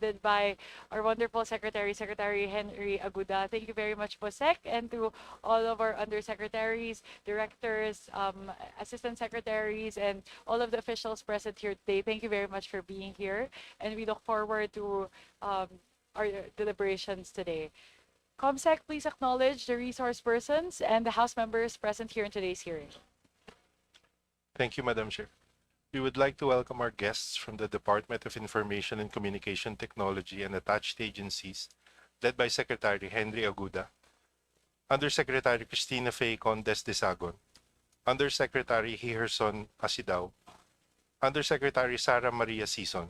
Led by our wonderful Secretary, Secretary Henry Aguda. Thank you very much po, Sec, and to all of our undersecretaries, directors, assistant secretaries, and all of the officials present here today. Thank you very much for being here, and we look forward to um, our deliberations today. ComSec, please acknowledge the resource persons and the House members present here in today's hearing. Thank you, Madam Chair. We would like to welcome our guests from the Department of Information and Communication Technology and attached agencies, led by Secretary Henry Aguda, Undersecretary Cristina Faye Condes de Sagon, Undersecretary Hiherson Asidao, Undersecretary Sara Maria Sison,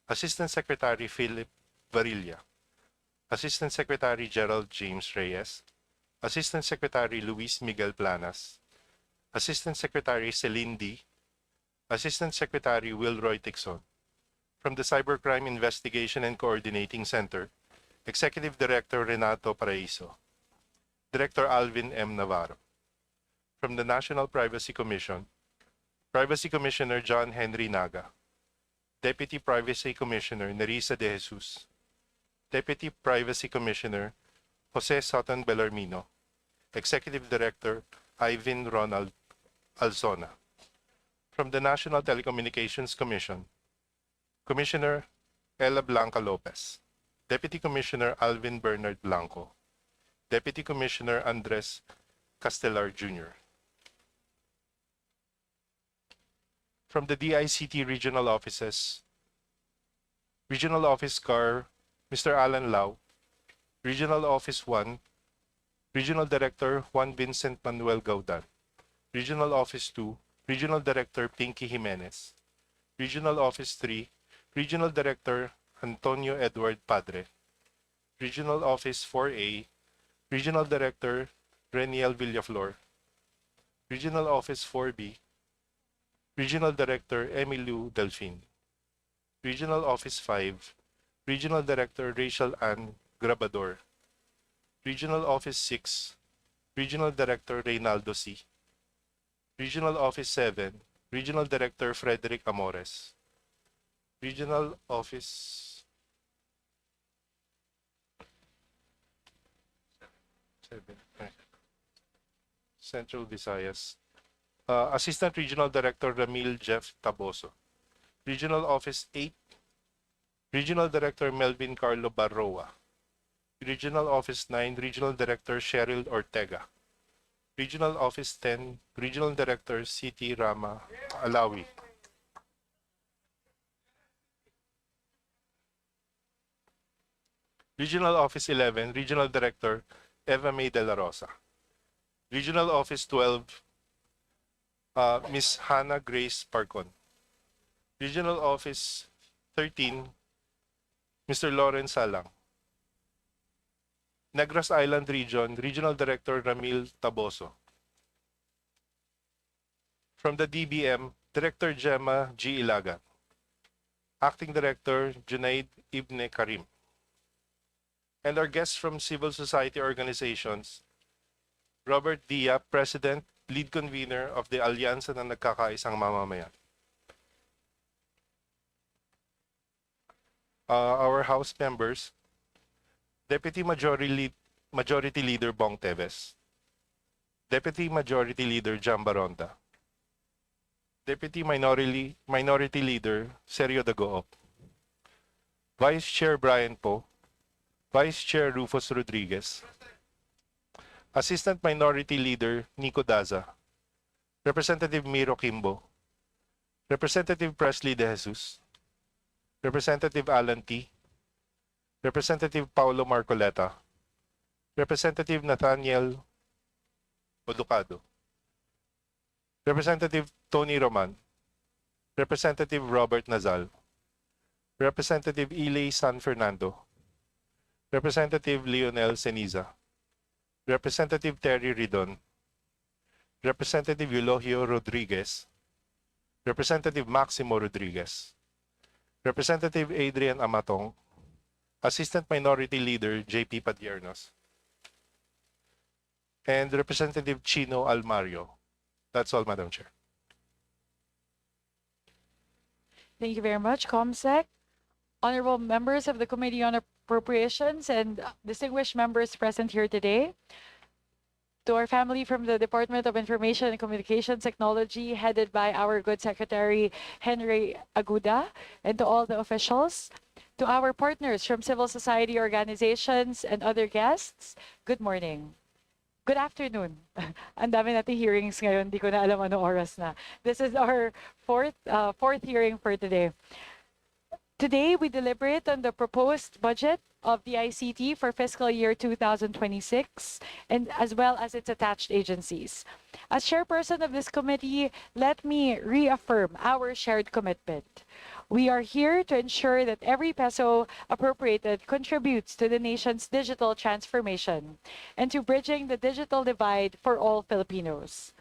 Assistant Secretary Philip Varilla, Assistant Secretary Gerald James Reyes, Assistant Secretary Luis Miguel Planas, Assistant Secretary Celine D., Assistant Secretary Wilroy Tixon. From the Cybercrime Investigation and Coordinating Center, Executive Director Renato Paraiso, Director Alvin M. Navarro. From the National Privacy Commission, Privacy Commissioner John Henry Naga, Deputy Privacy Commissioner Nerissa De Jesus, Deputy Privacy Commissioner Jose Sutton Bellarmino, Executive Director Ivan Ronald Alzona. From the National Telecommunications Commission, Commissioner Ella Blanca Lopez, Deputy Commissioner Alvin Bernard Blanco, Deputy Commissioner Andres Castelar Jr. From the DICT regional offices, Regional Office CAR, Mr. Alan Lau, Regional Office 1, Regional Director Juan Vincent Manuel Gaudan, Regional Office 2, Regional Director Pinky Jimenez, Regional Office 3, Regional Director Antonio Edward Padre, Regional Office 4A, Regional Director Reniel Villaflor, Regional Office 4B, Regional Director Emilio Delfin, Regional Office 5, Regional Director Rachel Ann Grabador, Regional Office 6, Regional Director Reynaldo C., Regional Office 7, Regional Director Frederick Amores, Regional Office 7, Central Visayas, Assistant Regional Director Ramil Jeff Taboso, Regional Office 8, Regional Director Melvin Carlo Barroa, Regional Office 9, Regional Director Cheryl Ortega, Regional Office 10, Regional Director City Rama Alawi. Regional Office 11, Regional Director Eva May De La Rosa. Regional Office 12, Ms. Hannah Grace Parcon. Regional Office 13, Mr. Lawrence Salang. Negros Island Region, Regional Director Ramil Taboso. From the DBM, Director Gemma G. Ilaga. Acting Director Junaid Ibne Karim. And our guests from civil society organizations, Robert Dia, President, Lead Convener of the Alyansa ng Nagkakaisang Mamamayan. Our House members, Deputy Majority Leader Bong Teves, Deputy Majority Leader Jam Baronda, Deputy Minority Leader Sergio Dagoop, Vice Chair Brian Poe, Vice Chair Rufus Rodriguez, Assistant Minority Leader Nico Daza, Representative Miro Kimbo, Representative Presley De Jesus, Representative Alan T., Representative Paulo Marcoleta, Representative Nathaniel Oducado, Representative Tony Roman, Representative Robert Nazal, Representative Ilay San Fernando, Representative Leonel Ceniza, Representative Terry Ridon, Representative Eulogio Rodriguez, Representative Maximo Rodriguez, Representative Adrian Amatong, Assistant Minority Leader JP Padiernos, and Representative Chino Almario. That's all, Madam Chair. Thank you very much, ComSec. honorable members of the Committee on Appropriations and distinguished members present here today, to our family from the Department of Information and Communications Technology, headed by our good Secretary Henry Aguda, and to all the officials, to our partners from civil society organizations and other guests, good morning. Good afternoon. Ang dami nating hearings ngayon, di ko na alam ano oras na. This is our fourth hearing for today. Today, we deliberate on the proposed budget of the ICT for fiscal year 2026, and as well as its attached agencies. As chairperson of this committee, let me reaffirm our shared commitment. We are here to ensure that every peso appropriated contributes to the nation's digital transformation and to bridging the digital divide for all Filipinos.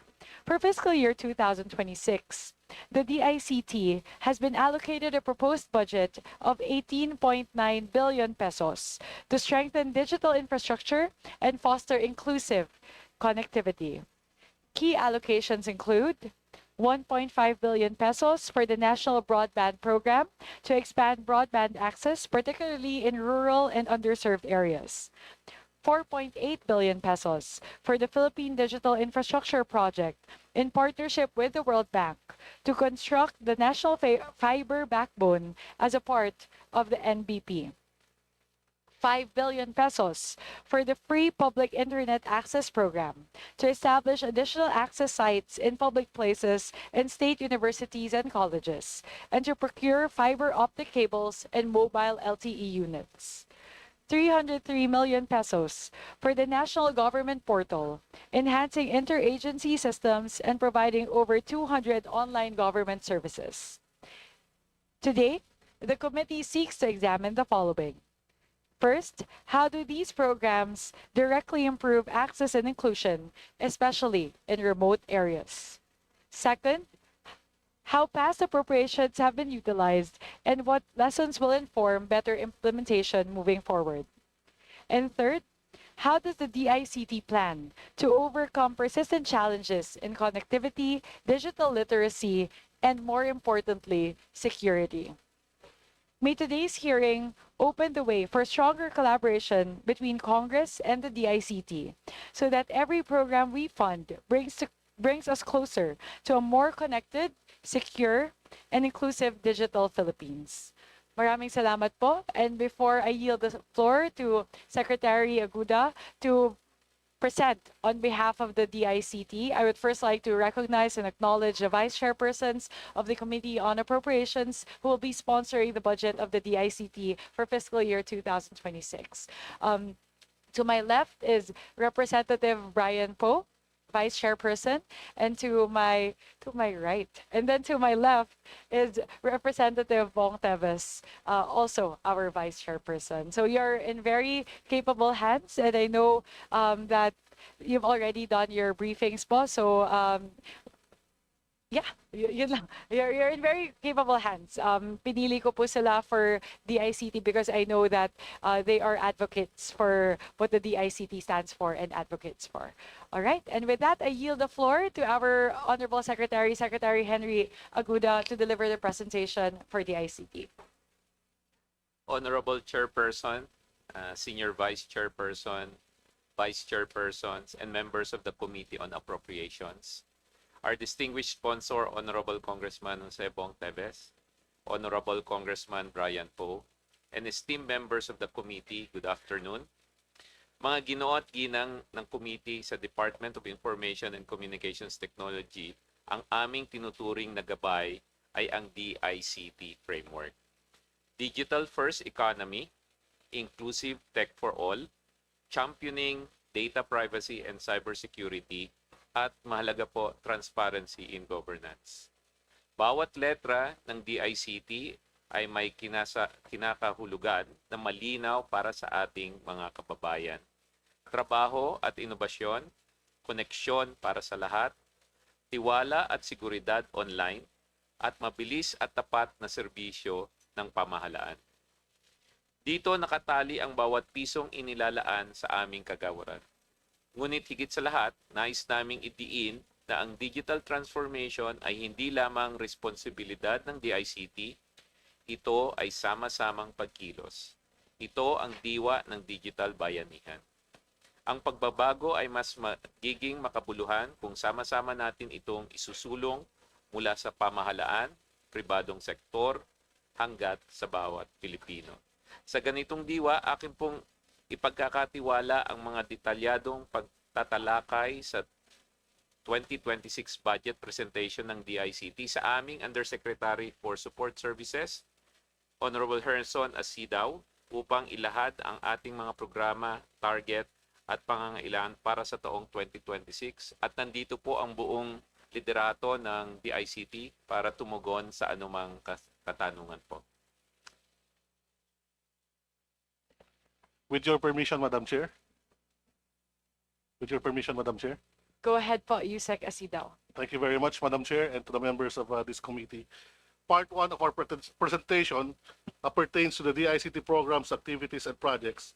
For fiscal year 2026, the DICT has been allocated a proposed budget of 18.9 billion pesos to strengthen digital infrastructure and foster inclusive connectivity. Key allocations include 1.5 billion pesos for the National Broadband Program to expand broadband access, particularly in rural and underserved areas. 4.8 billion pesos for the Philippine Digital Infrastructure Project in partnership with the World Bank to construct the national fiber backbone as a part of the NBP. 5 billion pesos for the Free Public Internet Access Program to establish additional access sites in public places and state universities and colleges, and to procure fiber optic cables and mobile LTE units. 303 million pesos for the National Government Portal, enhancing interagency systems and providing over 200 online government services. Today, the committee seeks to examine the following. First, how do these programs directly improve access and inclusion, especially in remote areas? Second, how past appropriations have been utilized and what lessons will inform better implementation moving forward. And third, how does the DICT plan to overcome persistent challenges in connectivity, digital literacy, and more importantly, security? May today's hearing open the way for stronger collaboration between Congress and the DICT so that every program we fund brings us closer to a more connected, secure, and inclusive digital Philippines. Maraming salamat po. And before I yield the floor to Secretary Aguda to present on behalf of the DICT, I would first like to recognize and acknowledge the Vice Chairpersons of the Committee on Appropriations who will be sponsoring the budget of the DICT for fiscal year 2026. To my left is Representative Brian Poe, Vice Chairperson, and to my right, and then to my left is Representative Bong Teves, also our Vice Chairperson. So you're in very capable hands, and I know that you've already done your briefings po. So yeah, yun lang. You're in very capable hands. Pinili ko po sila for DICT because I know that they are advocates for what the DICT stands for and advocates for. All right, and with that, I yield the floor to our Honorable Secretary, Secretary Henry Aguda, to deliver the presentation for DICT. Honorable Chairperson, Senior Vice Chairperson, Vice Chairpersons, and members of the Committee on Appropriations. Our distinguished sponsor, Honorable Congressman Jose Bong Teves, Honorable Congressman Brian Poe, and esteemed members of the committee, good afternoon. Mga ginoo at ginang ng committee sa Department of Information and Communications Technology, ang aming tinuturing na gabay ay ang DICT framework. Digital First Economy, Inclusive Tech for All, Championing Data Privacy and Cybersecurity, at mahalaga po, transparency in governance. Bawat letra ng DICT ay may kinakahulugan na malinaw para sa ating mga kababayan. Trabaho at inobasyon, koneksyon para sa lahat, tiwala at seguridad online, at mabilis at tapat na serbisyo ng pamahalaan. Dito nakatali ang bawat pisong inilalaan sa aming kagawaran. Ngunit higit sa lahat, nais naming idiin na ang digital transformation ay hindi lamang responsibilidad ng DICT, Ito ay sama-samang pagkilos. Ito ang diwa ng digital bayanihan. Ang pagbabago ay mas magiging makabuluhan kung sama-sama natin itong isusulong mula sa pamahalaan, pribadong sektor, hanggat sa bawat Pilipino. Sa ganitong diwa, akin pong ipagkakatiwala ang mga detalyadong pagtatalakay sa 2026 budget presentation ng DICT sa aming Undersecretary for Support Services, Honorable Herson Asidaw, upang ilahad ang ating mga programa, target, at pangangailangan para sa taong 2026. At nandito po ang buong liderato ng DICT para tumugon sa anumang katanungan po. With your permission, Madam Chair. With your permission, Madam Chair. Go ahead po, Yusek Asidaw. Thank you very much, Madam Chair, and to the members of this committee. Part 1 of our presentation pertains to the DICT programs, activities, and projects.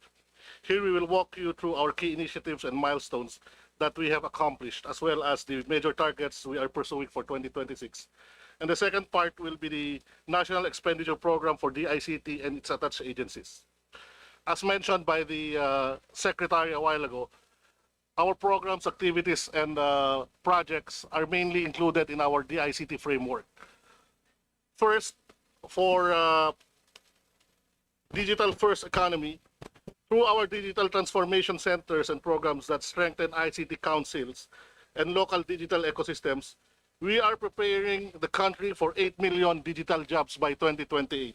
Here we will walk you through our key initiatives and milestones that we have accomplished, as well as the major targets we are pursuing for 2026. And the second part will be the National Expenditure Program for DICT and its attached agencies. As mentioned by the Secretary a while ago, our programs, activities, and projects are mainly included in our DICT framework. First, for Digital First Economy, through our digital transformation centers and programs that strengthen ICT councils and local digital ecosystems, we are preparing the country for 8 million digital jobs by 2028.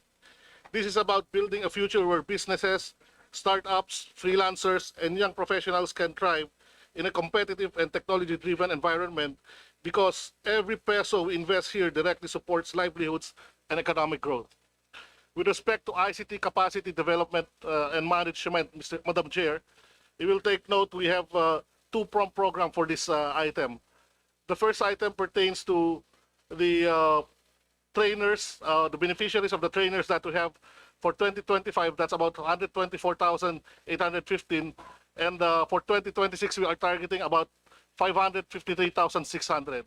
This is about building a future where businesses, startups, freelancers, and young professionals can thrive in a competitive and technology-driven environment, because every peso we invest here directly supports livelihoods and economic growth. With respect to ICT capacity development and management, Madam Chair, you will take note we have a two-pronged program for this item. The first item pertains to the trainers, the beneficiaries of the trainers that we have for 2025. That's about 124,815. And for 2026, we are targeting about 553,600.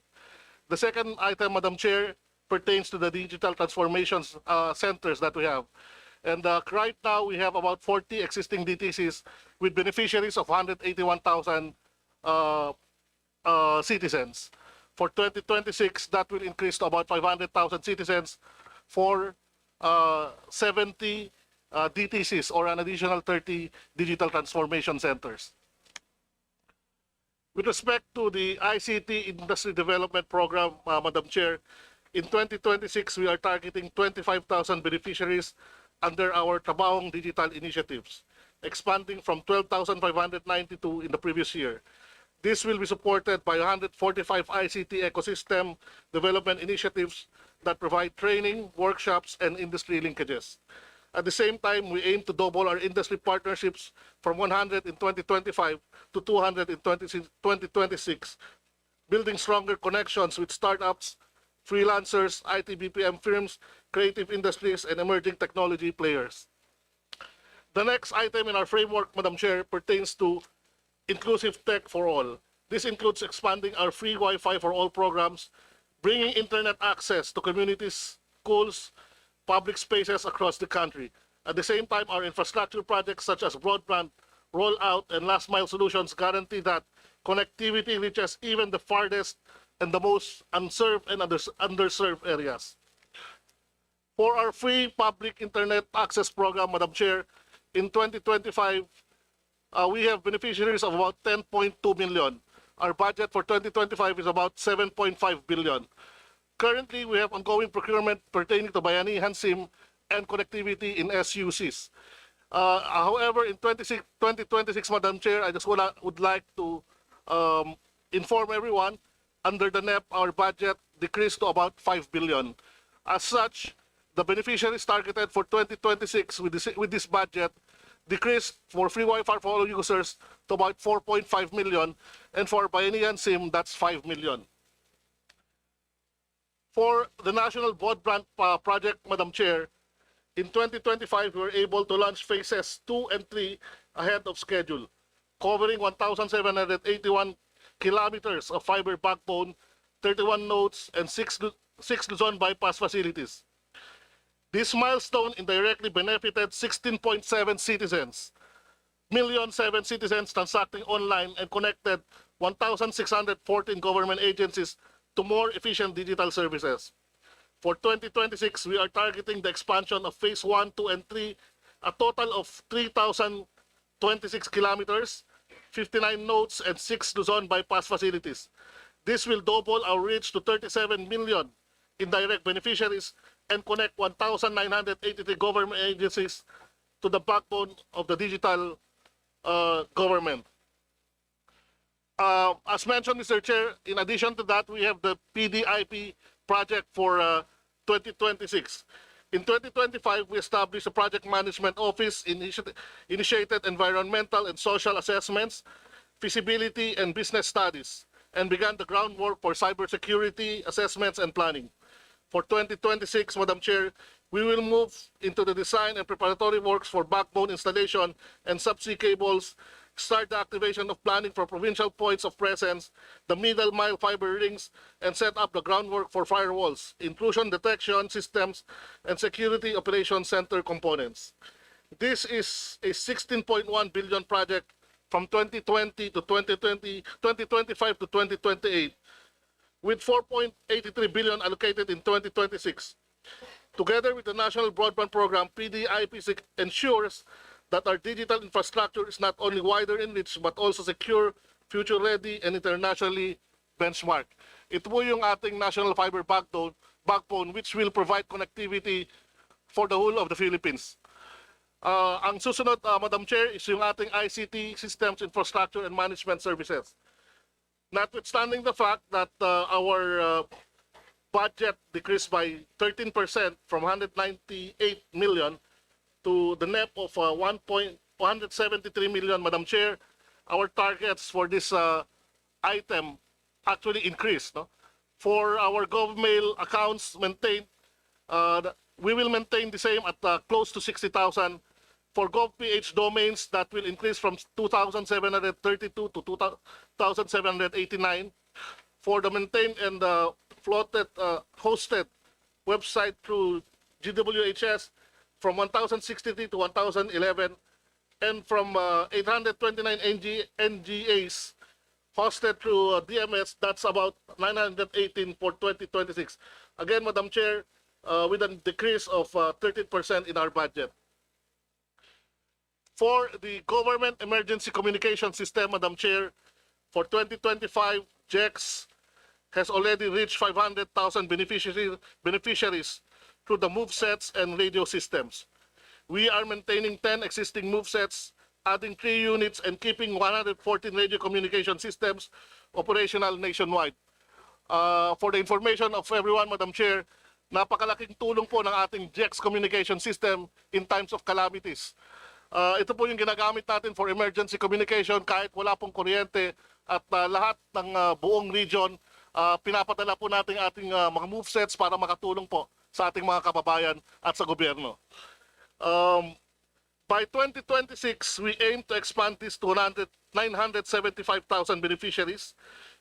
The second item, Madam Chair, pertains to the digital transformations centers that we have. And right now, we have about 40 existing DTCs with beneficiaries of 181,000 citizens. For 2026, that will increase to about 500,000 citizens for 70 DTCs, or an additional 30 digital transformation centers. With respect to the ICT Industry Development Program, Madam Chair, in 2026, we are targeting 25,000 beneficiaries under our Trabahong Digital Initiatives, expanding from 12,592 in the previous year. This will be supported by 145 ICT ecosystem development initiatives that provide training, workshops, and industry linkages. At the same time, we aim to double our industry partnerships from 100 in 2025 to 200 in 2026, building stronger connections with startups, freelancers, IT BPM firms, creative industries, and emerging technology players. The next item in our framework, Madam Chair, pertains to inclusive tech for all. This includes expanding our free Wi-Fi for all programs, bringing internet access to communities, schools, public spaces across the country. At the same time, our infrastructure projects such as broadband, rollout, and last mile solutions guarantee that connectivity reaches even the farthest and the most unserved and underserved areas. For our free public internet access program, Madam Chair, in 2025, we have beneficiaries of about 10.2 million. Our budget for 2025 is about 7.5 billion. Currently, we have ongoing procurement pertaining to Bayanihan SIM and connectivity in SUCs. However, in 2026, Madam Chair, I just would like to inform everyone, under the NEP, our budget decreased to about 5 billion. As such, the beneficiaries targeted for 2026 with this budget decreased for free Wi-Fi for all users to about 4.5 million, and for Bayanihan SIM, that's 5 million. For the National Broadband Project, Madam Chair, in 2025, we were able to launch phases 2 and 3 ahead of schedule, covering 1,781 kilometers of fiber backbone, 31 nodes, and 6 Luzon bypass facilities. This milestone indirectly benefited 16.7 citizens, million 7 citizens transacting online and connected 1,614 government agencies to more efficient digital services. For 2026, we are targeting the expansion of Phase 1, 2, and 3, a total of 3,026 kilometers, 59 nodes, and 6 Luzon bypass facilities. This will double our reach to 37 million indirect beneficiaries and connect 1,983 government agencies to the backbone of the digital government. As mentioned, Mr. Chair, in addition to that, we have the PDIP project for 2026. In 2025, we established a project management office, initiated environmental and social assessments, feasibility and business studies, and began the groundwork for cybersecurity assessments and planning. For 2026, Madam Chair, we will move into the design and preparatory works for backbone installation and subsea cables, start the activation of planning for provincial points of presence, the middle mile fiber rings, and set up the groundwork for firewalls, intrusion detection systems, and security operations center components. This is a 16.1 billion project from 2020 to 2025 to 2028, with 4.83 billion allocated in 2026. Together with the National Broadband Program, PDIP ensures that our digital infrastructure is not only wider in reach but also secure, future-ready, and internationally benchmarked. Ito po yung ating national fiber backbone which will provide connectivity for the whole of the Philippines. Ang susunod, Madam Chair, is yung ating ICT Systems Infrastructure and Management Services. Notwithstanding the fact that our budget decreased by 13% from 198 million to the NEP of 173 million, Madam Chair, our targets for this item actually increased. No? For our GovMail accounts maintained, we will maintain the same at close to 60,000. For GovPH domains, that will increase from 2,732 to 2,789. For the maintained and floated hosted website through GWHS, from 1,063 to 1,011, and from 829 NGAs hosted through DMS, that's about 918 for 2026. Again, Madam Chair, with a decrease of 13% in our budget. For the Government Emergency Communication System, Madam Chair, for 2025, JEX has already reached 500,000 beneficiaries through the MoveSets and radio systems. We are maintaining 10 existing MoveSets, adding 3 units, and keeping 114 radio communication systems operational nationwide. For the information of everyone, Madam Chair, napakalaking tulong po ng ating JEX communication system in times of calamities. Ito po yung ginagamit natin for emergency communication kahit wala pong kuryente at lahat ng buong region, pinapadala po natin ating mga MoveSets para makatulong po sa ating mga kababayan at sa gobyerno. By 2026, we aim to expand this to 975,000 beneficiaries,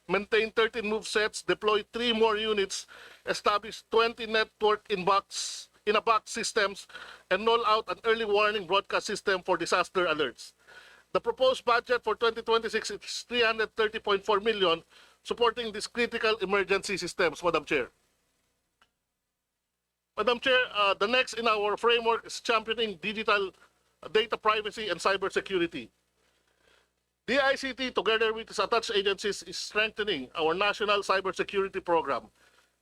maintain 13 MoveSets, deploy 3 more units, establish 20 network in a box systems, and roll out an early warning broadcast system for disaster alerts. The proposed budget for 2026 is 330.4 million, supporting these critical emergency systems, Madam Chair. Madam Chair, the next in our framework is championing digital data privacy and cybersecurity. DICT, together with its attached agencies, is strengthening our national cybersecurity program,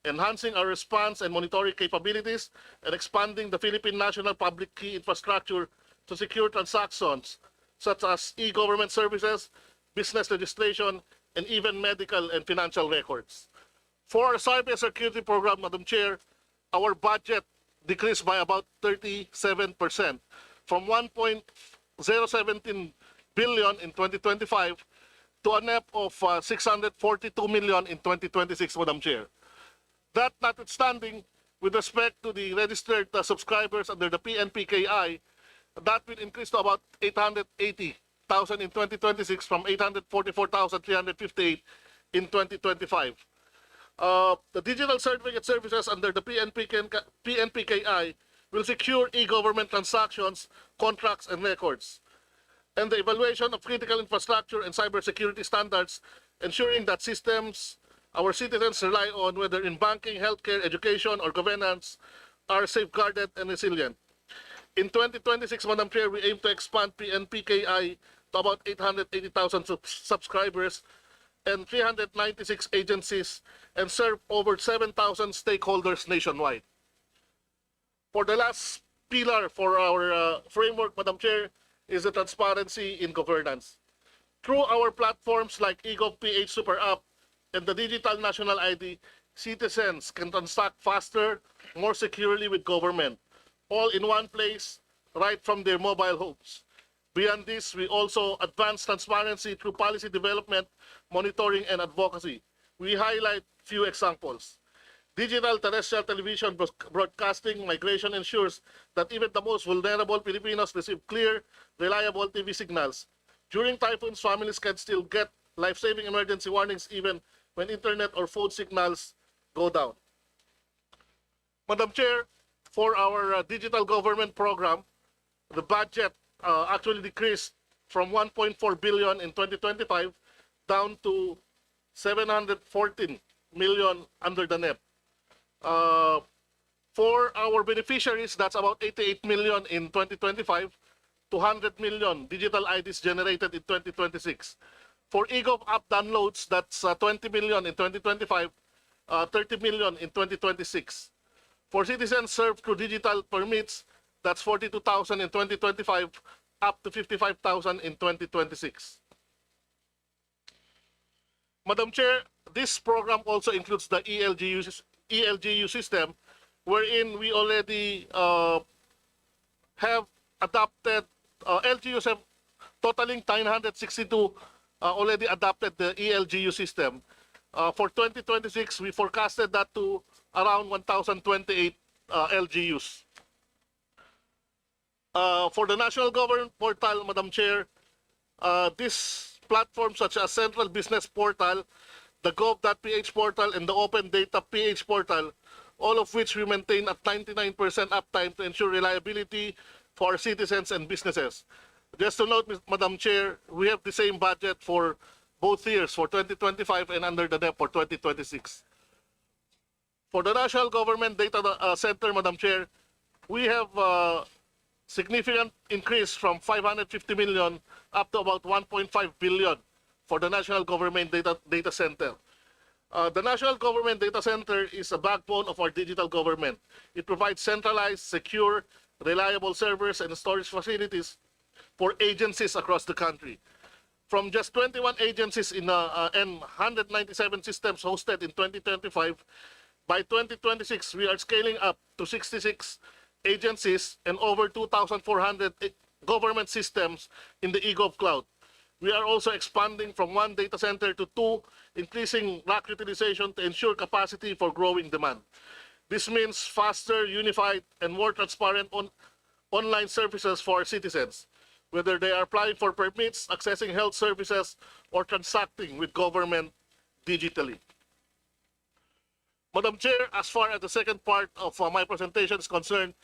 enhancing our response and monitoring capabilities, and expanding the Philippine National Public Key Infrastructure to secure transactions such as e-government services, business registration, and even medical and financial records. For our cybersecurity program, Madam Chair, our budget decreased by about 37% from 1.017 billion in 2025 to a NEP of 642 million in 2026, Madam Chair. That notwithstanding, with respect to the registered subscribers under the PNPKI, that will increase to about 880,000 in 2026 from 844,358 in 2025. The digital certificate services under the PNPKI will secure e-government transactions, contracts, and records, and the evaluation of critical infrastructure and cybersecurity standards, ensuring that systems our citizens rely on, whether in banking, healthcare, education, or governance, are safeguarded and resilient. In 2026, Madam Chair, we aim to expand PNPKI to about 880,000 subscribers and 396 agencies and serve over 7,000 stakeholders nationwide. For the last pillar for our framework, Madam Chair, is the transparency in governance. Through our platforms like eGovPH Super App and the Digital National ID, citizens can transact faster, more securely with government, all in one place, right from their mobile homes. Beyond this, we also advance transparency through policy development, monitoring, and advocacy. We highlight few examples. Digital terrestrial television broadcasting migration ensures that even the most vulnerable Filipinos receive clear, reliable TV signals. During typhoons, families can still get life-saving emergency warnings even when internet or phone signals go down. Madam Chair, for our digital government program, the budget actually decreased from 1.4 billion in 2025 down to 714 million under the NEP. For our beneficiaries, that's about 88 million in 2025, 200 million digital IDs generated in 2026. For eGov app downloads, that's 20 million in 2025, 30 million in 2026. For citizens served through digital permits, that's 42,000 in 2025, up to 55,000 in 2026. Madam Chair, this program also includes the ELGU system, wherein we already have adopted, LGUs have totaling 962 already adopted the ELGU system. For 2026, we forecasted that to around 1,028 LGUs. For the National Government Portal, Madam Chair, this platform such as Central Business Portal, the gov.ph portal, and the Open Data PH portal, all of which we maintain at 99% uptime to ensure reliability for our citizens and businesses. Just to note, Madam Chair, we have the same budget for both years, for 2025 and under the NEP for 2026. For the National Government Data Center, Madam Chair, we have significant increase from 550 million up to about 1.5 billion for the National Government Data Center. The National Government Data Center is a backbone of our digital government. It provides centralized, secure, reliable servers and storage facilities for agencies across the country. From just 21 agencies and 197 systems hosted in 2025, by 2026, we are scaling up to 66 agencies and over 2,400 government systems in the eGov Cloud. We are also expanding from one data center to two, increasing rack utilization to ensure capacity for growing demand. This means faster, unified, and more transparent online services for our citizens, whether they are applying for permits, accessing health services, or transacting with government digitally. Madam Chair, as far as the second part of my presentation is concerned,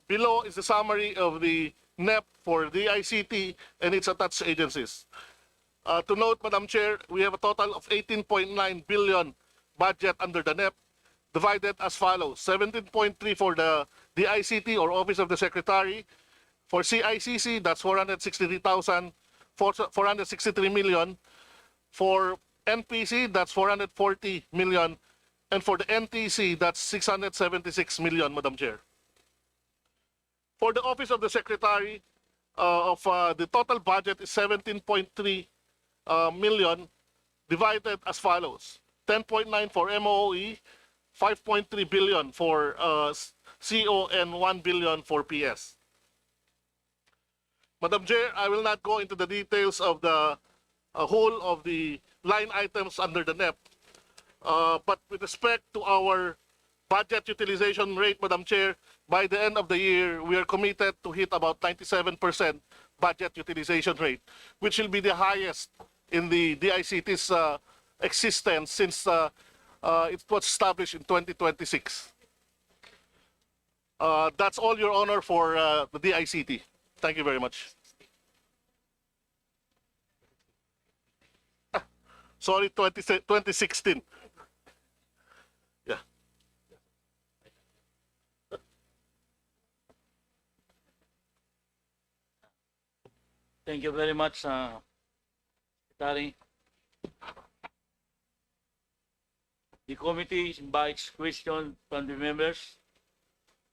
below is the summary of the NEP for the ICT and its attached agencies. To note, Madam Chair, we have a total of 18.9 billion budget under the NEP, divided as follows: 17.3 for the ICT or Office of the Secretary. For CICC, that's 463 million. For NPC, that's 440 million. And for the NTC, that's 676 million, Madam Chair. For the Office of the Secretary, the total budget is 17.3 million, divided as follows: 10.9 for MOE, 5.3 billion for CO, and 1 billion for PS. Madam Chair, I will not go into the details of the whole of the line items under the NEP, but with respect to our budget utilization rate, Madam Chair, by the end of the year, we are committed to hit about 97% budget utilization rate, which will be the highest in the DICT's existence since it was established in 2026. That's all, Your Honor, for the DICT. Thank you very much. Sorry, 2016. Yeah. Thank you very much, Secretary. The committee invites questions from the members,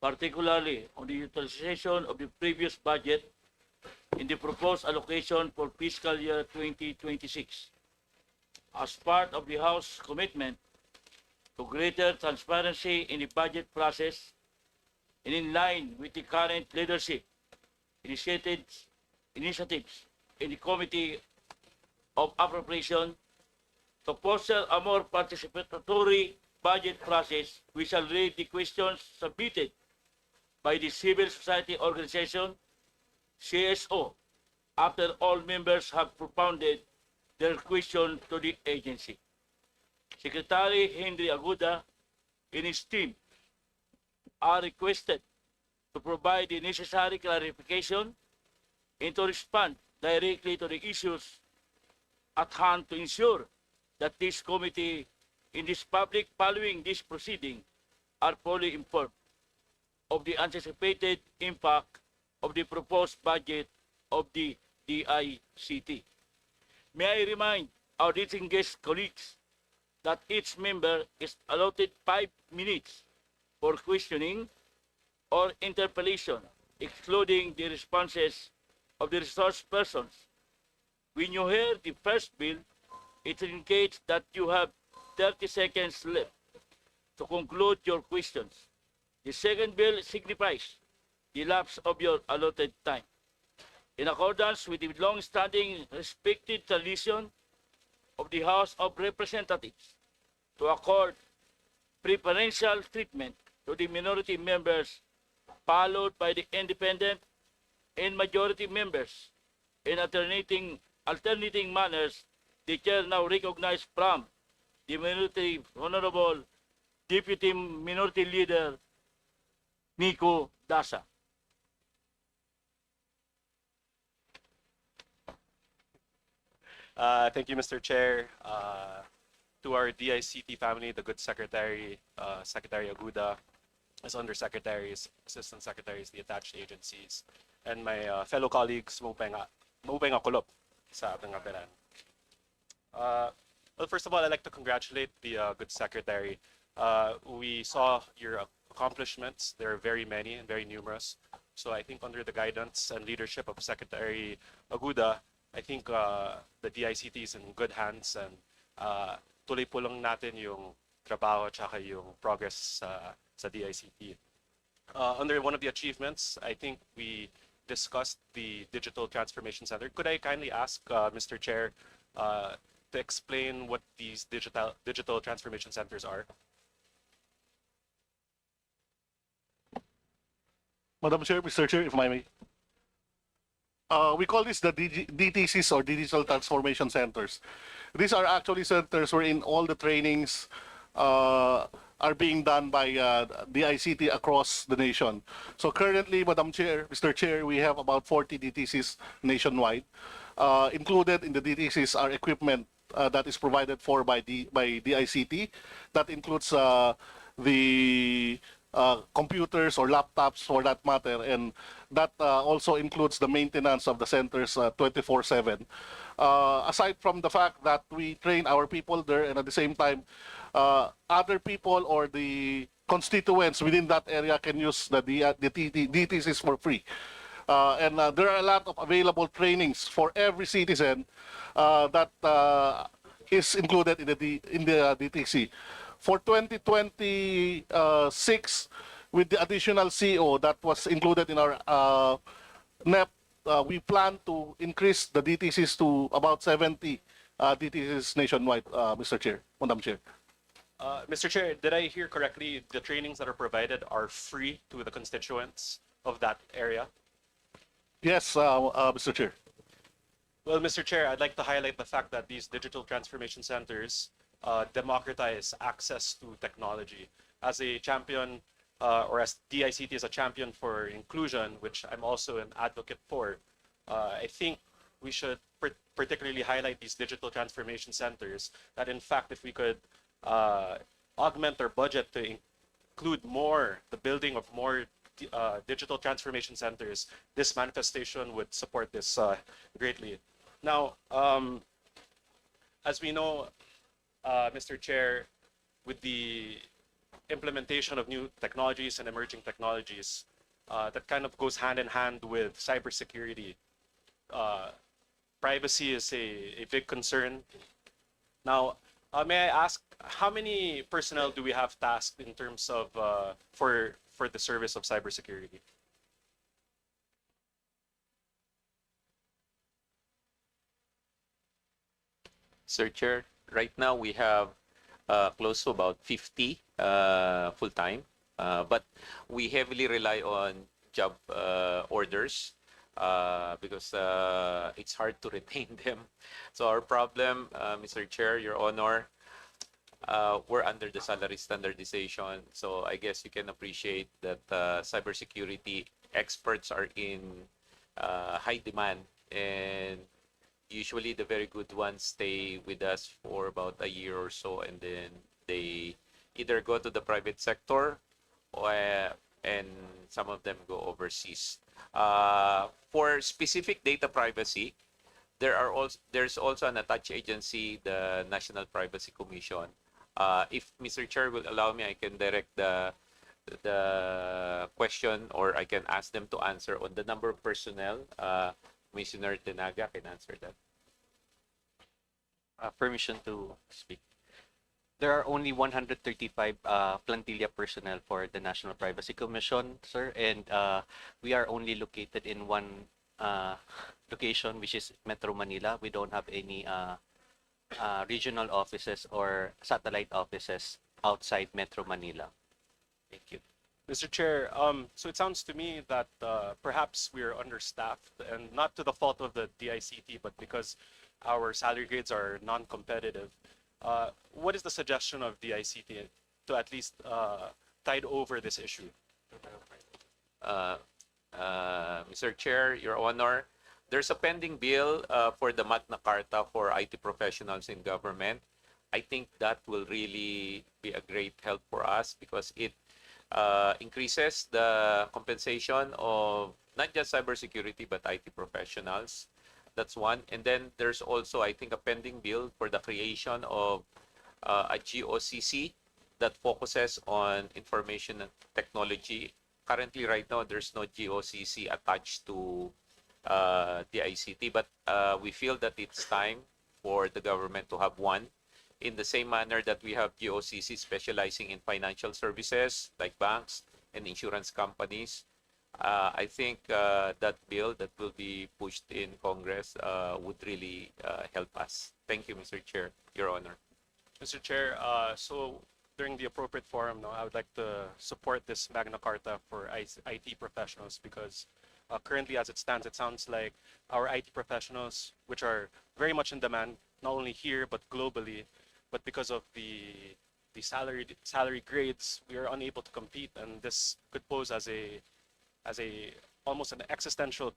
particularly on the utilization of the previous budget in the proposed allocation for fiscal year 2026. As part of the House commitment to greater transparency in the budget process and in line with the current leadership initiatives in the Committee of Appropriation to foster a more participatory budget process, we shall read the questions submitted by the civil society organization, CSO, after all members have propounded their question to the agency. Secretary Henry Aguda and his team are requested to provide the necessary clarification and to respond directly to the issues at hand to ensure that this committee in this public following this proceeding are fully informed of the anticipated impact of the proposed budget of the DICT. May I remind our distinguished colleagues that each member is allotted 5 minutes for questioning or interpellation, excluding the responses of the resource persons. When you hear the first bill, it indicates that you have 30 seconds left to conclude your questions. The second bill signifies the lapse of your allotted time. In accordance with the long-standing respected tradition of the House of Representatives to accord preferential treatment to the minority members, followed by the independent and majority members in alternating manners, the chair now recognized from the minority Honorable Deputy Minority Leader Nico Dasa. Thank you, Mr. Chair. To our DICT family, the good secretary, Secretary Aguda, as undersecretaries, assistant secretaries, the attached agencies, and my fellow colleagues, maupay nga kulop sa ating aperan. Well, first of all, I'd like to congratulate the good secretary. We saw your accomplishments. There are very many and very numerous. So I think under the guidance and leadership of Secretary Aguda, I think the DICT is in good hands, and tuloy po lang natin yung trabaho at yung progress sa DICT. Under one of the achievements, I think we discussed the Digital Transformation Center. Could I kindly ask Mr. Chair to explain what these digital transformation centers are? Madam Chair, Mr. Chair, if I may. We call this the DTCs, or Digital Transformation Centers. These are actually centers wherein all the trainings are being done by the ICT across the nation. So currently, Madam Chair, Mr. Chair, we have about 40 DTCs nationwide. Included in the DTCs are equipment that is provided for by the ICT. That includes the computers or laptops for that matter, and that also includes the maintenance of the centers 24/7. Aside from the fact that we train our people there, and at the same time, other people or the constituents within that area can use the DTCs for free. And there are a lot of available trainings for every citizen that is included in the DTC. For 2026, with the additional CO that was included in our NEP, we plan to increase the DTCs to about 70 DTCs nationwide, Mr. Chair, Madam Chair. Mr. Chair, did I hear correctly? The trainings that are provided are free to the constituents of that area? Yes, Mr. Chair. Well, Mr. Chair, I'd like to highlight the fact that these digital transformation centers democratize access to technology. As a champion or as DICT is a champion for inclusion, which I'm also an advocate for, I think we should particularly highlight these digital transformation centers. That in fact, if we could augment our budget to include more, the building of more digital transformation centers, this manifestation would support this greatly. Now, as we know, Mr. Chair, with the implementation of new technologies and emerging technologies, that kind of goes hand in hand with cybersecurity. Privacy is a big concern. Now, may I ask, how many personnel do we have tasked in terms of for the service of cybersecurity? Sir Chair, right now we have close to about 50 full-time, but we heavily rely on job orders because it's hard to retain them. So our problem, Mr. Chair, Your Honor, we're under the salary standardization. So I guess you can appreciate that cybersecurity experts are in high demand, and usually the very good ones stay with us for about a year or so, and then they either go to the private sector or and some of them go overseas. For specific data privacy, there's also an attached agency, the National Privacy Commission. If Mr. Chair will allow me, I can direct the question, or I can ask them to answer on the number of personnel. Commissioner Tenaga can answer that. Permission to speak. There are only 135 plantilla personnel for the National Privacy Commission, sir, and we are only located in one location, which is Metro Manila. We don't have any regional offices or satellite offices outside Metro Manila. Thank you. Mr. Chair, so it sounds to me that perhaps we're understaffed, and not to the fault of the DICT, but because our salary grades are non-competitive. What is the suggestion of DICT to at least tide over this issue? Mr. Chair, Your Honor, there's a pending bill for the Magna Carta for IT professionals in government. I think that will really be a great help for us because it increases the compensation of not just cybersecurity but IT professionals. That's one. And then there's also, I think, a pending bill for the creation of a GOCC that focuses on information technology. Currently, right now, there's no GOCC attached to the ICT, but we feel that it's time for the government to have one in the same manner that we have GOCC specializing in financial services like banks and insurance companies. I think that bill that will be pushed in Congress would really help us. Thank you, Mr. Chair, Your Honor. Mr. Chair, so during the appropriate forum, no, I would like to support this Magna Carta for IT professionals because currently as it stands, it sounds like our IT professionals, which are very much in demand, not only here but globally, but because of the salary grades, we are unable to compete, and this could pose as a almost an existential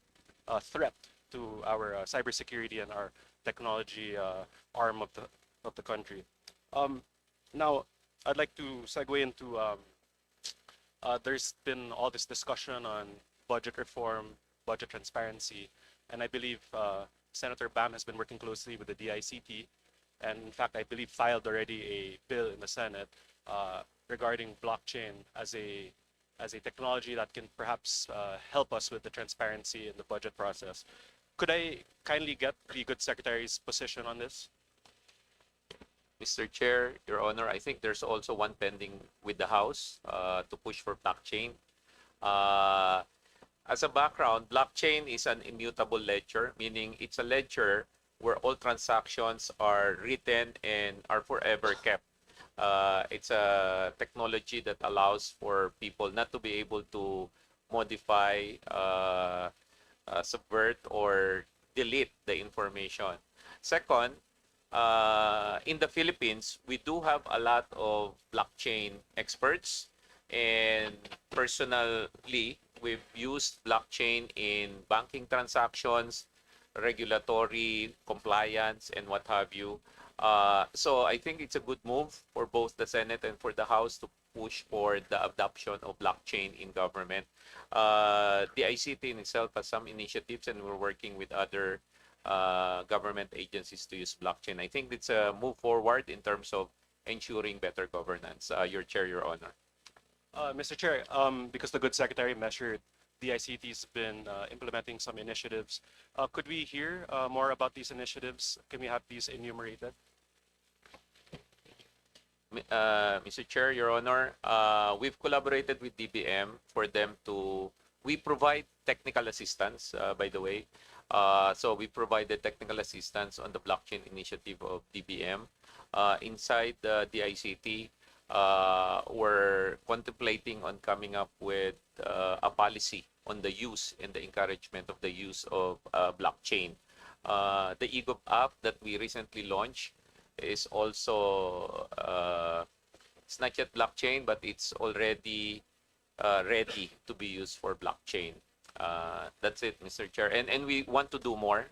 threat to our cybersecurity and our technology arm of the country. Now, I'd like to segue into there's been all this discussion on budget reform, budget transparency, and I believe Senator Bam has been working closely with the DICT, and in fact, I believe filed already a bill in the Senate regarding blockchain as a technology that can perhaps help us with the transparency in the budget process. Could I kindly get the good secretary's position on this? Mr. Chair, Your Honor, I think there's also one pending with the House to push for blockchain. As a background, blockchain is an immutable ledger, meaning it's a ledger where all transactions are written and are forever kept. It's a technology that allows for people not to be able to modify, subvert, or delete the information. Second, in the Philippines, we do have a lot of blockchain experts, And personally, we've used blockchain in banking transactions, regulatory compliance, and what have you. So I think it's a good move for both the Senate and for the House to push for the adoption of blockchain in government. The ICT in itself has some initiatives, and we're working with other government agencies to use blockchain. I think it's a move forward in terms of ensuring better governance. Your Chair, Your Honor. Mr. Chair, because the good secretary mentioned the ICT's been implementing some initiatives. Could we hear more about these initiatives? Can we have these enumerated? Mr. Chair, Your Honor, we've collaborated with DBM for them to, we provide technical assistance, by the way. So we provided technical assistance on the blockchain initiative of DBM. Inside the ICT, we're contemplating on coming up with a policy on the use and the encouragement of the use of blockchain. The EGOV app that we recently launched is also, it's not yet blockchain, but it's already ready to be used for blockchain. That's it, Mr. Chair. And we want to do more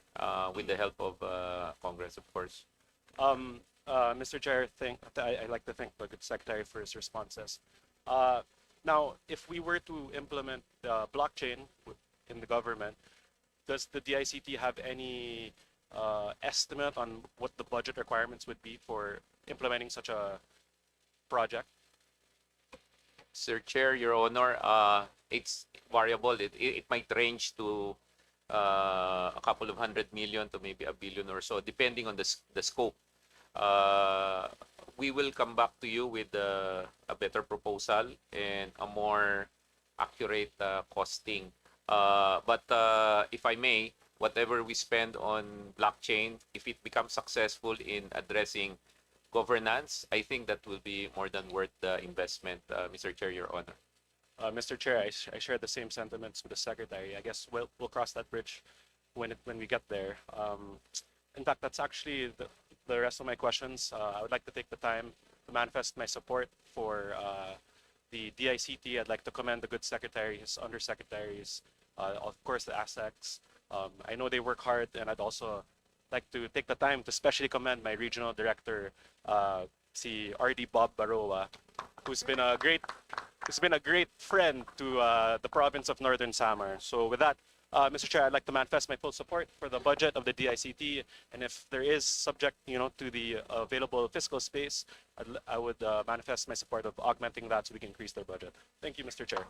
with the help of Congress, of course. Mr. Chair, I'd like to thank the good secretary for his responses. Now, if we were to implement blockchain in the government, does the DICT have any estimate on what the budget requirements would be for implementing such a project? Sir Chair, Your Honor, it's variable. It might range to a couple of 100 million to maybe a billion or so, depending on the scope. We will come back to you with a better proposal and a more accurate costing. But if I may, whatever we spend on blockchain, if it becomes successful in addressing governance, I think that will be more than worth the investment, Mr. Chair, Your Honor. Mr. Chair, I share the same sentiments with the secretary. I guess we'll cross that bridge when we get there. In fact, that's actually the rest of my questions. I would like to take the time to manifest my support for the DICT. I'd like to commend the good secretary, his undersecretaries, of course the ASECs. I know they work hard, and I'd also like to take the time to especially commend my regional director, si RD Bob Baroa, who's been a great friend to the province of Northern Samar. So with that, Mr. Chair, I'd like to manifest my full support for the budget of the DICT, and if there is subject, to the available fiscal space, I would manifest my support of augmenting that so we can increase their budget. Thank you, Mr. Chair.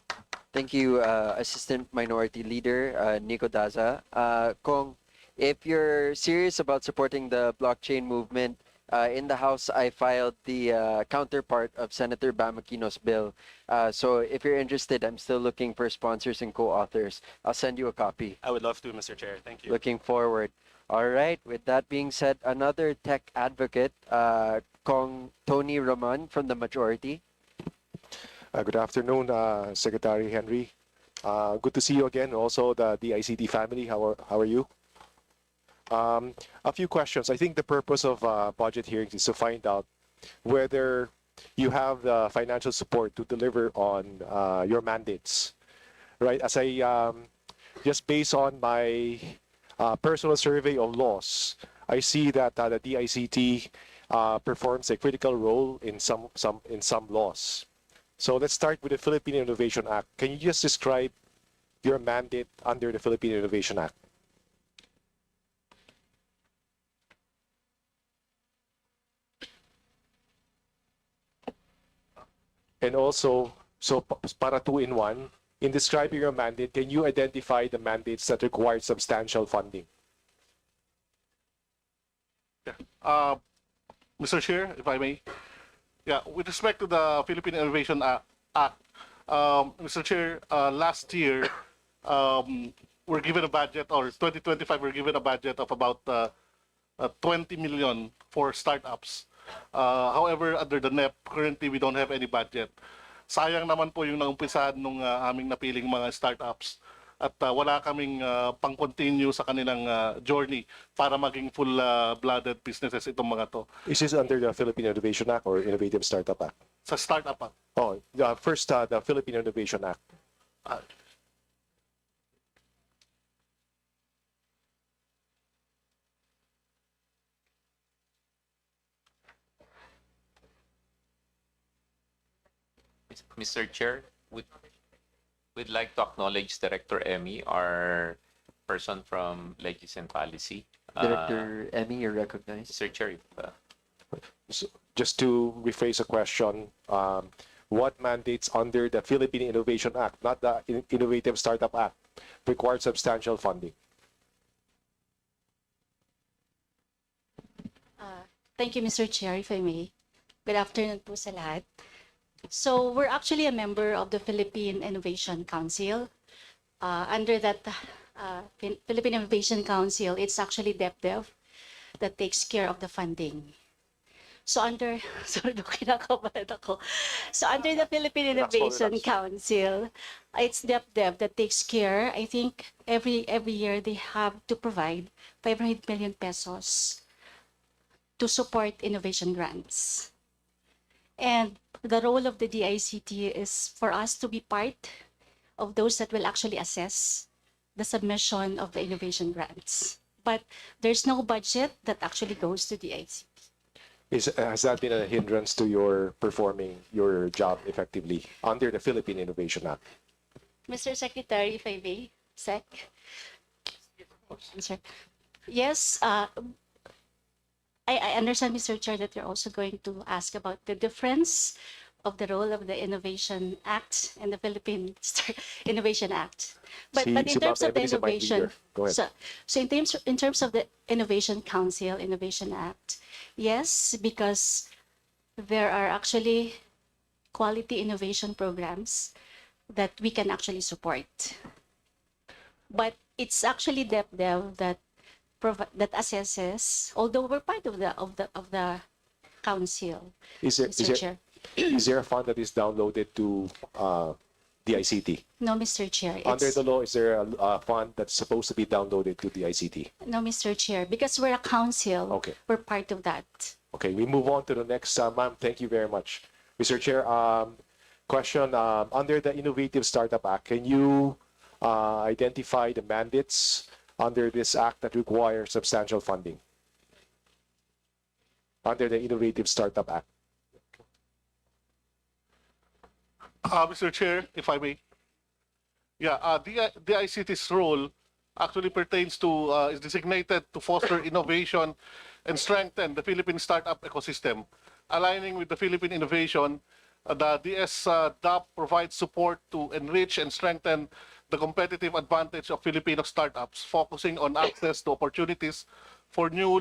Thank you, Assistant Minority Leader Nico Daza. Kong, if you're serious about supporting the blockchain movement, in the House, I filed the counterpart of Senator Bam Aquino's bill. So if you're interested, I'm still looking for sponsors and co-authors. I'll send you a copy. I would love to, Mr. Chair. Thank you. Looking forward. All right. With that being said, another tech advocate, Kong Tony Roman from the majority. Good afternoon, Secretary Henry. Good to see you again. Also, the ICT family. How are you? A few questions. I think the purpose of budget hearings is to find out whether you have the financial support to deliver on your mandates, right? As I just based on my personal survey of laws, I see that the DICT performs a critical role in some laws. So let's start with the Philippine Innovation Act. Can you just describe your mandate under the Philippine Innovation Act? And also, so para 2-in-1, in describing your mandate, can you identify the mandates that require substantial funding? Yeah. Mr. Chair, if I may. Yeah, with respect to the Philippine Innovation Act, Mr. Chair, last year, we're given a budget, or 2025, we're given a budget of about 20 million for startups. However, under the NEP, currently we don't have any budget. Sayang naman po yung naumpisahan nung aming napiling mga startups at wala kaming pang-continue sa kanilang journey para maging full-blooded businesses itong mga to. Is this under the Philippine Innovation Act or Innovative Startup Act? sa Startup Act. Oh, first, the Philippine Innovation Act. Ah, Mr. Chair, we'd like to acknowledge Director Emmy, our person from Legis and Policy. Director Emmy, you're recognized. Mr. Chair, if, So, just to rephrase a question, what mandates under the Philippine Innovation Act, not the Innovative Startup Act, require substantial funding? Thank you, Mr. Chair, if I may. Good afternoon po sa lahat. So we're actually a member of the Philippine Innovation Council. Under that Philippine Innovation Council, it's actually DepDev that takes care of the funding. So under, sorry, kinakabahan ako. So under the Philippine Relax, Innovation relax. Council, it's DepDev that takes care. I think every year they have to provide 500 million pesos to support innovation grants. And the role of the DICT is for us to be part of those that will actually assess the submission of the innovation grants. But there's no budget that actually goes to DICT. Has that been a hindrance to your performing your job effectively under the Philippine Innovation Act? Mr. Secretary, if I may, Sec. Sir. Yes, I understand, Mr. Chair, that you're also going to ask about the difference of the role of the Innovation Act and the Philippine Innovation Act. But in Si terms Ma'am of the Emily is a mind innovation, reader. Go ahead. so in terms of the Innovation Council, Innovation Act, yes, because there are actually quality innovation programs that we can actually support. But it's actually DepDev that that assesses, although we're part of the council, Is there, Mr. Chair. is there a fund that is downloaded to the ICT? No, Mr. Chair. Under It's, the law, is there a fund that's supposed to be downloaded to the ICT? no, Mr. Chair, because we're a council, Okay. we're part of that. Okay, we move on to the next. Ma'am, thank you very much. Mr. Chair, question, under the Innovative Startup Act, can you identify the mandates under this act that require substantial funding? Under the Innovative Startup Act. Mr. Chair, if I may. Yeah, the ICT's role actually pertains to, is designated to foster innovation and strengthen the Philippine startup ecosystem. Aligning with the Philippine innovation, the DS-DAP provides support to enrich and strengthen the competitive advantage of Filipino startups, focusing on access to opportunities for new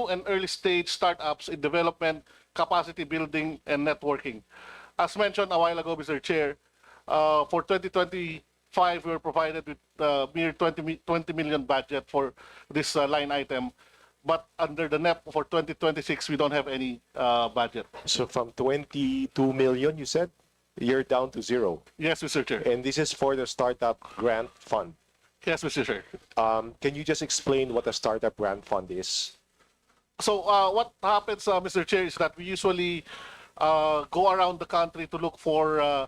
and early stage startups in development, capacity building, and networking. As mentioned a while ago, Mr. Chair, for 2025, we were provided with mere 20 million budget for this line item. But under the NEP for 2026, we don't have any budget. So from 22 million, you said, you're down to zero. Yes, Mr. Chair. And this is for the Startup Grant Fund. Yes, Mr. Chair. Can you just explain what a Startup Grant Fund is? So what happens, Mr. Chair, is that we usually go around the country to look for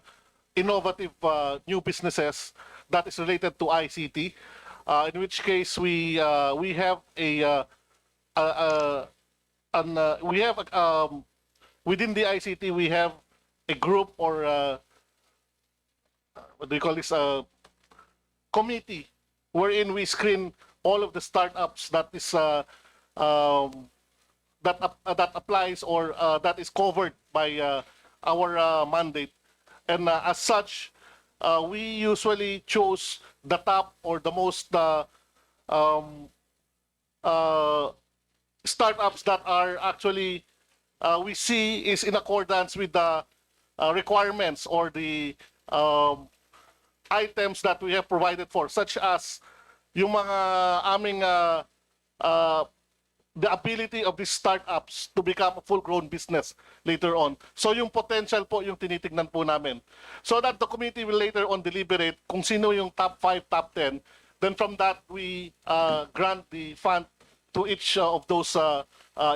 innovative new businesses that is related to ICT. In which case we have within the ICT we have a group or what do you call this, committee wherein we screen all of the startups that is that applies or that is covered by our mandate, and as such, we usually choose the top or the most startups that are actually we see is in accordance with the requirements or the items that we have provided for, such as yung mga aming the ability of these startups to become a full-grown business later on. So yung potential po yung tinitignan po namin. So that the committee will later on deliberate kung sino yung top 5, top 10. Then from that, we grant the fund to each of those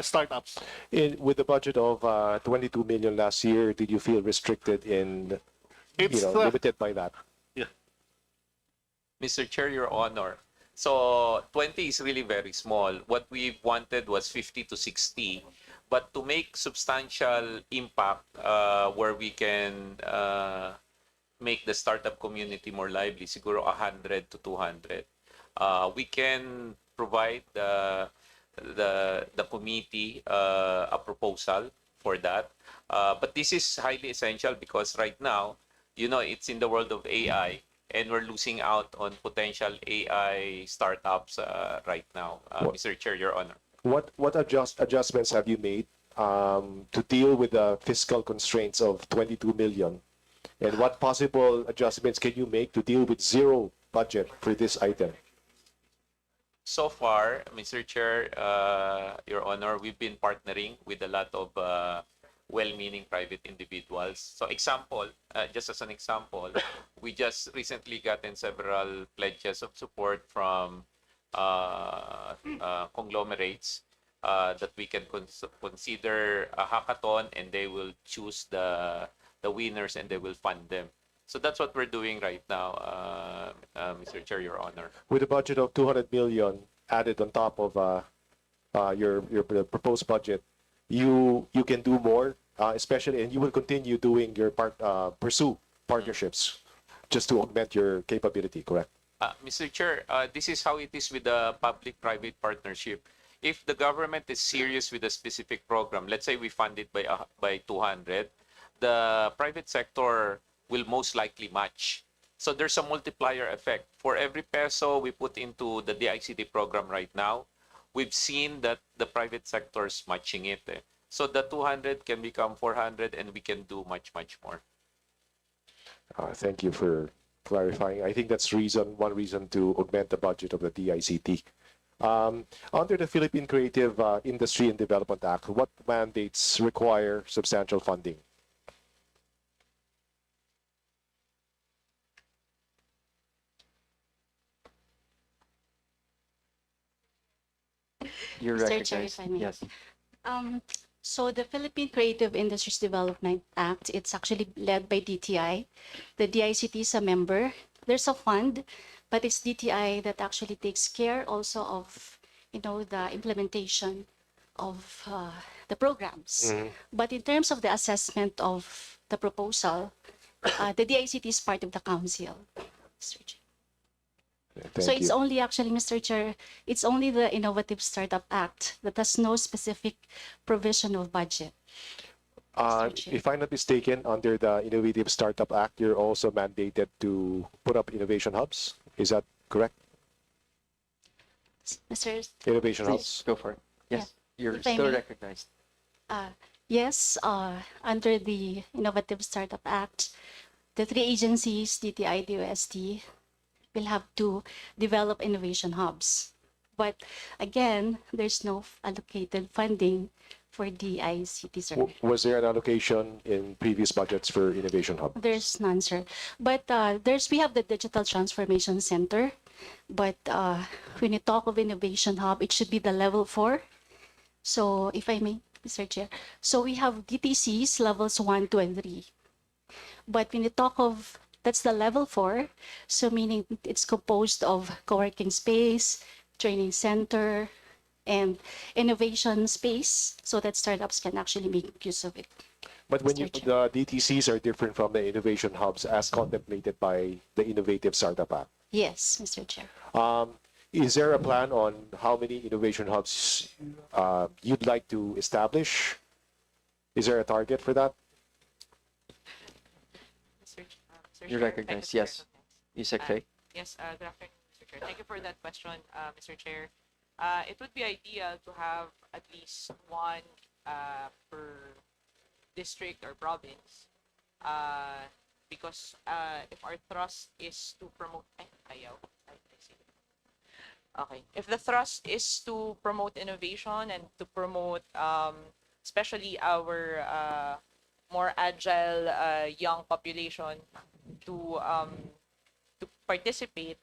startups. With the budget of 22 million last year, did you feel restricted in, It's limited by that? Mr. Chair, Your Honor. So 20 is really very small. What we wanted was 50 to 60. But to make substantial impact where we can make the startup community more lively, siguro 100 to 200. We can provide the committee a proposal for that. But this is highly essential because right now, it's in the world of AI and we're losing out on potential AI startups right now. Mr. Chair, Your Honor. What adjustments have you made to deal with the fiscal constraints of 22 million? And what possible adjustments can you make to deal with zero budget for this item? So far, Mr. Chair, Your Honor, we've been partnering with a lot of well-meaning private individuals. So just as an example, we just recently gotten several pledges of support from conglomerates that we can consider a hackathon, and they will choose the winners and they will fund them. So that's what we're doing right now, Mr. Chair, Your Honor. With a budget of 200 million added on top of your proposed budget, you can do more, especially, and you will continue doing your pursue partnerships just to augment your capability, correct? Mr. Chair, this is how it is with the public-private partnership. If the government is serious with a specific program, let's say we fund it by 200, the private sector will most likely match. So there's a multiplier effect. For every peso we put into the DICT program right now, we've seen that the private sector is matching it. So the 200 can become 400 and we can do much, much more. Thank you for clarifying. I think that's one reason to augment the budget of the DICT. Under the Philippine Creative Industry and Development Act, what mandates require substantial funding? You're Mr. Chair, recognized. if I may. Yes. So the Philippine Creative Industries Development Act, it's actually led by DTI. The DICT is a member. There's a fund, but it's DTI that actually takes care also of, the implementation of the programs. But in terms of the assessment of the proposal, the DICT is part of the council. Mr. Chair. Thank So you. it's only actually, Mr. Chair, it's only the Innovative Startup Act that has no specific provision of budget. Mr. Chair. If I'm not mistaken, under the Innovative Startup Act, you're also mandated to put up innovation hubs. Is that correct? Mr. Innovation Please hubs. go for it. Yes, you're If I still may. recognized. Yes, under the Innovative Startup Act, the three agencies, DTI, DOST, will have to develop innovation hubs. But again, there's no allocated funding for DICT, sir. Was there an allocation in previous budgets for innovation hub? There's none, sir. But we have the Digital Transformation Center. But when you talk of innovation hub, it should be the level 4. So if I may, Mr. Chair. So we have DTCs levels 1, 2, and 3. But when you talk of, that's the level 4. So meaning it's composed of co-working space, training center, and innovation space so that startups can actually make use of it. But when Mr. the DTCs are different from the innovation hubs as contemplated by the Innovative Startup Act. Yes, Mr. Chair. Is there a plan on how many innovation hubs you'd like to establish? Is there a target for that? Mr. You're Chair, recognized. thank you, Yes. Yusek Faye. Yes, good afternoon, Mr. Chair. Thank you for that question, Mr. Chair. It would be ideal to have at least one per district or province, because if our thrust is to promote, I see. Okay, if the thrust is to promote innovation and to promote, especially our more agile young population to participate,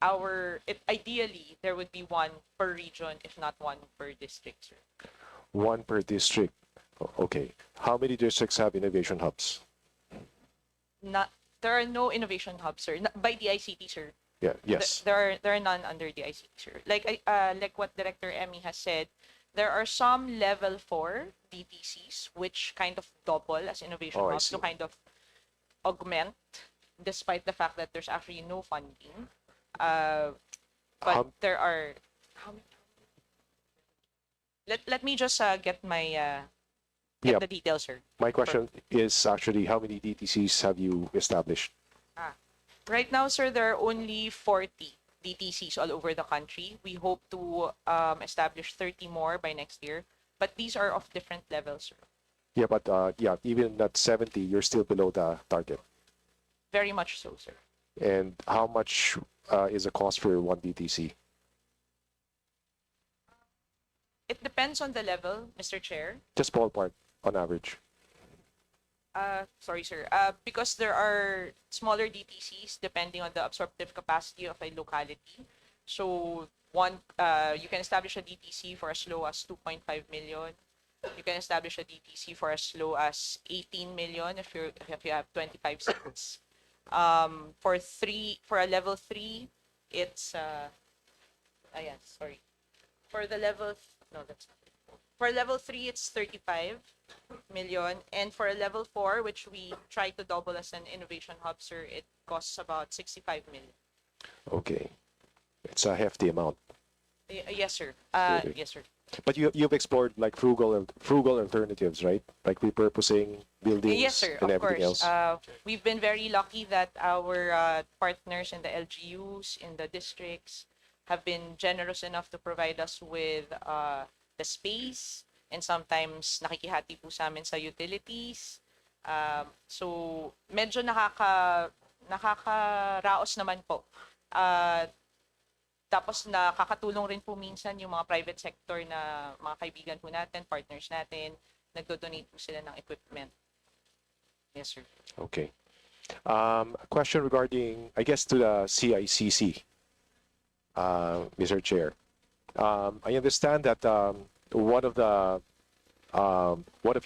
ideally there would be one per region, if not one per district, sir. One per district. Okay. How many districts have innovation hubs? Not there are no innovation hubs, sir. By the ICT, sir. Yeah. Yes. There are none under the ICT, sir. Like what Director Emmy has said, there are some level 4 DTCs which kind of double as innovation Oh, I hubs to see. kind of augment, despite the fact that there's actually no funding. But How- there are how many? Let me just get my get Yeah. the details, sir. My question is actually how many DTCs have you established? Right now, sir, there are only 40 DTCs all over the country. We hope to establish 30 more by next year, but these are of different levels, sir. Yeah, but yeah, even at 70, you're still below the target. Very much so, sir. And how much is the cost for one DTC? It depends on the level, Mr. Chair. Just ballpark on average. Sorry, sir. Because there are smaller DTCs depending on the absorptive capacity of a locality. So you can establish a DTC for as low as 2.5 million. You can establish a DTC for as low as 18 million if you have 25 seats. For a level 3, it's yeah, sorry. For the level no, that's not it. For level 3, it's 35 million, and for a level 4, which we try to double as an innovation hub, sir, it costs about 65 million. Okay. It's a hefty amount. Yes, sir. Okay. Yes, sir. But you've explored like frugal alternatives, right? Like repurposing buildings Yes, sir. and Of everything course. else. We've been very lucky that our partners in the LGUs, in the districts, have been generous enough to provide us with the space, and sometimes nakikihati po sa amin sa utilities. So medyo nakakaraos naman po. Tapos nakakatulong rin po minsan yung mga private sector na mga kaibigan po natin, partners natin, nagdo-donate po sila ng equipment. Yes, sir. Okay. A question regarding, I guess, to the CICC, Mr. Chair. I understand that one of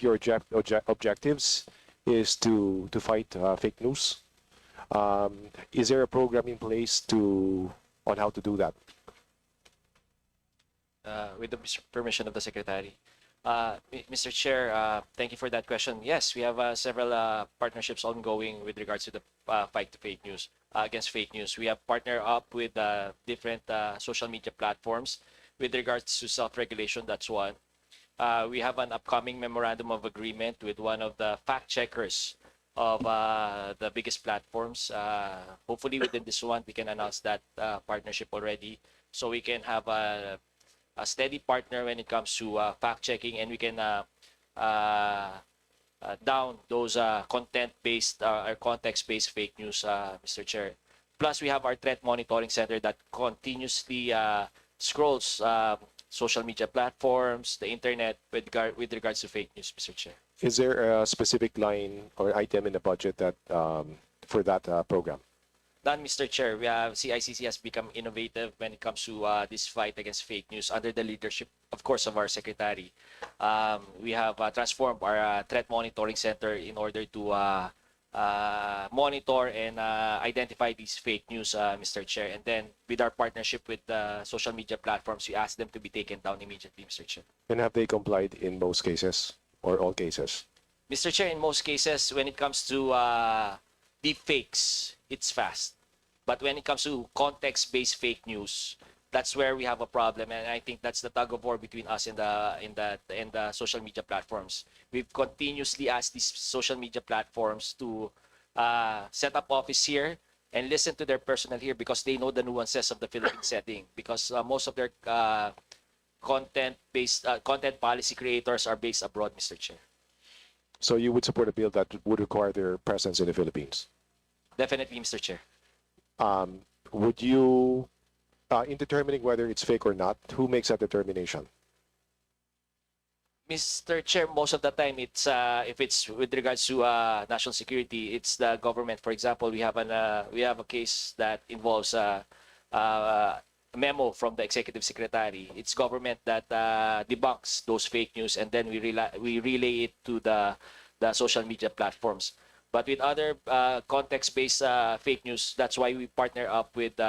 your objectives is to fight fake news. Is there a program in place on how to do that? With the permission of the Secretary. Mr. Chair, thank you for that question. Yes, we have several partnerships ongoing with regards to the fight to fake news, against fake news. We have partnered up with different social media platforms with regards to self-regulation. That's one. We have an upcoming memorandum of agreement with one of the fact checkers of the biggest platforms. Hopefully within this one, we can announce that partnership already, so we can have a steady partner when it comes to fact checking, and we can down those content-based or context-based fake news, Mr. Chair. Plus, we have our threat monitoring center that continuously scrolls social media platforms, the internet, with regards to fake news, Mr. Chair. Is there a specific line or item in the budget that for that program? None, Mr. Chair. CICC has become innovative when it comes to this fight against fake news under the leadership, of course, of our secretary. We have transformed our threat monitoring center in order to monitor and identify these fake news, Mr. Chair. And then with our partnership with the social media platforms, we ask them to be taken down immediately, Mr. Chair. And have they complied in most cases or all cases? Mr. Chair, in most cases, when it comes to deep fakes, it's fast. But when it comes to context-based fake news, that's where we have a problem, and I think that's the tug of war between us and the social media platforms. We've continuously asked these social media platforms to set up office here and listen to their personnel here, because they know the nuances of the Philippine setting. Because most of their content policy creators are based abroad, Mr. Chair. So you would support a bill that would require their presence in the Philippines? Definitely, Mr. Chair. Would you, in determining whether it's fake or not, who makes that determination? Mr. Chair, most of the time, it's if it's with regards to national security, it's the government. For example, we have a case that involves memo from the executive secretary. It's government that debunks those fake news, and then we relay it to the social media platforms. But with other context-based fake news, that's why we partner up with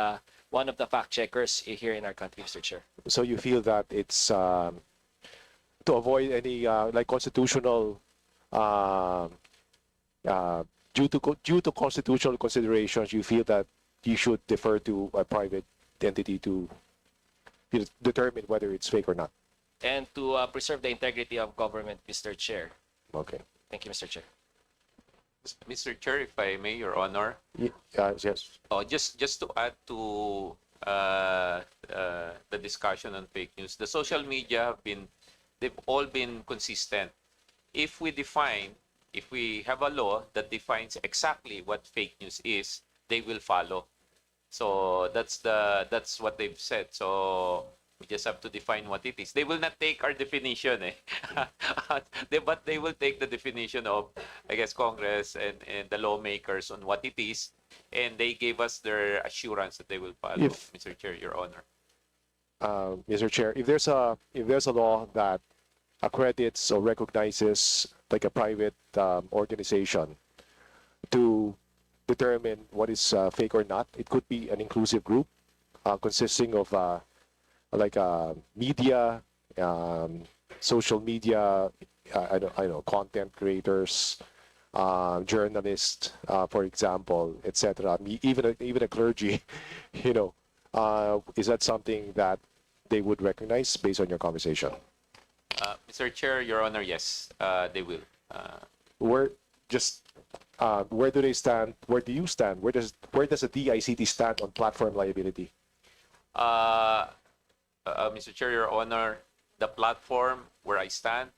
one of the fact checkers here in our country, Mr. Chair. So you feel that it's to avoid any like constitutional due to constitutional considerations, you feel that you should defer to a private entity to determine whether it's fake or not. And to preserve the integrity of government, Mr. Chair. Okay. Thank you, Mr. Chair. Mr. Chair, if I may, Your Honor. Yes. Oh, just to add to the discussion on fake news, the social media they've all been consistent. If we have a law that defines exactly what fake news is, they will follow. So that's what they've said. So we just have to define what it is. They will not take our definition, but they will take the definition of, I guess, Congress and the lawmakers on what it is, and they gave us their assurance that they will follow. Mr. Chair, Your Honor. Mr. Chair, if there's a law that accredits or recognizes like a private organization to determine what is fake or not, it could be an inclusive group consisting of media, social media, I know content creators, journalists, for example, etc. Even a clergy, is that something that they would recognize based on your conversation? Mr. Chair, Your Honor, yes, they will. Where do they stand? Where do you stand? Where does the DICT stand on platform liability? Mr. Chair, Your Honor, the platform where I stand,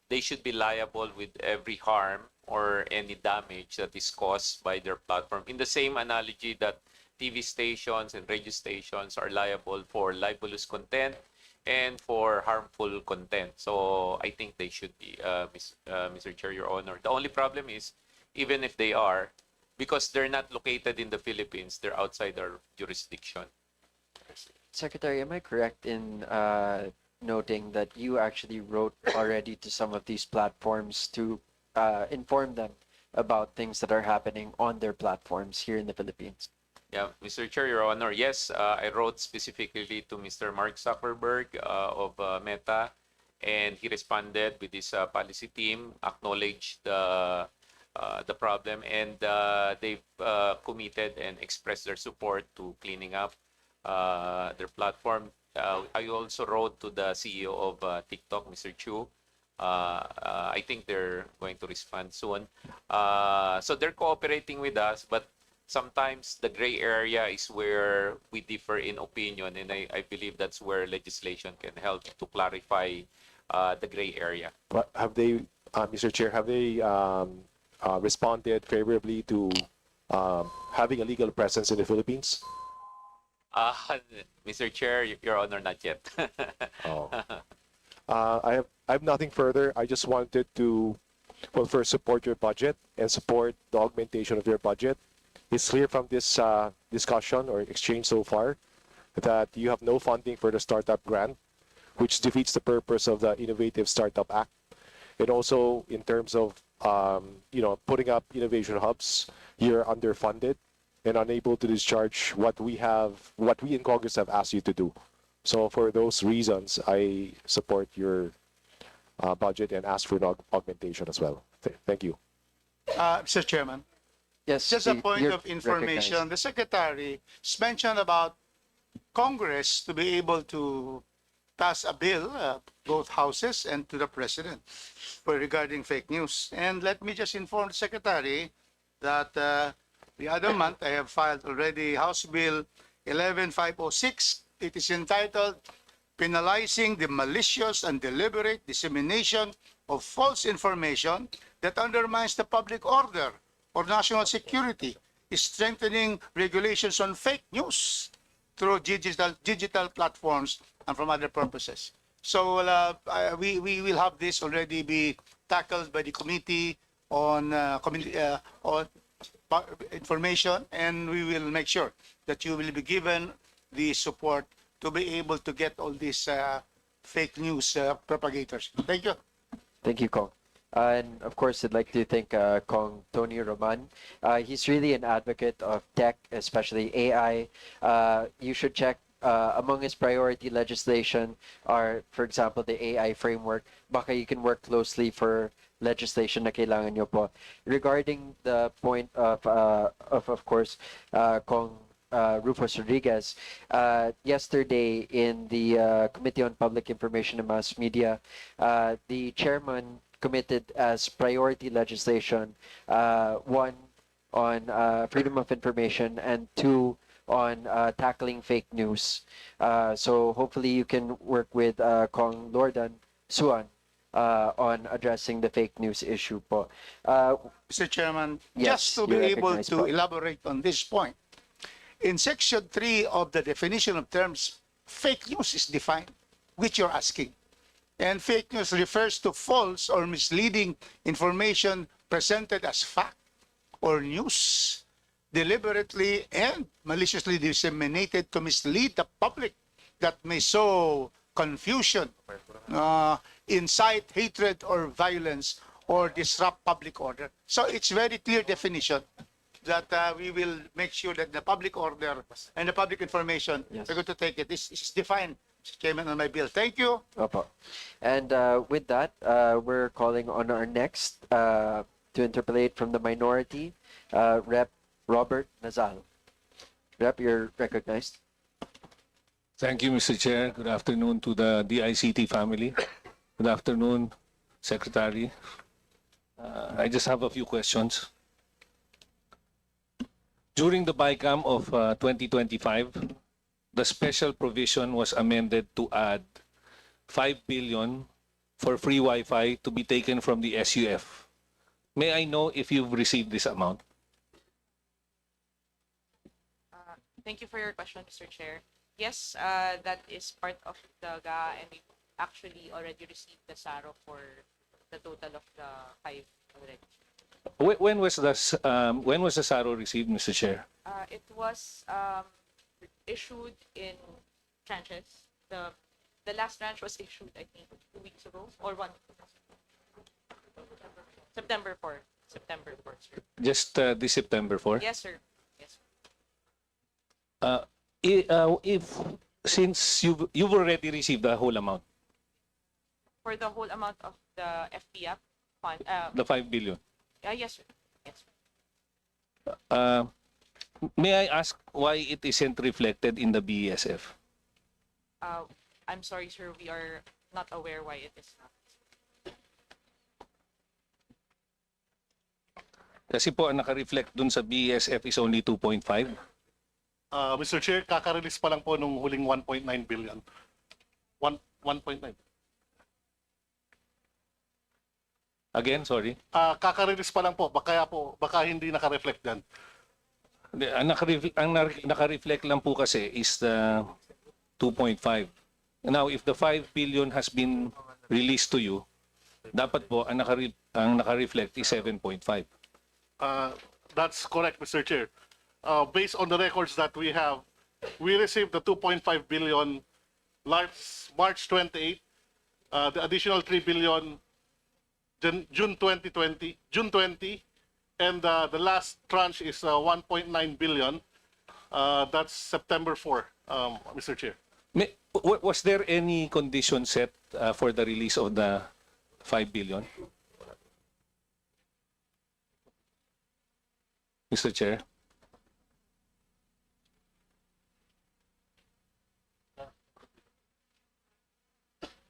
they should be liable with every harm or any damage that is caused by their platform. In the same analogy that TV stations and radio stations are liable for libelous content and for harmful content. So I think they should be, Mr. Chair, Your Honor. The only problem is, even if they are, because they're not located in the Philippines, they're outside our jurisdiction. Secretary, am I correct in noting that you actually wrote already to some of these platforms to inform them about things that are happening on their platforms here in the Philippines? Yeah, Mr. Chair, Your Honor, yes, I wrote specifically to Mr. Mark Zuckerberg of Meta, and he responded with his policy team, acknowledged the problem, and they've committed and expressed their support to cleaning up their platform. I also wrote to the CEO of TikTok, Mr. Chu. I think they're going to respond soon. So they're cooperating with us, but sometimes the gray area is where we differ in opinion, and I believe that's where legislation can help to clarify the gray area. But have they, Mr. Chair, have they responded favorably to having a legal presence in the Philippines? Mr. Chair, Your Honor, not yet. Oh. I have nothing further. I just wanted to, well, first support your budget and support the augmentation of your budget. It's clear from this discussion or exchange so far that you have no funding for the startup grant, which defeats the purpose of the Innovative Startup Act. And also in terms of putting up innovation hubs, you're underfunded and unable to discharge what we in Congress have asked you to do. So for those reasons, I support your budget and ask for an augmentation as well. Thank you. Mr. Chairman, Yes. just a point you're of information. recognized. The Secretary has mentioned about Congress to be able to pass a bill, both houses and to the President, regarding fake news. And let me just inform the Secretary that the other month I have filed already House Bill 11506. It is entitled Penalizing the Malicious and Deliberate Dissemination of False Information that Undermines the Public Order or National Security, is strengthening regulations on fake news through digital platforms and from other purposes. So we will have this already be tackled by the Committee on information, and we will make sure that you will be given the support to be able to get all these fake news propagators. Thank you. Thank you, Kong. And of course, I'd like to thank Kong Tony Roman. He's really an advocate of tech, especially AI. You should check among his priority legislation are, for example, the AI framework. Baka you can work closely for legislation na kailangan nyo po. Regarding the point of course, Kong Rufus Rodriguez, yesterday in the Committee on Public Information and Mass Media, the chairman committed as priority legislation, one on freedom of information and two on tackling fake news. So hopefully you can work with Kong Lordan Suan on addressing the fake news issue po. Mr. Chairman, Yes, just to you be able recognize to po. elaborate on this point, in Section 3 of the definition of terms, fake news is defined, which you're asking. And fake news refers to false or misleading information presented as fact or news, deliberately and maliciously disseminated to mislead the public that may sow confusion, incite hatred or violence, or disrupt public order. So it's very clear definition that we will make sure that the public order and the public information, Yes. we're going to take it. This is defined, Mr. Chairman, on my bill. Thank you. Opo. And with that, we're calling on our next to interpolate from the minority, Rep. Robert Nazal. Rep, you're recognized. Thank you, Mr. Chair. Good afternoon to the DICT family. Good afternoon, Secretary. I just have a few questions. During the BICAM of 2025, the special provision was amended to add 5 billion for free Wi-Fi to be taken from the SUF. May I know if you've received this amount? Thank you for your question, Mr. Chair. Yes, that is part of the GA, and we actually already received the SARO for the total of the 5 already. When was the SARO received, Mr. Chair? It was issued in tranches. The last tranche was issued, I think, 2 weeks ago, or one. September 4. September 4, sir. Just this September 4? Yes, sir. Yes. If since you've already received the whole amount, For the whole amount of the FPF fund. the 5 billion, Yes, sir. Yes, sir. may I ask why it isn't reflected in the BESF? I'm sorry, sir. We are not aware why it is not. Kasi po ang naka-reflect dun sa BESF is only 2.5. Mr. Chair, kaka-release pa lang po nung huling 1.9 billion. 1.9. Again, sorry. Kaka-release pa lang po, baka hindi naka-reflect yan. Ang naka-reflect lang po kasi is the 2.5. Now, if the 5 billion has been released to you, dapat po ang naka-reflect is 7.5. That's correct, Mr. Chair. Based on the records that we have, we received the 2.5 billion March 28, the additional 3 billion June 2020, and the last tranche is 1.9 billion. That's September 4, Mr. Chair. Was there any condition set for the release of the 5 billion? Mr. Chair.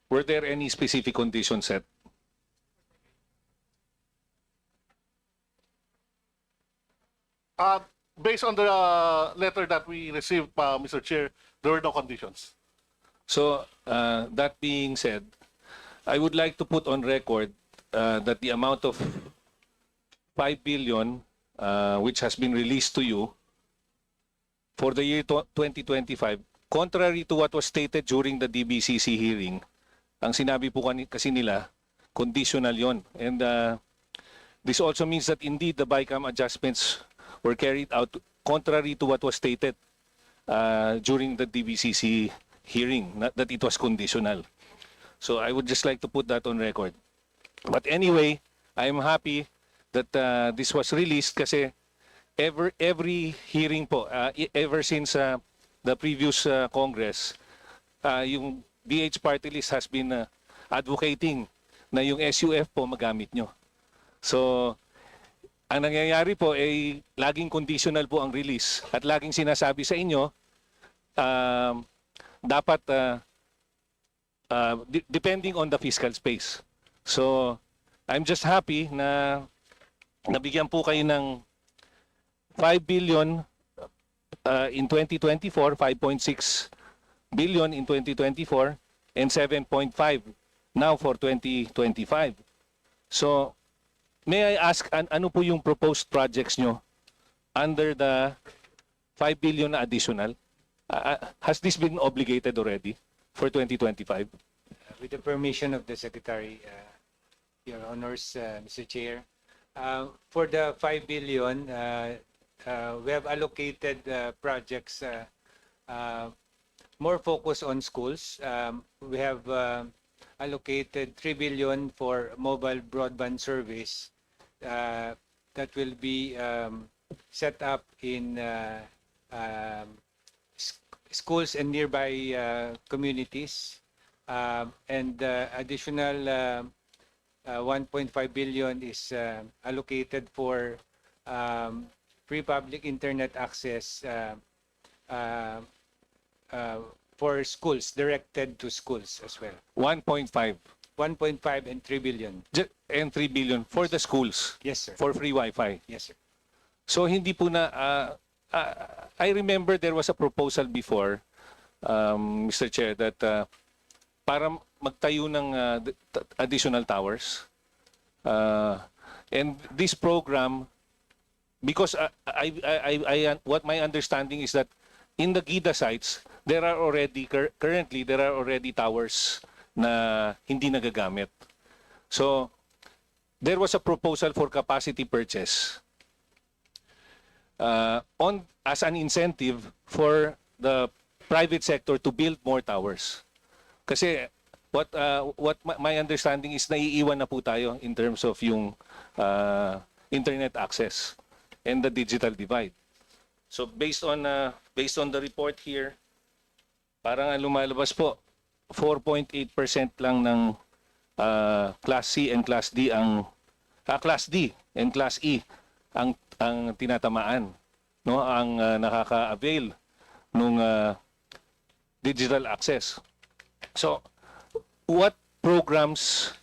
Were there any specific conditions set? Based on the letter that we received, Mr. Chair, there were no conditions. So, that being said, I would like to put on record that the amount of 5 billion which has been released to you for the year 2025, contrary to what was stated during the DBCC hearing, ang sinabi po kasi nila, conditional yon. And this also means that indeed the BICAM adjustments were carried out contrary to what was stated. during the DBCC hearing, that it was conditional. So I would just like to put that on record. But anyway, I am happy that this was released kasi every hearing po, ever since the previous Congress, yung DH party list has been advocating na yung SUF po magamit nyo. So, ang nangyayari po ay laging conditional po ang release at laging sinasabi sa inyo, dapat depending on the fiscal space. So, I'm just happy na nabigyan po kayo ng 5 billion in 2024, 5.6 billion in 2024, and 7.5 now for 2025. So, may I ask, ano po yung proposed projects nyo under the 5 billion na additional? Has this been obligated already for 2025? With the permission of the Secretary, Your Honors, Mr. Chair, for the 5 billion, we have allocated projects more focused on schools. We have allocated 3 billion for mobile broadband service that will be set up in schools and nearby communities. And additional 1.5 billion is allocated for free public internet access for schools, directed to schools as well. 1.5 1.5 and 3 billion. and 3 billion for the schools Yes, sir. for free Wi-Fi. Yes, sir. So hindi po na I remember there was a proposal before, Mr. Chair, that para magtayo ng additional towers. And this program, because what my understanding is that in the GIDA sites, there are already currently there are already towers na hindi nagagamit. So there was a proposal for capacity purchase as an incentive for the private sector to build more towers. Kasi what my understanding is naiiwan na po tayo in terms of yung internet access and the digital divide. So based on the report here, parang lumalabas po 4.8% lang ng Class C and Class D ang Class D and Class E ang tinatamaan, no, ang nakaka-avail nung digital access. So what programs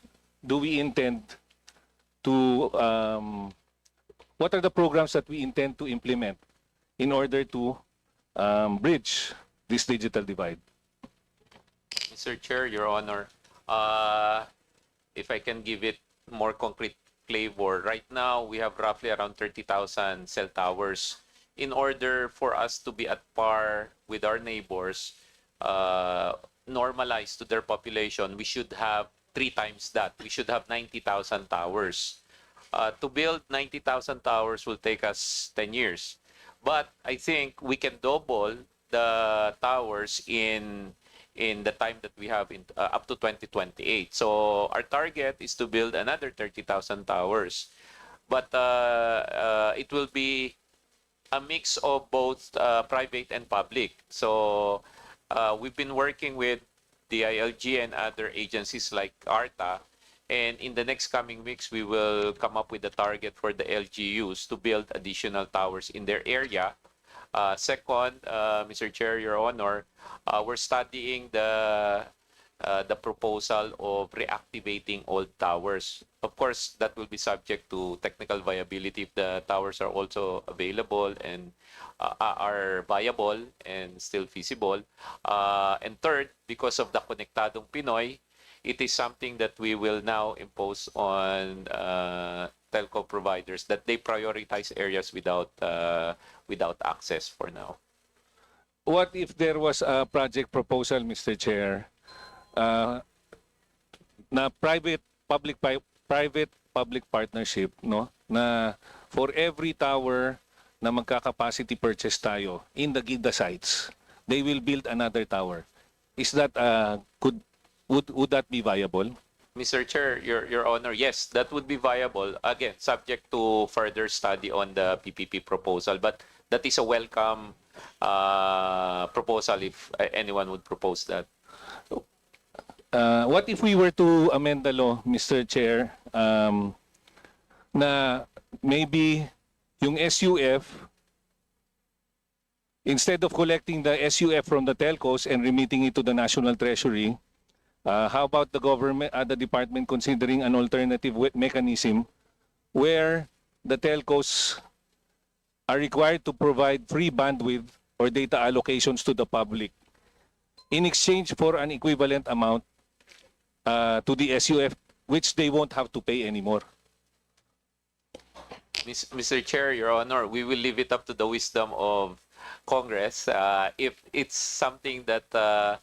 do we intend to what are the programs that we intend to implement in order to bridge this digital divide? Mr. Chair, Your Honor, if I can give it more concrete flavor, right now we have roughly around 30,000 cell towers. In order for us to be at par with our neighbors, normalized to their population, we should have 3 times that. We should have 90,000 towers. To build 90,000 towers will take us 10 years. But I think we can double the towers in the time that we have up to 2028. So our target is to build another 30,000 towers. But it will be a mix of both private and public. So we've been working with the ILG and other agencies like ARTA. And in the next coming weeks, we will come up with a target for the LGUs to build additional towers in their area. Second, Mr. Chair, Your Honor, we're studying the proposal of reactivating old towers. Of course, that will be subject to technical viability if the towers are also available and are viable and still feasible. And third, because of the Konektadong Pinoy, it is something that we will now impose on telco providers that they prioritize areas without access for now. What if there was a project proposal, Mr. Chair, na private public partnership, no, na for every tower na magka-capacity purchase tayo in the GIDA sites, they will build another tower. Is that would that be viable? Mr. Chair, Your Honor, yes, that would be viable. Again, subject to further study on the PPP proposal, but that is a welcome proposal if anyone would propose that. What if we were to amend the law, Mr. Chair, na maybe yung SUF, instead of collecting the SUF from the telcos and remitting it to the National Treasury, how about the government, the department considering an alternative mechanism where the telcos are required to provide free bandwidth or data allocations to the public in exchange for an equivalent amount to the SUF, which they won't have to pay anymore? Mr. Chair, Your Honor, we will leave it up to the wisdom of Congress. If it's something that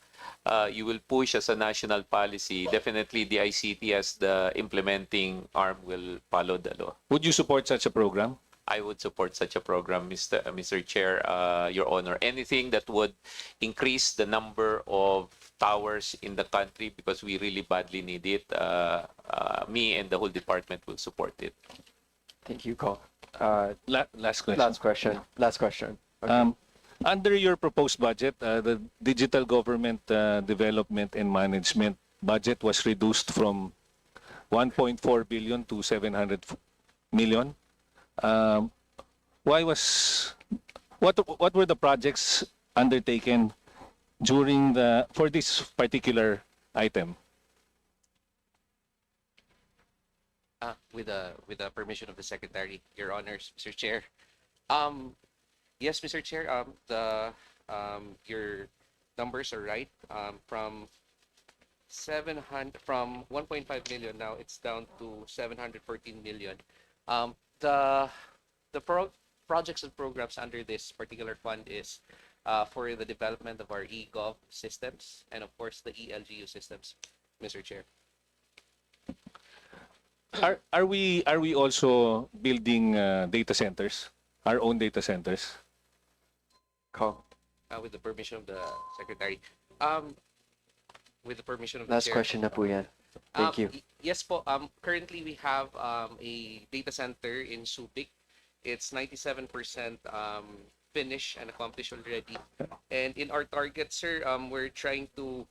you will push as a national policy, definitely the ICT as the implementing arm will follow the law. Would you support such a program? I would support such a program, Mr. Chair, Your Honor. Anything that would increase the number of towers in the country because we really badly need it, me and the whole department will support it. Thank you, Kong. Last question. Last question. Okay. Under your proposed budget, the digital government development and management budget was reduced from 1.4 billion to 700 million. What were the projects undertaken for this particular item? With the permission of the Secretary, Your Honors, Mr. Chair. Yes, Mr. Chair, your numbers are right. From 1.5 million now, it's down to 714 million. The projects and programs under this particular fund is for the development of our e-gov systems and of course the ELGU systems, Mr. Chair. Are we also building data centers, our own data centers? Kong. With the permission of the Secretary. With the permission of the Last Chair. question na po yan. Thank you. Yes po. Currently we have a data center in Subic. It's 97% finished and accomplished already. And in our target, sir, we're trying to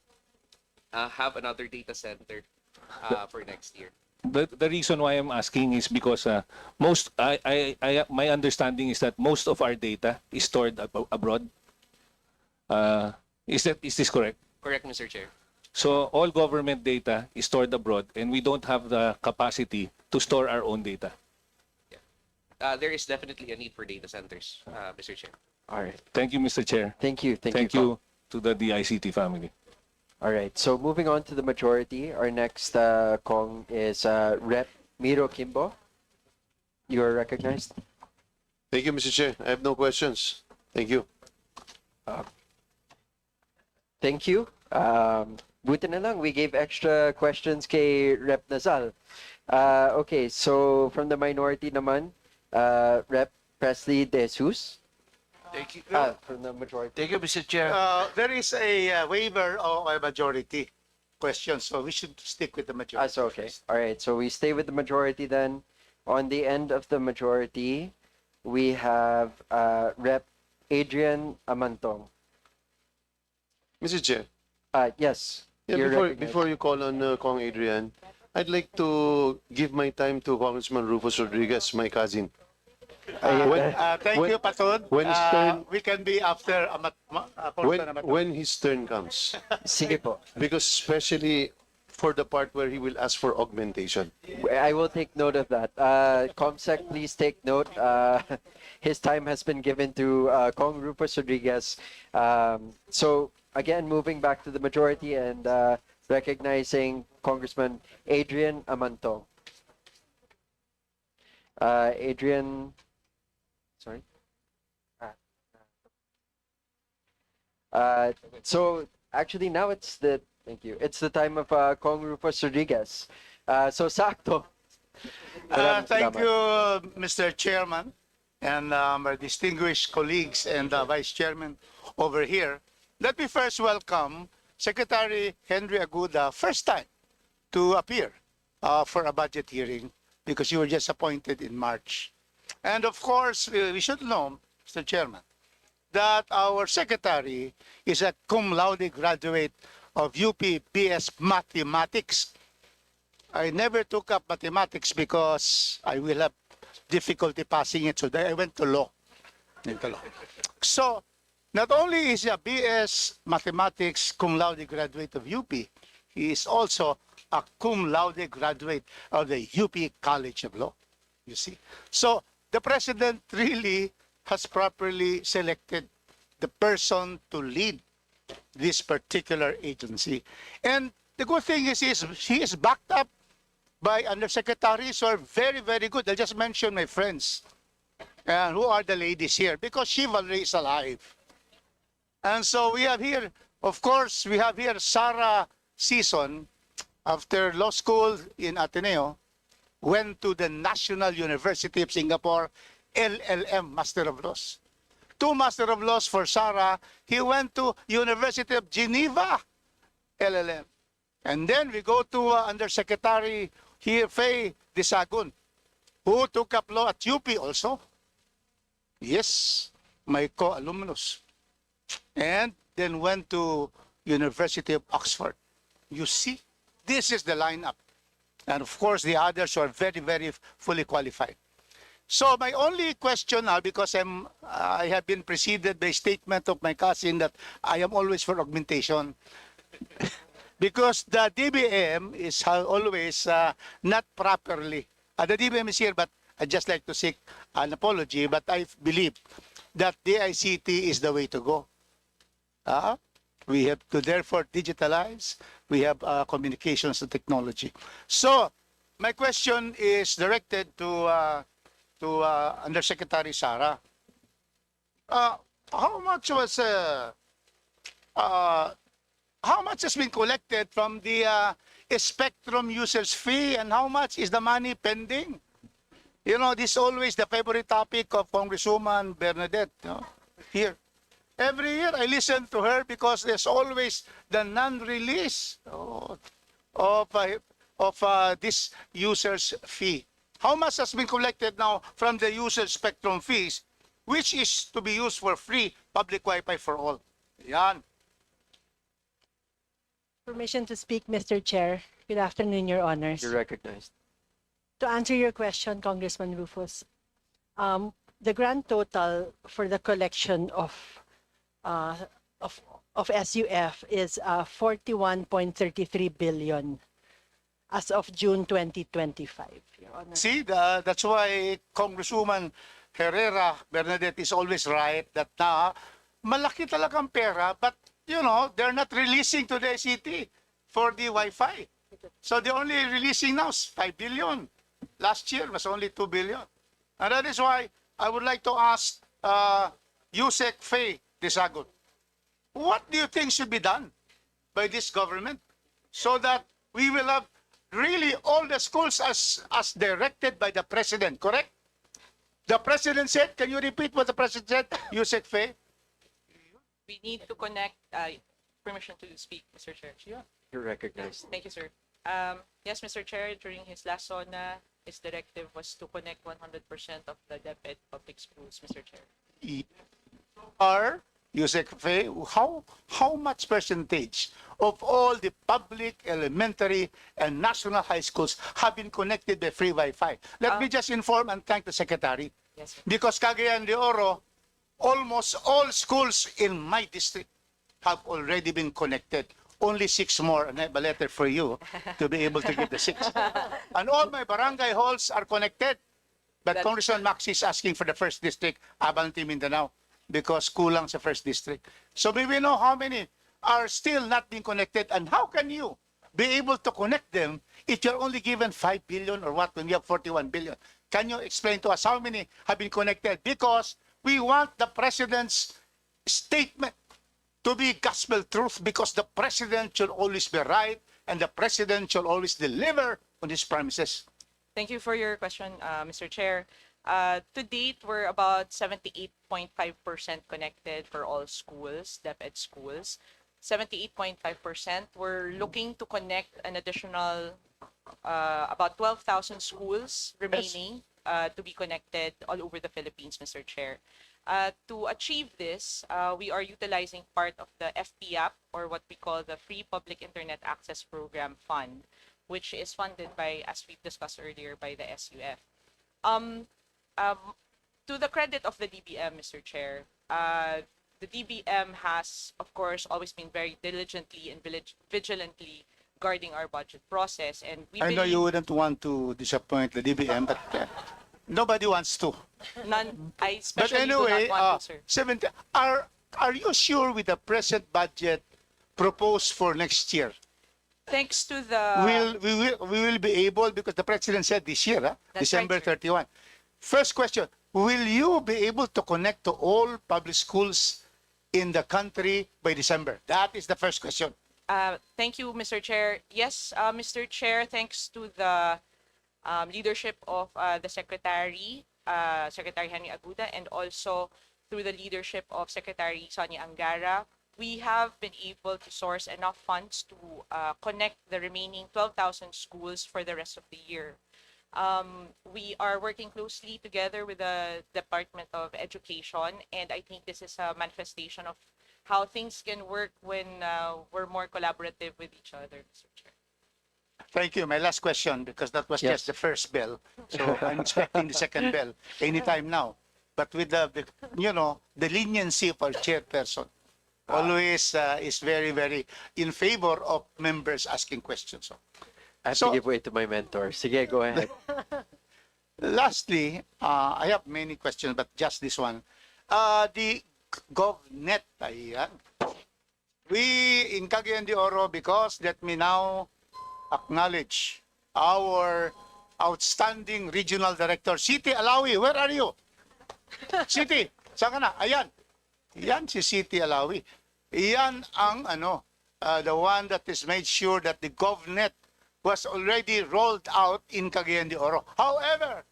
have another data center for next year. The reason why I'm asking is because my understanding is that most of our data is stored abroad. Is this correct? Correct, Mr. Chair. So all government data is stored abroad, and we don't have the capacity to store our own data. There is definitely a need for data centers, Mr. Chair. All right. Thank you, Mr. Chair. Thank you. Thank you to the DICT family. All right. So moving on to the majority, our next Kong is Rep. Miro Kimbo. You are recognized. Thank you, Mr. Chair. I have no questions. Thank you. Thank you. Buti na lang, we gave extra questions kay Rep. Nazal. Okay, so from the minority naman, Rep. Presley De Jesus. Thank you. From the majority. Thank you, Mr. Chair. There is a waiver of a majority question, so we should stick with the majority. So okay. All right, so we stay with the majority then. On the end of the majority, we have Rep. Adrian Amantong. Mr. Chair. Yes. Yeah, before you call on Kong Adrian, I'd like to give my time to Congressman Rufus Rodriguez, my cousin. Thank you, Patod. When his turn, we can be after when his turn comes. Sige po. Because especially for the part where he will ask for augmentation. I will take note of that. Comsec, please take note. His time has been given to Kong Rufus Rodriguez. So again, moving back to the majority and recognizing Congressman Adrian Amantong. Adrian, sorry. So actually now thank you. It's the time of Kong Rufus Rodriguez. So sakto. Thank you, Mr. Chairman. and our distinguished colleagues and Vice Chairman over here, let me first welcome Secretary Henry Aguda, first time to appear for a budget hearing because you were just appointed in March. And of course, we should know, Mr. Chairman, that our secretary is a cum laude graduate of UP BS Mathematics. I never took up mathematics because I will have difficulty passing it, so I went to law. So, not only is he a BS Mathematics cum laude graduate of UP, he is also a cum laude graduate of the UP College of Law. You see? So, the President really has properly selected the person to lead this particular agency. And the good thing is he is backed up by undersecretaries who are very, very good. I'll just mention my friends. And who are the ladies here? Because chivalry is alive. And so we have here, of course, we have here Sarah Season, after law school in Ateneo, went to the National University of Singapore, LLM, Master of Laws. 2 Master of Laws for Sarah. He went to University of Geneva, LLM. And then we go to Undersecretary here, Faye Disagun, who took up law at UP also. Yes, my co-alumnus. And then went to University of Oxford. You see, this is the lineup. And of course, the others are very, very fully qualified. So my only question now, because I have been preceded by a statement of my cousin that I am always for augmentation. Because the DBM is always not properly. The DBM is here, but I'd just like to seek an apology, but I believe that DICT is the way to go. We have to therefore digitalize. We have communications and technology. So my question is directed to Undersecretary Sara. How much has been collected from the spectrum users fee, and how much is the money pending? You know, this is always the favorite topic of Congresswoman Bernadette, you know, here. Every year I listen to her because there's always the non-release of this user's fee. How much has been collected now from the user spectrum fees, which is to be used for free public Wi-Fi for all? Yan. Permission to speak, Mr. Chair. Good afternoon, Your Honors. You're recognized. To answer your question, Congressman Rufus, the grand total for the collection of SUF is 41.33 billion as of June 2025. Your Honor. See, that's why Congresswoman Herrera Bernadette is always right that malaki talagang pera, but you know, they're not releasing to the ICT for the Wi-Fi. So they're only releasing now 5 billion. Last year was only 2 billion. And that is why I would like to ask Yusek Faye Disagun, what do you think should be done by this government so that we will have really all the schools as directed by the President, correct? The President said, can you repeat what the President said, Yusek Faye? We need to connect, permission to speak, Mr. Chair. You're recognized. Thank you, sir. Yes, Mr. Chair, during his last SONA, his directive was to connect 100% of the DepEd public schools, Mr. Chair. Are, Yusek Faye, how much percentage of all the public, elementary, and national high schools have been connected by free Wi-Fi? Let me just inform and thank the Secretary. Yes, sir. Because Cagayan de Oro, almost all schools in my district have already been connected. Only 6 more, and I have a letter for you to be able to give the 6. And all my barangay halls are connected. But Congressman Maxi is asking for the first district, Abanti, Mindanao, because kulang sa first district. So we will know how many are still not being connected, and how can you be able to connect them if you're only given 5 billion or what when we have 41 billion? Can you explain to us how many have been connected? Because we want the President's statement to be gospel truth, because the President should always be right and the President should always deliver on his promises. Thank you for your question, Mr. Chair. To date, we're about 78.5% connected for all schools, DepEd schools. 78.5%. We're looking to connect an additional about 12,000 schools remaining to be connected all over the Philippines, Mr. Chair. To achieve this, we are utilizing part of the FPAP, or what we call the Free Public Internet Access Program Fund, which is funded by, as we've discussed earlier, by the SUF. Um, um, to the credit of the DBM, Mr. Chair, the DBM has, of course, always been very diligently and vigilantly guarding our budget process, and we I know you believe wouldn't want to disappoint the DBM, but nobody wants to. none. I But especially anyway, do not want to, sir. 70, are you sure with the present budget proposed for next year? Thanks to the We will be able, because the president said this year, That's December right, sir. 31. First question, will you be able to connect to all public schools in the country by December? That is the first question. Thank you, Mr. Chair. Yes, Mr. Chair, thanks to the leadership of the Secretary, Secretary Henry Aguda, and also through the leadership of Secretary Sonia Angara, we have been able to source enough funds to connect the remaining 12,000 schools for the rest of the year. We are working closely together with the Department of Education, and I think this is a manifestation of how things can work when we're more collaborative with each other, Mr. Chair. Thank you. My last question, because that was Yes. just the first bell. So I'm expecting the second bell anytime now. But with the leniency of our chairperson, always is very, very in favor of members asking questions. So, I have So- to give way to my mentor. Sige, go ahead. lastly, I have many questions, but just this one. The GovNet, ayan. We in Cagayan de Oro, because let me now acknowledge our outstanding regional director, City Alawi. Where are you? City, saan ka na? Ayan. Yan si City Alawi. Yan ang the one that is made sure that the GovNet was already rolled out in Cagayan de Oro. However,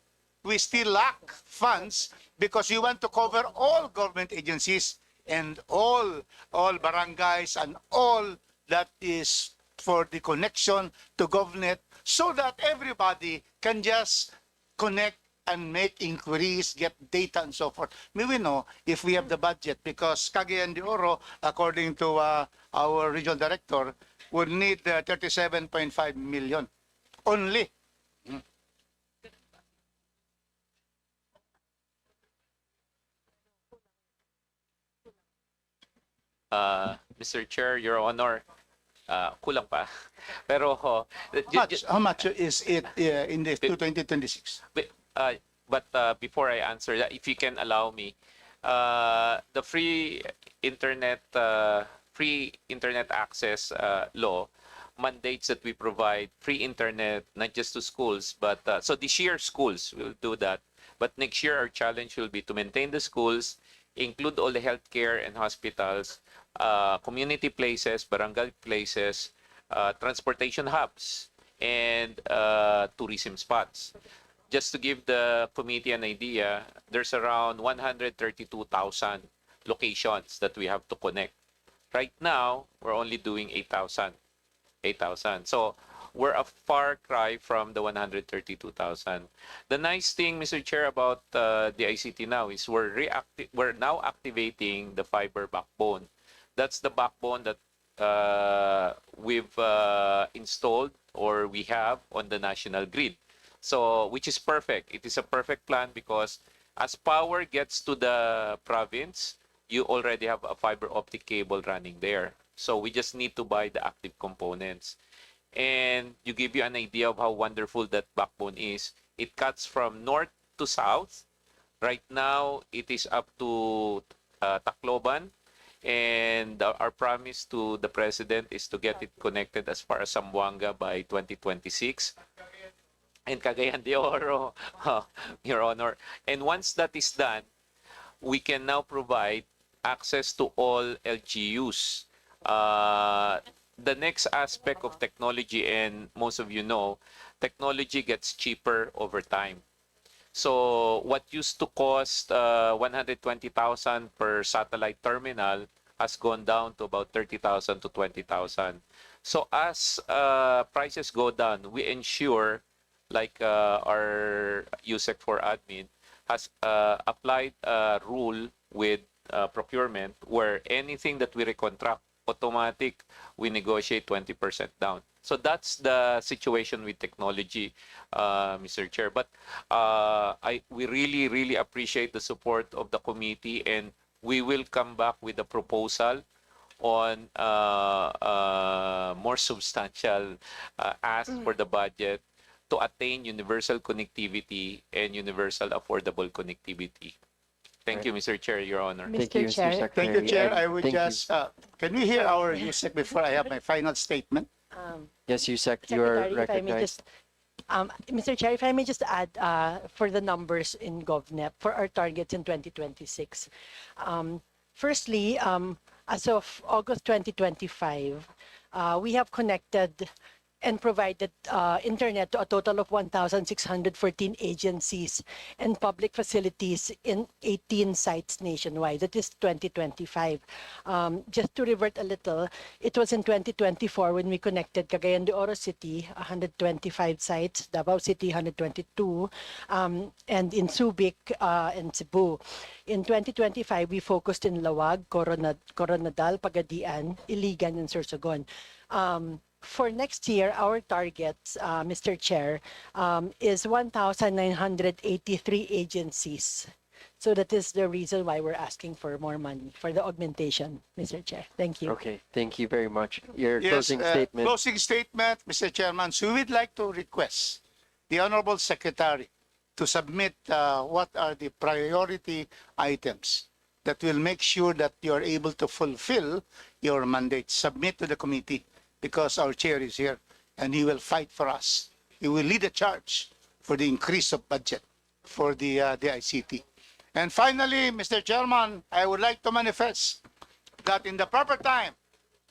we still lack funds because we want to cover all government agencies and all barangays and all that is for the connection to GovNet, so that everybody can just connect and make inquiries, get data and so forth. May we know if we have the budget, because Cagayan de Oro, according to our regional director, would need 37.5 million only. Mr. Chair, Your Honor, kulang pa. Pero How much is it in the 2026? but before I answer that, if you can allow me, the free internet access law mandates that we provide free internet not just to schools, but so this year schools will do that. But next year our challenge will be to maintain the schools, include all the healthcare and hospitals, community places, barangay places, transportation hubs, and tourism spots. Just to give the committee an idea, there's around 132,000 locations that we have to connect. Right now, we're only doing 8,000. So we're a far cry from the 132,000. The nice thing, Mr. Chair, about the ICT now is we're now activating the fiber backbone. That's the backbone that we've installed or we have on the national grid. So, which is perfect. It is a perfect plan because as power gets to the province, you already have a fiber optic cable running there. So we just need to buy the active components. And you give you an idea of how wonderful that backbone is. It cuts from north to south. Right now, it is up to Tacloban. And our promise to the president is to get it connected as far as Zamboanga by 2026. And Cagayan de Oro, Your Honor. And once that is done, we can now provide access to all LGUs. The next aspect of technology, and most of you know, technology gets cheaper over time. So what used to cost 120,000 per satellite terminal has gone down to about 30,000 to 20,000. So as prices go down, we ensure, like our USEC for admin has applied a rule with procurement where anything that we recontract, automatic, we negotiate 20% down. So that's the situation with technology, Mr. Chair. But we really appreciate the support of the committee, and we will come back with a proposal on more substantial ask for the budget to attain universal connectivity and universal affordable connectivity. Thank you, Mr. Chair, Your Honor. Thank you, Mr. Mr. Chair. Secretary. Thank you, Chair. and I would thank you. just, can we hear our USEC before I have my final statement? Yes, Yusek, you are Secretary, if I may recognized. just, Mr. Chair, if I may just add for the numbers in GovNet for our targets in 2026. Firstly, as of August 2025, we have connected and provided internet to a total of 1,614 agencies and public facilities in 18 sites nationwide. That is 2025. Just to revert a little, it was in 2024 when we connected Cagayan de Oro City, 125 sites, Davao City, 122, and in Subic and Cebu. In 2025, we focused in Lawag, Coronadal, Pagadian, Iligan, and Sorsogon. For next year, our targets, Mr. Chair, is 1,983 agencies. So that is the reason why we're asking for more money for the augmentation, Mr. Chair. Thank you. Okay, thank you very much. Your Yes, closing statement. Closing statement, Mr. Chairman. So we'd like to request the Honorable Secretary to submit what are the priority items that will make sure that you're able to fulfill your mandate. Submit to the committee because our chair is here and he will fight for us. He will lead the charge for the increase of budget for the ICT. And finally, Mr. Chairman, I would like to manifest that in the proper time,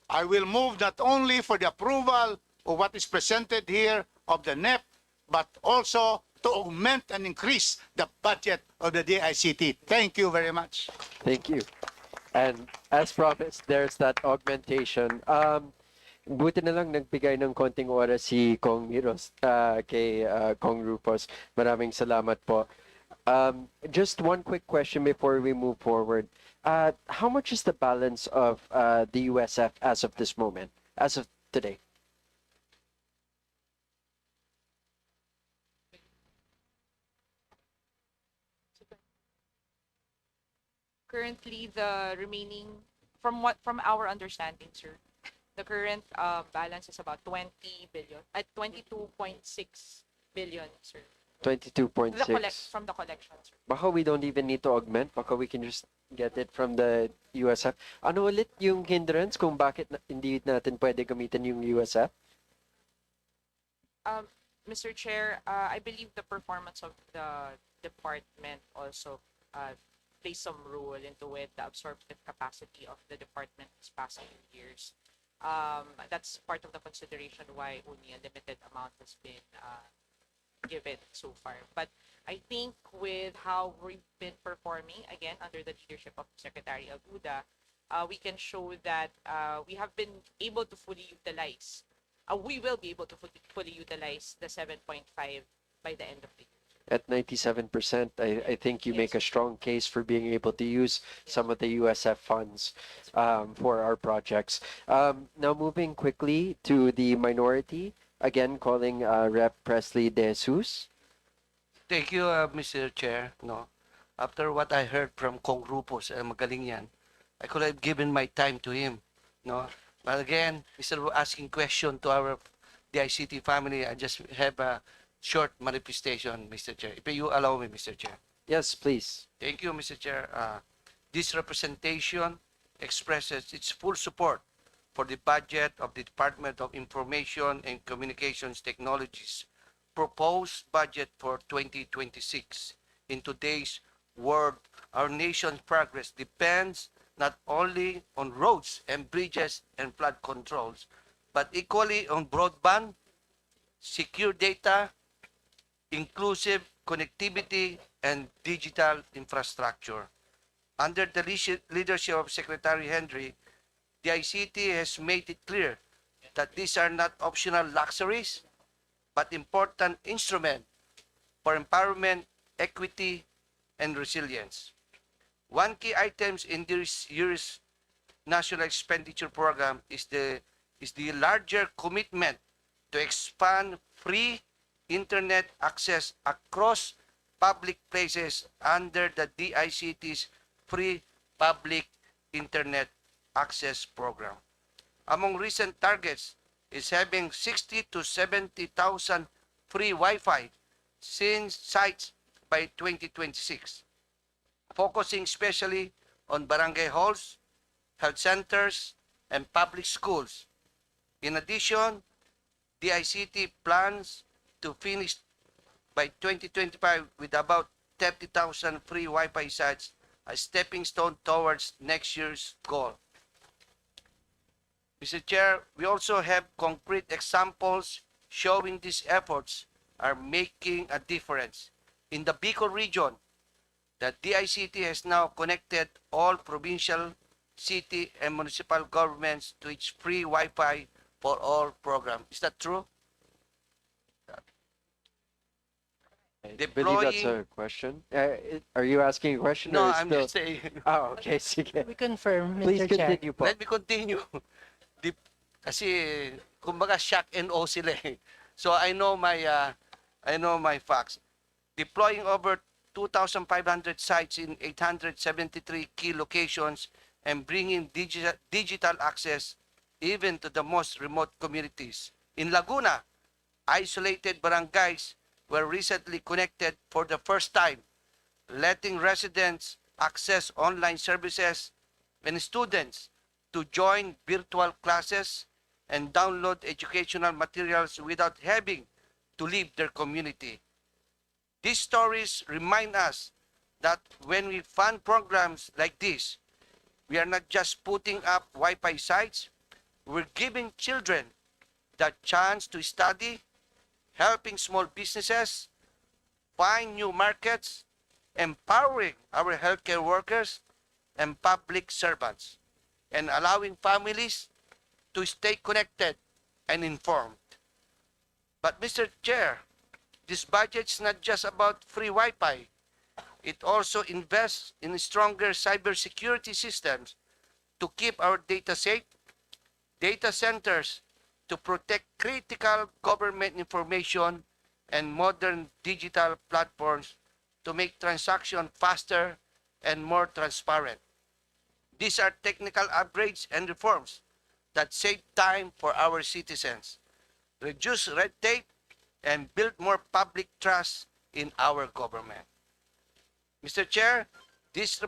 I will move not only for the approval of what is presented here of the NEP, but also to augment and increase the budget of the DICT. Thank you very much. Thank you. And as promised, there's that augmentation. Buti na lang nagbigay ng konting oras si Kong Miros kay Kong Rufus. Maraming salamat po. Just one quick question before we move forward. How much is the balance of the USF as of this moment, as of today? Currently, the remaining, from our understanding, sir, the current balance is about 20 billion, at 22.6 billion, sir. 22.6. From the collection, sir. Baka we don't even need to augment. Baka we can just get it from the USF. Ano ulit yung hindrance kung bakit hindi natin pwede gamitin yung USF? Mr. Chair, I believe the performance of the department also plays some role into it. The absorptive capacity of the department this past few years. That's part of the consideration why only a limited amount has been given so far. But I think with how we've been performing, again, under the leadership of Secretary Aguda, we can show that we have been able to fully utilize, we will be able to fully utilize the 7.5 by the end of the year. At 97%, I think you make a strong case for being able to use some of the USF funds for our projects. Now moving quickly to the minority, again calling Rep. Presley De Jesus. Thank you, Mr. Chair. No, after what I heard from Kong Rufus, magaling yan, I could have given my time to him. No, but again, instead of asking question to our DICT family, I just have a short manifestation, Mr. Chair. If you allow me, Mr. Chair. Yes, please. Thank you, Mr. Chair. This representation expresses its full support for the budget of the Department of Information and Communications Technologies proposed budget for 2026. In today's world, our nation's progress depends not only on roads and bridges and flood controls, but equally on broadband, secure data, inclusive connectivity, and digital infrastructure. Under the leadership of Secretary Henry, the ICT has made it clear that these are not optional luxuries, but important instruments for empowerment, equity, and resilience. One key item in this year's National Expenditure Program is the larger commitment to expand free internet access across public places under the DICT's Free Public Internet Access Program. Among recent targets is having 60 to 70,000 free Wi-Fi sites by 2026, focusing especially on barangay halls, health centers, and public schools. In addition, the ICT plans to finish by 2025 with about 30,000 free Wi-Fi sites, a stepping stone towards next year's goal. Mr. Chair, we also have concrete examples showing these efforts are making a difference. In the Bicol region, the DICT has now connected all provincial, city, and municipal governments to its free Wi-Fi for all program. Is that true? I believe that's a question. Are you asking a question? No, or I'm still... just saying. Oh, okay. Sige. We confirm, Please Mr. Chair. continue po. Let me continue. Kasi kumbaga shock and awe sila eh. So I know my facts. Deploying over 2,500 sites in 873 key locations and bringing digital access even to the most remote communities. In Laguna, isolated barangays were recently connected for the first time, letting residents access online services and students to join virtual classes and download educational materials without having to leave their community. These stories remind us that when we fund programs like this, we are not just putting up Wi-Fi sites, we're giving children the chance to study, helping small businesses find new markets, empowering our healthcare workers and public servants, and allowing families to stay connected and informed. But Mr. Chair, this budget is not just about free Wi-Fi. It also invests in stronger cybersecurity systems to keep our data safe, data centers to protect critical government information, and modern digital platforms to make transactions faster and more transparent. These are technical upgrades and reforms that save time for our citizens, reduce red tape, and build more public trust in our government. Mr. Chair, this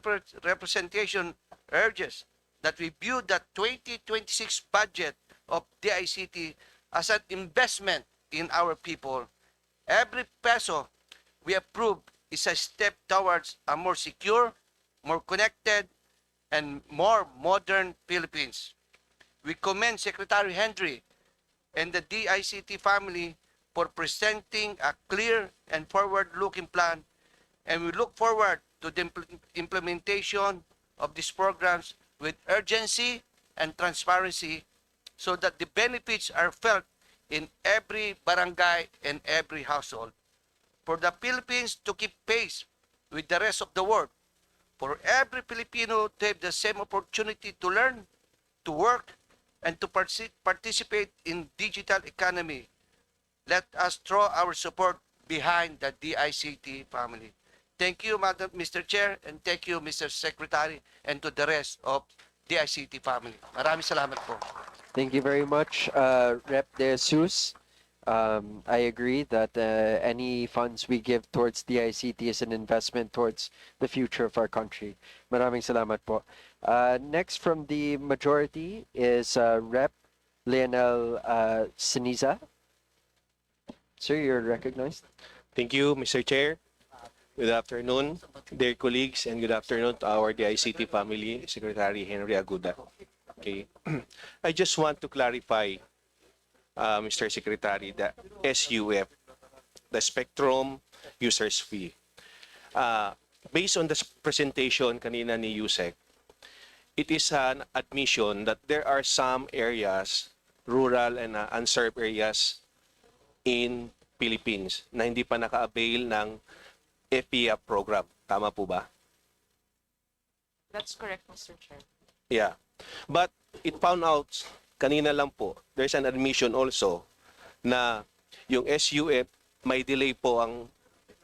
representation urges that we view the 2026 budget of DICT as an investment in our people. Every peso we approve is a step towards a more secure, more connected, and more modern Philippines. We commend Secretary Henry and the DICT family for presenting a clear and forward-looking plan, and we look forward to the implementation of these programs with urgency and transparency so that the benefits are felt in every barangay and every household. For the Philippines to keep pace with the rest of the world, for every Filipino to have the same opportunity to learn, to work, and to participate in digital economy, let us throw our support behind the DICT family. Thank you, Madam Mr. Chair, and thank you, Mr. Secretary, and to the rest of DICT family. Maraming salamat po. Thank you very much, Rep. De Jesus. I agree that any funds we give towards the ICT is an investment towards the future of our country. Maraming salamat po. Next from the majority is Rep. Leonel Siniza. Sir, you're recognized. Thank you, Mr. Chair. Good afternoon, dear colleagues, and good afternoon to our DICT family, Secretary Henry Aguda. Okay, I just want to clarify, Mr. Secretary, that SUF the spectrum, users fee. Based on the presentation kanina ni Yusek, it is an admission that there are some areas, rural and unserved areas in Philippines na hindi pa naka-avail ng FPA program. Tama po ba? That's correct, Mr. Chair. Yeah. But it found out, kanina lang po, there's an admission also na yung SUF may delay po ang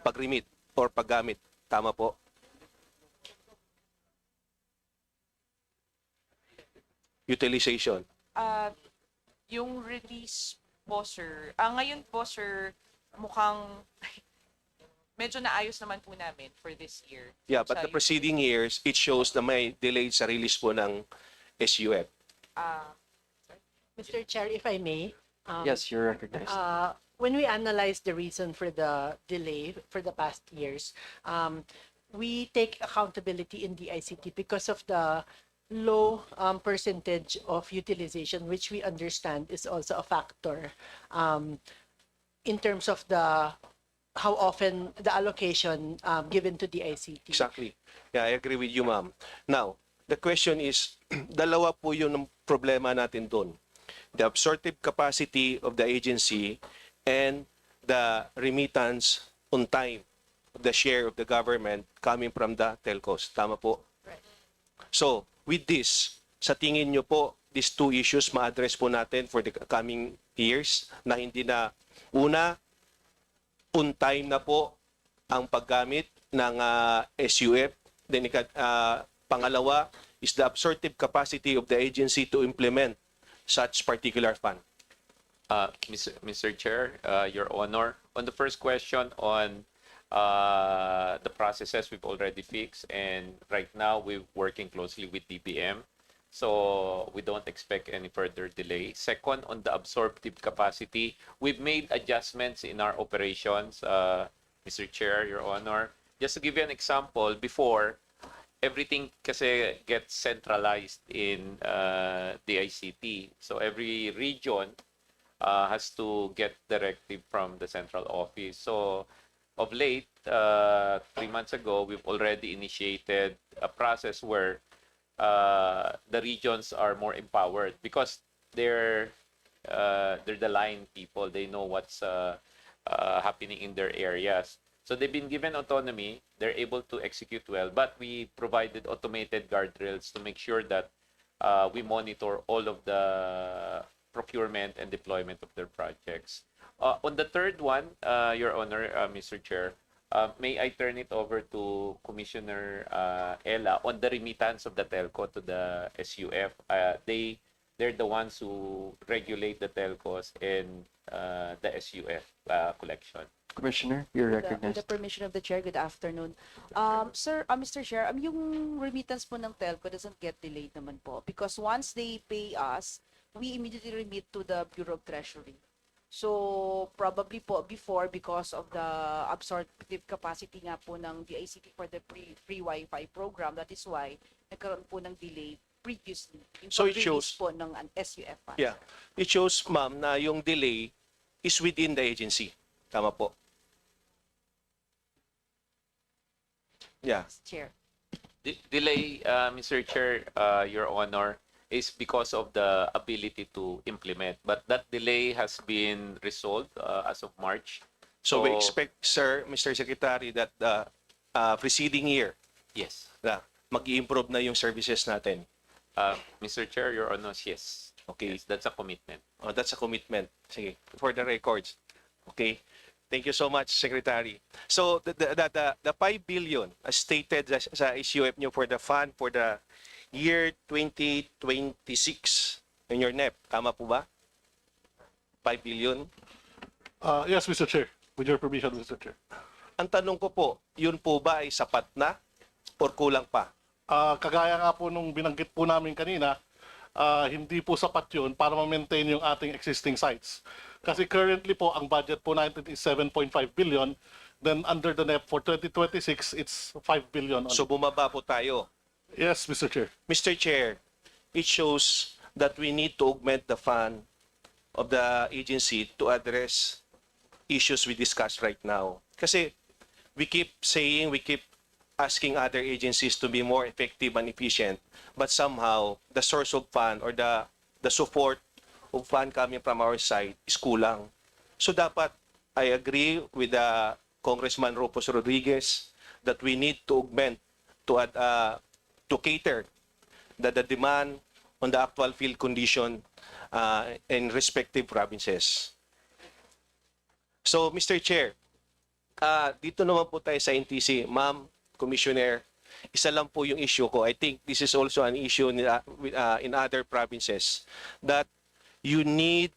pag-remit or paggamit. Tama po? Utilization. Yung release po, sir. Ngayon po, sir, mukhang medyo naayos naman po namin for this year. Yeah, but the preceding years, it shows na may delay sa release po ng SUF. Mr. Chair, if I may. Yes, you're recognized. When we analyze the reason for the delay for the past years, we take accountability in the ICT because of the low percentage of utilization, which we understand is also a factor in terms of how often the allocation given to the ICT. Exactly. Yeah, I agree with you, ma'am. Now, the question is, dalawa po yun ang problema natin doon. The absorptive capacity of the agency and the remittance on time of the share of the government coming from the telcos. Tama po? Right. So, with this, sa tingin nyo po, these two issues ma-address po natin for the coming years na hindi na, una, on time na po ang paggamit ng SUF. Then, pangalawa is the absorptive capacity of the agency to implement such particular fund. Mr. Chair, Your Honor, on the first question on the processes we've already fixed, and right now we're working closely with DBM, so we don't expect any further delay. Second, on the absorptive capacity, we've made adjustments in our operations, Mr. Chair, Your Honor. Just to give you an example, before, everything kasi gets centralized in the ICT. So every region has to get directive from the central office. So of late, 3 months ago, we've already initiated a process where the regions are more empowered because they're the line people. They know what's happening in their areas. So they've been given autonomy. They're able to execute well, but we provided automated guardrails to make sure that we monitor all of the procurement and deployment of their projects. On the third one, Your Honor, Mr. Chair, may I turn it over to Commissioner Ella on the remittance of the telco to the SUF. They're the ones who regulate the telcos and the SUF collection. Commissioner, you're With recognized. the permission of the chair, good afternoon. Sir, Mr. Chair, yung remittance po ng telco doesn't get delayed naman po because once they pay us, we immediately remit to the Bureau of Treasury. So, probably po before, because of the absorptive capacity nga po ng DICT for the free Wi-Fi program, that is why nagkaroon po ng delay previously. Yung So it pag-release shows- po ng SUF funds. Yeah. It shows, ma'am, na yung delay is within the agency. Tama po. Yeah. Chair. Delay, Mr. Chair, Your Honor, is because of the ability to implement. But that delay has been resolved as of March. So we expect, sir, Mr. Secretary, that the preceding year, Yes. na mag-i-improve na yung services natin. Mr. Chair, Your Honor, yes. Okay. Yes, that's a commitment. Oh, that's a commitment. Sige, for the records. Okay. Thank you so much, Secretary. So the 5 billion as stated sa SUF nyo for the fund for the year 2026 in your NEP, tama po ba? 5 billion? Yes, Mr. Chair. With your permission, Mr. Chair. Ang tanong ko po, yun po ba ay sapat na or kulang pa? Kagaya nga po nung binanggit po namin kanina, hindi po sapat yun para ma-maintain yung ating existing sites. Kasi currently po, ang budget po natin is 7.5 billion. Then under the NEP for 2026, it's 5 billion. So bumaba po tayo. Yes, Mr. Chair. Mr. Chair, it shows that we need to augment the fund of the agency to address issues we discussed right now. Kasi we keep saying, we keep asking other agencies to be more effective and efficient, but somehow the source of fund or the support of fund coming from our side is kulang. So dapat, I agree with Congressman Rufus Rodriguez that we need to augment to cater the demand on the actual field condition in respective provinces. So, Mr. Chair, dito naman po tayo sa NTC. Ma'am, Commissioner, isa lang po yung issue ko. I think this is also an issue in other provinces that you need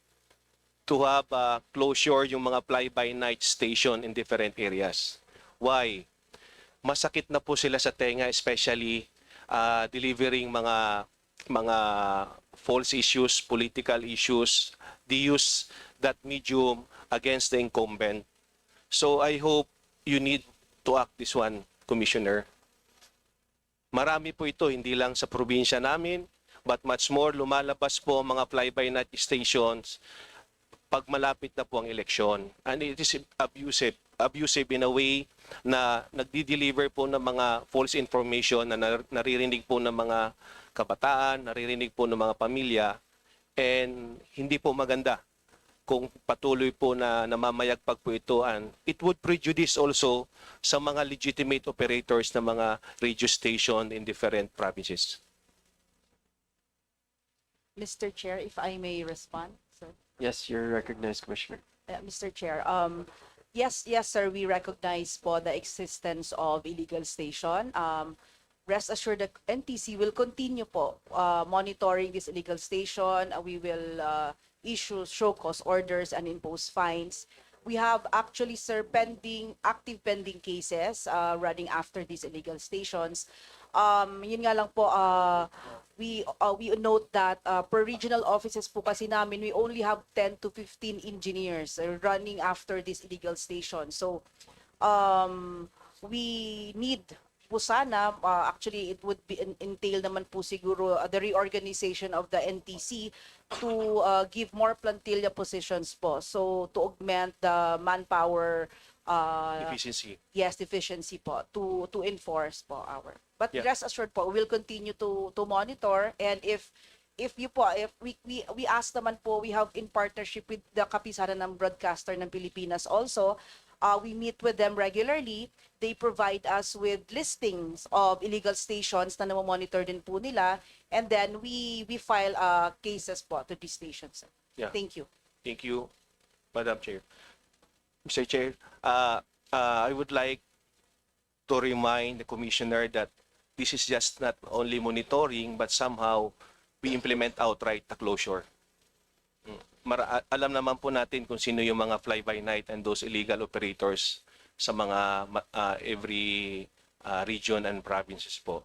to have closure yung mga fly-by-night station in different areas. Why? Masakit na po sila sa tenga, especially delivering mga false issues, political issues. They use that medium against the incumbent. So I hope you need to act this one, Commissioner. Marami po ito, hindi lang sa probinsya namin, but much more lumalabas po mga fly-by-night stations pag malapit na po ang eleksyon. And it is abusive in a way na nagdi-deliver po ng mga false information na naririnig po ng mga kabataan, naririnig po ng mga pamilya, and hindi po maganda kung patuloy po na namamayagpag po ito, and it would prejudice also sa mga legitimate operators ng mga radio station in different provinces. Mr. Chair, if I may respond, sir. Yes, you're recognized, Commissioner. Mr. Chair, yes, sir, we recognize po the existence of illegal station. Rest assured that NTC will continue po monitoring this illegal station. We will issue show cause orders and impose fines. We have actually, sir, active pending cases running after these illegal stations. Yun nga lang po, we note that per regional offices po kasi namin, we only have 10 to 15 engineers running after this illegal station. So, we need po sana, actually it would be entail naman po siguro the reorganization of the NTC to give more plantilla positions po. So, to augment the manpower Efficiency. Yes, efficiency po to enforce po our. But Yeah. rest assured po, we'll continue to monitor, and if we ask naman po, we have in partnership with the kapisanan ng broadcaster ng Pilipinas also. We meet with them regularly. They provide us with listings of illegal stations na namomonitor din po nila, and then we file cases po to these stations. Yeah. Thank you. Thank you, Madam Chair. Mr. Chair, I would like to remind the Commissioner that this is just not only monitoring, but somehow we implement outright the closure. Alam naman po natin kung sino yung mga fly-by-night and those illegal operators sa mga every region and provinces po.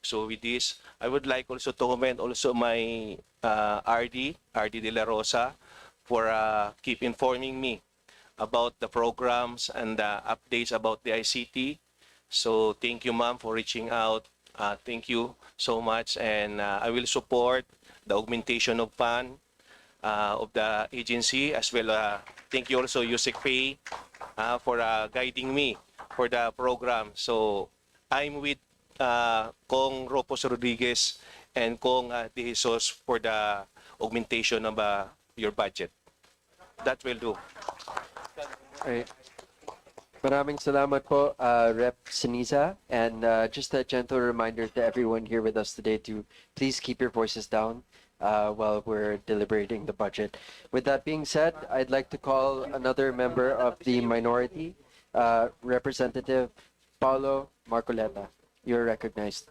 So with this, I would like also to commend also my RD De La Rosa, for keep informing me about the programs and the updates about the ICT. So thank you, ma'am, for reaching out. Thank you so much, and I will support the augmentation of fund of the agency, as well. Thank you also, Yusek Pay, for guiding me for the program. So I'm with Kong Ropos Rodriguez and Kong De Jesus for the augmentation of your budget. That will do. Alright. Maraming salamat po, Rep. Siniza. And just a gentle reminder to everyone here with us today to please keep your voices down while we're deliberating the budget. With that being said, I'd like to call another member of the minority, Representative Paulo Marcoleta. You're recognized.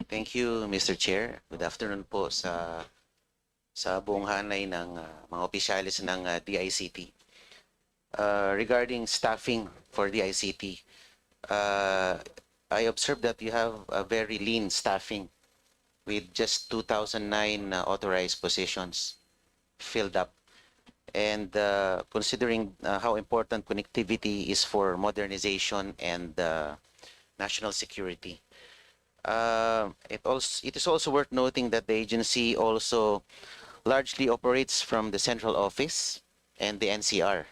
Thank you, Mr. Chair. Good afternoon po sa buong hanay ng mga opisyalis ng DICT. Regarding staffing for DICT, I observed that you have a very lean staffing with just 2,009 authorized positions filled up. And considering how important connectivity is for modernization and national security, it is also worth noting that the agency also largely operates from the central office and the NCR.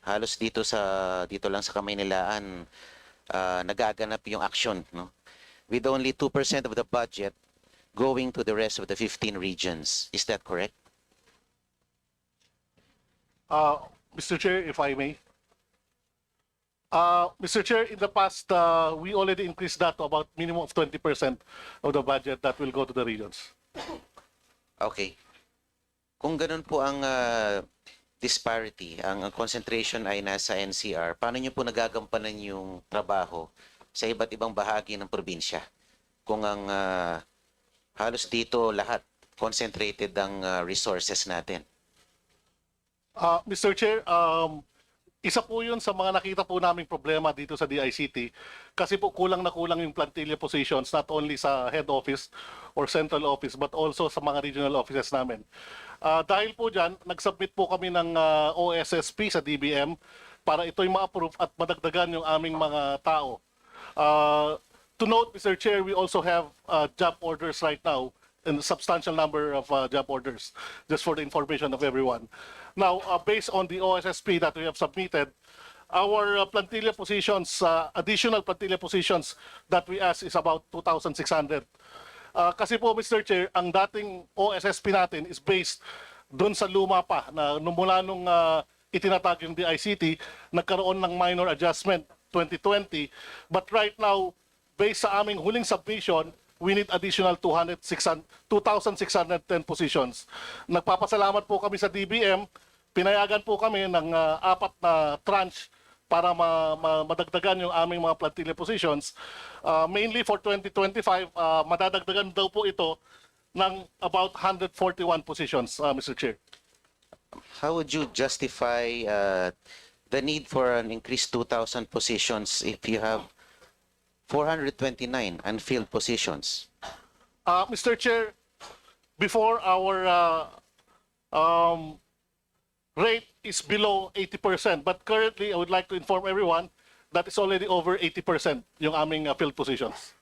Halos dito lang sa Kamaynilaan nagaganap yung action, no? With only 2% of the budget going to the rest of the 15 regions. Is that correct? Mr. Chair, if I may. Mr. Chair, in the past, we already increased that to about minimum of 20% of the budget that will go to the regions. Okay. Kung ganun po ang disparity, ang concentration ay nasa NCR, paano nyo po nagagampanan yung trabaho sa iba't ibang bahagi ng probinsya? Kung ang halos dito lahat concentrated ang resources natin. Mr. Chair, isa po yun sa mga nakita po naming problema dito sa DICT kasi po kulang na kulang yung plantilla positions not only sa head office or central office but also sa mga regional offices namin. Dahil po dyan, nag-submit po kami ng OSSP sa DBM para ito'y ma-approve at madagdagan yung aming mga tao. To note, Mr. Chair, we also have job orders right now and a substantial number of job orders, just for the information of everyone. Now, based on the OSSP that we have submitted, our plantilla positions, additional plantilla positions that we ask is about 2,600. Kasi po, Mr. Chair, ang dating OSSP natin is based doon sa luma pa, na mula nung itinatag yung DICT, nagkaroon ng minor adjustment 2020. But right now, based sa aming huling submission, we need additional 2,610 positions. Nagpapasalamat po kami sa DBM. Pinayagan po kami ng 4 na tranche para madagdagan yung aming mga plantilla positions. Mainly for 2025, madadagdagan daw po ito ng about 141 positions, Mr. Chair. How would you justify the need for an increased 2,000 positions if you have 429 unfilled positions? Mr. Chair, before our rate is below 80%, but currently I would like to inform everyone that it's already over 80% yung aming filled positions.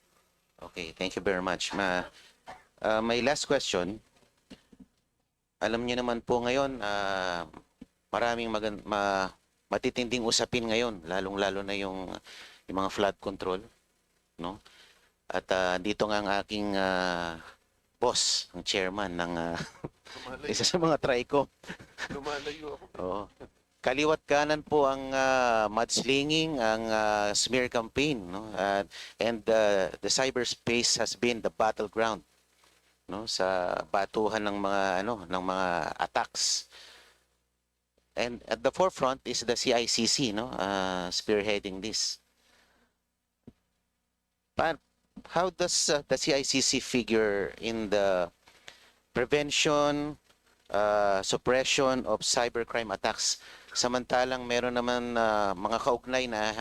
Okay, thank you very much. My last question. Alam niyo naman po ngayon, maraming matitinding usapin ngayon, lalong-lalo na yung mga flood control, no? At dito nga ang aking boss, ang chairman ng isa sa mga TRICO. Lumalayo ako. Oo. Kaliwat kanan po ang mudslinging, ang smear campaign, no? And the cyberspace has been the battleground, no, sa batuhan ng mga attacks. And at the forefront is the CICC, no, spearheading this. How does the CICC figure in the prevention, suppression of cybercrime attacks? Samantalang meron naman mga kaugnay na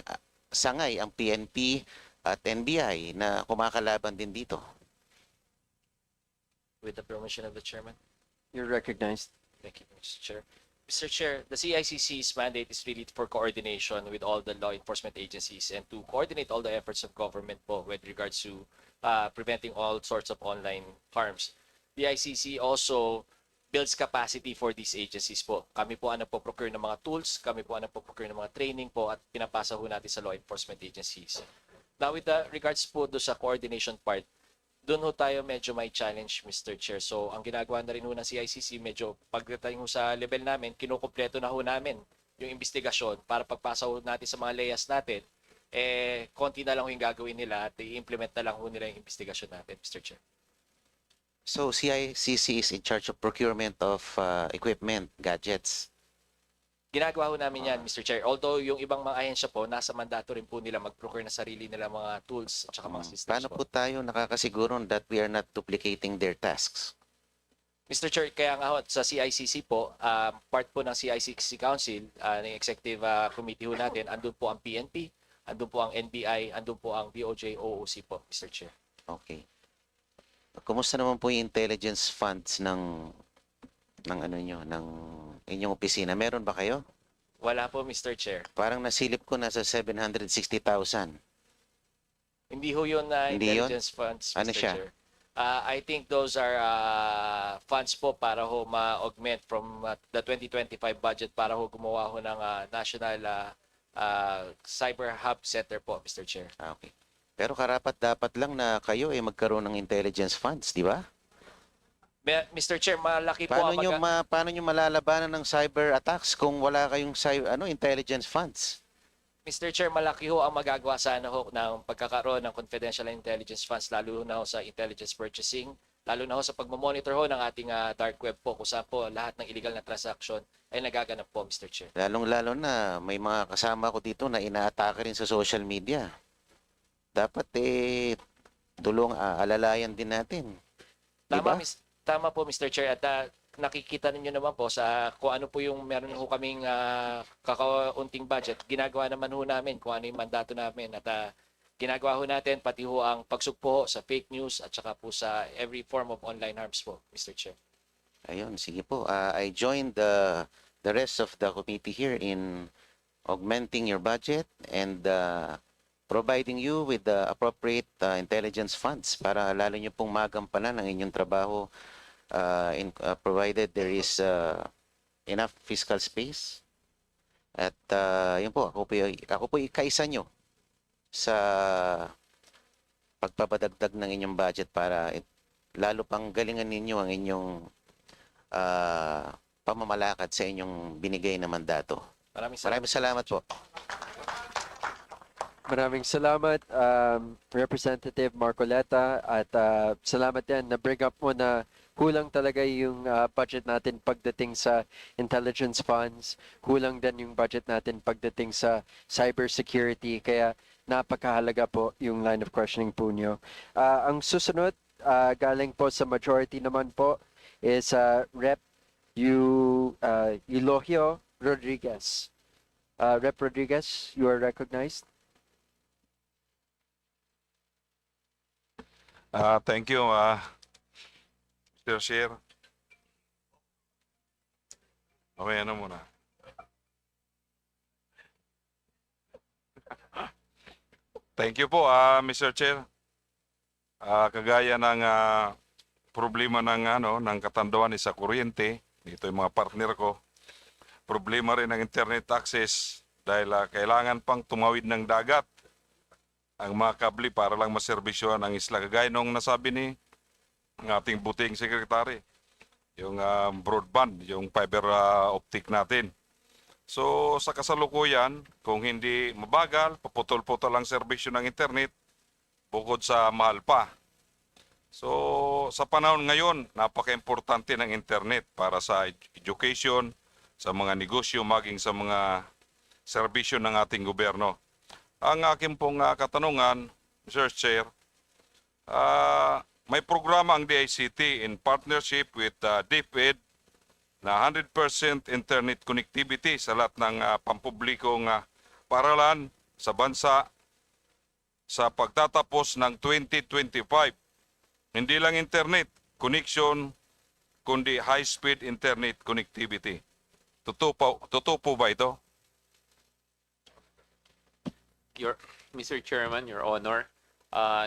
sangay ang PNP at NBI na kumakalaban din dito. With the permission of the chairman. You're recognized. Thank you, Mr. Chair. Mr. Chair, the CICC's mandate is really for coordination with all the law enforcement agencies and to coordinate all the efforts of government po with regards to preventing all sorts of online harms. The ICC also builds capacity for these agencies po. Kami po ang nagpo-procure ng mga tools, kami po ang nagpo-procure ng mga training po at pinapasa ho natin sa law enforcement agencies. Now with the regards po do sa coordination part, doon ho tayo medyo may challenge, Mr. Chair. So, ang ginagawa na rin ho ng CICC, medyo pagdating ho sa level namin, kinukumpleto na ho namin yung investigasyon para pagpasa ho natin sa mga layers natin, konti na lang ho yung gagawin nila at i-implement na lang ho nila yung investigasyon natin, Mr. Chair. So CICC is in charge of procurement of equipment, gadgets. Ginagawa ho namin yan, Mr. Chair. Although yung ibang mga ahensya po, nasa mandato rin po nila mag-procure na sarili nila mga tools at saka mga systems Paano po tayo nakakasiguro that we are not duplicating their tasks? Mr. Chair, kaya nga ho, sa CICC po, part po ng CICC Council, ng Executive Committee ho natin, andun po ang PNP, andun po ang NBI, andun po ang DOJ, OOC po, Mr. Chair. Okay. Kumusta naman po yung intelligence funds ng inyong opisina? Meron ba kayo? Wala po, Mr. Chair. Parang nasilip ko nasa 760,000. Hindi ho yun na Hindi yun? intelligence funds, Mr. Ano siya? Chair. I think those are funds po para ho ma-augment from the 2025 budget para ho gumawa ho ng National Cyber Hub Center po, Mr. Chair. Okay. Pero karapat-dapat lang na kayo ay magkaroon ng intelligence funds, di ba? Mr. Chair, malaki po ang Paano nyo malalabanan ng cyber attacks kung wala kayong intelligence funds? Mr. Chair, malaki ho ang magagawa sana ho ng pagkakaroon ng confidential intelligence funds, lalo na ho sa intelligence purchasing, lalo na ho sa pagmamonitor ho ng ating dark web po, kung saan po lahat ng illegal na transaction ay nagaganap po, Mr. Chair. Lalong-lalo na may mga kasama ko dito na inaatake rin sa social media. Dapat alalayan din natin. Diba? Tama po, Mr. Chair, at nakikita ninyo naman po sa kung ano po yung meron ho kaming kakaunting budget, ginagawa naman ho namin kung ano yung mandato namin at ginagawa ho natin pati ho ang pagsugpo sa fake news at saka po sa every form of online harms po, Mr. Chair. Ayun, sige po. I joined the rest of the committee here in augmenting your budget and providing you with the appropriate intelligence funds para lalo nyo pong magampanan ang inyong trabaho provided there is enough fiscal space. At yun po, ako po ikaisa nyo sa pagpapadagdag ng inyong budget para lalo pang galingan ninyo ang inyong pamamalakad sa inyong binigay na mandato. Maraming salamat po. Maraming salamat, Representative Marcoleta, at salamat din na bring up mo na kulang talaga yung budget natin pagdating sa intelligence funds, kulang din yung budget natin pagdating sa cybersecurity, kaya napakahalaga po yung line of questioning po nyo. Ang susunod, galing po sa majority naman po, is Rep. Eulogio Rodriguez. Rep. Rodriguez, you are recognized. Thank you, Mr. Chair. Okay, ano muna? Thank you po, Mr. Chair. Kagaya ng problema ng katanduan sa kuryente, dito yung mga partner ko, problema rin ng internet access dahil kailangan pang tumawid ng dagat ang mga kabli para lang maserbisyohan ang isla. Kagaya nung nasabi ni ng ating buting sekretary, yung broadband, yung fiber optic natin. So sa kasalukuyan, kung hindi mabagal, paputol-putol ang serbisyo ng internet, bukod sa mahal pa. So sa panahon ngayon, napaka-importante ng internet para sa education, sa mga negosyo, maging sa mga serbisyo ng ating gobyerno. Ang aking pong katanungan, Mr. Chair, may programa ang DICT in partnership with DepEd na 100% internet connectivity sa lahat ng pampublikong paaralan sa bansa sa pagtatapos ng 2025. Hindi lang internet connection, kundi high-speed internet connectivity. Totoo po ba ito? Mr. Chairman, Your Honor,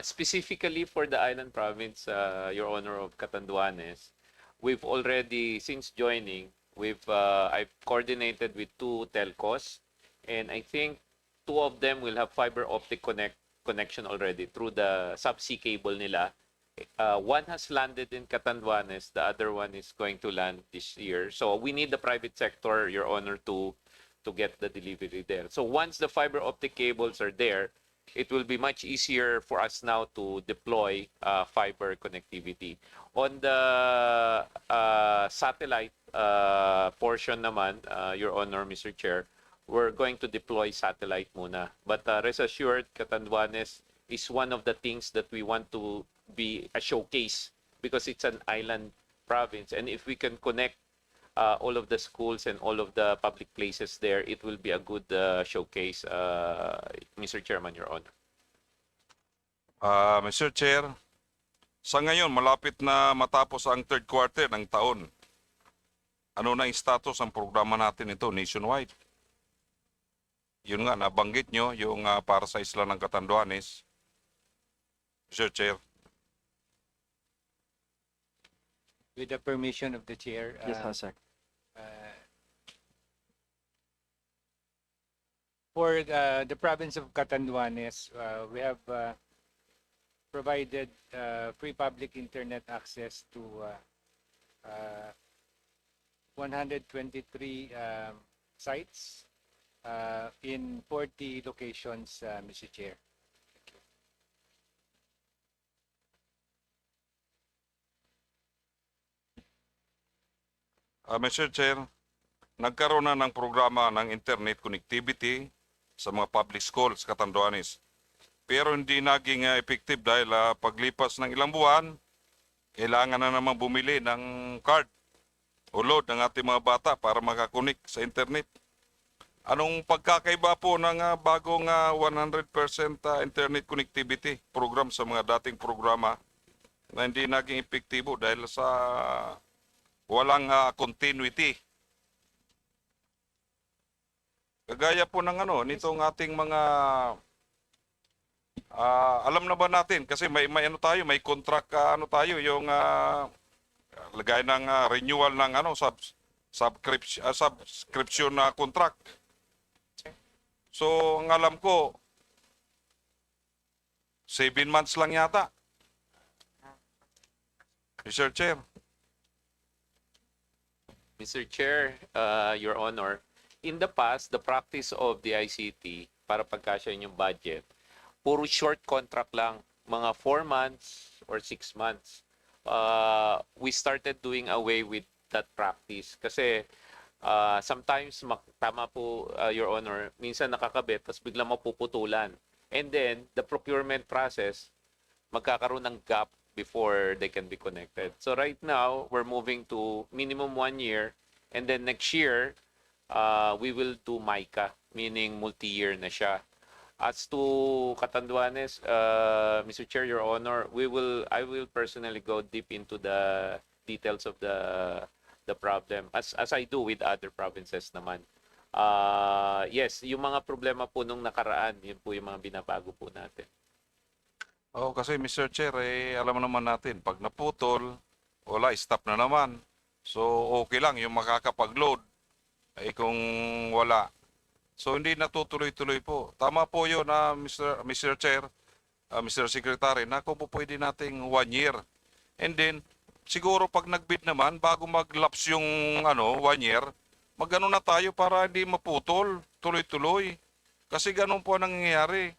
specifically for the island province, Your Honor of Catanduanes, we've already, since joining, I've coordinated with 2 telcos, and I think 2 of them will have fiber optic connection already through the subsea cable nila. One has landed in Catanduanes, the other one is going to land this year. So we need the private sector, Your Honor, to get the delivery there. So once the fiber optic cables are there, it will be much easier for us now to deploy fiber connectivity. On the satellite portion naman, Your Honor, Mr. Chair, we're going to deploy satellite muna. But rest assured, Catanduanes is one of the things that we want to be a showcase because it's an island province. And if we can connect all of the schools and all of the public places there, it will be a good showcase, Mr. Chairman, Your Honor. Mr. Chair, sa ngayon, malapit na matapos ang 3rd quarter ng taon. Ano na yung status ang programa natin ito nationwide? Yun nga, nabanggit nyo yung para sa isla ng Catanduanes. Mr. Chair. with the permission of the chair. Yes, Hasek. For the province of Catanduanes, we have provided free public internet access to 123 sites in 40 locations, Mr. Chair. Mr. Chair, nagkaroon na ng programa ng internet connectivity sa mga public schools, Catanduanes. Pero hindi naging effective dahil paglipas ng ilang buwan, kailangan na naman bumili ng card o load ng ating mga bata para makakunik sa internet. Anong pagkakaiba po ng bagong 100% internet connectivity program sa mga dating programa na hindi naging epektibo dahil sa walang continuity? Kagaya po ng nitong ating mga alam na ba natin kasi may ano tayo, may contract tayo yung lagay ng renewal ng subscription na contract. So, ang alam ko 7 months lang yata. Mr. Chair. Mr. Chair, Your Honor, in the past, the practice of the ICT para pagkasya yung budget, puro short contract lang, mga 4 months or 6 months. We started doing away with that practice kasi sometimes, tama po, Your Honor, minsan nakakabit, tapos biglang mapuputulan. And then, the procurement process, magkakaroon ng gap before they can be connected. So right now, we're moving to minimum 1 year, and then next year, we will do MICA, meaning multi-year na siya. As to Catanduanes, Mr. Chair, Your Honor, I will personally go deep into the details of the problem, as I do with other provinces naman. Yes, yung mga problema po nung nakaraan, yun po yung mga binabago po natin. Kasi Mr. Chair, alam naman natin, pag naputol, wala, stop na naman. So, okay lang yung makakapag-load. Kung wala. So, hindi natutuloy-tuloy po. Tama po yun, Mr. Chair, Mr. Secretary, na kung po pwede nating 1 year. And then, siguro pag nag-bid naman, bago mag-lapse yung 1 year, mag-ano na tayo para hindi maputol, tuloy-tuloy. Kasi ganun po ang nangyayari.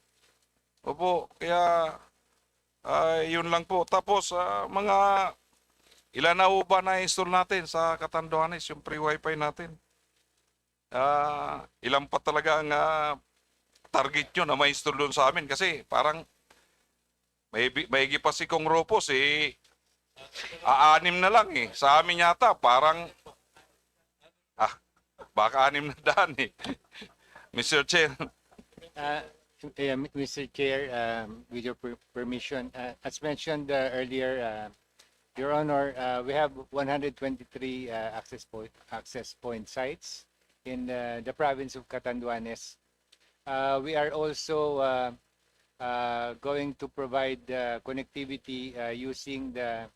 Opo, kaya yun lang po. Tapos, mga ilan na ba na-install natin sa Catanduanes, yung free wifi natin? Ilan pa talaga ang target nyo na ma-install doon sa amin? Kasi parang may pa si Kong Ropos, 6 na lang eh. Sa amin yata, parang baka 6 na daan eh. Mr. Chair. Mr. Chair, with your permission, as mentioned earlier, Your Honor, we have 123 access point sites in the province of Catanduanes. We are also going to provide connectivity using the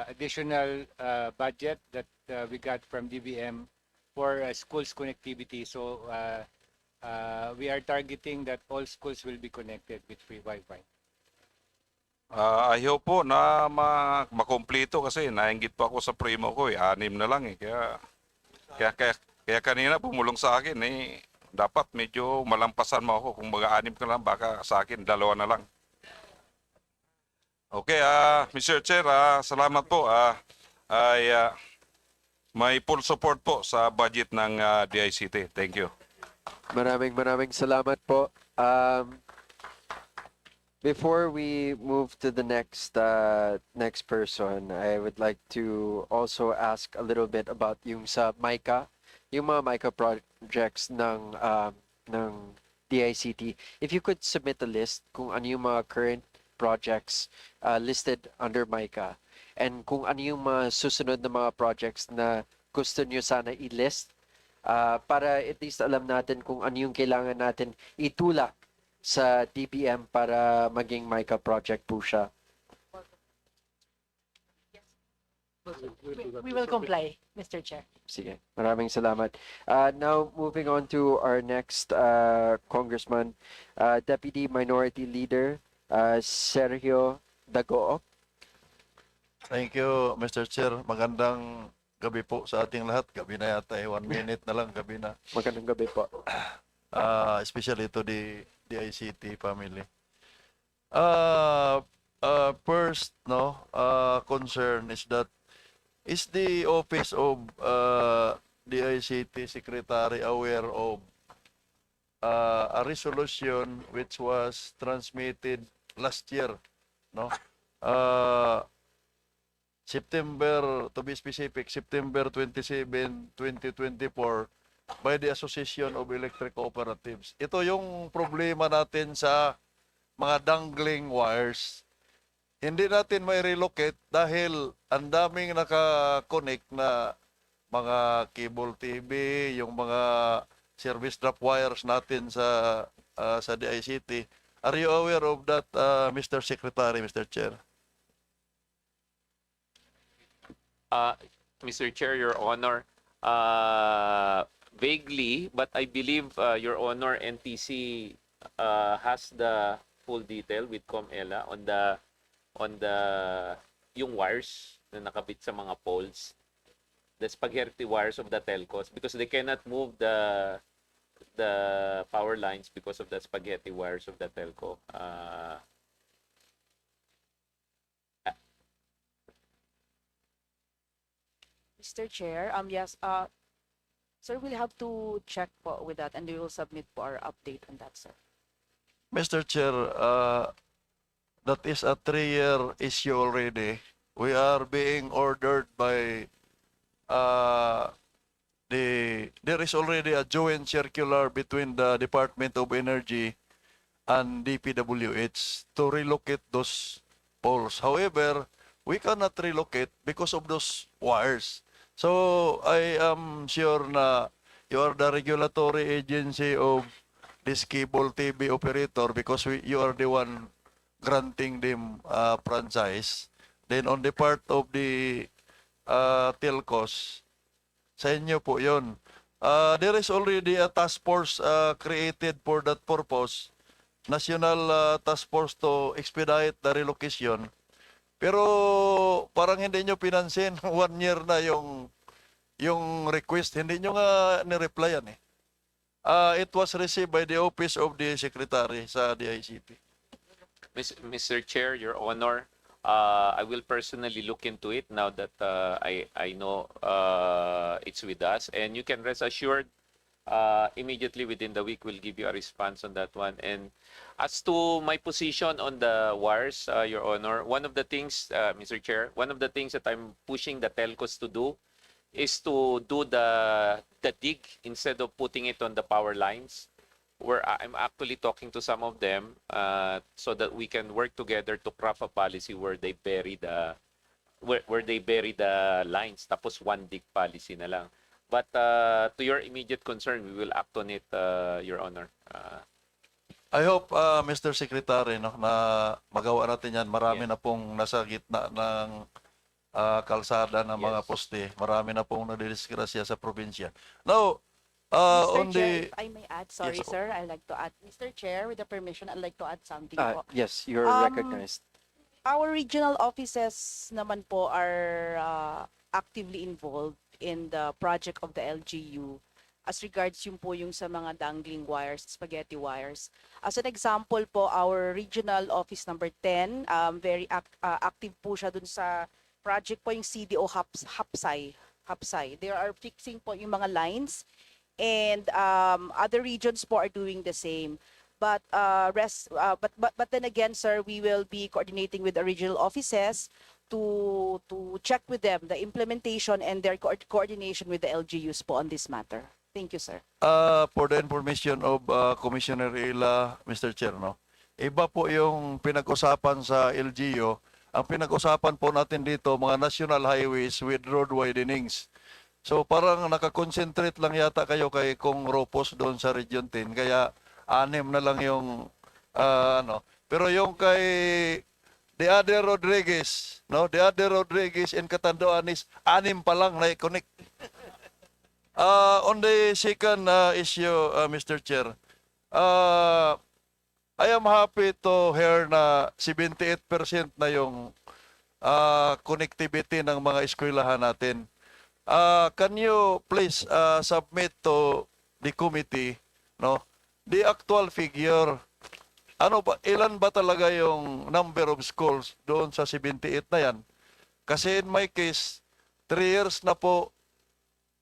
additional budget that we got from DBM for schools connectivity. So we are targeting that all schools will be connected with free Wi-Fi. I hope po na makompleto kasi nainggit pa ako sa primo ko 6 na lang eh. Kaya kanina pumulong sa akin dapat medyo malampasan mo ako. Kung mag-6 ka lang, baka sa akin 2 na lang. Okay, Mr. Chair, salamat po. May full support po sa budget ng DICT. Thank you. Maraming salamat po. Before we move to the next person, I would like to also ask a little bit about yung sa MICA, yung mga MICA projects ng DICT. If you could submit a list kung ano yung mga current projects listed under MICA and kung ano yung mga susunod na mga projects na gusto nyo sana i-list para at least alam natin kung ano yung kailangan natin itulak sa DBM para maging MICA project po siya. We will comply, Mr. Chair. Sige, maraming salamat. Now, moving on to our next congressman, Deputy Minority Leader Sergio Dagook. Thank you, Mr. Chair. Magandang gabi po sa ating lahat. Gabi na yata 1 minute na lang, gabi na. Magandang gabi po. Especially to the ICT family. First, no, concern is that is the office of the ICT secretary aware of a resolution which was transmitted last year, no? September, to be specific, September 27, 2024, by the Association of Electric Cooperatives. Ito yung problema natin sa mga dangling wires. Hindi natin may relocate dahil ang daming naka-connect na mga cable TV, yung mga service drop wires natin sa DICT. Are you aware of that, Mr. Secretary, Mr. Chair? Mr. Chair, Your Honor, vaguely, but I believe Your Honor, NTC has the full detail with COMELA on the yung wires na nakabit sa mga poles, the spaghetti wires of the telcos, because they cannot move the power lines because of the spaghetti wires of the telco. Mr. Chair, yes, sir, we'll have to check po with that and we will submit po our update on that, sir. Mr. Chair, that is a 3-year issue already. We are being ordered by there is already a joint circular between the Department of Energy and DPWH to relocate those poles. However, we cannot relocate because of those wires. So I am sure na you are the regulatory agency of this cable TV operator because you are the one granting them franchise. Then on the part of the telcos, sa inyo po yun. There is already a task force created for that purpose, National Task Force to expedite the relocation. Pero parang hindi nyo pinansin, 1 year na yung request, hindi nyo nga ni-replyan eh. It was received by the Office of the Secretary sa DICT. Mr. Chair, Your Honor, I will personally look into it now that I know it's with us, and you can rest assured immediately within the week we'll give you a response on that one. And as to my position on the wires, Your Honor, one of the things, Mr. Chair, one of the things that I'm pushing the telcos to do is to do the dig instead of putting it on the power lines, where I'm actually talking to some of them so that we can work together to craft a policy where they bury the lines, tapos one dig policy na lang. But to your immediate concern, we will act on it, Your Honor. I hope, Mr. Secretary, no, na magawa natin yan. Marami na pong nasa gitna ng kalsada ng mga poste. Marami na pong nadidisgrasya sa probinsya. Now, Mr. on Chair, the... if I may add, sorry, Yes, sir, I'd like to add. Mr. Chair, with the permission, I'd like to add something po. Yes, you're recognized. Our regional offices naman po are actively involved in the project of the LGU as regards yung sa mga dangling wires, spaghetti wires. As an example po, our regional office number 10, very active po siya dun sa project po yung CDO Hapsay. They are fixing po yung mga lines, and other regions po are doing the same. But then again, sir, we will be coordinating with the regional offices to check with them the implementation and their coordination with the LGUs po on this matter. Thank you, sir. For the information of Commissioner Ila, Mr. Chair, no? Iba po yung pinag-usapan sa LGU. Ang pinag-usapan po natin dito, mga national highways with road widenings. So parang nakakonsentrate lang yata kayo kay Kong Ropos doon sa Region 10. Kaya 6 na lang yung ano. Pero yung kay the other Rodriguez, no? The other Rodriguez in Catanduan is 6 pa lang na i-connect. On the second issue, Mr. Chair, I am happy to hear na 78% na yung connectivity ng mga eskwelahan natin. Can you please submit to the committee, no, the actual figure? Ano ba, ilan ba talaga yung number of schools doon sa 78 na yan? Kasi in my case, 3 years na po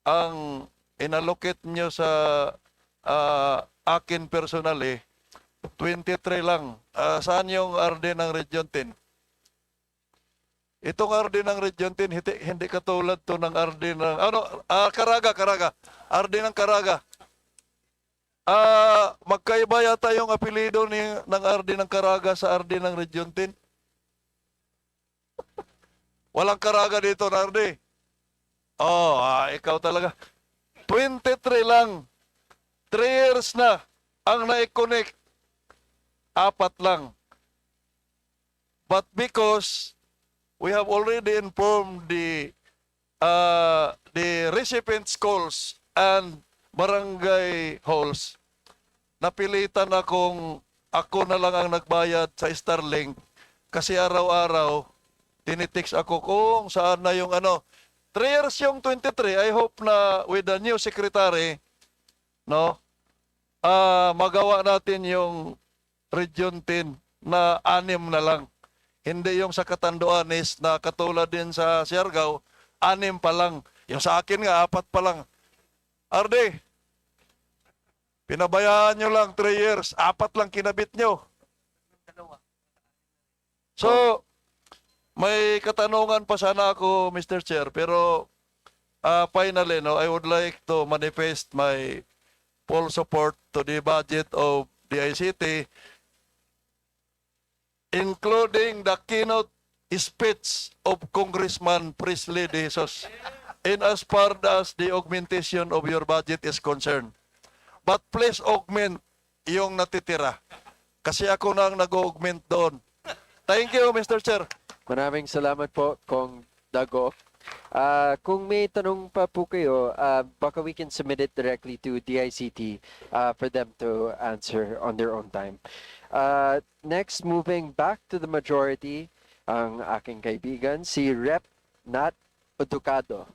ang inallocate nyo sa akin personally, 23 lang. Saan yung RD ng Region 10? Itong RD ng Region 10, hindi katulad to ng RD ng, Caraga. RD ng Caraga. Magkaiba yata yung apelido ng RD ng Caraga sa RD ng Region 10. Walang Caraga dito na RD. Ikaw talaga. 23 lang. 3 years na ang na-connect. 4 lang. But because we have already informed the recipient schools and barangay halls, napilitan akong ako na lang ang nagbayad sa Starlink kasi araw-araw tinitext ako kung saan na yung 3 years yung 23. I hope na with the new secretary, no, magawa natin yung Region 10 na 6 na lang. Hindi yung sa Catanduanes na katulad din sa Siargao, 6 pa lang. Yung sa akin nga, 4 pa lang. RD, pinabayaan nyo lang 3 years, 4 lang kinabit nyo. So, may katanungan pa sana ako, Mr. Chair, pero finally, no, I would like to manifest my full support to the budget of the ICT, including the keynote speech of Congressman Presley De Jesus, in as far as the augmentation of your budget is concerned. But please augment yung natitira. Kasi ako na ang nag-augment doon. Thank you, Mr. Chair. Maraming salamat po, Kong Dago. Kung may tanong pa po kayo, baka we can submit it directly to DICT for them to answer on their own time. Next, moving back to the majority, ang aking kaibigan, si Rep. Nat Oducado.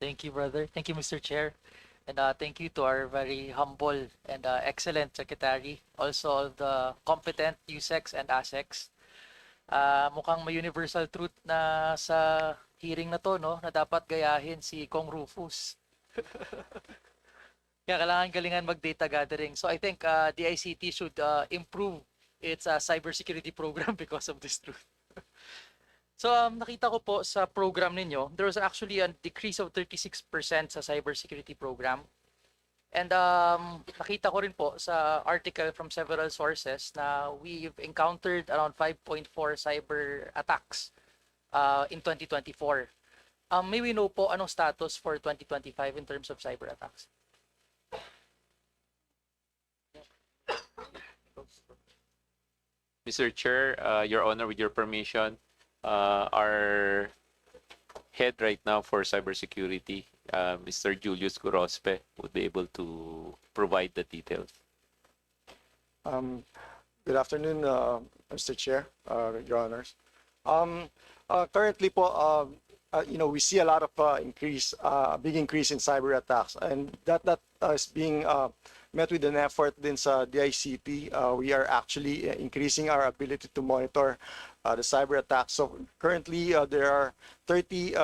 Thank you, brother. Thank you, Mr. Chair. And thank you to our very humble and excellent secretary. Also, all the competent USECs and ASECs. Mukhang may universal truth na sa hearing na to, no? Na dapat gayahin si Kong Rufus. Kaya kailangan galingan mag-data gathering. So I think the ICT should improve its cybersecurity program because of this truth. So nakita ko po sa program ninyo, there was actually a decrease of 36% sa cybersecurity program. And nakita ko rin po sa article from several sources na we've encountered around 5.4 cyber attacks in 2024. May we know po anong status for 2025 in terms of cyber attacks? Mr. Chair, Your Honor, with your permission, our head right now for cybersecurity, Mr. Julius Gorospe, would be able to provide the details. Good afternoon, Mr. Chair, Your Honors. Currently po, we see a lot of big increase in cyber attacks, and that is being met with an effort din sa DICT. We are actually increasing our ability to monitor the cyber attacks. So currently, there are 30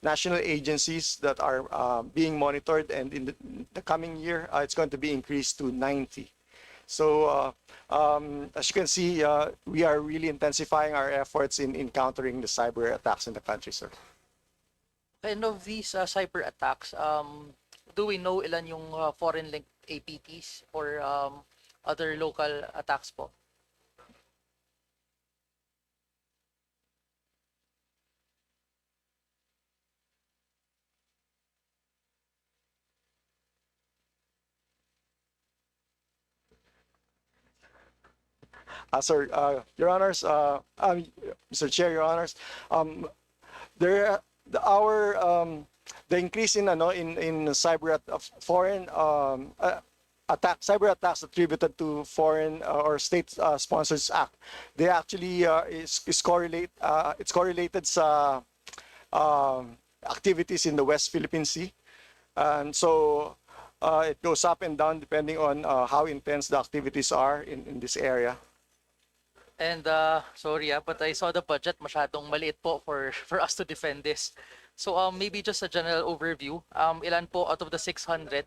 national agencies that are being monitored, and in the coming year, it's going to be increased to 90. So as you can see, we are really intensifying our efforts in countering the cyber attacks in the country, sir. And of these cyber attacks, do we know ilan yung foreign linked APTs or other local attacks po? Sir, Your Honors, Mr. Chair, Your Honors, there, our the increase in foreign cyber attacks attributed to foreign or state sponsored act, they actually is correlated sa activities in the West Philippine Sea, and so it goes up and down depending on how intense the activities are in this area. And sorry but I saw the budget masyadong maliit po for us to defend this. So maybe just a general overview. Ilan po out of the 600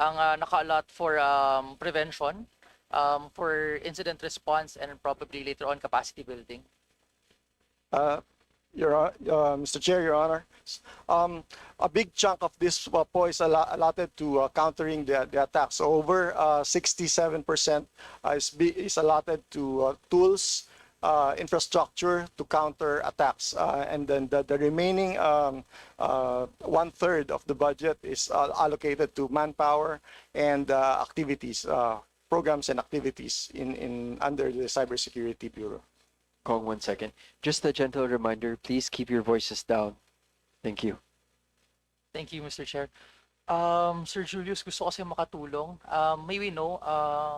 ang naka-allot for prevention, for incident response, and probably later on capacity building? Mr. Chair, Your Honor, a big chunk of this po is allotted to countering the attacks. So over 67% is allotted to tools, infrastructure to counter attacks, and then the remaining 1/3 of the budget is allocated to manpower and activities, programs and activities in under the Cybersecurity Bureau. Kong, 1 second. Just a gentle reminder, please keep your voices down. Thank you. Thank you, Mr. Chair. Sir Julius, gusto ko kasi makatulong. May we know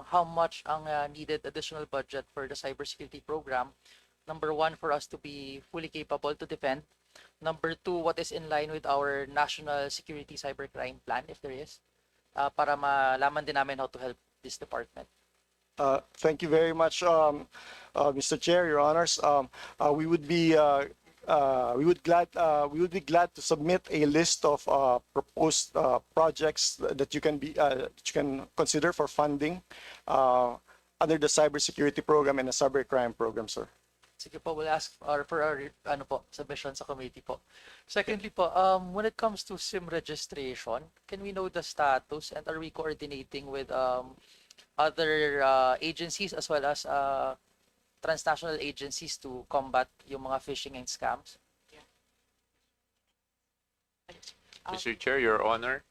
how much ang needed additional budget for the cybersecurity program? Number one, for us to be fully capable to defend. Number two, what is in line with our national security cybercrime plan, if there is, para malaman din namin how to help this department. Thank you very much, Mr. Chair, Your Honors. We would be glad to submit a list of proposed projects that you can consider for funding under the cybersecurity program and the cybercrime program, sir. Sige po, we'll ask for our submission sa committee po. Secondly po, when it comes to SIM registration, can we know the status, and are we coordinating with other agencies as well as transnational agencies to combat yung mga phishing and scams? Mr. Chair, Your Honor,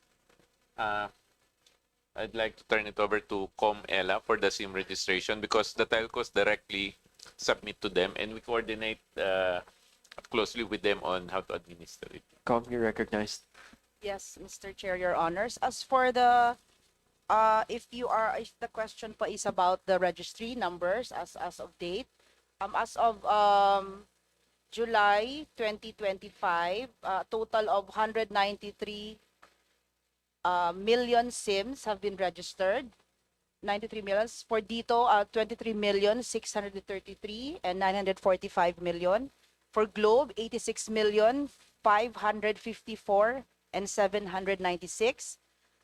I'd like to turn it over to COMELA for the SIM registration because the telcos directly submit to them and we coordinate closely with them on how to administer it. Kong, you're recognized. Yes, Mr. Chair, Your Honors. As for the if the question po is about the registry numbers as of date, as of July 2025, total of 193 million SIMs have been registered. 93 millions. For dito, 23 million 633 and 945 million. For Globe, 86 million 554 and 796.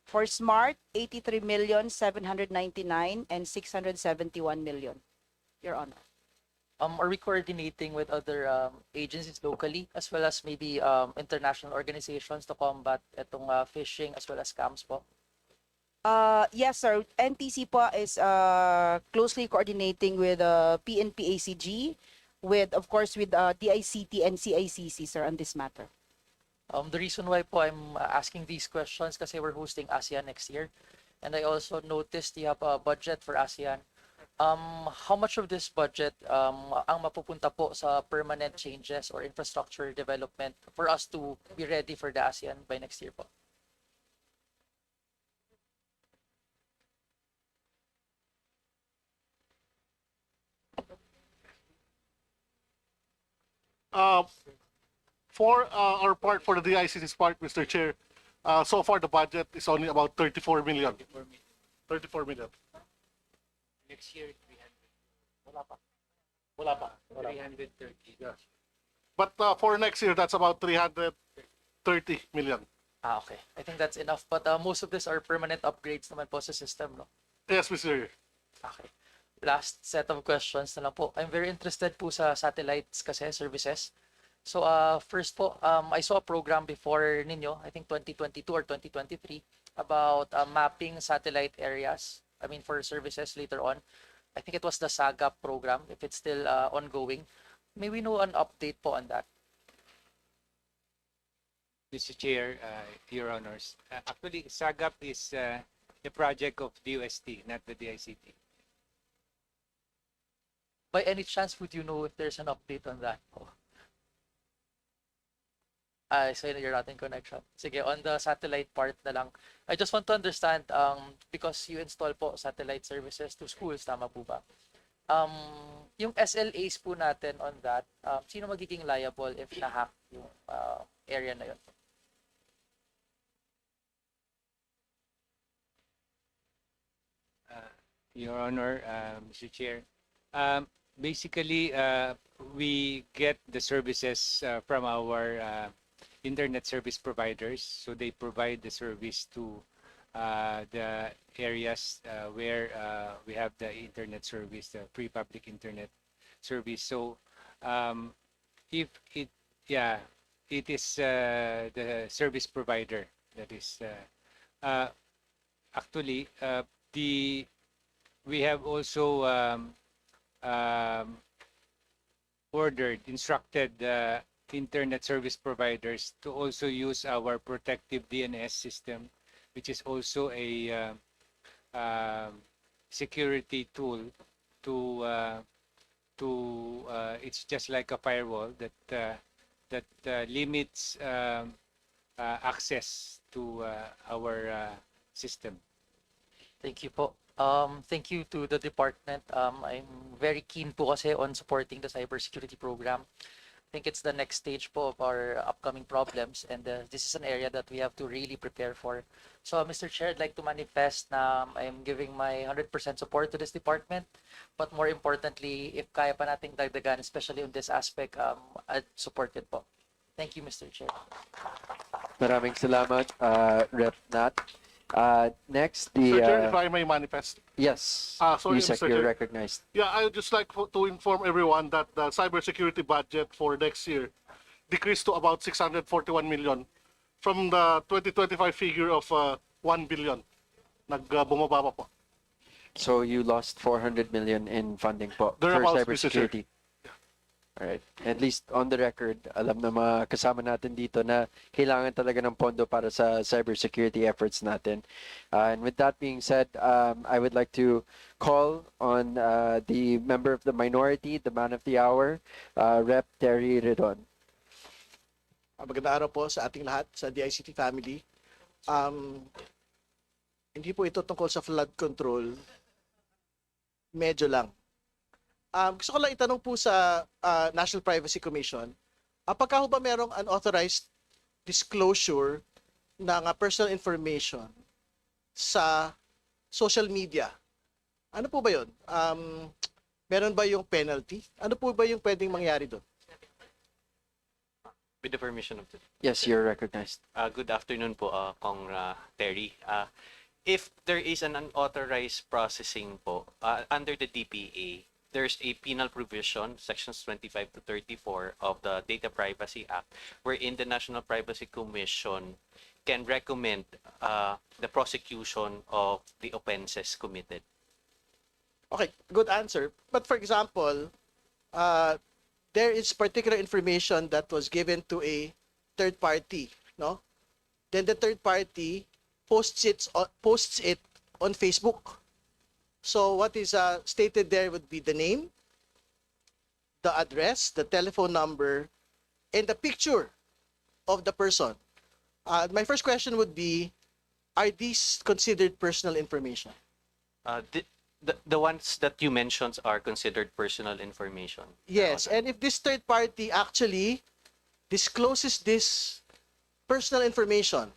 For Smart, 83 million 799 and 671 million, Your Honor. Are we coordinating with other agencies locally as well as maybe international organizations to combat itong phishing as well as scams po? Yes, sir. NTC po is closely coordinating with PNP-ACG, of course, with DICT and CICC, sir, on this matter. The reason why po I'm asking these questions kasi we're hosting ASEAN next year, and I also noticed you have a budget for ASEAN. How much of this budget ang mapupunta po sa permanent changes or infrastructure development for us to be ready for the ASEAN by next year po? For our part, for the DICT's part, Mr. Chair, so far the budget is only about 34 million. 34 million. Next year, 300. Wala pa. 330. Yes. But for next year, that's about 330 million. Okay. I think that's enough. But most of these are permanent upgrades naman po sa system, no? Yes, Mr. Chair. Okay. Last set of questions na lang po. I'm very interested po sa satellites kasi services. So first po, I saw a program before ninyo, I think 2022 or 2023, about mapping satellite areas, I mean for services later on. I think it was the SAGAP program, if it's still ongoing. May we know an update po on that? Mr. Chair, Your Honors. Actually, SAGAP is the project of DOST, not the DICT. By any chance, would you know if there's an update on that? So you're not in connection. Sige, on the satellite part na lang. I just want to understand, because you install po satellite services to schools, tama po ba? Yung SLAs po natin on that, sino magiging liable if na-hack yung area na yun? Your Honor, Mr. Chair. Basically, we get the services from our internet service providers. So they provide the service to the areas where we have the internet service, the free public internet service. So if it, yeah, it is the service provider that is actually we have also instructed internet service providers to also use our protective DNS system, which is also a security tool it's just like a firewall that limits access to our system. Thank you po. Thank you to the department. I'm very keen po kasi on supporting the cybersecurity program. I think it's the next stage po of our upcoming problems, and this is an area that we have to really prepare for. So, Mr. Chair, I'd like to manifest na I'm giving my 100% support to this department, but more importantly, if kaya pa nating dagdagan, especially on this aspect, I'd support it po. Thank you, Mr. Chair. Maraming salamat, Rep. Nat. Next, Mr. Chair, if I may manifest. Yes, Sorry, Yusek, Mr. you're Chair. recognized. Yeah, I would just like to inform everyone that the cybersecurity budget for next year decreased to about 641 million from the 2025 figure of 1 billion. Bumaba pa po. So you lost 400 million in funding po for Thereabouts, Mr. Chair. cybersecurity. All right. At least on the record, alam na mga kasama natin dito na kailangan talaga ng pondo para sa cybersecurity efforts natin. And with that being said, I would like to call on the member of the minority, the man of the hour, Rep. Terry Redon. Magandang araw po sa ating lahat, sa DICT family. Hindi po ito tungkol sa flood control. Medyo lang. Gusto ko lang itanong po sa National Privacy Commission, apagka ho ba merong unauthorized disclosure ng personal information sa social media? Ano po ba yun? Meron ba yung penalty? Ano po ba yung pwedeng mangyari doon? With the permission of the... Yes, you're recognized. Good afternoon po, Kong Terry. If there is an unauthorized processing po, under the DPA, there's a penal provision, sections 25 to 34 of the Data Privacy Act, wherein the National Privacy Commission can recommend the prosecution of the offenses committed. Okay, good answer. But for example, there is particular information that was given to a third party, no? Then the third party posts it on Facebook. So what is stated there would be the name, the address, the telephone number, and the picture of the person. My first question would be, are these considered personal information? The ones that you mentioned are considered personal information. Yes, and if this third party actually discloses this personal information,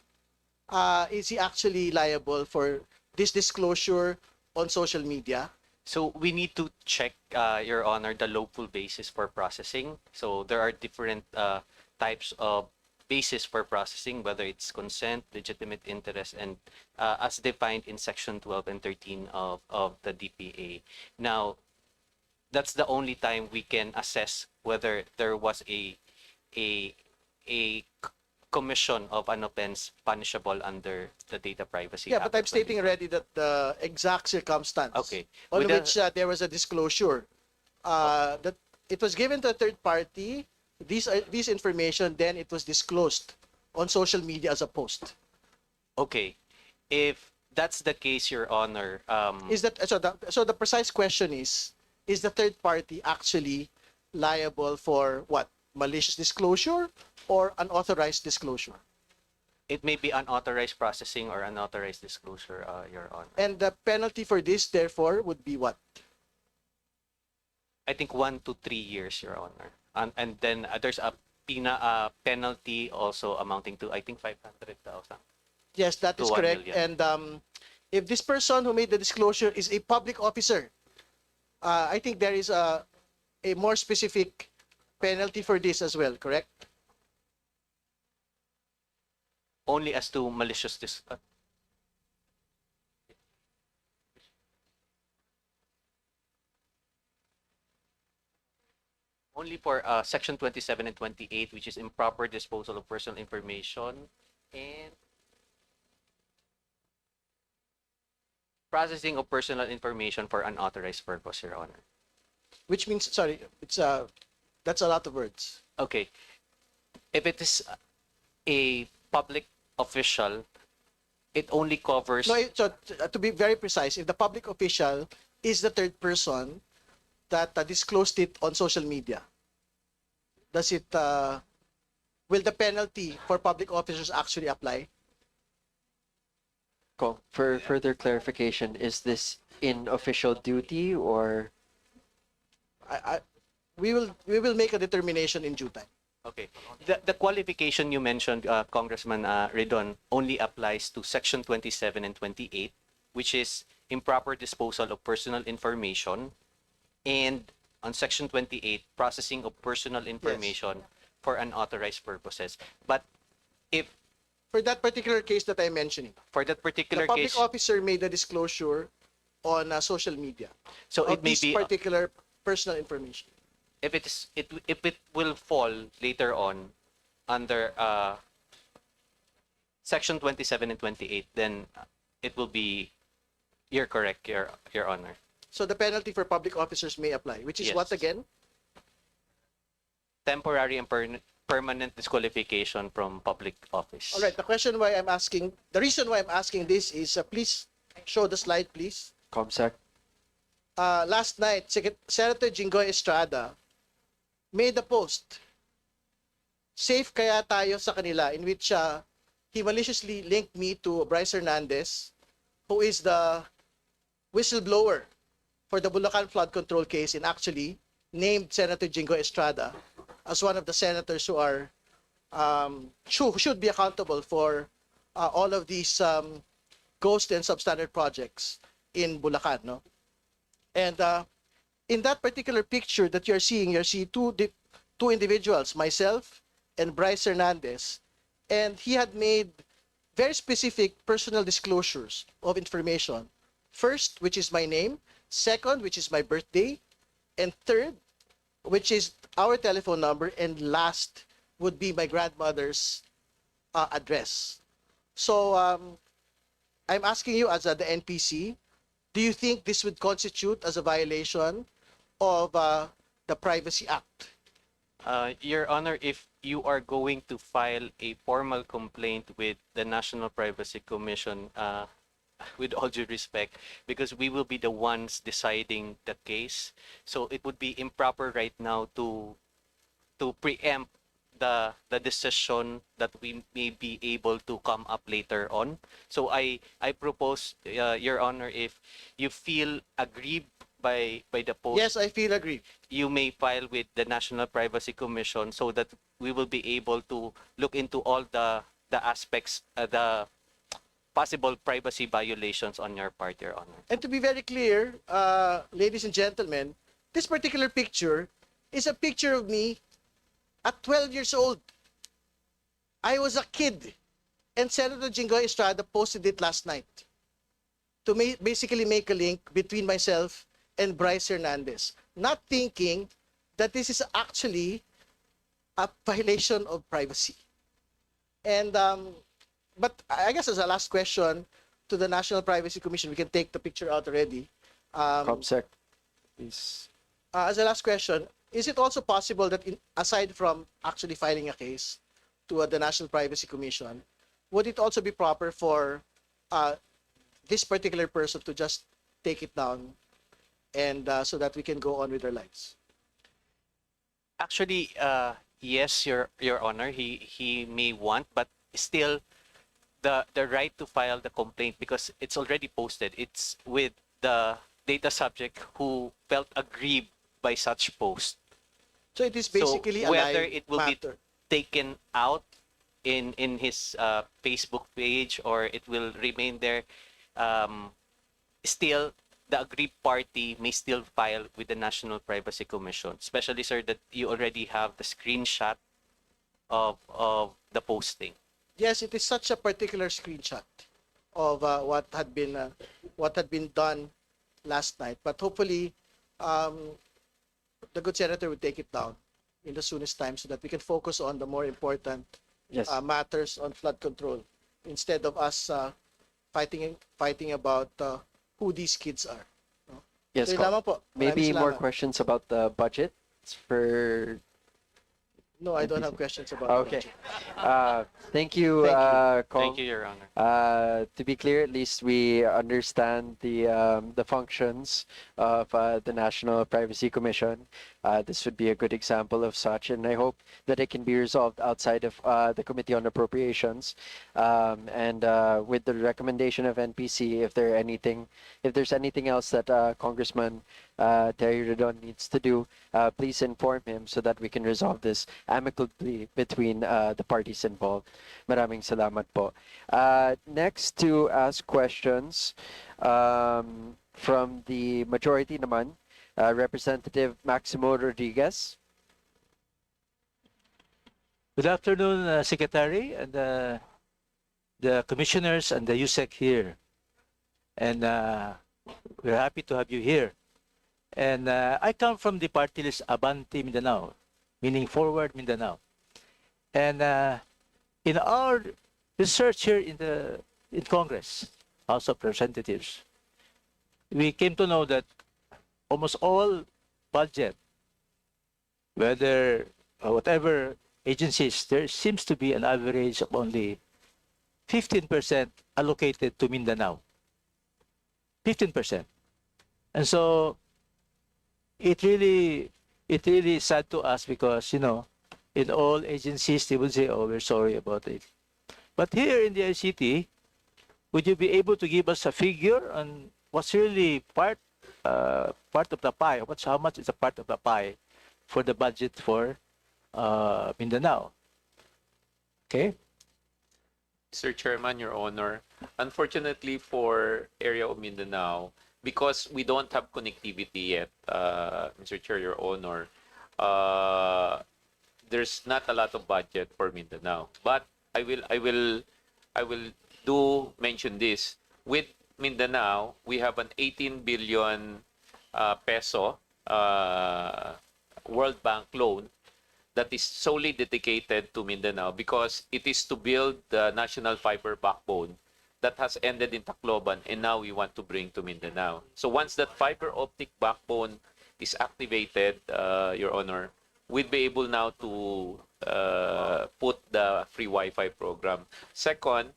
is he actually liable for this disclosure on social media? So we need to check, Your Honor, the lawful basis for processing. So there are different types of basis for processing, whether it's consent, legitimate interest, and as defined in Section 12 and 13 of the DPA. Now, that's the only time we can assess whether there was a commission of an offense punishable under the Data Privacy Yeah, Act. but I'm stating already that the exact circumstance on With which there was a disclosure that it was given to a third party, this information, then it was disclosed on social media as a post. Okay, if that's the case, Your Honor, Is that so? So the precise question is, is the third party actually liable for what? Malicious disclosure or unauthorized disclosure? It may be unauthorized processing or unauthorized disclosure, Your Honor. And the penalty for this, therefore, would be what? I think 1 to 3 years, Your Honor. And then there's a penalty also amounting to, I think, 500,000. Yes, that To is 1 correct. million. And if this person who made the disclosure is a public officer, I think there is a more specific penalty for this as well, correct? Only as to malicious only for section 27 and 28, which is improper disposal of personal information and processing of personal information for unauthorized purpose, Your Honor. Which means, sorry, it's that's a lot of words. Okay. If it is a public official, it only covers... No, so to be very precise, if the public official is the third person that disclosed it on social media, does it, will the penalty for public officers actually apply? For further clarification, is this in official duty or? We will make a determination in due time. Okay. The qualification you mentioned, Congressman Redon, only applies to Section 27 and 28, which is improper disposal of personal information, and on Section 28, processing of personal information for unauthorized purposes. But if... For that particular case that I'm mentioning, for that particular the public case... officer made a disclosure on social media. So of it may this be... particular personal information. If it will fall later on under Section 27 and 28, then it will be... You're correct, Your Honor. So the penalty for public officers may apply, which is Yes. what again? Temporary and permanent disqualification from public office. All right. The reason why I'm asking this is, please show the slide, please. ComSec. Last night, Senator Jinggoy Estrada made a post. Safe kaya tayo sa kanila, in which he maliciously linked me to Bryce Hernandez, who is the whistleblower for the Bulacan flood control case, and actually named Senator Jinggoy Estrada as one of the senators who are should be accountable for all of these ghost and substandard projects in Bulacan, no? And in that particular picture that you're seeing, you see two individuals, myself and Bryce Hernandez, and he had made very specific personal disclosures of information. First, which is my name. Second, which is my birthday. And third, which is our telephone number. And last would be my grandmother's address. So I'm asking you as the NPC, do you think this would constitute as a violation of the Privacy Act? Your Honor, if you are going to file a formal complaint with the National Privacy Commission, with all due respect, because we will be the ones deciding the case, so it would be improper right now to preempt the decision that we may be able to come up later on. So I propose, Your Honor, if you feel aggrieved by the post, Yes, I feel aggrieved. you may file with the National Privacy Commission so that we will be able to look into all the aspects, the possible privacy violations on your part, Your Honor. And to be very clear, ladies and gentlemen, this particular picture is a picture of me at 12 years old. I was a kid, and Senator Jinggoy Estrada posted it last night to basically make a link between myself and Bryce Hernandez, not thinking that this is actually a violation of privacy. And but I guess as a last question to the National Privacy Commission, we can take the picture out already. ComSec, please. As a last question, is it also possible that aside from actually filing a case to the National Privacy Commission, would it also be proper for this particular person to just take it down and so that we can go on with our lives. Actually, yes, Your Honor, he may want, but still the right to file the complaint, because it's already posted. It's with the data subject who felt aggrieved by such post. So it is basically a whether live it will matter. be taken out in his Facebook page or it will remain there, still the aggrieved party may still file with the National Privacy Commission. Especially, sir, that you already have the screenshot of the posting. Yes, it is such a particular screenshot of what had been done last night. But hopefully, the good senator will take it down in the soonest time so that we can focus on the more important Yes. matters on flood control instead of us fighting about who these kids are. No? Yes, So, yun Kong. lamang po. Maybe Maraming more salamat. questions about the budget for. No, I don't have questions about Okay. the Thank you, Kong. Thank you, Your Honor. To be clear, at least we understand the functions of the National Privacy Commission. This would be a good example of such, and I hope that it can be resolved outside of the Committee on Appropriations. And with the recommendation of NPC, if there's anything else that Congressman Terry Redon needs to do, please inform him so that we can resolve this amicably between the parties involved. Maraming salamat po. Next to ask questions from the majority naman, Representative Maximo Rodriguez. Good afternoon, Secretary, and the commissioners and the USEC here. And we're happy to have you here. And I come from the party list Abante Mindanao, meaning Forward Mindanao. And in our research here in Congress, House of Representatives, we came to know that almost all budget, whether whatever agencies, there seems to be an average of only 15% allocated to Mindanao. 15%. And so it really is sad to us because, you know, in all agencies, they will say, oh, we're sorry about it. But here in the ICT, would you be able to give us a figure on what's really part of the pie? How much is a part of the pie for the budget for Mindanao? Okay. Mr. Chairman, Your Honor, unfortunately for area of Mindanao, because we don't have connectivity yet, Mr. Chair, Your Honor, there's not a lot of budget for Mindanao. But I will do mention this. With Mindanao, we have an 18 billion peso World Bank loan that is solely dedicated to Mindanao because it is to build the national fiber backbone that has ended in Tacloban and now we want to bring to Mindanao. So once that fiber optic backbone is activated, Your Honor, we'd be able now to put the free Wi-Fi program. Second,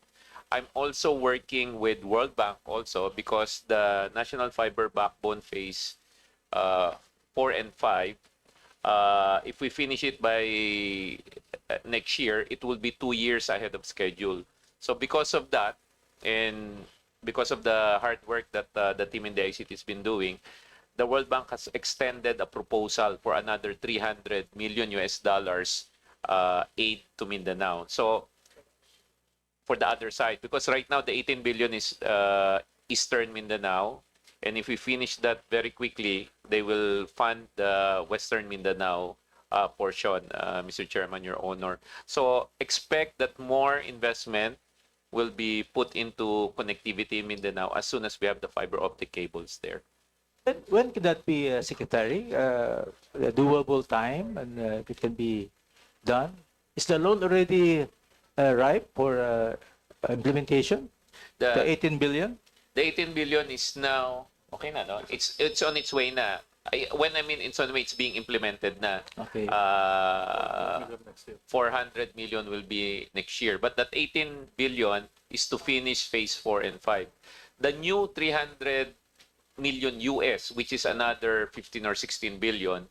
I'm also working with World Bank also because the National Fiber Backbone Phase 4 and 5, if we finish it by next year, it will be 2 years ahead of schedule. So because of that, and because of the hard work that the team in the ICT has been doing, the World Bank has extended a proposal for another 300 million US dollars aid to Mindanao. So for the other side, because right now the 18 billion is Eastern Mindanao, and if we finish that very quickly, they will fund the Western Mindanao portion, Mr. Chairman, Your Honor. So expect that more investment will be put into connectivity in Mindanao as soon as we have the fiber optic cables there. When can that be, Secretary? A doable time and if it can be done? Is the loan already ripe for implementation? The 18 billion? The 18 billion is now, okay na, no? It's on its way na. When I mean it's on its way, it's being implemented na. Okay. 400 million will be next year. But that 18 billion is to finish phase 4 and 5. The new 300 million US, which is another 15 or 16 billion,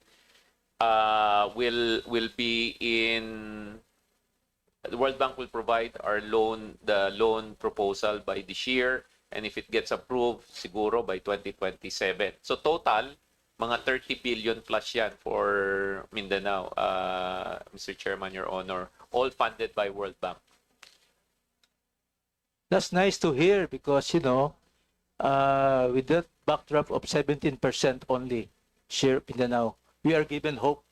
will be in the World Bank will provide the loan proposal by this year, and if it gets approved, siguro by 2027. So total, mga 30 billion plus yan for Mindanao, Mr. Chairman, Your Honor, all funded by World Bank. That's nice to hear because, you know, with that backdrop of 17% only share of Mindanao, we are given hope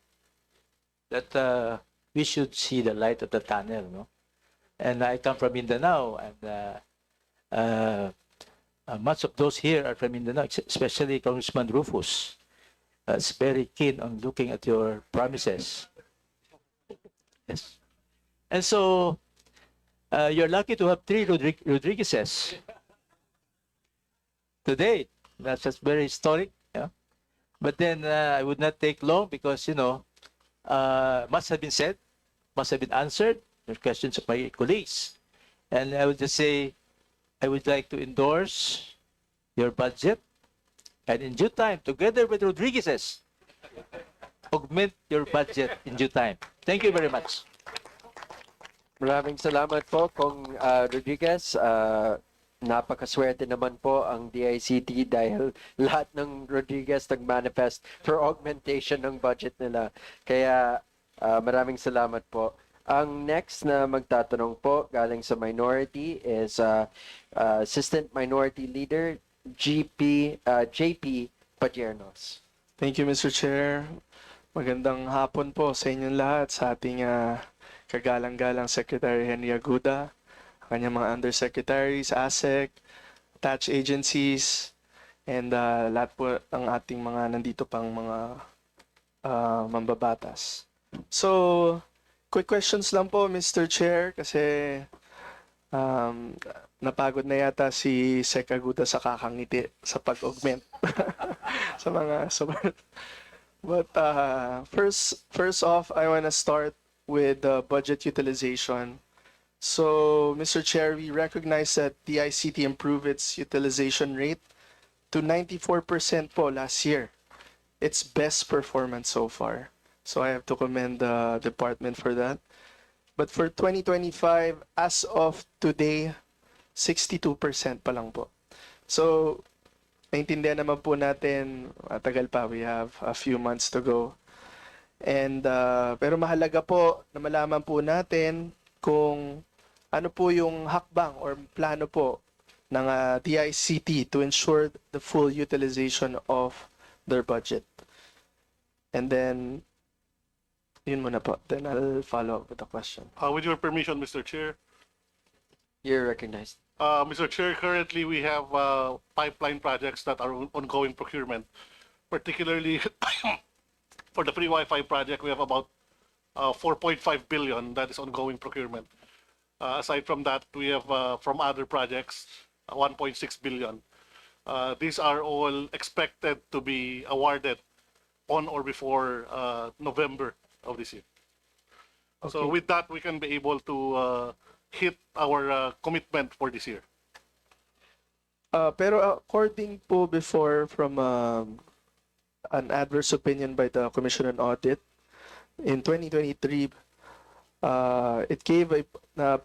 that we should see the light of the tunnel, no? And I come from Mindanao, and much of those here are from Mindanao, especially Congressman Rufus. Is very keen on looking at your promises. Yes. And so, you're lucky to have 3 Rodriguezes today. That's just very historic. Yeah? But then I would not take long because, you know, much have been said, must have been answered, the questions of my colleagues. And I would just say, I would like to endorse your budget, and in due time, together with Rodriguez's, augment your budget in due time. Thank you very much. Maraming salamat po, Kong Rodriguez. Napakaswerte naman po ang DICT dahil lahat ng Rodriguez nag-manifest for augmentation ng budget nila. Kaya maraming salamat po. Ang next na magtatanong po galing sa minority is Assistant Minority Leader JP Padiernos. Thank you, Mr. Chair. Magandang hapon po sa inyong lahat, sa ating kagalang-galang Secretary Henry Aguda, kanyang mga undersecretaries, ASEC, attached agencies, and lahat po ng ating mga nandito pang mga mambabatas. So, quick questions lang po, Mr. Chair, kasi napagod na yata si Sec Aguda sa kakangiti sa pag-augment sa mga But first off, I want to start with budget utilization. So, Mr. Chair, we recognize that the ICT improved its utilization rate to 94% po last year. Its best performance so far. So I have to commend the department for that. But for 2025, as of today, 62% pa lang po. So, naintindihan naman po natin, matagal pa, we have a few months to go. And pero mahalaga po na malaman po natin kung ano po yung hakbang or plano po ng DICT to ensure the full utilization of their budget. And then, yun muna po. Then I'll follow up with a question. With your permission, Mr. Chair. You're recognized. Mr. Chair, currently we have pipeline projects that are ongoing procurement. Particularly for the free Wi-Fi project, we have about 4.5 billion that is ongoing procurement. Aside from that, we have from other projects 1.6 billion. These are all expected to be awarded on or before November of this year. Okay. So with that, we can be able to hit our commitment for this year. Pero according po before from an adverse opinion by the Commission on Audit, in 2023, it gave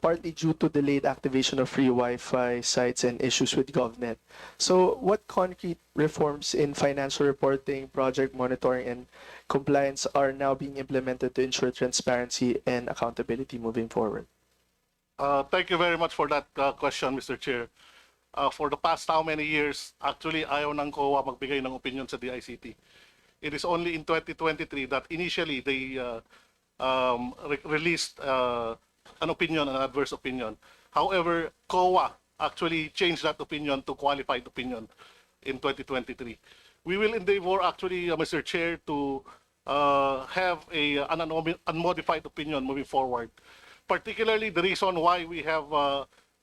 partly due to delayed activation of free Wi-Fi sites and issues with GovNet. So what concrete reforms in financial reporting, project monitoring, and compliance are now being implemented to ensure transparency and accountability moving forward? Thank you very much for that question, Mr. Chair. For the past how many years, actually ayaw ng COA magbigay ng opinion sa DICT. It is only in 2023 that initially they released an opinion, an adverse opinion. However, COA actually changed that opinion to qualified opinion in 2023. We will endeavor actually, Mr. Chair, to have an unmodified opinion moving forward. Particularly the reason why we have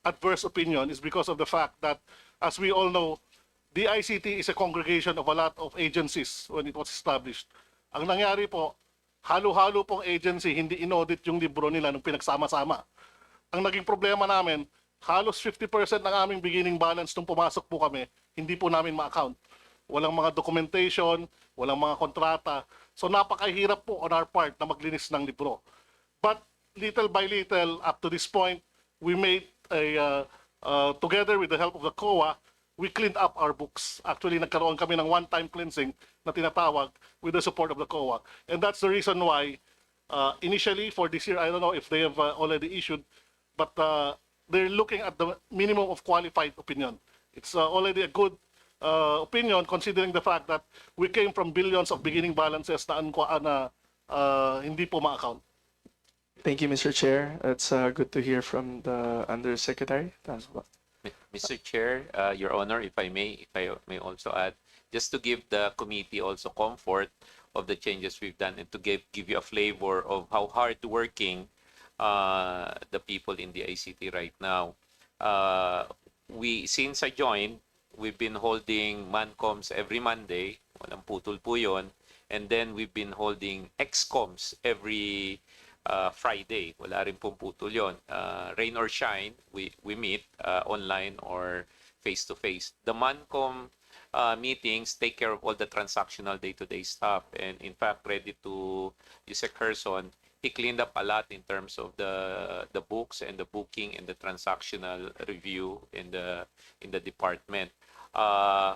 adverse opinion is because of the fact that, as we all know, the ICT is a congregation of a lot of agencies when it was established. Ang nangyari po, halo-halo pong agency, hindi inaudit yung libro nila nung pinagsama-sama. Ang naging problema namin, halos 50% ng aming beginning balance nung pumasok po kami, hindi po namin ma-account. walang mga documentation, walang mga kontrata. So napakahirap po on our part na maglinis ng libro. But little by little, up to this point, we made together with the help of the COA, we cleaned up our books. Actually, nagkaroon kami ng one-time cleansing na tinatawag with the support of the COA. And that's the reason why, initially for this year, I don't know if they have already issued, but they're looking at the minimum of qualified opinion. It's already a good opinion considering the fact that we came from billions of beginning balances na hindi po ma-account. Thank you, Mr. Chair. It's good to hear from the Undersecretary. That's what. Mr. Chair, Your Honor, if I may also add, just to give the committee also comfort of the changes we've done and to give you a flavor of how hardworking the people in the ICT right now. Since I joined, we've been holding mancoms every Monday, walang putol po yun, and then we've been holding XComs every Friday. Wala rin pong putol yun. Rain or shine, we meet online or face-to-face. The Mancom meetings take care of all the transactional day-to-day stuff. And in fact, credit to Yusek Herson, he cleaned up a lot in terms of the books and the booking and the transactional review in the department.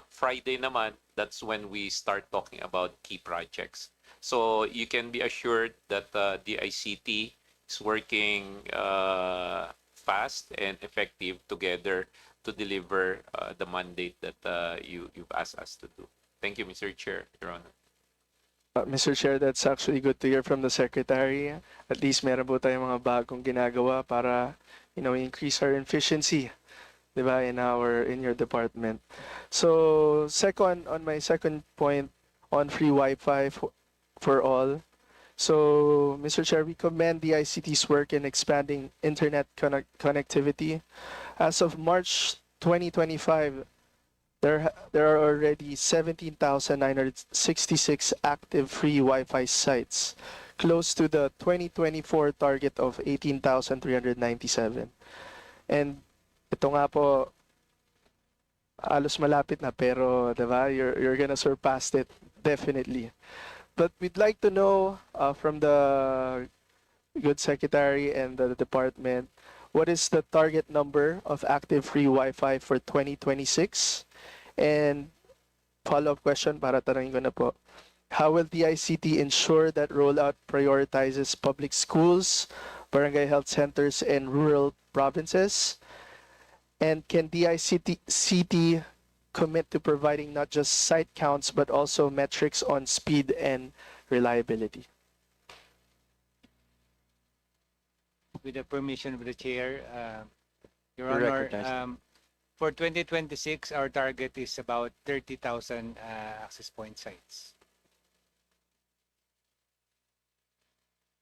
Friday naman, that's when we start talking about key projects. So you can be assured that the ICT is working fast and effective together to deliver the mandate that you've asked us to do. Thank you, Mr. Chair, Your Honor. Mr. Chair, that's actually good to hear from the Secretary. At least meron po tayong mga bagong ginagawa para, increase our efficiency, diba, in your department. So, on my second point on free Wi-Fi for all. So, Mr. Chair, we commend the ICT's work in expanding internet connectivity. As of March 2025, there are already 17,966 active free Wi-Fi sites, close to the 2024 target of 18,397. And ito nga po, halos malapit na, pero diba, you're gonna surpass it, definitely. But we'd like to know from the good secretary and the department, what is the target number of active free Wi-Fi for 2026? And follow-up question para tanongin ko na po. How will the ICT ensure that rollout prioritizes public schools, barangay health centers, and rural provinces? And can the ICT commit to providing not just site counts but also metrics on speed and reliability? With the permission of the chair, Your You're Honor, recognized. for 2026, our target is about 30,000 access point sites.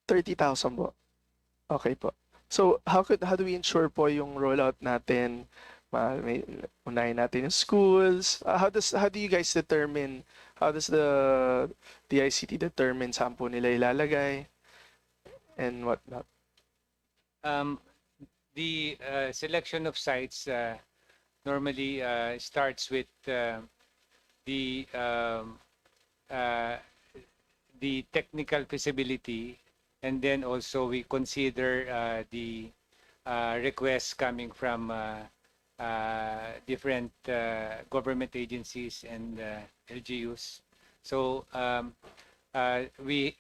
30,000 po. Okay po. So how do we ensure po yung rollout natin? Unahin natin yung schools. How do you guys determine? How does the ICT determine saan po nila ilalagay and whatnot? The selection of sites normally starts with the technical feasibility, and then also we consider the requests coming from different government agencies and LGUs. So we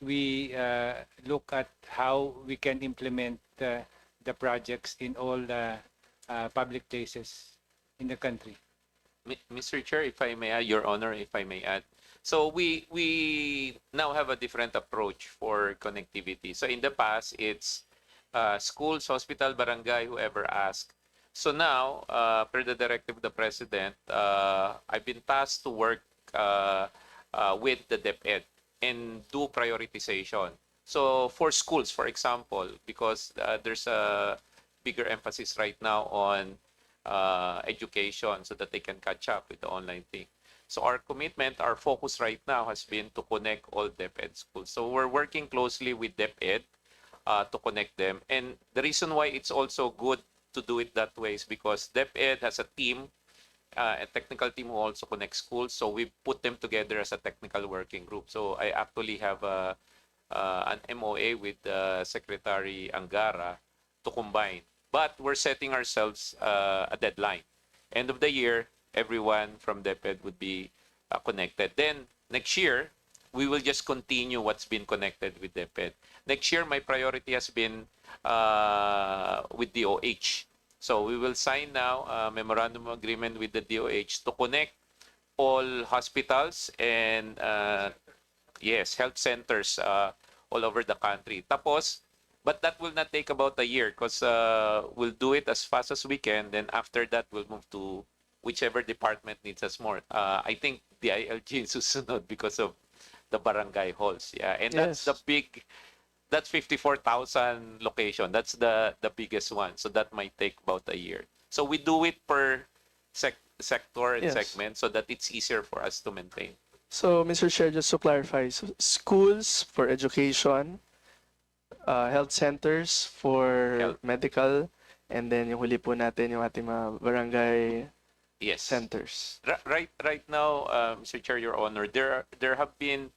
look at how we can implement the projects in all the public places in the country. Mr. Chair, if I may add, Your Honor, if I may add. So we now have a different approach for connectivity. So in the past, it's schools, hospital, barangay, whoever asks. So now, per the directive of the President, I've been tasked to work with the DepEd and do prioritization. So for schools, for example, because there's a bigger emphasis right now on education so that they can catch up with the online thing. So our commitment, our focus right now has been to connect all DepEd schools. So we're working closely with DepEd to connect them. And the reason why it's also good to do it that way is because DepEd has a team a technical team who also connects schools. So we put them together as a technical working group. So I actually have an MOA with Secretary Angara to combine. But we're setting ourselves a deadline. End of the year, everyone from DepEd would be connected. Then next year, we will just continue what's been connected with DepEd. Next year, my priority has been with DOH. So we will sign now a memorandum of agreement with the DOH to connect all hospitals and yes, health centers all over the country. Tapos, but that will not take about a year because we'll do it as fast as we can. Then after that, we'll move to whichever department needs us more. I think the ILG is susunod because of the barangay halls. Yeah, and that's the big. That's 54,000 location. That's the biggest one. So that might take about a year. So we do it per sector and segment so that it's easier for us to maintain. So, Mr. Chair, just to clarify, schools for education, health centers for medical, and then yung huli po natin yung ating mga barangay centers. Right now, Mr. Chair, Your Honor, there have been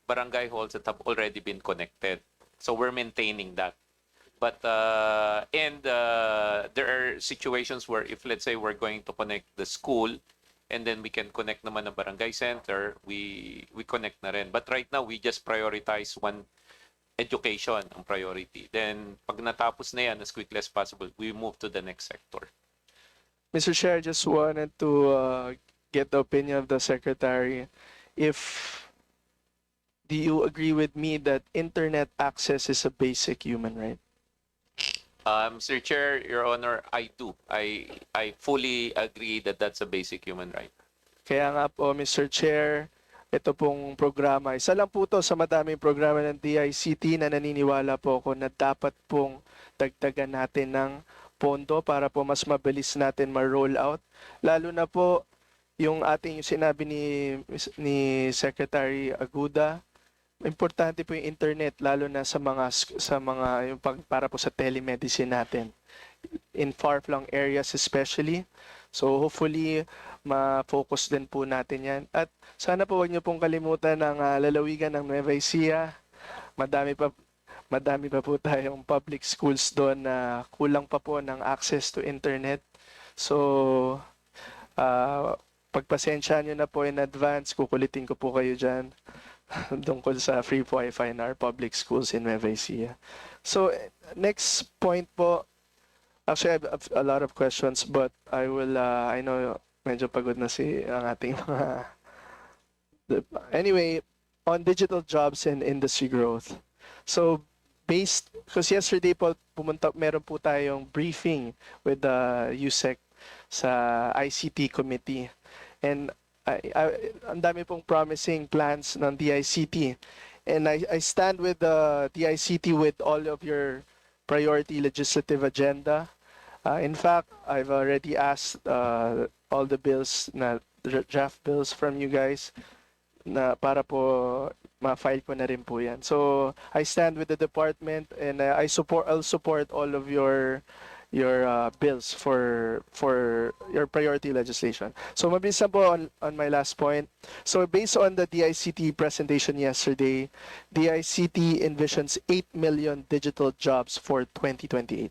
barangay halls that have already been connected. So we're maintaining that. But there are situations where if let's say we're going to connect the school and then we can connect naman the barangay center, we connect na rin. But right now we just prioritize one education ang priority. Then pag natapos na yan as quickly as possible, we move to the next sector. Mr. Chair, I just wanted to get the opinion of the Secretary. Do you agree with me that internet access is a basic human right? Mr. Chair, Your Honor, I do. I fully agree that that's a basic human right. Kaya nga po, Mr. Chair, ito pong programa, isa lang po to sa madaming programa ng DICT na naniniwala po ako na dapat pong dagdagan natin ng pondo para po mas mabilis natin ma-roll out. Lalo na po yung sinabi ni Secretary Aguda, importante po yung internet lalo na sa mga yung para po sa telemedicine natin in far-flung areas especially. So hopefully ma-focus din po natin 'yan. At sana po wag niyo pong kalimutan ng lalawigan ng Nueva Ecija. Madami pa po tayong public schools doon na kulang pa po ng access to internet. So pagpasensya niyo na po in advance, kukulitin ko po kayo diyan. Tungkol sa free Wi-Fi in our public schools in Nueva Ecija. So, next point po, actually I have a lot of questions but I will, I know medyo pagod na ang ating mga... Anyway, on digital jobs and industry growth. So, because yesterday po, meron po tayong briefing with the USEC sa ICT committee. And ang dami pong promising plans ng DICT. And I stand with the DICT with all of your priority legislative agenda. In fact, I've already asked all the bills, draft bills from you guys na para po ma-file ko na rin po yan. So, I stand with the department and I'll support all of your bills for your priority legislation. So mabilis lang po on my last point. So based on the DICT presentation yesterday, DICT envisions 8 million digital jobs for 2028.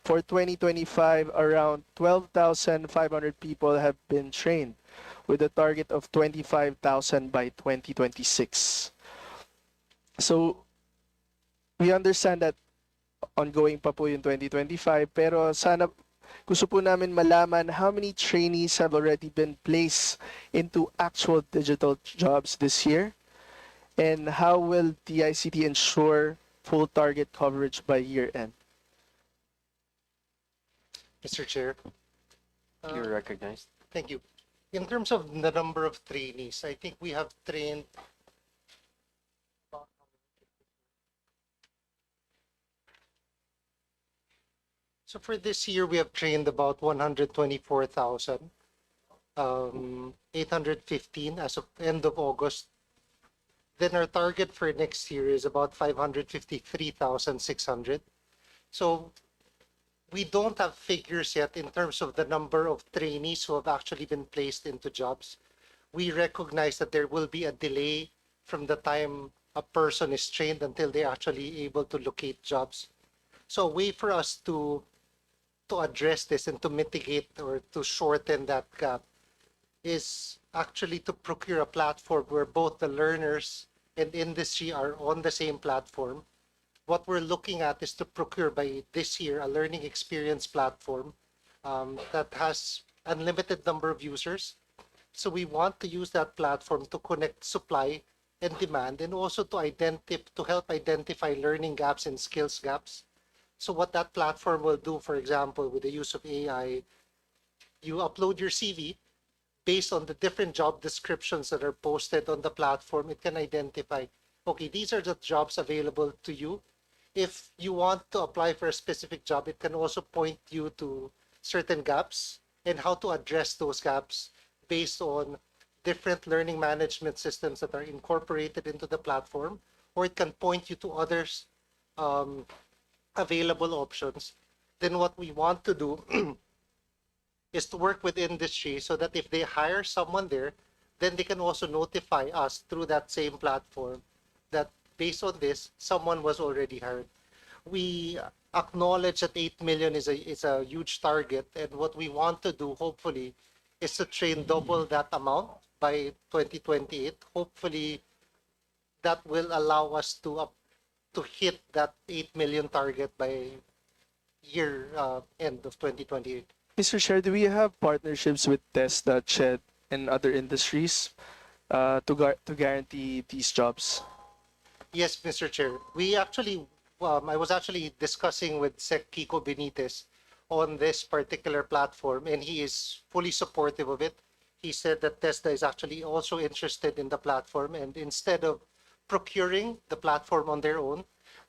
For 2025, around 12,500 people have been trained with a target of 25,000 by 2026. So we understand that ongoing pa po yung 2025, pero sana gusto po namin malaman how many trainees have already been placed into actual digital jobs this year, and how will DICT ensure full target coverage by year end? Mr. Chair. You're recognized. Thank you. In terms of the number of trainees, I think we have trained So for this year, we have trained about 124,815 as of end of August. Then our target for next year is about 553,600. So we don't have figures yet in terms of the number of trainees who have actually been placed into jobs. We recognize that there will be a delay from the time a person is trained until they're actually able to locate jobs. So a way for us to address this and to mitigate or to shorten that gap is actually to procure a platform where both the learners and industry are on the same platform. What we're looking at is to procure by this year a learning experience platform that has unlimited number of users. So we want to use that platform to connect supply and demand, and also to help identify learning gaps and skills gaps. So what that platform will do, for example, with the use of AI, you upload your CV. Based on the different job descriptions that are posted on the platform, it can identify, okay, these are the jobs available to you. If you want to apply for a specific job, it can also point you to certain gaps and how to address those gaps based on different learning management systems that are incorporated into the platform, or it can point you to others available options. Then what we want to do is to work with industry so that if they hire someone there, then they can also notify us through that same platform that based on this, someone was already hired. We acknowledge that 8 million is a huge target, and what we want to do, hopefully, is to train double that amount by 2028. Hopefully, that will allow us to hit that 8 million target by year end of 2028. Mr. Chair, do we have partnerships with Test.Shed and other industries to guarantee these jobs? Yes, Mr. Chair. We actually, I was actually discussing with Sec Kiko Benitez on this particular platform, and he is fully supportive of it. He said that Tesla is actually also interested in the platform, and instead of procuring the platform on their own,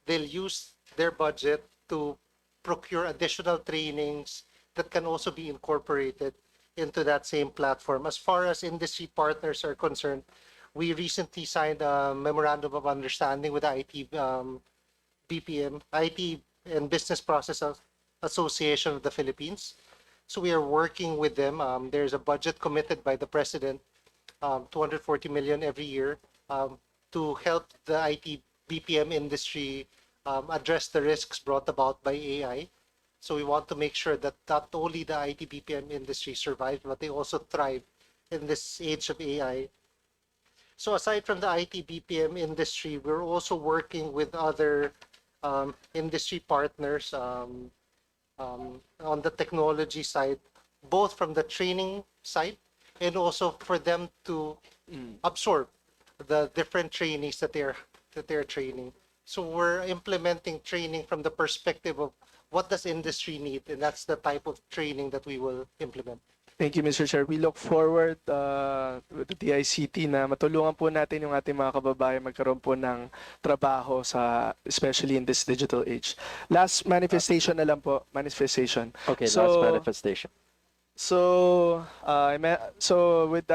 they'll use their budget to procure additional trainings that can also be incorporated into that same platform. As far as industry partners are concerned, we recently signed a memorandum of understanding with the IT BPM, IT and Business Process Association of the Philippines. So we are working with them. There's a budget committed by the president, 240 million every year, to help the IT BPM industry address the risks brought about by AI. So we want to make sure that not only the IT BPM industry survives, but they also thrive in this age of AI. So aside from the IT BPM industry, we're also working with other industry partners on the technology side, both from the training side and also for them to absorb the different trainees that they're training. So we're implementing training from the perspective of what does industry need, and that's the type of training that we will implement. Thank you, Mr. Chair. We look forward with the DICT na matulungan po natin yung ating mga kababayan magkaroon po ng trabaho especially in this digital age. Last manifestation na lang po, manifestation. Okay, last manifestation. So, with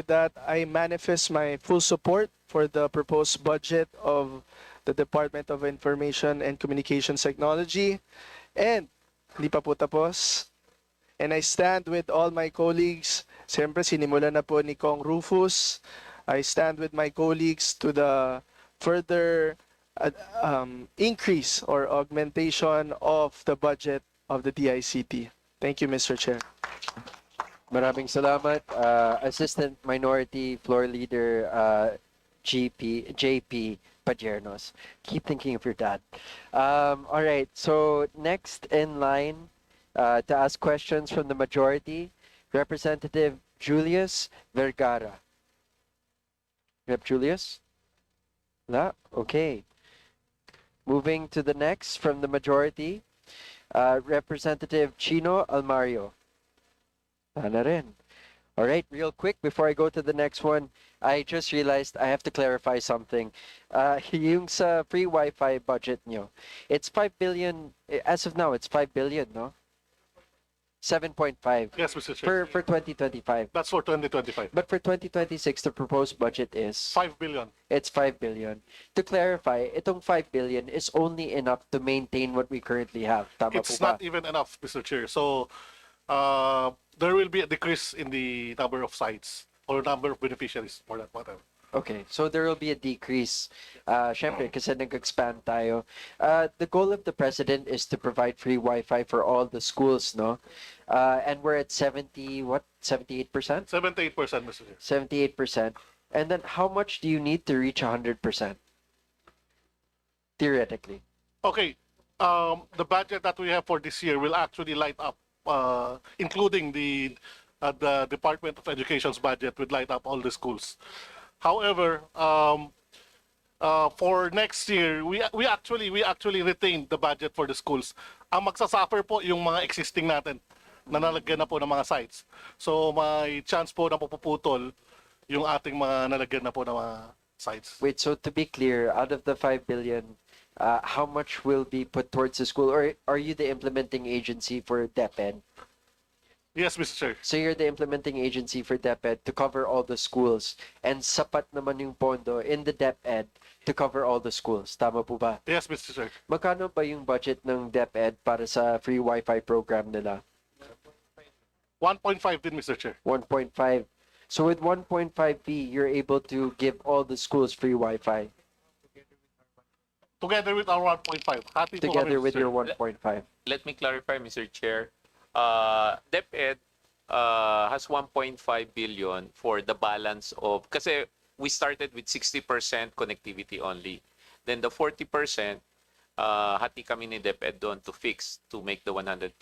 that, I manifest my full support for the proposed budget of the Department of Information and Communications Technology. And, hindi pa po tapos. And I stand with all my colleagues. Siyempre, sinimulan na po ni Kong Rufus. I stand with my colleagues to the further increase or augmentation of the budget of the DICT. Thank you, Mr. Chair. Maraming salamat, Assistant Minority Floor Leader JP Pajernos. Keep thinking of your dad. All right, so next in line to ask questions from the majority, Representative Julius Vergara. Rep Julius? La? Okay. Moving to the next from the majority, Representative Chino Almario. Wala rin. All right, real quick, before I go to the next one, I just realized I have to clarify something. Yung sa free Wi-Fi budget nyo, it's 5 billion, as of now, it's 5 billion, no? 7.5 Yes, Mr. Chair. for 2025. That's for 2025. But for 2026, the proposed budget is 5 billion. it's 5 billion. To clarify, itong 5 billion is only enough to maintain what we currently have. Tama It's po ba? not even enough, Mr. Chair. So there will be a decrease in the number of sites or number of beneficiaries for that matter. Okay, so there will be a decrease. Syempre, kasi nag-expand tayo. The goal of the president is to provide free Wi-Fi for all the schools, no? And we're at 78%? 78%, Mr. Chair. 78%. And then how much do you need to reach 100%? Theoretically. Okay, the budget that we have for this year will actually light up, including the Department of Education's budget, would light up all the schools. However, for next year, we actually retained the budget for the schools. Ang magsasuffer po yung mga existing natin na nalagyan na po ng mga sites. So may chance po na mapuputol yung ating mga nalagyan na po ng mga sites. Wait, so to be clear, out of the 5 billion, how much will be put towards the school? Or are you the implementing agency for DepEd? Yes, Mr. Chair. So you're the implementing agency for DepEd to cover all the schools. And sapat naman yung pondo in the DepEd to cover all the schools. Tama po ba? Yes, Mr. Chair. Magkano ba yung budget ng DepEd para sa free Wi-Fi program nila? 1.5 din, Mr. Chair. 1.5. So with 1.5p, you're able to give all the schools free Wi-Fi Together with our 1.5. Happy po together kami, with Mr. your 1.5. Let me clarify, Mr. Chair. DepEd has 1.5 billion for the balance of, kasi we started with 60% connectivity only. Then the 40%, hati kami ni DepEd doon to fix, to make the 100%.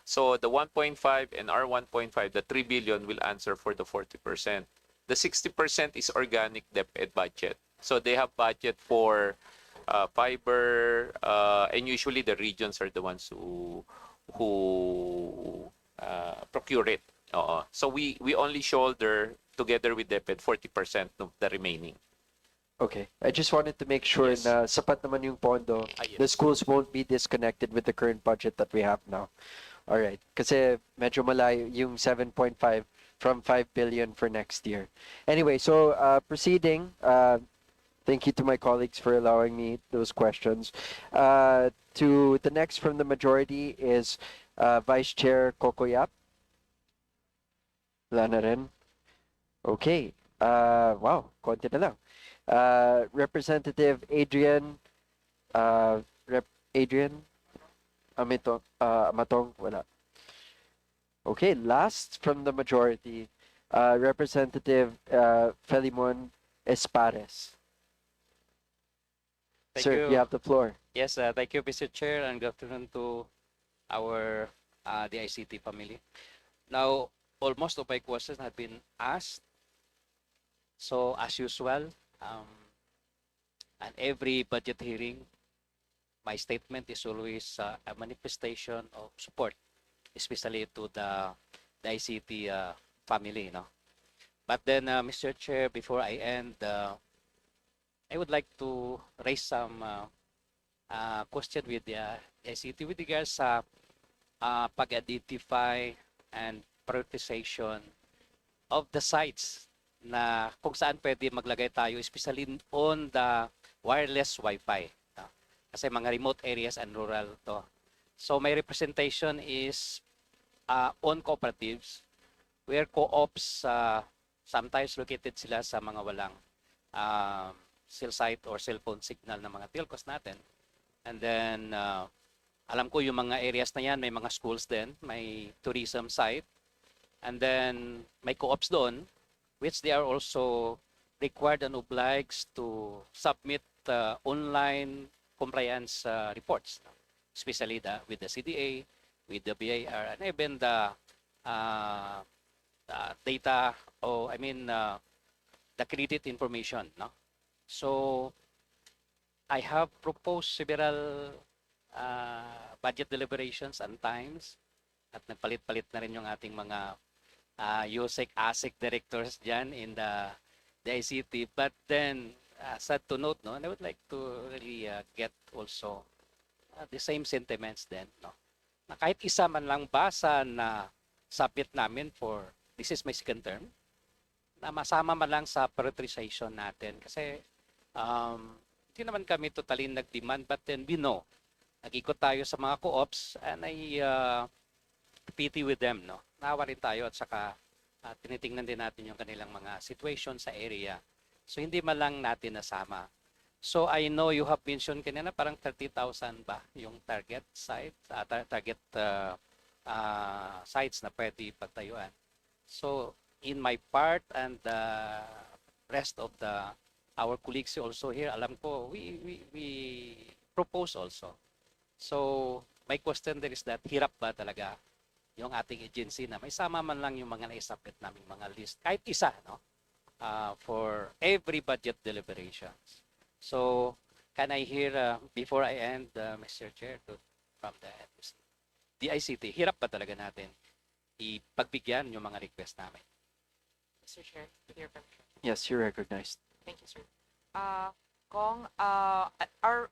So the 1.5 and our 1.5, the 3 billion will answer for the 40%. The 60% is organic DepEd budget. So they have budget for fiber, and usually the regions are the ones who procure it. So we only shoulder together with DepEd 40% of the remaining. Okay. I just wanted to make sure na sapat naman yung pondo. Yes. The schools won't be disconnected with the current budget that we have now. All right. Kasi medyo malayo yung 7.5 from 5 billion for next year. Anyway, so proceeding, thank you to my colleagues for allowing me those questions. To the next from the majority is Vice Chair Kokoyap. Wala na rin. Okay. Wow, konti na lang. Representative Adrian, Adrian Amatong, wala. Okay, last from the majority, Representative Felimon Espares. Thank Sir, you. you have the floor. Yes, thank you, Mr. Chair, and good afternoon to our the ICT family. Now, almost all my questions have been asked. So, as usual, and every budget hearing, my statement is always a manifestation of support, especially to the ICT family. No? But then, Mr. Chair, before I end, I would like to raise some question with the ICT with regards sa pag-identify and prioritization of the sites na kung saan pwede maglagay tayo, especially on the wireless Wi-Fi. Kasi mga remote areas and rural to. So my representation is on cooperatives where co-ops sometimes located sila sa mga walang cell site or cellphone signal ng mga telcos natin. And then, alam ko yung mga areas na yan, may mga schools din, may tourism site. And then, may co-ops doon, which they are also required and obliged to submit online compliance reports, especially with the CDA, with the BIR, and even the data, the credit information. No? So, I have proposed several budget deliberations and times at nagpalit-palit na rin yung ating mga USEC, ASEC directors dyan in the ICT. But then, sad to note, no, and I would like to really get also the same sentiments then. No? na kahit isa man lang basa na submit namin for, this is my second term, na masama man lang sa prioritization natin. Kasi hindi naman kami totally nag-demand, but then we know, nag-ikot tayo sa mga co-ops and I pity with them, no? Nawa rin tayo at saka tinitingnan din natin yung kanilang mga situation sa area. So hindi man lang natin nasama. So I know you have mentioned kanina parang 30,000 ba yung target site, target sites na pwede pagtayuan. So in my part and the rest of our colleagues also here, alam ko we propose also. So my question there is that hirap ba talaga yung ating agency na may sama man lang yung mga naisubmit naming mga list kahit isa, no? For every budget deliberations. So can I hear before I end, Mr. Chair, from the DICT, hirap ba talaga natin ipagbigyan yung mga request namin? Mr. Chair, with your permission. Yes, you're recognized. Thank you, sir. Kong,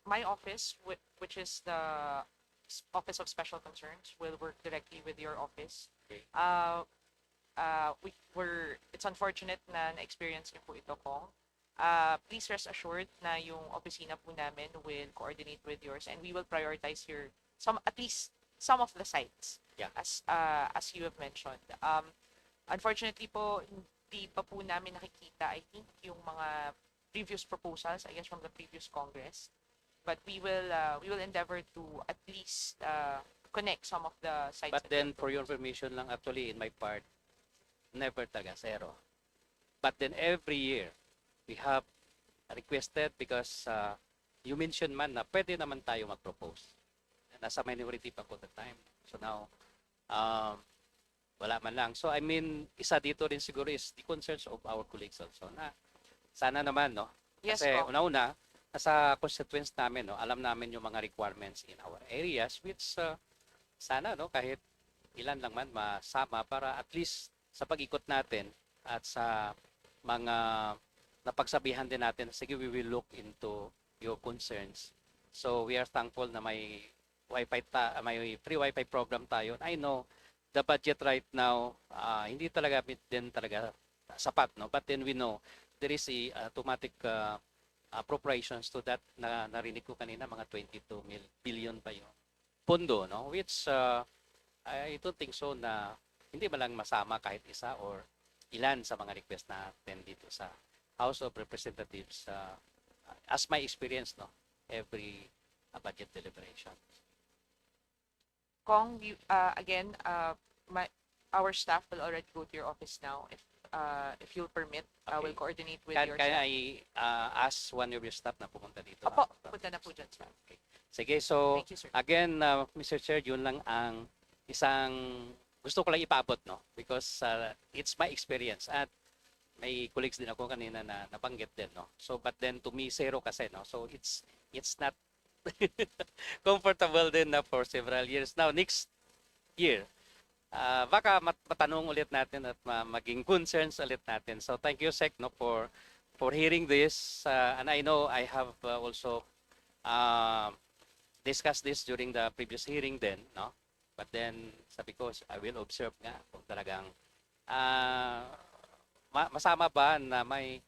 my office, which is the Office of Special Concerns, will work directly with your office. Okay. It's unfortunate na na-experience niyo po ito, Kong. Please rest assured na yung opisina po namin will coordinate with yours and we will prioritize at least some of the sites. Yeah. As you have mentioned. Unfortunately po, hindi pa po namin nakikita, I think, yung mga previous proposals, I guess, from the previous Congress. But we will endeavor to at least connect some of the sites. But then, for your information lang, actually, in my part, never talaga, zero. But then, every year, we have requested because you mentioned man na pwede naman tayo mag-propose. Nasa minority pa ko the time. So now, wala man lang. So I mean, isa dito rin siguro is the concerns of our colleagues also na sana naman, no? Yes, Kasi po. una-una, nasa constituents namin, no, alam namin yung mga requirements in our areas which sana, no, kahit ilan lang man masama para at least sa pag-ikot natin at sa mga napagsabihan din natin, sige, we will look into your concerns. So we are thankful na may may free Wi-Fi program tayo. I know the budget right now hindi talaga din talaga sapat, no, but then we know there is a automatic appropriations to that na narinig ko kanina mga 22 billion pa yung pondo, no, which I don't think so na hindi man lang masama kahit isa or ilan sa mga request natin dito sa House of Representatives as my experience, no, every budget deliberation. Kong, again, our staff will already go to your office now. If you'll permit, we'll coordinate with your Can staff. I ask one of your staff na pumunta dito? Opo, punta na po dyan, sir. Okay. Sige, so Thank you, sir. again, Mr. Chair, yun lang ang isang gusto ko lang ipaabot, no? Because it's my experience at may colleagues din ako kanina na nabanggit din, no? So but then to me zero kasi, no? So it's not comfortable din na for several years. Now next year, baka matanong ulit natin at maging concerns ulit natin. So thank you, Sec, no, for hearing this. And I know I have also discussed this during the previous hearing then, no? But then sabi ko, I will observe nga kung talagang masama ba na may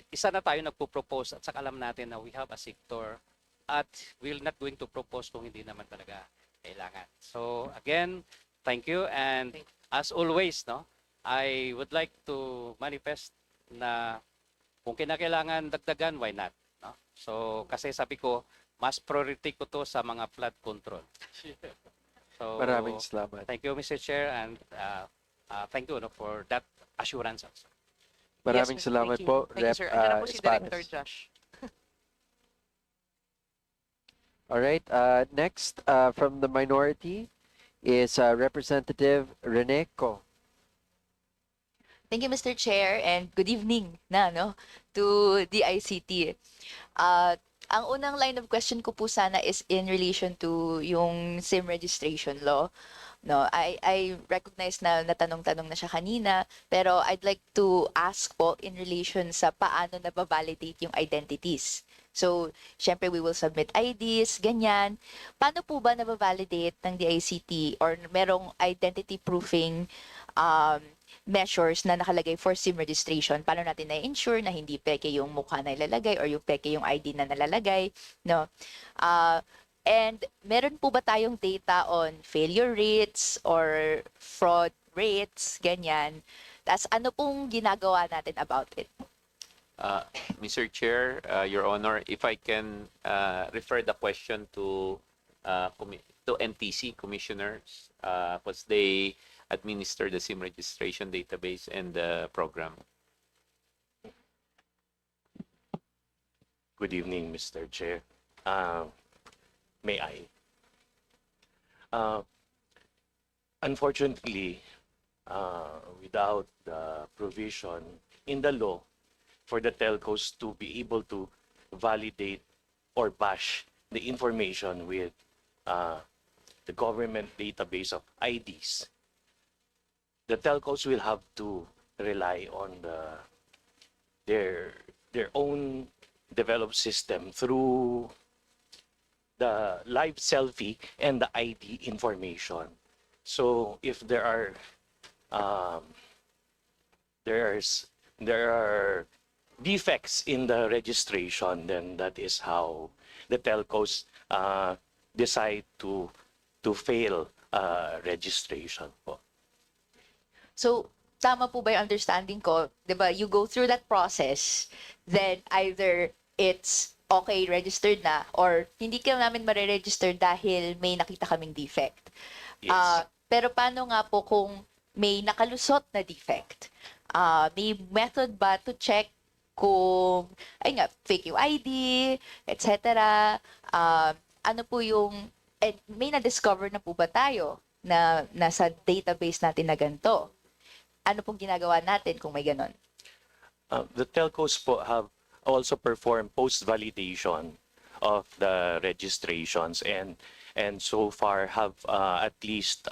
isa na tayo nagpo-propose at saka alam natin na we have a sector at we're not going to propose kung hindi naman talaga kailangan. So again, thank you, and as always, no, I would like to manifest na kung kinakailangan dagdagan, why not, no? So kasi sabi ko, mas priority ko to sa mga flood control. So Maraming salamat. thank you, Mr. Chair, and thank you, no, for that assurance also. Maraming Yes, sir. salamat Thank you. po, Thank you, Rep. sir. Andiyan na po si Director Espanes. Josh. All right. Next, from the minority is Representative Reneco. Thank you, Mr. Chair, and good evening to the ICT. Ang unang line of question ko po sana is in relation to yung SIM registration law. No, I recognize na natanong-tanong na siya kanina, pero I'd like to ask po in relation sa paano nababalidate yung identities. So, syempre we will submit IDs, ganyan. Paano po ba nababalidate ng DICT or merong identity proofing measures na nakalagay for SIM registration? Paano natin na-ensure na hindi peke yung mukha na ilalagay or yung peke yung ID na nalalagay, no? And meron po ba tayong data on failure rates or fraud rates, ganyan? Tas ano pong ginagawa natin about it? Mr. Chair, Your Honor, if I can refer the question to NTC commissioners, because they administer the SIM registration database and the program. Good evening, Mr. Chair. May I? Unfortunately, without the provision in the law for the telcos to be able to validate or bash the information with the government database of IDs, the telcos will have to rely on their own developed system through the live selfie and the ID information. So if there are defects in the registration, then that is how the telcos decide to fail registration po. So, tama po ba yung understanding ko? 'Di ba? You go through that process, then either it's okay, registered na, or hindi ka namin mariregister dahil may nakita kaming defect. Yes. Pero paano nga po kung may nakalusot na defect? May method ba to check kung, ay nga, fake yung ID, etc. Ano po yung, may na-discover na po ba tayo na nasa database natin na ganito? Ano pong ginagawa natin kung may ganon? The telcos po have also performed post-validation of the registrations and so far have at least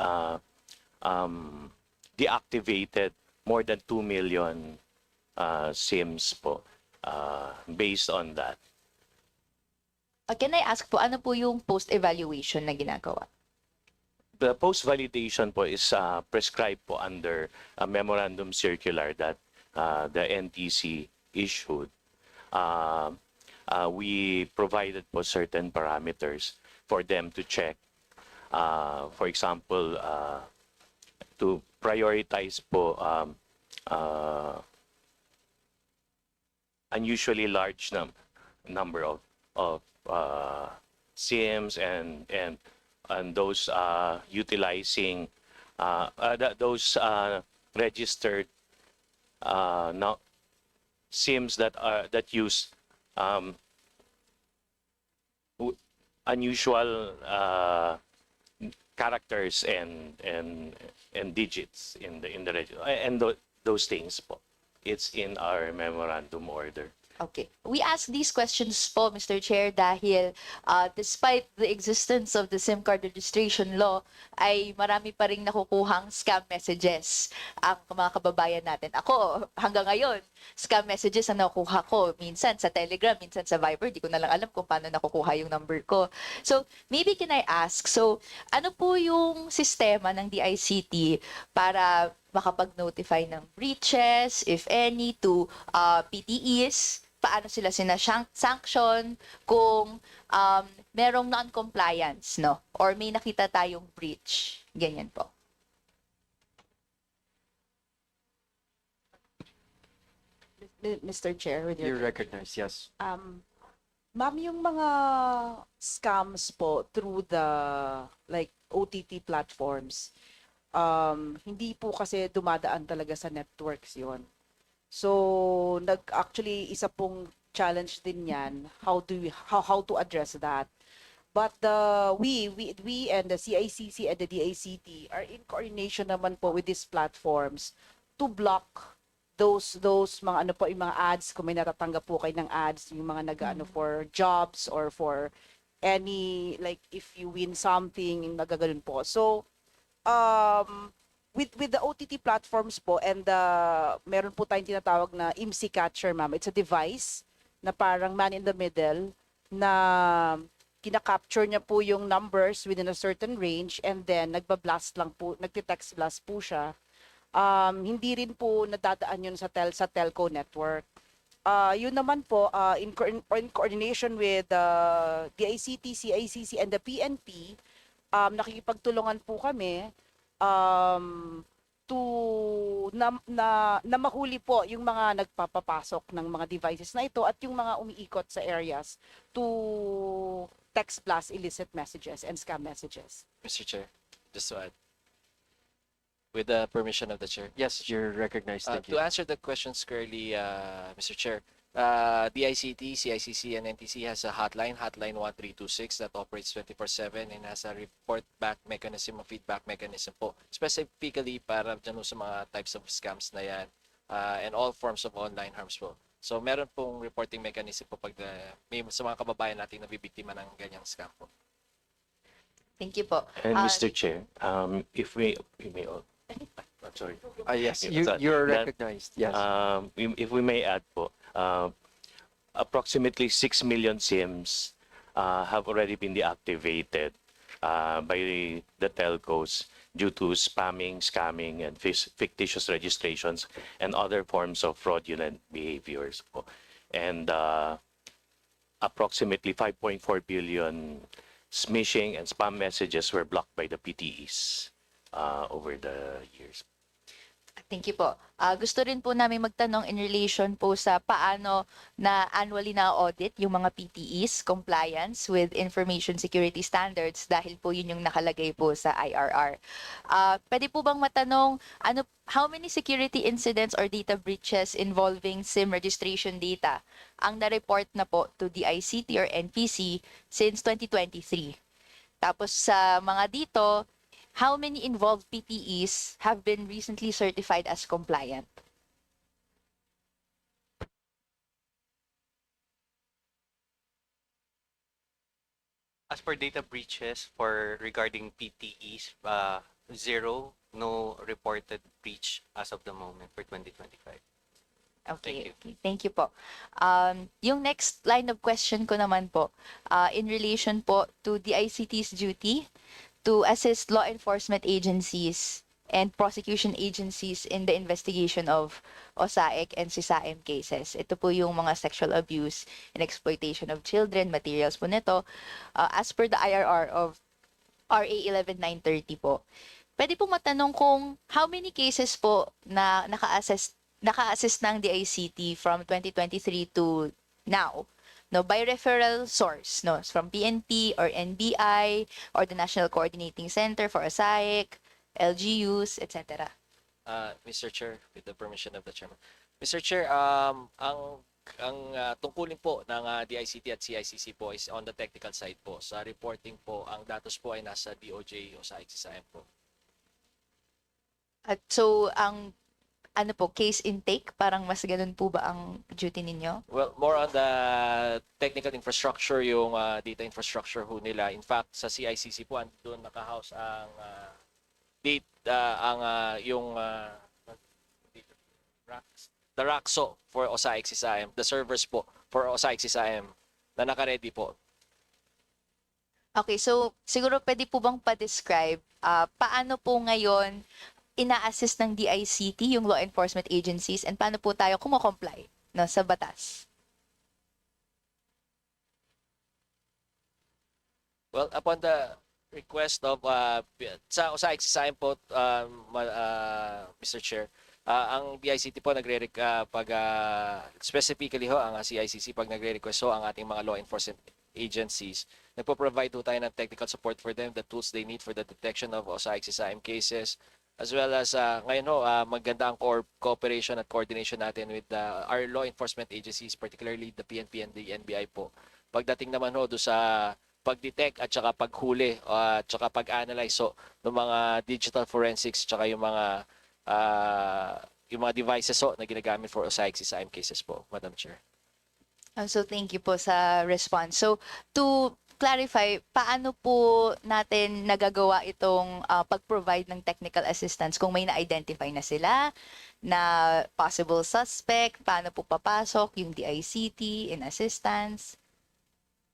deactivated more than 2 million SIMs po based on that. Can I ask po, ano po yung post-evaluation na ginagawa? The post-validation po is prescribed po under a memorandum circular that the NTC issued. We provided po certain parameters for them to check. For example, to prioritize po unusually large number of SIMs and those utilizing those registered SIMs that use unusual characters and digits in the register and those things po. It's in our memorandum order. Okay. We ask these questions po, Mr. Chair, dahil despite the existence of the SIM card registration law, ay marami pa rin nakukuhang scam messages ang mga kababayan natin. Ako, hanggang ngayon, scam messages ang nakukuha ko. Minsan sa Telegram, minsan sa Viber, di ko na lang alam kung paano nakukuha yung number ko. So, maybe can I ask, so ano po yung sistema ng DICT para makapag-notify ng breaches, if any, to PTEs? Paano sila sina-sanction kung merong non-compliance, no? Or may nakita tayong breach. Ganyan po. Mr. Chair, with your You're recognized, yes. Ma'am, yung mga scams po through the like OTT platforms, hindi po kasi dumadaan talaga sa networks yon. So, actually isa pong challenge din yan, how to address that. But we and the CICC and the DICT are in coordination naman po with these platforms to block those mga ano po, yung mga ads, kung may natatanggap po kayo ng ads, yung mga nag-ano for jobs or for any, like if you win something, yung nagaganon po. So, with the OTT platforms po and meron po tayong tinatawag na IMSI catcher, ma'am. It's a device na parang man in the middle na kina-capture niya po yung numbers within a certain range and then nagba-blast lang po, nagti-text blast po siya. Hindi rin po nadadaan yun sa telco network. Yun naman po, in coordination with the ICT, CICC, and the PNP, nakikipagtulungan po kami na mahuli po yung mga nagpapapasok ng mga devices na ito at yung mga umiikot sa areas to text blast illicit messages and scam messages. Mr. Chair, just to add, with the permission of the chair. Yes, you're recognized. Thank To you. answer the question squarely, Mr. Chair, DICT, CICC, and NTC has a hotline 1326 that operates 24/7 and has a report back mechanism, a feedback mechanism po, specifically para dyan sa mga types of scams na yan and all forms of online harms po. So meron pong reporting mechanism po pag may sa mga kababayan natin na bibiktima ng ganyang scam po. Thank you po. And Mr. Chair, if we may, I'm sorry. Yes, Sorry. you're That, recognized. Yes. if we may add po, approximately 6 million SIMs have already been deactivated by the telcos due to spamming, scamming, and fictitious registrations and other forms of fraudulent behaviors po. And approximately 5.4 billion smishing and spam messages were blocked by the PTEs over the years. Thank you po. Gusto rin po namin magtanong in relation po sa paano na annually na audit yung mga PTEs compliance with information security standards dahil po yun yung nakalagay po sa IRR. Pwede po bang matanong how many security incidents or data breaches involving SIM registration data ang na-report na po to the ICT or NPC since 2023? Tapos sa mga dito, how many involved PTEs have been recently certified as compliant? As for data breaches regarding PTEs, zero, no reported breach as of the moment for 2025. Okay, thank you po. Yung next line of question ko naman po, in relation po to the ICT's duty to assist law enforcement agencies and prosecution agencies in the investigation of OSAIC and CISAIM cases. Ito po yung mga sexual abuse and exploitation of children, materials po nito. As per the IRR of RA 11930 po. Pwede po matanong kung how many cases po na naka-assist ng DICT from 2023 to now, no, by referral source, no, from PNP or NBI or the National Coordinating Center for OSAIC, LGUs, etc. Mr. Chair, with the permission of the chairman. Mr. Chair, ang tungkulin po ng DICT at CICC po is on the technical side po. Sa reporting po, ang datos po ay nasa DOJ o sa ICSIM po. At so, ang ano po, case intake, parang mas ganun po ba ang duty ninyo? Well, more on the technical infrastructure, yung data infrastructure ho nila. In fact, sa CICC po, doon naka-house ang the RACSO for OSAIC CISAIM, the servers po for OSAIC CISAIM na naka-ready po. Okay, so siguro pwede po bang pa-describe paano po ngayon ina-assist ng DICT yung law enforcement agencies and paano po tayo kumo-comply no, sa batas? Well, upon the request of sa OSAIC CISAIM po, Mr. Chair, ang DICT po specifically ho, ang CICC pag nagre-request ho ang ating mga law enforcement agencies, nagpo-provide ho tayo ng technical support for them, the tools they need for the detection of OSAIC CISAIM cases, as well as ngayon ho, maganda ang cooperation at coordination natin with our law enforcement agencies, particularly the PNP and the NBI po. Pagdating naman ho do sa pag-detect at saka paghuli at saka pag-analyze so ng mga digital forensics at saka yung mga devices so na ginagamit for OSAIC CISAIM cases po, Madam Chair. So thank you po sa response. So to clarify, paano po natin nagagawa itong pag-provide ng technical assistance kung may na-identify na sila na possible suspect, paano po papasok yung DICT in assistance?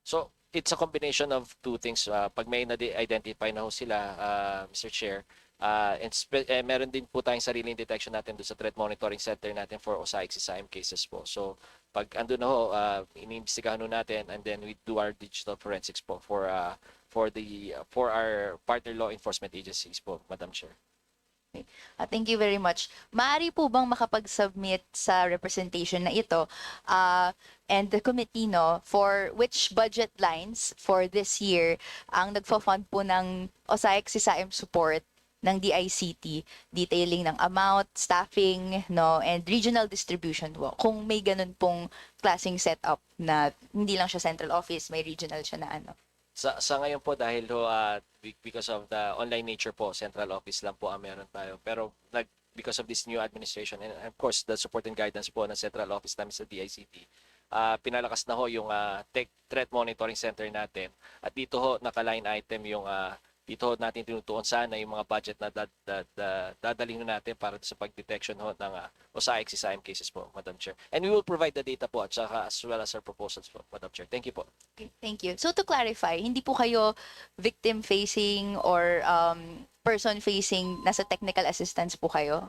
So, it's a combination of two things. Pag may na-identify na ho sila, Mr. Chair, meron din po tayong sariling detection natin doon sa Threat Monitoring Center natin for OSA-XSIM cases po. So, pag ando na ho, iniimbestigahan ho natin and then we do our digital forensics po for our partner law enforcement agencies po, Madam Chair. Thank you very much. Maaari po bang makapag-submit sa representation na ito and the committee for which budget lines for this year ang nagfa-fund po ng OSA-XSIM support ng DICT, detailing ng amount, staffing, and regional distribution po. Kung may ganun pong klaseng setup na hindi lang siya central office, may regional siya na ano. Sa ngayon po dahil ho because of the online nature po, central office lang po ang meron tayo. Pero because of this new administration and of course the support and guidance po ng central office namin sa DICT, pinalakas na ho yung tech threat monitoring center natin. At dito ho naka-line item yung dito natin tinutuon sana yung mga budget na dadalhin natin para sa pag-detection ho ng OSA-XSIM cases po, Madam Chair. And we will provide the data po at saka as well as our proposals po, Madam Chair. Thank you po. Okay, thank you. So to clarify, hindi po kayo victim-facing or person-facing, nasa technical assistance po kayo?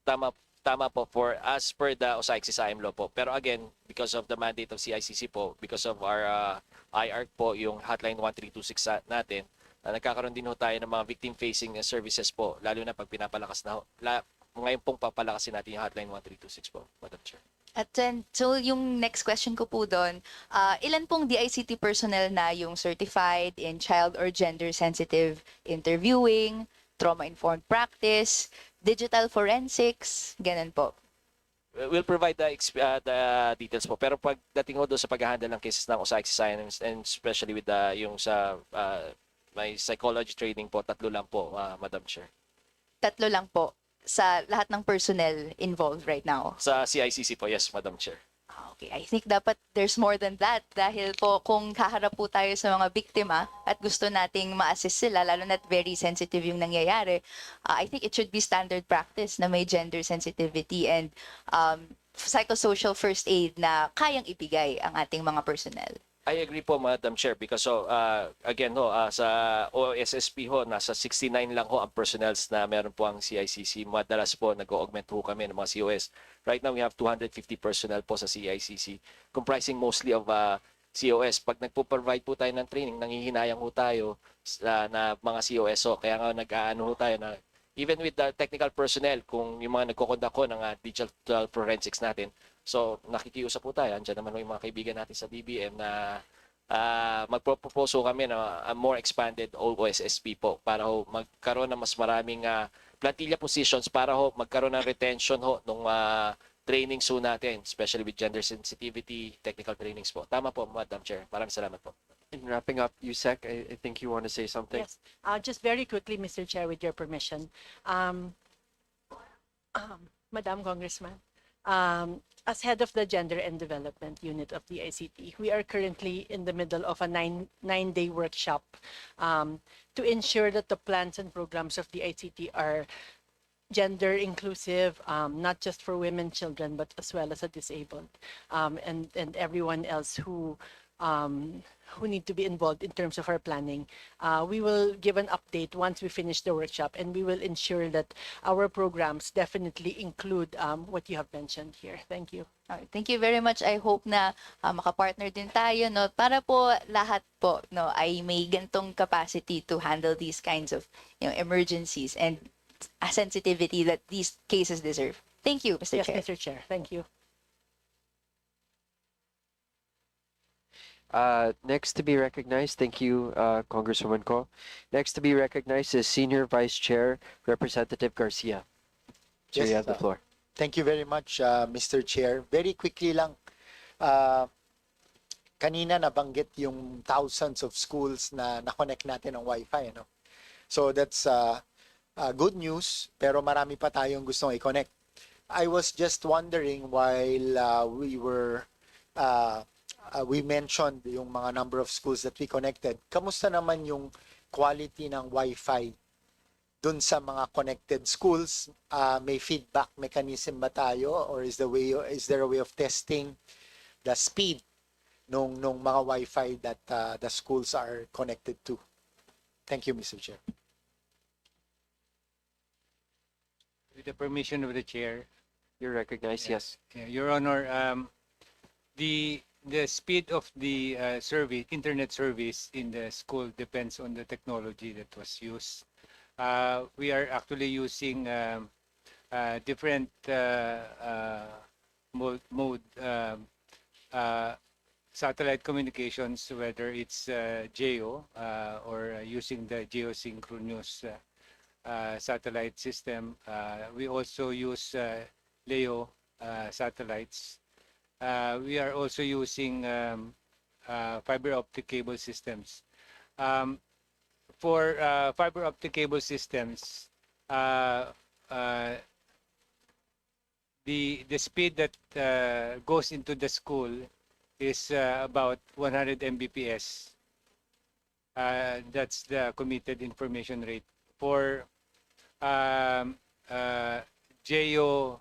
Tama po for as per the OSA-XSIM law po. Pero again, because of the mandate of CICC po, because of our IARC po, yung hotline 1326 natin, nagkakaroon din ho tayo ng mga victim-facing services po, lalo na pag pinapalakas na ho. Ngayon pong papalakasin natin yung hotline 1326 po, Madam Chair. At then, so yung next question ko po doon, ilan pong DICT personnel na yung certified in child or gender-sensitive interviewing, trauma-informed practice, digital forensics, ganun po? We'll provide the details po. Pero pagdating ho doon sa pag-handle ng cases ng OSA-XSIM and especially with yung sa may psychology training po, 3 lang po, Madam Chair. 3 lang po sa lahat ng personnel involved right now? Sa CICC po, yes, Madam Chair. Okay, I think dapat there's more than that dahil po kung kaharap po tayo sa mga biktima at gusto nating ma-assist sila, lalo na't very sensitive yung nangyayari, I think it should be standard practice na may gender sensitivity and psychosocial first aid na kayang ibigay ang ating mga personnel. I agree po, Madam Chair, because again ho, sa OSSP ho, nasa 69 lang ho ang personnels na meron po ang CICC. Madalas po nag-augment ho kami ng mga COS. Right now, we have 250 personnel po sa CICC, comprising mostly of COS. Pag nagpo-provide po tayo ng training, nanghihinayang ho tayo na mga COS. So, kaya nga nag-aano ho tayo na even with the technical personnel, kung yung mga nagkoconduct ko ng digital forensics natin, so, nakikiusap po tayo. Andiyan naman yung mga kaibigan natin sa DBM na magpropose kami na more expanded OSSP po para ho magkaroon ng mas maraming plantilla positions para ho magkaroon ng retention ho nung trainings ho natin, especially with gender sensitivity, technical trainings po. Tama po, Madam Chair. Maraming salamat po. In wrapping up, Yusek, I think you want to say something. Yes, just very quickly, Mr. Chair, with your permission. Madam Congressman, as head of the Gender and Development Unit of the ICT, we are currently in the middle of a nine-day workshop to ensure that the plans and programs of the ICT are gender inclusive, not just for women, children, but as well as the disabled and everyone else who need to be involved in terms of our planning. We will give an update once we finish the workshop, and we will ensure that our programs definitely include what you have mentioned here. Thank you. Alright, thank you very much. I hope na makapartner din tayo para po lahat po ay may gantong capacity to handle these kinds of emergencies and sensitivity that these cases deserve. Thank you, Mr. Yes, Chair. Mr. Chair. Thank you. Next to be recognized, thank you, Congresswoman Ko. Next to be recognized is Senior Vice Chair, Representative Garcia. So you have the floor. Thank you very much, Mr. Chair. Very quickly lang, kanina nabanggit yung thousands of schools na na-connect natin ng Wi-Fi. So that's good news, pero marami pa tayong gustong i-connect. I was just wondering while we were we mentioned yung mga number of schools that we connected. Kamusta naman yung quality ng Wi-Fi dun sa mga connected schools? May feedback mechanism ba tayo, or is there a way of testing the speed nung mga Wi-Fi that the schools are connected to? Thank you, Mr. Chair. With the permission of the chair. You're recognized, yes. Yeah, Your Honor, the speed of the service, internet service in the school depends on the technology that was used. We are actually using different mode satellite communications, whether it's GEO or using the geosynchronous satellite system. We also use LEO satellites. We are also using fiber optic cable systems. For fiber optic cable systems, the speed that goes into the school is about 100 Mbps. That's the committed information rate. For GEO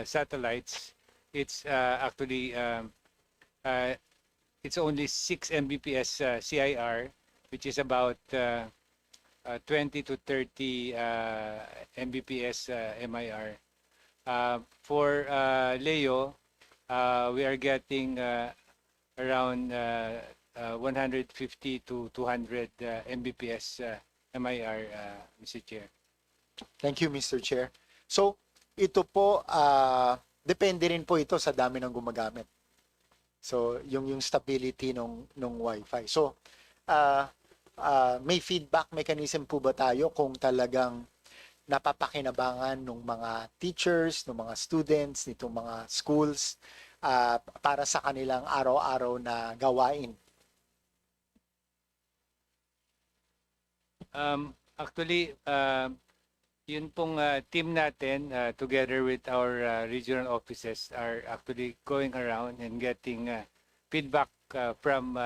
satellites, it's actually it's only 6 Mbps CIR, which is about 20 to 30 Mbps MIR. For LEO, we are getting around 150 to 200 Mbps MIR, Mr. Chair. Thank you, Mr. Chair. So, ito po, depende rin po ito sa dami ng gumagamit. So, yung stability nung Wi-Fi. So, may feedback mechanism po ba tayo kung talagang napapakinabangan ng mga teachers, ng mga students, nitong mga schools para sa kanilang araw-araw na gawain? Actually, yun pong team natin together with our regional offices are actually going around and getting feedback from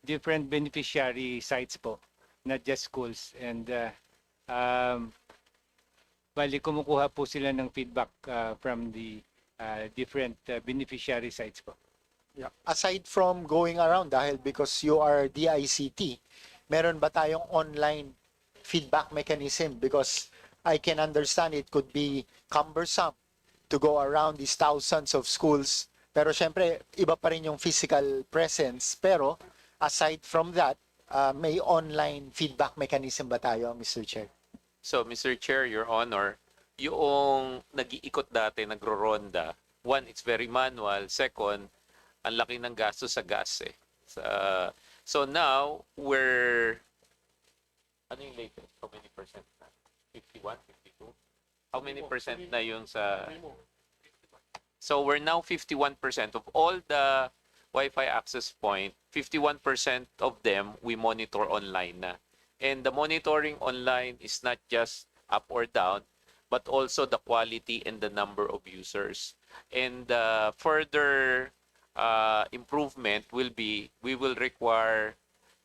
different beneficiary sites po, not just schools. And bali kumukuha po sila ng feedback from the different beneficiary sites po. Yeah. Aside from going around, dahil because you are DICT, meron ba tayong online feedback mechanism? Because I can understand it could be cumbersome to go around these thousands of schools. Pero syempre, iba pa rin yung physical presence. Pero aside from that, may online feedback mechanism ba tayo, Mr. Chair? So, Mr. Chair, Your Honor, yung nag-iikot dati, nagro-ronda, one, it's very manual. Second, ang laki ng gasto sa gas eh. So now, ano yung latest? How many percent na? 51, 52? How many percent na yung sa... So we're now 51% of all the Wi-Fi access point, 51% of them we monitor online na. And the monitoring online is not just up or down, but also the quality and the number of users. And further improvement will be, we will require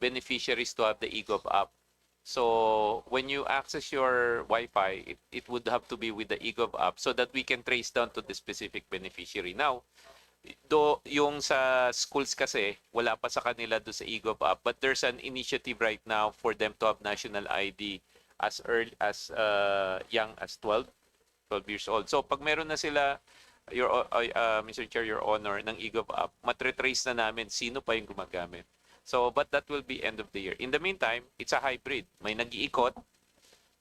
beneficiaries to have the eGov app. So when you access your Wi-Fi, it would have to be with the eGov app so that we can trace down to the specific beneficiary. Now, yung sa schools kasi, wala pa sa kanila do sa eGov app, but there's an initiative right now for them to have national ID as early as young as 12 years old. So pag meron na sila, Mr. Chair, Your Honor, ng eGov app, matre-trace na namin sino pa yung gumagamit. So, but that will be end of the year. In the meantime, it's a hybrid. May nag-iikot,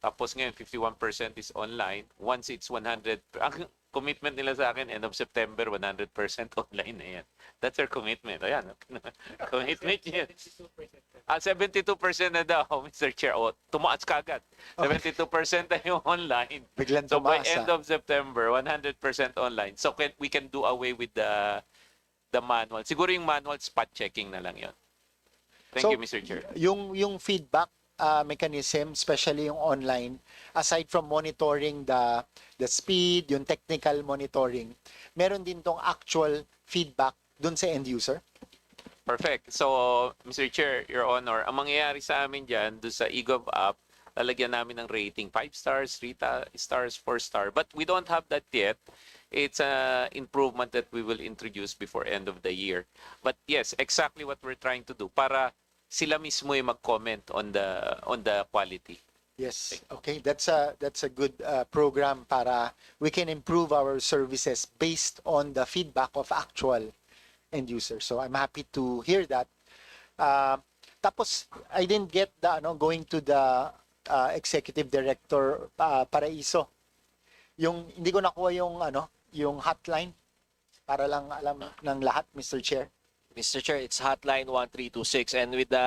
tapos ngayon 51% is online. Once it's 100, ang commitment nila sa akin, end of September, 100% online na yan. That's our commitment. Ayan, commitment yan. 72% na daw, Mr. Chair. O, tumaas kagad. 72% na yung online. Biglang So by tumaas, end of September, 100% online. So we can do away with the manual. Siguro yung manual spot checking na lang yon. Thank you, Mr. Chair. Yung feedback mechanism, especially yung online, aside from monitoring the speed, yung technical monitoring, meron din tong actual feedback dun sa end user? Perfect. So, Mr. Chair, Your Honor, ang mangyayari sa amin dyan, doon sa eGov app, lalagyan namin ng rating 5 stars, 3 stars, 4 star. But we don't have that yet. It's an improvement that we will introduce before end of the year. But yes, exactly what we're trying to do para sila mismo yung mag-comment on the quality. Yes. Okay. That's a good program para we can improve our services based on the feedback of actual end users. So I'm happy to hear that. Tapos I didn't get the going to the executive director Paraiso. Yung hindi ko nakuha yung hotline para lang alam ng lahat, Mr. Chair. Mr. Chair, it's hotline 1326 and with the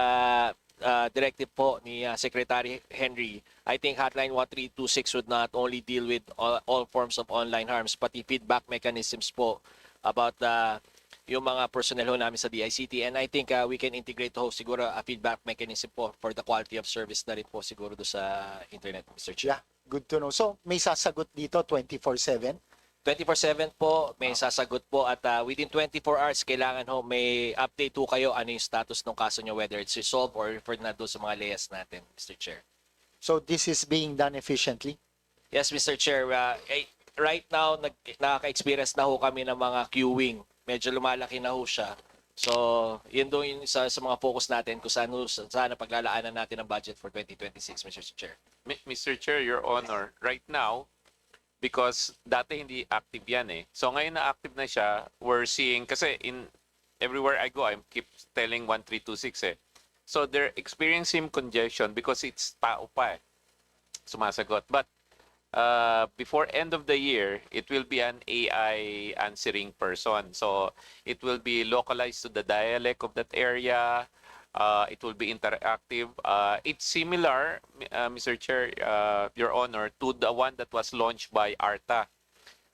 directive po ni Secretary Henry, I think hotline 1326 would not only deal with all forms of online harms, pati feedback mechanisms po about yung mga personnel ho namin sa DICT, and I think we can integrate ho siguro a feedback mechanism po for the quality of service na rin po siguro do sa internet, Mr. Chair. Yeah, good to know. So may sasagot dito 24/7? 24/7 po, may sasagot po at within 24 hours kailangan ho may update ho kayo ano yung status ng kaso nyo, whether it's resolved or referred na doon sa mga layers natin, Mr. Chair. So this is being done efficiently? Yes, Mr. Chair. Right now, nakaka-experience na ho kami ng mga queuing. Medyo lumalaki na ho siya. So, yun doon yung sa mga focus natin kung saan paglalaanan natin ang budget for 2026, Mr. Chair. Mr. Chair, Your Honor, right now, because dati hindi active yan eh. So ngayon na active na siya, we're seeing, kasi everywhere I go, I keep telling 1326 eh. So they're experiencing congestion because it's tao pa eh. Sumasagot. But before end of the year, it will be an AI answering person. So it will be localized to the dialect of that area. It will be interactive. It's similar, Mr. Chair, Your Honor, to the one that was launched by ARTA.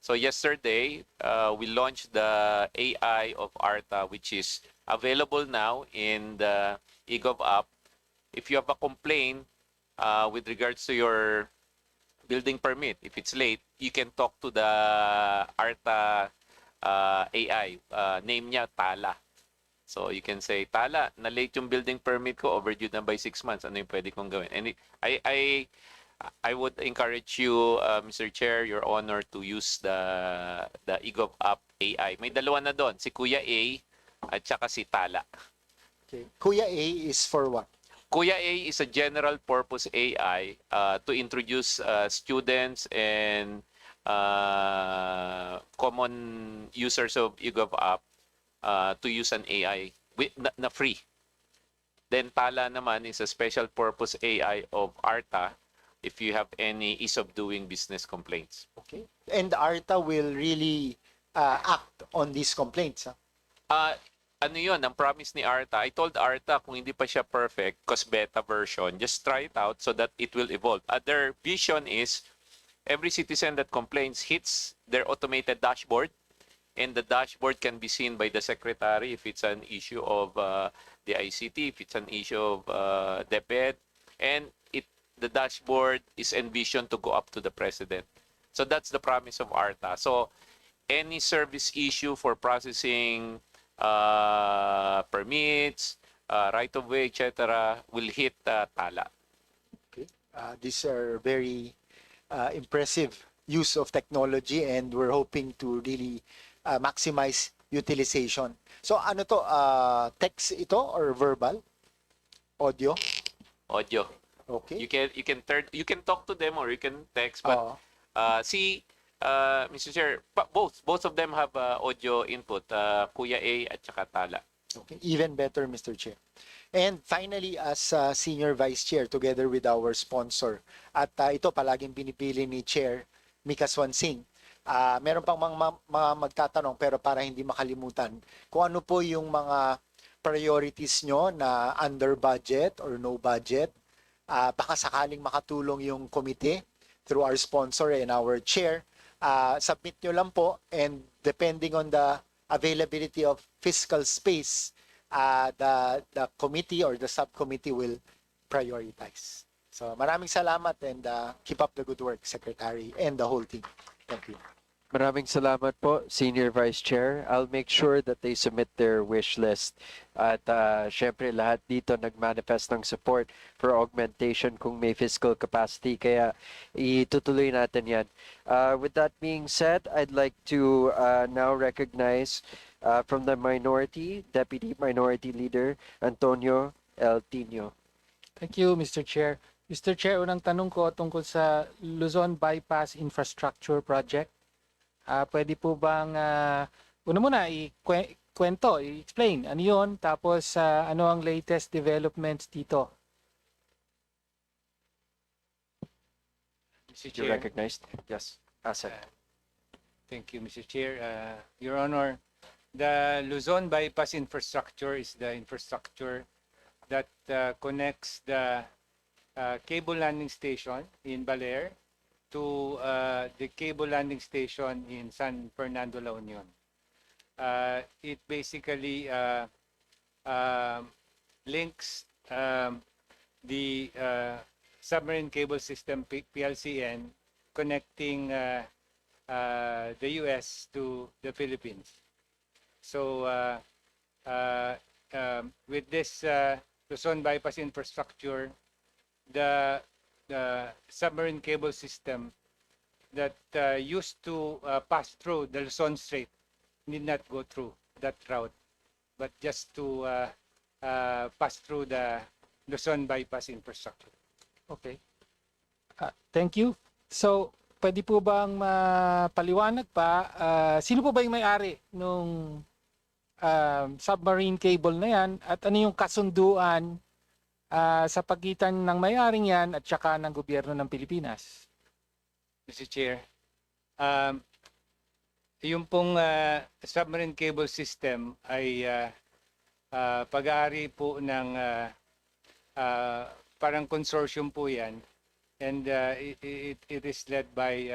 So yesterday, we launched the AI of ARTA, which is available now in the eGov app. If you have a complaint with regards to your building permit, if it's late, you can talk to the ARTA AI. Name niya, Tala. So you can say, Tala, na-late yung building permit ko, overdue na by 6 months. Ano yung pwede kong gawin? And I would encourage you, Mr. Chair, Your Honor, to use the eGov app AI. May dalawa na doon, si Kuya A at saka si Tala. Okay. Kuya A is for what? Kuya A is a general purpose AI to introduce students and common users of eGov app to use an AI na free. Then Tala naman is a special purpose AI of ARTA if you have any ease of doing business complaints. Okay. And ARTA will really act on these complaints. Huh? Ano yun, ang promise ni ARTA, I told ARTA kung hindi pa siya perfect, because beta version, just try it out so that it will evolve. Their vision is every citizen that complains hits their automated dashboard, and the dashboard can be seen by the secretary if it's an issue of the ICT, if it's an issue of DepEd, and the dashboard is envisioned to go up to the president. So that's the promise of ARTA. So any service issue for processing permits, right-of-way, etc., will hit Tala. Okay. These are very impressive use of technology, and we're hoping to really maximize utilization. So ano to, text ito or verbal? Audio? Audio. Okay. You can talk to them or you can text, but Mr. Chair, both of them have audio input, Kuya A at saka Tala. Okay, even better, Mr. Chair. And finally, as Senior Vice Chair, together with our sponsor, at ito palaging pinipili ni Chair Mika Swansing, meron pang mga magtatanong pero para hindi makalimutan, kung ano po yung mga priorities nyo na under budget or no budget, baka sakaling makatulong yung committee through our sponsor and our chair. Submit nyo lang po, and depending on the availability of fiscal space, the committee or the subcommittee will prioritize. So maraming salamat and keep up the good work, Secretary and the whole team. Thank you. Maraming salamat po, Senior Vice Chair. I'll make sure that they submit their wish list. At syempre lahat dito nag-manifest ng support for augmentation kung may fiscal capacity. Kaya itutuloy natin yan. With that being said, I'd like to now recognize from the minority, Deputy Minority Leader Antonio El Tino. Thank you, Mr. Chair. Mr. Chair, unang tanong ko tungkol sa Luzon Bypass Infrastructure Project. Pwede po bang, una muna, i-explain ano yun, tapos ano ang latest developments dito? Mr. You Chair. recognized? Yes. Asset. Thank you, Mr. Chair. Your Honor, the Luzon Bypass Infrastructure is the infrastructure that connects the cable landing station in Baler to the cable landing station in San Fernando, La Union. It basically links the submarine cable system PLCN connecting the US to the Philippines. So with this Luzon bypass infrastructure, the submarine cable system that used to pass through the Luzon Strait need not go through that route, but just to pass through the Luzon bypass infrastructure. Okay. Thank you. So, pwede po bang mapaliwanag pa, sino po ba yung may-ari nung submarine cable na yan at ano yung kasunduan sa pagitan ng may-aring yan at saka ng gobyerno ng Pilipinas? Mr. Chair, yung pong submarine cable system ay pag-aari po ng parang consortium po yan, and it is led by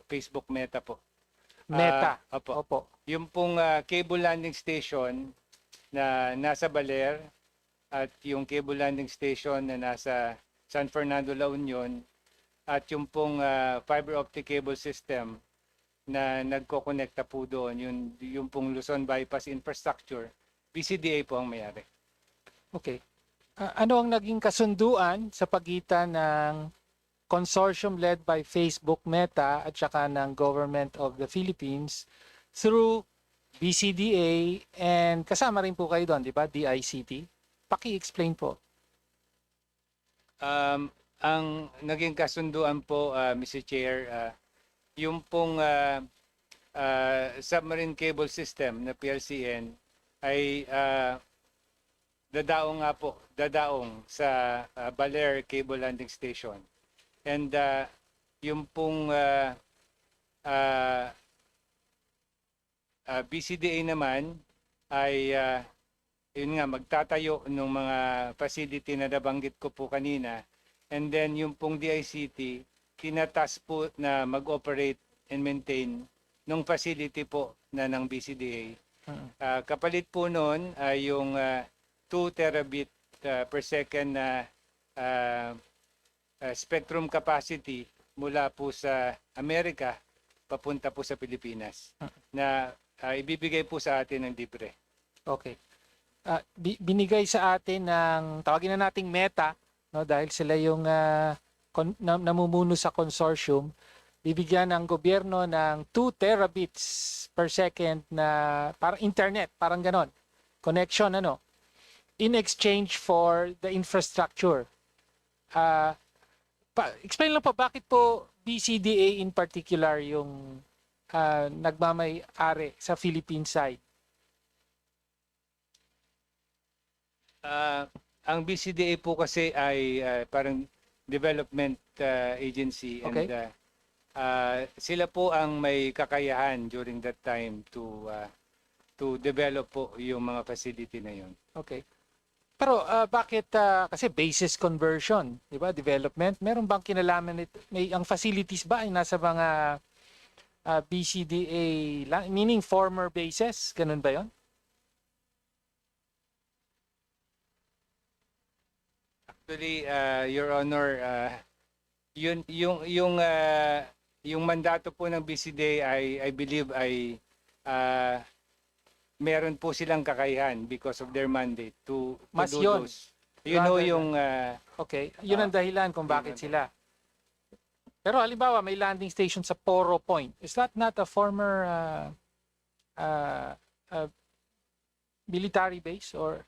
Facebook Meta po. Meta. Opo. Yung pong cable landing station na nasa Baler at yung cable landing station na nasa San Fernando, La Union, at yung pong fiber optic cable system na nagko-connecta po doon, yung pong Luzon Bypass Infrastructure, BCDA po ang may-ari. Okay. Ano ang naging kasunduan sa pagitan ng consortium led by Facebook Meta at saka ng Government of the Philippines through BCDA, and kasama rin po kayo doon, di ba? DICT. Paki-explain po. Ang naging kasunduan po, Mr. Chair, yung pong submarine cable system na PLCN ay dadaong sa Baler Cable Landing Station. And yung pong BCDA naman ay yun nga, magtatayo ng mga facility na nabanggit ko po kanina. And then yung pong DICT, tinatas po na mag-operate and maintain ng facility po na ng BCDA. Kapalit po noon ay yung 2 terabit per second na spectrum capacity mula po sa Amerika papunta po sa Pilipinas na ibibigay po sa atin ng libre. Okay. Binigay sa atin ng, tawagin na nating Meta, no, dahil sila yung namumuno sa consortium, bibigyan ng gobyerno ng 2 terabits per second na parang internet, parang ganon, connection, ano, in exchange for the infrastructure. Explain lang po, bakit po BCDA in particular yung nagmamay-ari sa Philippine side? Ang BCDA po kasi ay parang development agency, Okay. and sila po ang may kakayahan during that time to develop po yung mga facility na yun. Okay. Pero bakit kasi basis conversion, 'di ba? Development, meron bang kinalaman nito? May ang facilities ba ay nasa mga BCDA meaning former bases, ganun ba 'yon? Actually, Your Honor, yung mandato po ng BCD I believe ay uh, meron po silang kakayahan because of their mandate to Mas do yun. those. You know Rather yung Okay, yun ang dahilan kung bakit sila. Pero halimbawa, may landing station sa Poro Point. Is that not a former military base or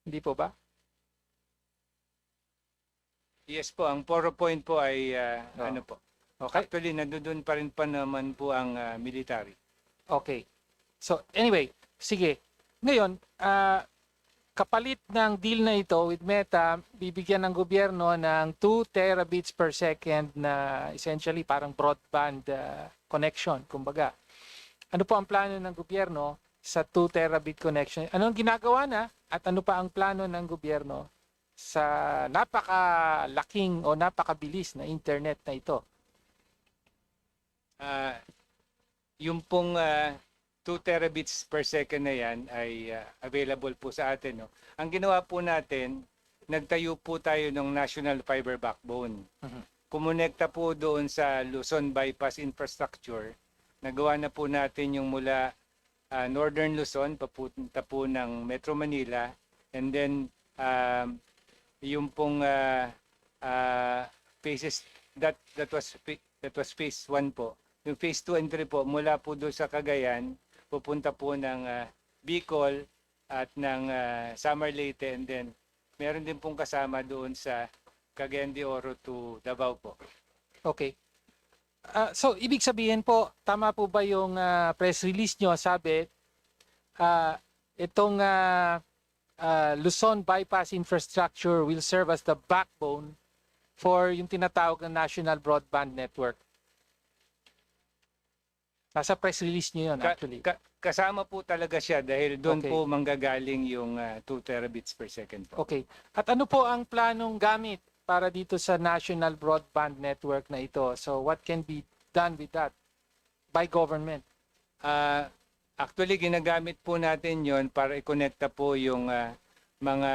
hindi po ba? yes po, ang Poro Point po ay ano po. Okay. Actually, nandoon pa rin pa naman po ang military. Okay. So anyway, sige. Ngayon, kapalit ng deal na ito with Meta, bibigyan ng gobyerno ng 2 terabits per second na essentially parang broadband connection, kumbaga. Ano po ang plano ng gobyerno sa 2 terabit connection? Ano ang ginagawa na at ano pa ang plano ng gobyerno sa napakalaking o napakabilis na internet na ito? Yung pong 2 terabits per second na yan ay available po sa atin. No? Ang ginawa po natin, nagtayo po tayo ng National Fiber Backbone. Kumonekta po doon sa Luzon Bypass Infrastructure. Nagawa na po natin yung mula Northern Luzon, papunta po ng Metro Manila. And then, yung pong phases, that was phase 1 po. Yung phase 2 and 3 po, mula po doon sa Cagayan, pupunta po ng Bicol at ng Samar Leyte, and then meron din pong kasama doon sa Cagayan de Oro to Davao po. Okay. So, ibig sabihin po, tama po ba yung press release nyo? Sabi, itong Luzon Bypass Infrastructure will serve as the backbone for yung tinatawag na National Broadband Network. Nasa press release nyo yun, actually. Kasama po talaga siya dahil doon Okay. po manggagaling yung 2 terabits per second po. Okay. At ano po ang planong gamit para dito sa National Broadband Network na ito? So what can be done with that by government? Actually, ginagamit po natin yon para i-connecta po yung mga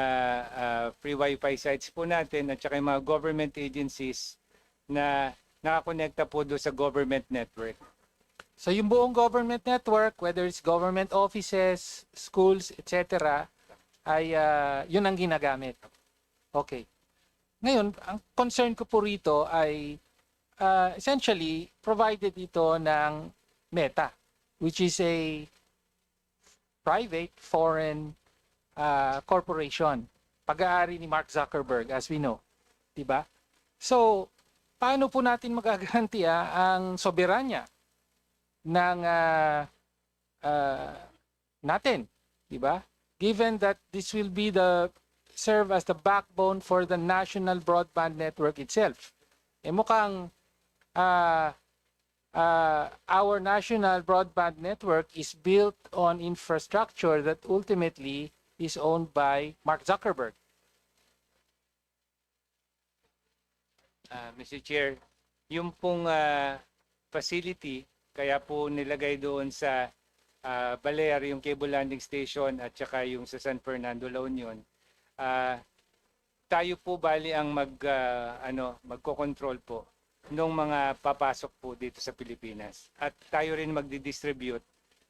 free wifi sites po natin at saka yung mga government agencies na nakakonekta po doon sa government network. So yung buong government network, whether it's government offices, schools, etc., ay yun ang ginagamit. Okay. Ngayon, ang concern ko po rito ay essentially provided ito ng Meta, which is a private foreign corporation. Pag-aari ni Mark Zuckerberg, as we know. Diba? So, paano po natin magagarantiya ang soberanya ng natin, di ba? Given that this will be serve as the backbone for the national broadband network itself. Eh mukhang our national broadband network is built on infrastructure that ultimately is owned by Mark Zuckerberg. Mr. Chair, yung pong facility, kaya po nilagay doon sa Balear yung cable landing station at saka yung sa San Fernando, La Union. Tayo po bali ang magko-control po nung mga papasok po dito sa Pilipinas. At tayo rin magdi-distribute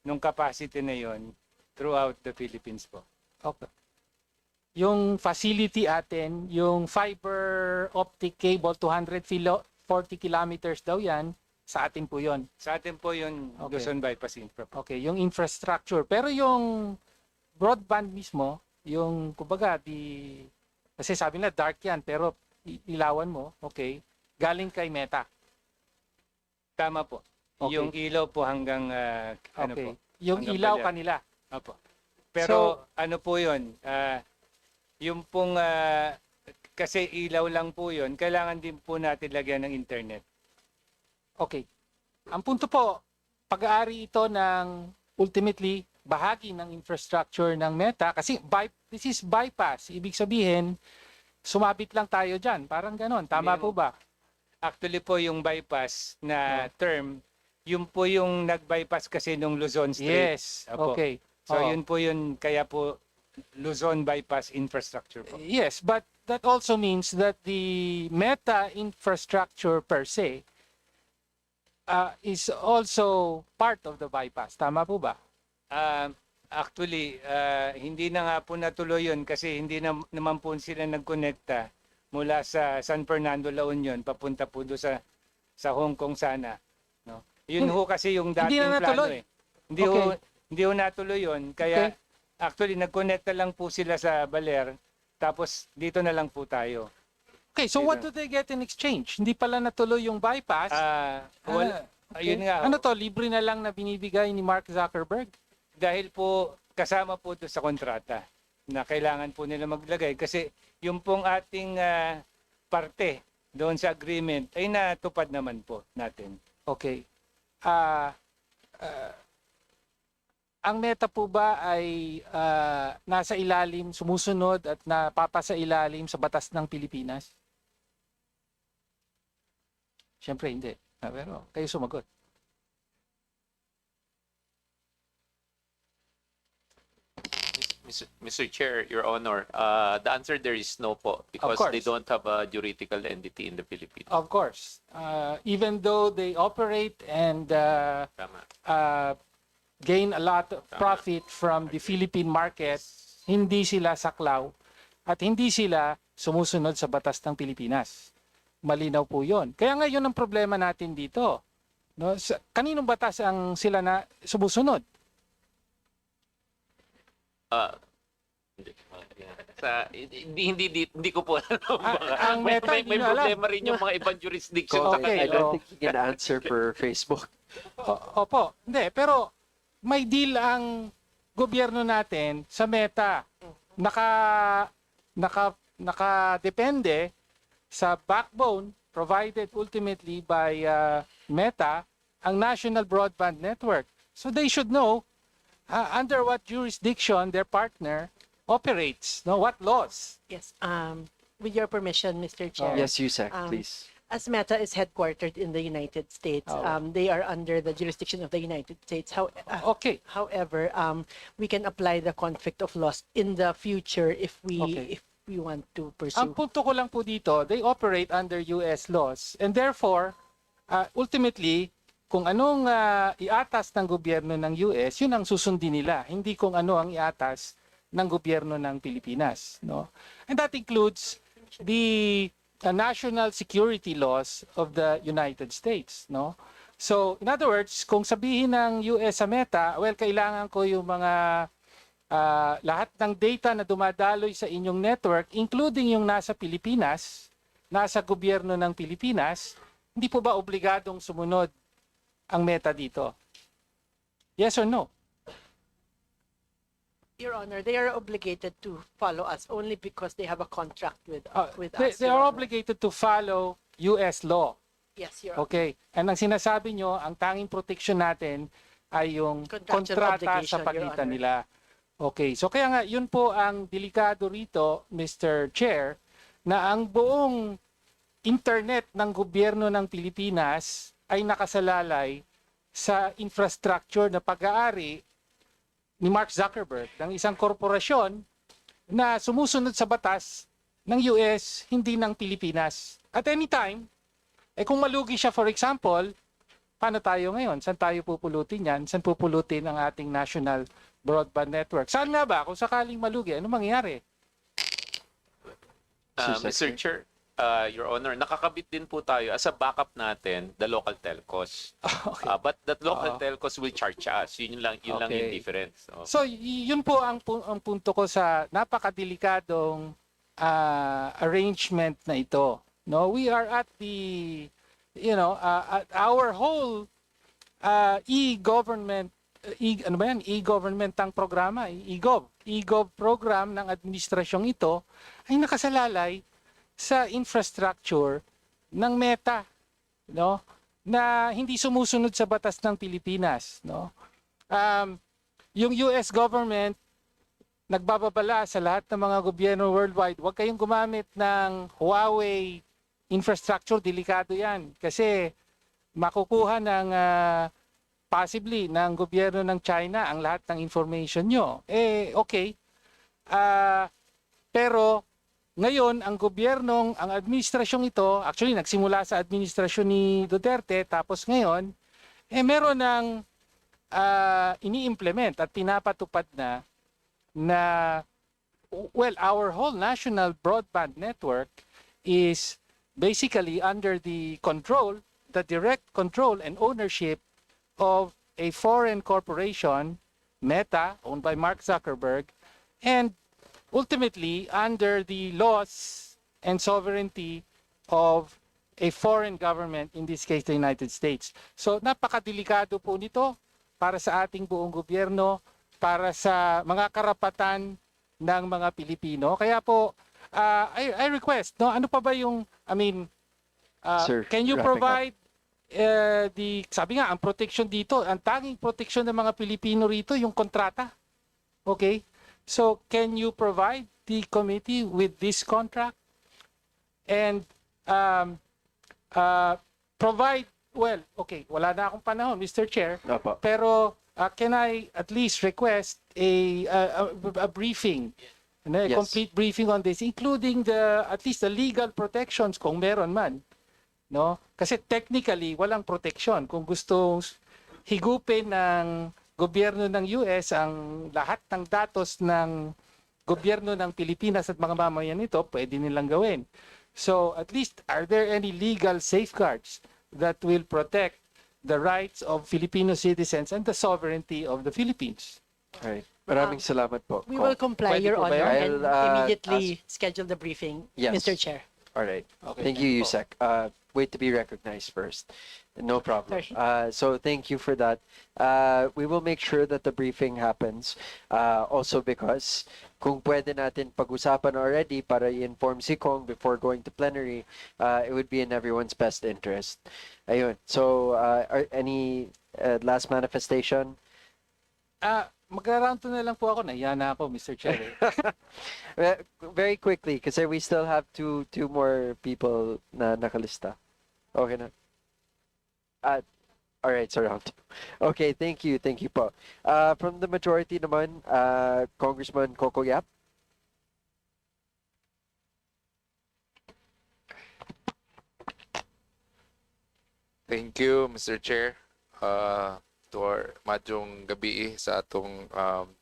nung capacity na yon throughout the Philippines po. Okay. Yung facility atin, yung fiber optic cable, 240 kilometers daw yan, sa atin po yon. Sa atin po yung Luzon Bypass Infra. Okay, yung infrastructure. Pero yung broadband mismo, yung kumbaga, kasi sabi na dark yan, pero ilawan mo, okay, galing kay Meta. Tama po. Okay. Yung ilaw po hanggang ano Okay. po. Yung hanggang ilaw Balear. kanila. Opo. Pero ano po yun, yung pong, kasi ilaw lang po yun, kailangan din po natin lagyan ng internet. Okay. Ang punto po, pag-aari ito ng ultimately bahagi ng infrastructure ng Meta kasi this is bypass. Ibig sabihin, sumabit lang tayo dyan. Parang ganon. Tama po ba? Actually po yung bypass na term, yun po yung nag-bypass kasi nung Luzon Strait. Yes. Opo. Okay. So yun po yun, kaya po Luzon Bypass Infrastructure po. Yes, but that also means that the Meta infrastructure per se is also part of the bypass. Tama po ba? Actually, hindi na nga po natuloy yun kasi hindi na, naman po sila nagkonekta mula sa San Fernando, La Union papunta po doon sa Hong Kong sana. No? Yun ho kasi yung Hindi dating na plano natuloy. eh. Hindi ho natuloy yun. Kaya actually nagkonekta lang po sila sa Baler tapos dito na lang po tayo. Okay, so what do they get in exchange? Hindi pala natuloy yung bypass. Ayun nga. Ano to, libre na lang na binibigay ni Mark Zuckerberg? Dahil po kasama po doon sa kontrata na kailangan po nila maglagay kasi yung pong ating parte doon sa agreement ay natupad naman po natin. Okay. Ang Meta po ba ay nasa ilalim, sumusunod at napapasa ilalim sa batas ng Pilipinas? Siyempre hindi. Pero kayo sumagot. Mr. Chair, Your Honor, the answer there is no po because they don't have a juridical entity in the Philippines. Of course. Even though they operate and gain a lot of profit from the Philippine market, hindi sila saklaw at hindi sila sumusunod sa batas ng Pilipinas. Malinaw po yun. Kaya nga yun ang problema natin dito. No? Kaninong batas ang sila na sumusunod? Hindi ko po alam. Ang Meta, may problema rin yung mga ibang jurisdiction. I don't think you can answer per Facebook. Opo. Hindi, pero may deal ang gobyerno natin sa Meta. Nakadepende sa backbone provided ultimately by Meta, ang National Broadband Network. So they should know under what jurisdiction their partner operates, no? What laws? Yes. With your permission, Mr. Chair. Yes, Yusek, please. As Meta is headquartered in the United States, they are under the jurisdiction of the United States. However, we can apply the conflict of laws in the future if we want to pursue. Ang punto ko lang po dito, they operate under US laws and therefore, ultimately, kung anong iatas ng gobyerno ng US, yun ang susundin nila, hindi kung ano ang iatas ng gobyerno ng Pilipinas, no? And that includes the national security laws of the United States, no? So, in other words, kung sabihin ng US sa Meta, well, kailangan ko yung mga lahat ng data na dumadaloy sa inyong network, including yung nasa Pilipinas, nasa gobyerno ng Pilipinas, hindi po ba obligadong sumunod ang Meta dito? Yes or no? Your Honor, they are obligated to follow us only because they have a contract with us. They Your are Honor. obligated to follow US law. Yes, Your Honor. Okay. And ang sinasabi nyo, ang tanging protection natin ay yung Contractual kontrata obligation, sa pagitan Your nila. Okay. So kaya nga, yun po ang delikado rito, Mr. Chair, na ang buong internet ng gobyerno ng Pilipinas ay nakasalalay sa infrastructure na pag-aari ni Mark Zuckerberg ng isang korporasyon na sumusunod sa batas ng US, hindi ng Pilipinas. At any time, kung malugi siya, for example, paano tayo ngayon? Saan tayo pupulutin yan? Saan pupulutin ang ating national broadband network? Saan nga ba? Kung sakaling malugi, ano mangyayari? Mr. Chair, Your Honor, nakakabit din po tayo as a backup natin the local telcos. But that local telcos will charge us. Yun lang yung difference. So, yun po ang punto ko sa napakadelikadong arrangement na ito. No, we are at the at our whole e-government e-government ang programa, e-gov program ng administrasyong ito ay nakasalalay sa infrastructure ng Meta, no, na hindi sumusunod sa batas ng Pilipinas, no. Yung US government nagbababala sa lahat ng mga gobyerno worldwide, huwag kayong gumamit ng Huawei infrastructure, delikado 'yan kasi makukuha ng possibly ng gobyerno ng China ang lahat ng information nyo. Okay. Pero ngayon, ang administrasyong ito, actually nagsimula sa administrasyon ni Duterte, tapos ngayon, meron ng ini-implement at pinapatupad na well, our whole national broadband network is basically under the direct control and ownership of a foreign corporation, Meta, owned by Mark Zuckerberg, and ultimately under the laws and sovereignty of a foreign government, in this case the United States. So napakadelikado po nito para sa ating buong gobyerno, para sa mga karapatan ng mga Pilipino. Kaya po, I request, no, ano pa ba yung, Sir, can you wrapping up. provide sabi nga, ang protection dito, ang tanging protection ng mga Pilipino rito, yung kontrata. Okay? So, can you provide the committee with this contract? And provide, well, okay, wala na akong panahon, Mr. Chair. Opo. Pero can I at least request a briefing, a Yes. complete briefing on this, including at least the legal protections kung meron man. No? Kasi technically, walang protection. Kung gusto higupin ng gobyerno ng US ang lahat ng datos ng gobyerno ng Pilipinas at mga mamayan nito, pwede nilang gawin. So at least, are there any legal safeguards that will protect the rights of Filipino citizens and the sovereignty of the Philippines? Alright. Maraming salamat po. We will comply, Pwede Your po ba Honor, yun? and I'll, immediately schedule the briefing, Yes. Mr. Chair. Alright. Okay, Thank you, Yusek. Wait to be recognized first. No problem. So thank you for that. We will make sure that the briefing happens. Also because kung pwede natin pag-usapan already para i-inform si Kong before going to plenary, it would be in everyone's best interest. Ayun. So any last manifestation? Magra-round to na lang po ako. Nahiya na ako, Mr. Chair. Very quickly, because we still have two more people na nakalista. Okay na. All right, so round two. Okay, thank you po. From the majority naman, Congressman Coco Yap. Thank you, Mr. Chair. To our madjong gabi sa atong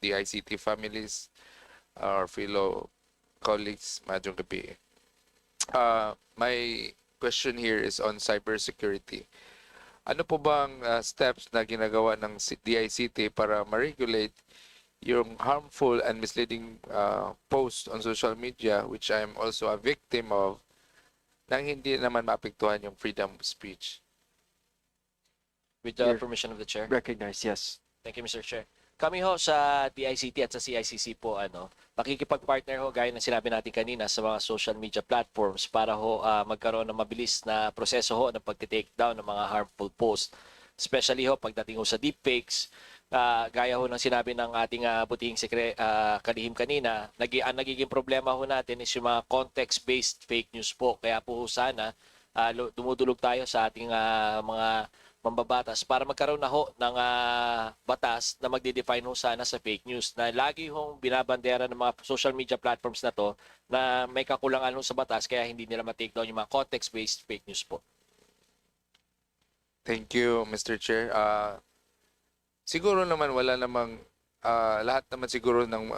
DICT families, our fellow colleagues, madjong gabi. My question here is on cybersecurity. Ano po bang steps na ginagawa ng DICT para ma-regulate yung harmful and misleading posts on social media, which I am also a victim of, nang hindi naman maapektuhan yung freedom of speech? With the permission of the chair. Recognize, yes. Thank you, Mr. Chair. Kami ho sa DICT at sa CICC po, makikipag-partner ho, gaya ng sinabi natin kanina, sa mga social media platforms para ho magkaroon ng mabilis na proseso ho ng pag-take down ng mga harmful posts. Especially ho, pagdating ho sa deepfakes, gaya ho ng sinabi ng ating butihing kalihim kanina, ang nagiging problema ho natin is yung mga context-based fake news po. Kaya po sana, dumudulog tayo sa ating mga mambabatas para magkaroon na ho ng batas na magde-define ho sana sa fake news na lagi hong binabandera ng mga social media platforms na to na may kakulangan ho sa batas kaya hindi nila ma-take down yung mga context-based fake news po. Thank you, Mr. Chair. Siguro naman wala namang lahat naman siguro ng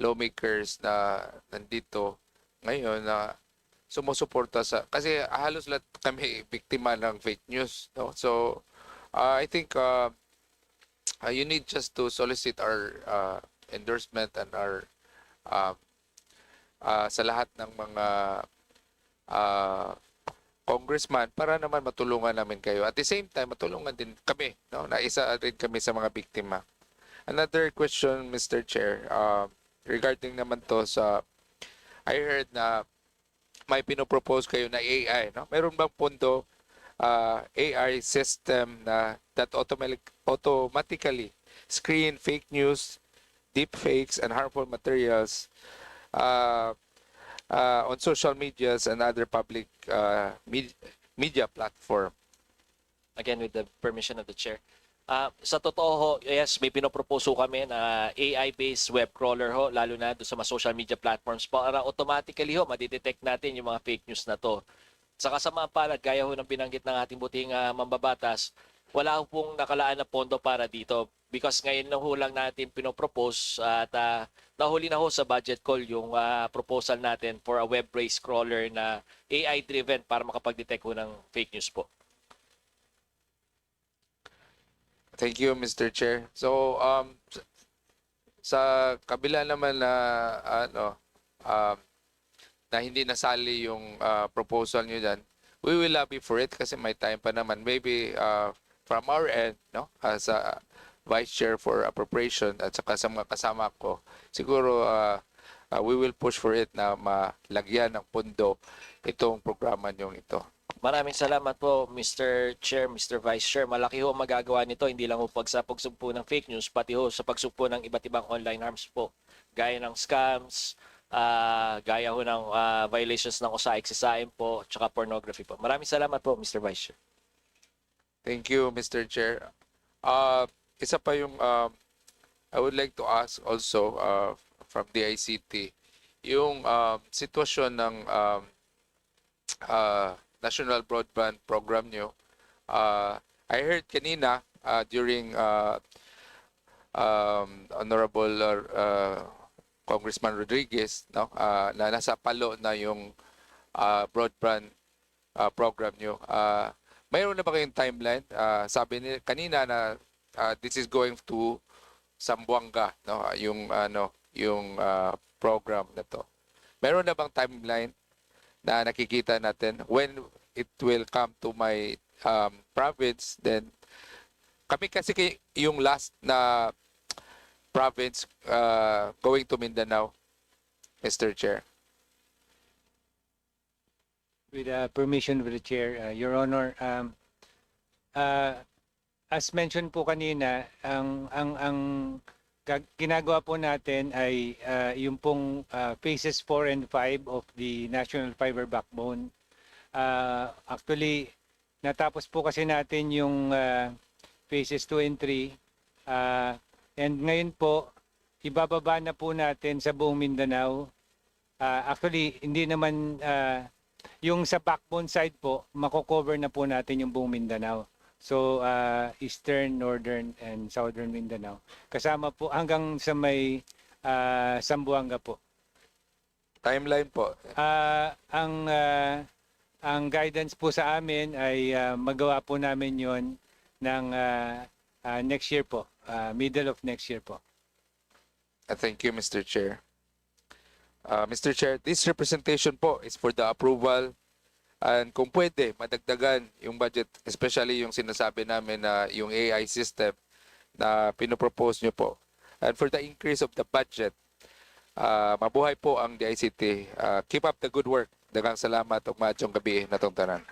lawmakers na nandito ngayon na sumusuporta sa, kasi halos lahat kami biktima ng fake news, no? So I think you need just to solicit our endorsement and our sa lahat ng mga congressman para naman matulungan namin kayo. At the same time, matulungan din kami, no? Na isa rin kami sa mga biktima. Another question, Mr. Chair, regarding naman to sa, I heard na may pinopropose kayo na AI, no? Meron bang pondo AI system na that automatically screen fake news, deep fakes, and harmful materials on social medias and other public media platform? Again, with the permission of the chair. Sa totoo ho, yes, may pinopropose ho kami na AI-based web crawler ho, lalo na doon sa mga social media platforms para automatically ho, madidetect natin yung mga fake news na to. Sa kasamaan palad, gaya ho ng binanggit ng ating buting mambabatas, wala ho pong nakalaan na pondo para dito because ngayon na ho lang natin pinopropose at nahuli na ho sa budget call yung proposal natin for a web-based crawler na AI-driven para makapag-detect ho ng fake news po. Thank you, Mr. Chair. So, sa kabila naman na na hindi nasali yung proposal nyo dyan, we will lobby for it kasi may time pa naman. Maybe from our end, no, as a Vice Chair for Appropriation at saka sa mga kasama ko, siguro we will push for it na malagyan ng pondo itong programa nyo ito. Maraming salamat po, Mr. Chair, Mr. Vice Chair. Malaki ho ang magagawa nito, hindi lang ho sa pagsugpo ng fake news, pati ho sa pagsugpo ng iba't ibang online harms po. Gaya ng scams, gaya ho ng violations ng usahay, sisain po, tsaka pornography po. Maraming salamat po, Mr. Vice Chair. Thank you, Mr. Chair. Isa pa yung I would like to ask also from the ICT, yung sitwasyon ng National Broadband Program nyo. I heard kanina during Honorable Congressman Rodriguez, no, na nasa palo na yung broadband program nyo. Mayroon na ba kayong timeline? Sabi ni kanina na this is going to Zamboanga, no, yung program na to. Meron na bang timeline na nakikita natin when it will come to my province? Then kami kasi yung last na province going to Mindanao, Mr. Chair. With permission of the Chair, Your Honor, as mentioned po kanina, ang ginagawa po natin ay yung pong phases 4 and 5 of the National Fiber Backbone. Actually, natapos po kasi natin yung phases 2 and 3. And ngayon po, ibababa na po natin sa buong Mindanao. Actually, hindi naman yung sa backbone side po, mako-cover na po natin yung buong Mindanao. So, Eastern, Northern, and Southern Mindanao. Kasama po hanggang sa may Zamboanga po. Timeline po. Ang guidance po sa amin ay magawa po namin yon ng next year po. Middle of next year po. Thank you, Mr. Chair. Mr. Chair, this representation po is for the approval. And kung pwede, madagdagan yung budget, especially yung sinasabi namin na yung AI system na pinopropose nyo po. And for the increase of the budget, mabuhay po ang DICT. Keep up the good work. Daghang salamat ug maayong gabi natong tanan.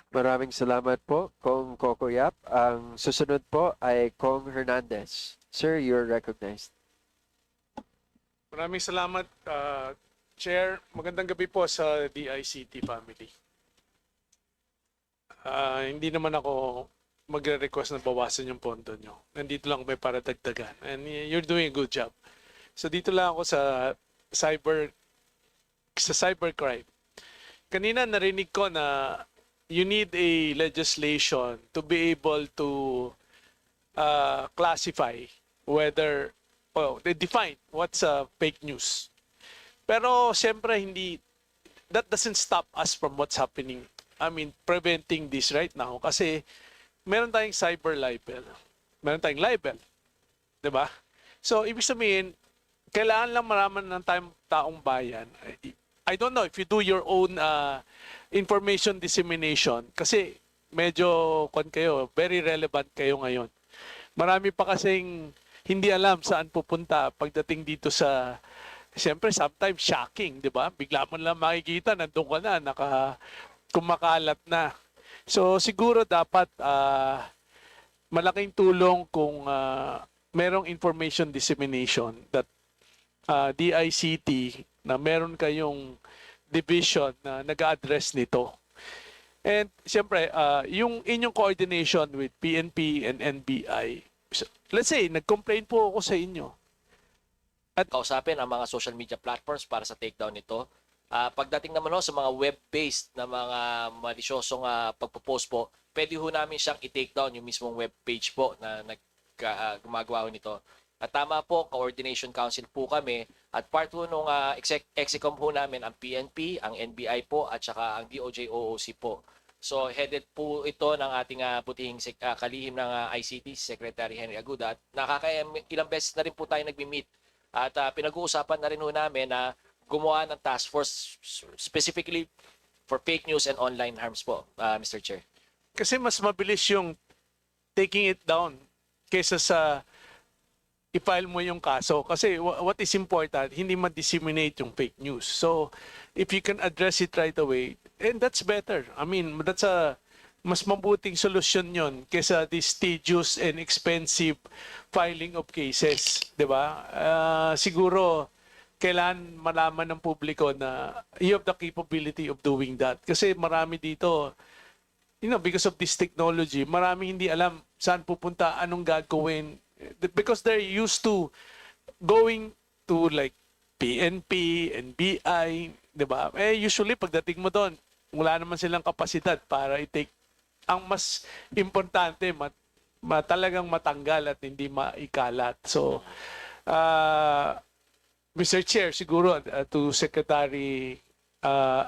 Maraming salamat po, Kong Cocoyap. Ang susunod po ay Kong Hernandez. Sir, you're recognized. Maraming salamat, Chair. Magandang gabi po sa DICT family. Hindi naman ako magre-request na bawasan yung pondo nyo. Nandito lang may para dagdagan. And you're doing a good job. So dito lang ako sa cybercrime. Kanina narinig ko na you need a legislation to be able to classify whether, they define what's fake news. Pero siyempre that doesn't stop us from what's happening. I mean, preventing this right now. Kasi meron tayong cyber libel. Meron tayong libel. Diba? So, ibig sabihin, kailangan lang maraman ng taong bayan. I don't know if you do your own information dissemination. Kasi medyo, very relevant kayo ngayon. Marami pa kasing hindi alam saan pupunta pagdating dito sa siyempre, sometimes shocking, di ba? Bigla mo lang makikita, nandun ka na, kumakalat na. So, siguro dapat malaking tulong kung merong information dissemination that DICT na meron kayong division na nag-address nito. And siyempre, yung inyong coordination with PNP and NBI, let's say, nag-complain po ako sa inyo. Kausapin ang mga social media platforms para sa takedown nito. Pagdating naman ho sa mga web-based na mga malisyosong pagpo-post po, pwede ho namin siyang i-takedown yung mismong web page po na gumagawa ho nito. At tama po, Coordination Council po kami at part po nung execom po namin ang PNP, ang NBI po at saka ang DOJ OOC po. So headed po ito ng ating butihing kalihim ng ICT, Secretary Henry Aguda. At ilang beses na rin po tayo nagmi-meet. At pinag-uusapan na rin ho namin na gumawa ng task force specifically for fake news and online harms po, Mr. Chair. Kasi mas mabilis yung taking it down kaysa sa i-file mo yung kaso. Kasi what is important, hindi ma-disseminate yung fake news. So, if you can address it right away, and that's better. I mean, that's a mas mabuting solusyon yon kaysa this tedious and expensive filing of cases. Diba? Siguro, kailan malaman ng publiko na you have the capability of doing that. Kasi marami dito, because of this technology, marami hindi alam saan pupunta, anong gagawin. Because they're used to going to like PNP, NBI, di ba? Usually pagdating mo doon, wala naman silang kapasidad para i-take. Ang mas importante, talagang matanggal at hindi maikalat. So, Mr. Chair, siguro to Secretary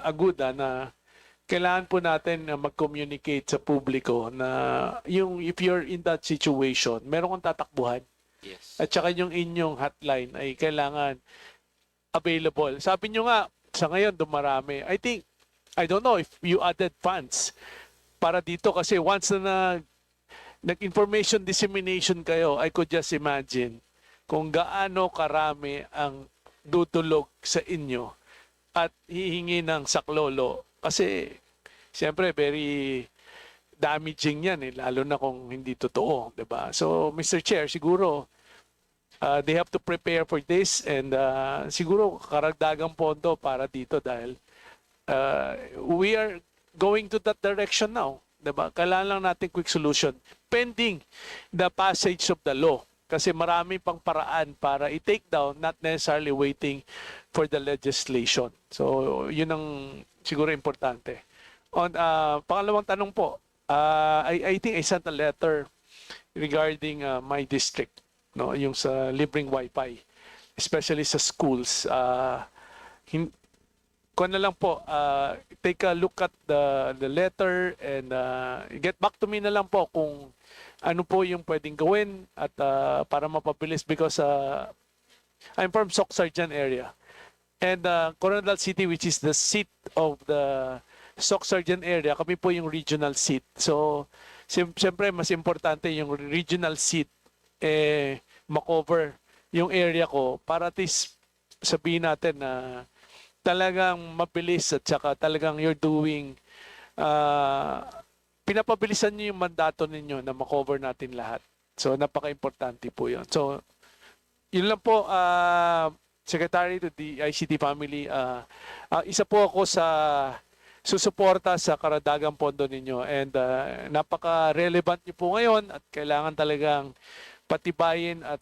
Aguda na kailangan po natin mag-communicate sa publiko na if you're in that situation, meron kang tatakbuhan. Yes. At saka yung inyong hotline ay kailangan available. Sabi nyo nga, sa ngayon dumarami. I don't know if you added funds para dito kasi once na nag-information dissemination kayo, I could just imagine kung gaano karami ang dudulog sa inyo at hihingi ng saklolo. Kasi, siyempre, very damaging yan, lalo na kung hindi totoo, diba? So, Mr. Chair, siguro, they have to prepare for this and siguro karagdagang pondo para dito dahil we are going to that direction now, diba? Kailangan lang natin quick solution pending the passage of the law. Kasi marami pang paraan para i-take down, not necessarily waiting for the legislation. So, yun ang siguro importante. On pangalawang tanong po, I think I sent a letter regarding my district, no, yung sa libreng wifi, especially sa schools. Kung na lang po, take a look at the letter and get back to me na lang po kung ano po yung pwedeng gawin at para mapabilis because I'm from Soc-Sarjan area. And Coronadal City, which is the seat of the Soc-Sarjan area, kami po yung regional seat. So, siyempre, mas importante yung regional seat makover yung area ko para at least sabihin natin na talagang mabilis at saka talagang you're doing pinapabilisan niyo yung mandato ninyo na makover natin lahat. So, napaka-importante po yun. So, yun lang po, Secretary to the ICT family. Isa po ako sa susuporta sa karadagang pondo ninyo and napaka-relevant niyo po ngayon at kailangan talagang patibayin at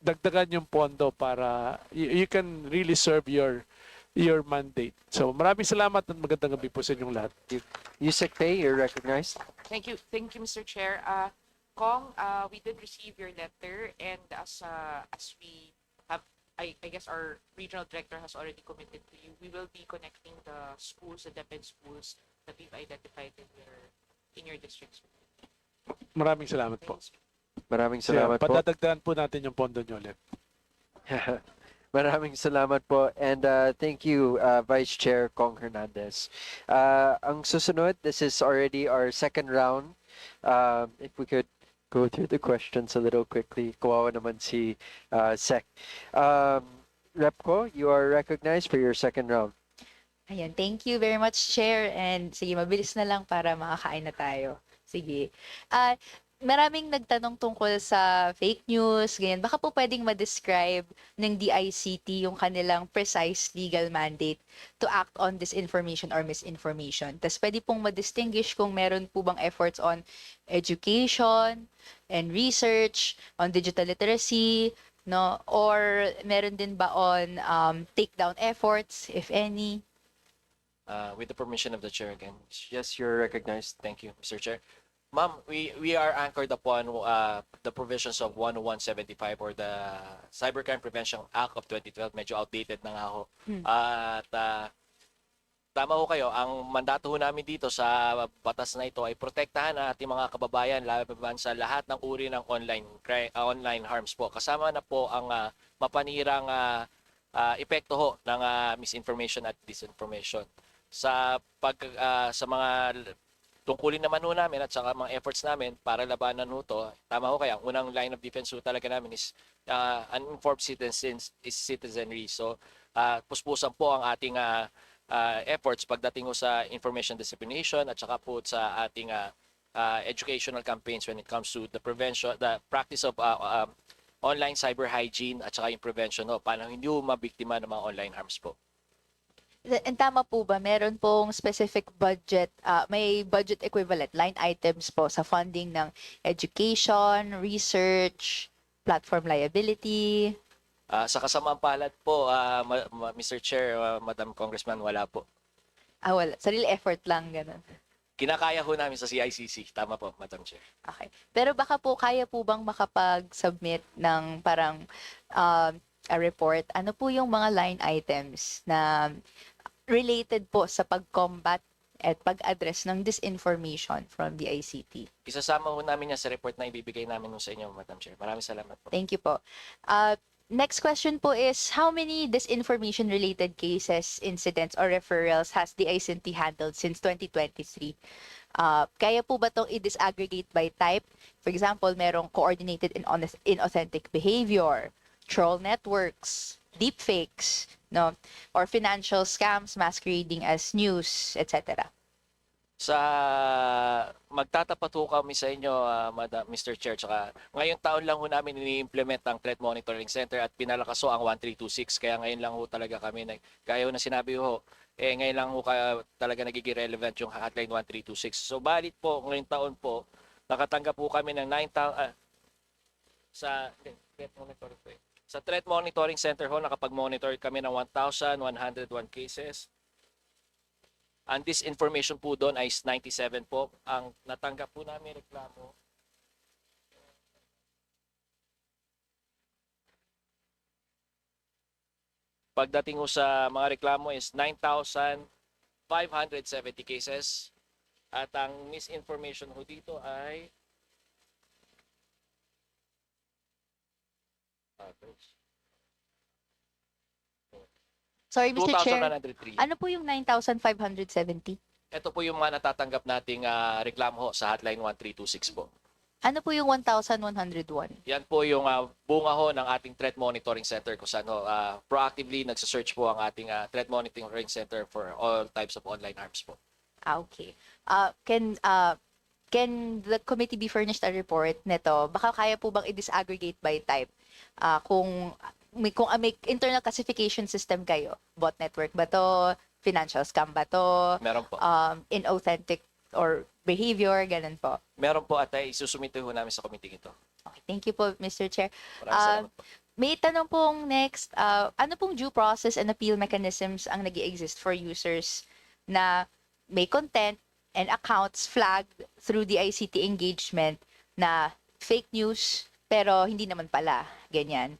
dagdagan yung pondo para you can really serve your mandate. So maraming salamat at magandang gabi po sa inyong lahat. Yusek Pei, you're recognized. Thank you, Mr. Chair. Kong, we did receive your letter, and as we have, I guess our regional director has already committed to you. We will be connecting the schools, the DepEd schools that we've identified in your districts. Maraming salamat po. Maraming salamat po. Padadagdagan po natin yung pondo nyo ulit. Maraming salamat po and thank you Vice Chair Kong Hernandez. Ang susunod, this is already our second round. If we could go through the questions a little quickly. Kawawa naman si Sec. Repco, you are recognized for your second round. Ayan, thank you very much, Chair. And sige, mabilis na lang para makakain na tayo. Sige. maraming nagtanong tungkol sa fake news, ganyan. Baka po pwedeng ma-describe ng DICT yung kanilang precise legal mandate to act on disinformation or misinformation. Tapos pwede pong ma-distinguish kung meron po bang efforts on education and research, on digital literacy, no? Or meron din ba on takedown efforts, if any? With the permission of the chair again. Yes, you're recognized. Thank you, Mr. Chair. Ma'am, we are anchored upon the provisions of 10175 or the Cybercrime Prevention Act of 2012. Medyo outdated na nga ho. At tama ho kayo, ang mandato ho namin dito sa batas na ito ay protektahan ang ating mga kababayan laban sa lahat ng uri ng online harms po. Kasama na po ang mapanirang epekto ho ng misinformation at disinformation. Sa mga tungkulin naman ho namin at saka mga efforts namin para labanan ho to, tama ho kaya, ang unang line of defense ho talaga namin is uninformed citizenry. So, puspusan po ang ating efforts pagdating ho sa information dissemination at saka po sa ating educational campaigns when it comes to the prevention, the practice of online cyber hygiene at saka yung prevention ho, paano hindi ho mabiktima ng mga online harms po. And tama po ba, meron pong specific budget, may budget equivalent line items po sa funding ng education, research, platform liability? Sa kasamaang palad po, Mr. Chair, Madam Congressman, wala po. Wala. Sarili effort lang, ganun. Kinakaya ho namin sa CICC. Tama po, Madam Chair. Okay. Pero baka po, kaya po bang makapag-submit ng parang a report? Ano po yung mga line items na related po sa pag-combat at pag-address ng disinformation from the ICT? Isasama ho namin yan sa report na ibibigay namin sa inyo, Madam Chair. Maraming salamat po. Thank you po. Next question po is, how many disinformation-related cases, incidents, or referrals has the ICT handled since 2023? Kaya po ba itong i-disaggregate by type? For example, merong coordinated inauthentic behavior, troll networks, deepfakes, no, or financial scams masquerading as news, etc. Sa magtatapat ho kami sa inyo, Mr. Chair, tsaka ngayong taon lang ho namin ini-implement ang Threat Monitoring Center at pinalakas ho ang 1326. Kaya ngayon lang ho talaga kami, kaya ho na sinabi ho, ngayon lang ho talaga nagiging relevant yung hotline 1326. So balit po, ngayong taon po, nakatanggap po kami ng 9,000, sa Threat Monitoring Center ho, nakapag-monitor kami ng 1,101 cases. Ang disinformation po doon ay 97 po. Ang natanggap po namin reklamo, pagdating ho sa mga reklamo is 9,570 cases. At ang misinformation ho dito ay Sorry, Mr. Chair. 2,903. Ano po yung 9,570? Ito po yung mga natatanggap nating reklamo ho sa hotline 1326 po. Ano po yung 1,101? Yan po yung bunga ho ng ating Threat Monitoring Center kung saan ho, proactively nagsasearch po ang ating Threat Monitoring Center for all types of online harms po. Okay. Can the committee be furnished a report nito? Baka kaya po bang i-disaggregate by type? Kung may internal classification system kayo, bot network ba to, financial scam ba to, Meron po. inauthentic or behavior, ganun po. Meron po at isusumite ho namin sa committee ito. Okay, thank you po, Mr. Chair. Maraming salamat po. May tanong pong next, ano pong due process and appeal mechanisms ang nag-exist for users na may content and accounts flagged through the ICT engagement na fake news pero hindi naman pala, ganyan.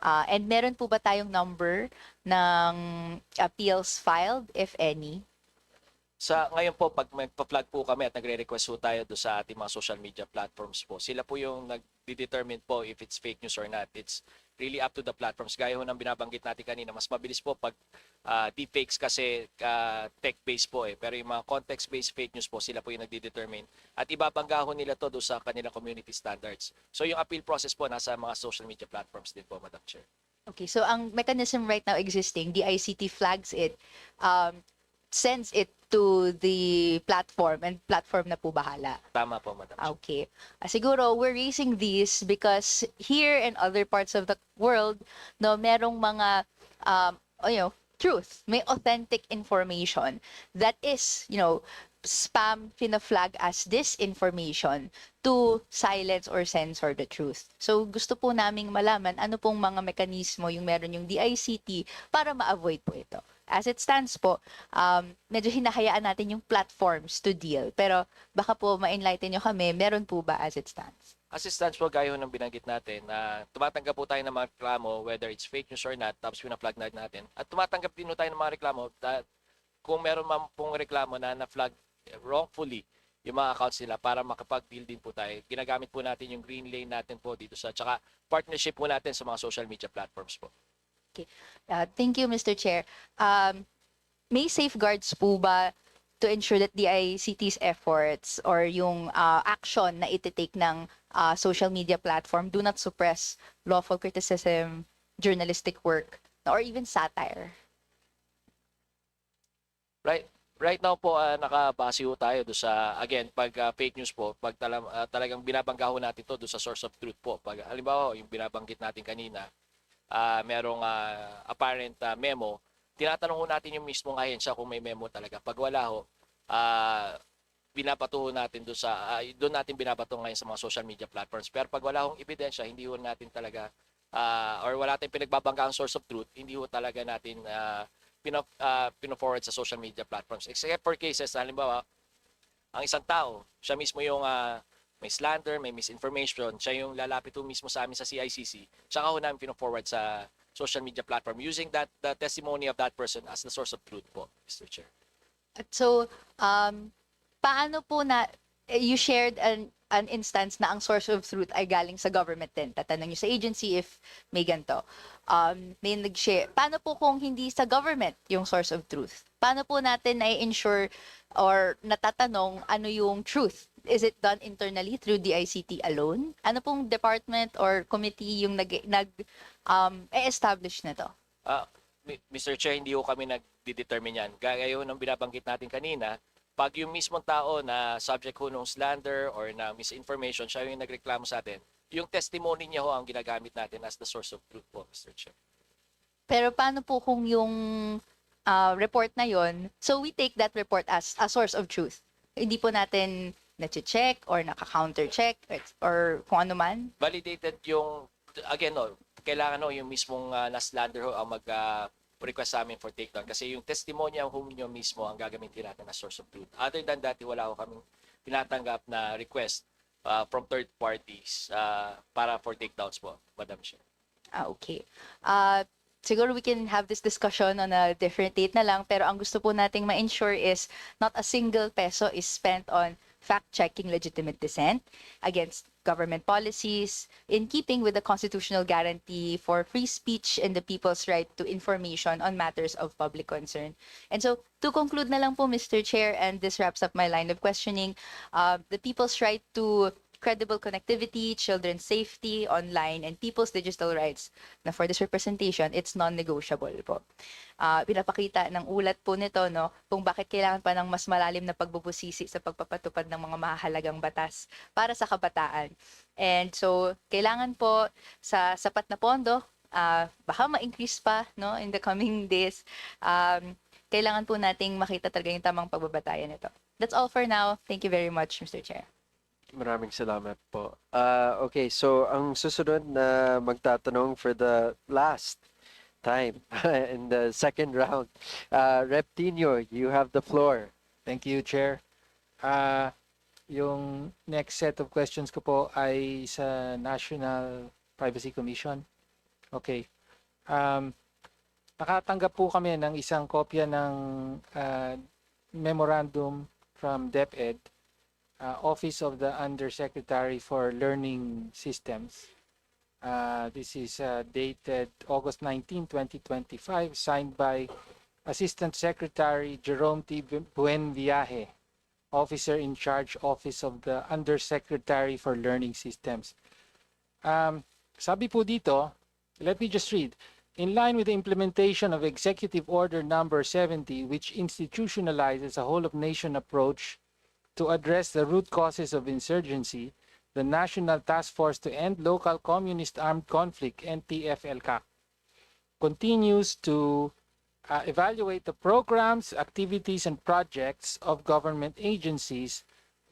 And meron po ba tayong number ng appeals filed, if any? Sa ngayon po, pag magpa-flag po kami at nagre-request po tayo do sa ating mga social media platforms po, sila po yung nag-determine po if it's fake news or not. It's really up to the platforms. Gaya ho ng binabanggit natin kanina, mas mabilis po pag deepfakes kasi tech-based po eh. Pero yung mga context-based fake news po, sila po yung nagde-determine. At ibabangga ho nila to do sa kanilang community standards. So yung appeal process po, nasa mga social media platforms din po, Madam Chair. Okay, so ang mechanism right now existing, the ICT flags it, sends it to the platform and platform na po bahala. Tama po, Madam Chair. Okay. Siguro we're raising these because here and other parts of the world, no, merong mga truth, may authentic information that is, spam fina-flag as disinformation to silence or censor the truth. So gusto po naming malaman ano pong mga mekanismo yung meron yung DICT para ma-avoid po ito. As it stands po, medyo hinahayaan natin yung platforms to deal. Pero baka po ma-enlighten nyo kami, meron po ba as it stands? Assistance po gaya ng binanggit natin na tumatanggap po tayo ng mga reklamo whether it's fake news or not, tapos pina-flag na natin. At tumatanggap din po tayo ng mga reklamo kung meron man pong reklamo na na-flag wrongfully yung mga accounts nila para makapag-deal din po tayo. Ginagamit po natin yung green lane natin po dito tsaka partnership po natin sa mga social media platforms po. Okay. Thank you, Mr. Chair. May safeguards po ba to ensure that the ICT's efforts or yung action na iti-take ng social media platform do not suppress lawful criticism, journalistic work, or even satire? Right now po, nakabase ho tayo do sa, again, pag fake news po, pag talagang binabangga ho natin to do sa source of truth po. Pag halimbawa, yung binabanggit natin kanina, merong apparent memo, tinatanong ho natin yung mismong ahensya kung may memo talaga. Pag wala ho, binabato ho natin doon natin binabato ngayon sa mga social media platforms. Pero pag wala hong ebidensya, hindi ho natin talaga, or wala tayong pinagbabangga ang source of truth, hindi ho talaga natin pino-forward sa social media platforms. Except for cases, halimbawa, ang isang tao, siya mismo yung may slander, may misinformation, siya yung lalapit ho mismo sa amin sa CICC, tsaka ho namin pino-forward sa social media platform using the testimony of that person as the source of truth po, Mr. Chair. At so, paano po you shared an instance na ang source of truth ay galing sa government din. Tatanong nyo sa agency if may ganito. May nag-share. Paano po kung hindi sa government yung source of truth? Paano po natin na-ensure or natatanong ano yung truth? Is it done internally through the ICT alone? Ano pong department or committee yung establish nito? Mr. Chair, hindi ho kami nag-determine yan. Gaya ho ng binabanggit natin kanina, pag yung mismong tao na subject ho ng slander or na misinformation, siya yung nagreklamo sa atin, yung testimony niya ho ang ginagamit natin as the source of truth po, Mr. Chair. Pero paano po kung yung report na yon, so we take that report as a source of truth. Hindi po natin na-check or naka-counter-check or kung ano man? Validated yung, again, kailangan yung mismong na-slander ho ang request sa amin for takedown kasi yung testimonya nyo mismo ang gagamitin natin as source of truth. Other than that, wala ko kaming tinatanggap na request from third parties para for takedowns po, Madam Chair. Okay. Siguro we can have this discussion on a different date na lang, pero ang gusto po nating ma-ensure is not a single peso is spent on fact-checking legitimate dissent against government policies in keeping with the constitutional guarantee for free speech and the people's right to information on matters of public concern. And so, to conclude na lang po, Mr. Chair, and this wraps up my line of questioning, the people's right to credible connectivity, children's safety online, and people's digital rights na for this representation, it's non-negotiable po. Pinapakita ng ulat po nito kung bakit kailangan pa ng mas malalim na pagbubusisi sa pagpapatupad ng mga mahalagang batas para sa kabataan. And so, kailangan po sa sapat na pondo, baka ma-increase pa in the coming days, kailangan po nating makita talaga yung tamang pagbabatayan nito. That's all for now. Thank you very much, Mr. Chair. Maraming salamat po. Okay, so ang susunod na magtatanong for the last time in the second round. Rep Tino, you have the floor. Thank you, Chair. Yung next set of questions ko po ay sa National Privacy Commission. Okay. Nakatanggap po kami ng isang kopya ng memorandum from DepEd, Office of the Undersecretary for Learning Systems. This is dated August 19, 2025, signed by Assistant Secretary Jerome T. Buenviaje, Officer in Charge, Office of the Undersecretary for Learning Systems. Sabi po dito, let me just read. in line with the implementation of Executive Order Number 70, which institutionalizes a whole-of-nation approach to address the root causes of insurgency, the National Task Force to End Local Communist Armed Conflict, NTF-LCAC, continues to evaluate the programs, activities, and projects of government agencies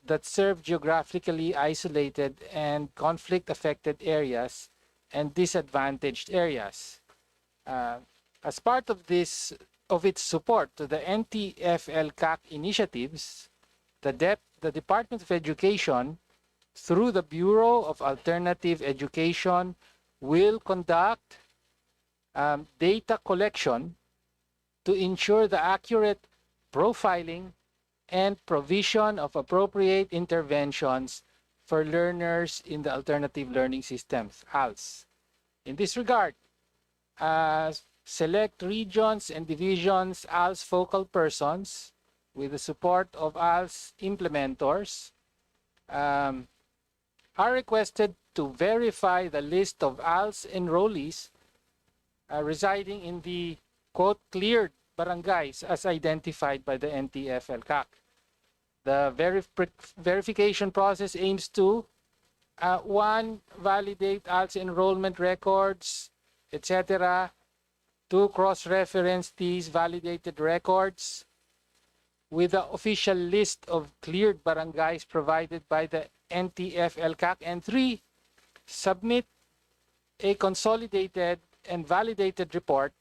that serve geographically isolated and conflict-affected areas and disadvantaged areas. As part of its support to the NTF-LCAC initiatives, the Department of Education, through the Bureau of Alternative Education, will conduct data collection to ensure the accurate profiling and provision of appropriate interventions for learners in the alternative learning systems, ALS. In this regard, select regions and divisions ALS focal persons with the support of ALS implementors are requested to verify the list of ALS enrollees residing in the, quote, cleared barangays as identified by the NTF-LCAC. The verification process aims to, one, validate ALS enrollment records, etc. Two, cross-reference these validated records with the official list of cleared barangays provided by the NTF-LCAC. And three, submit a consolidated and validated report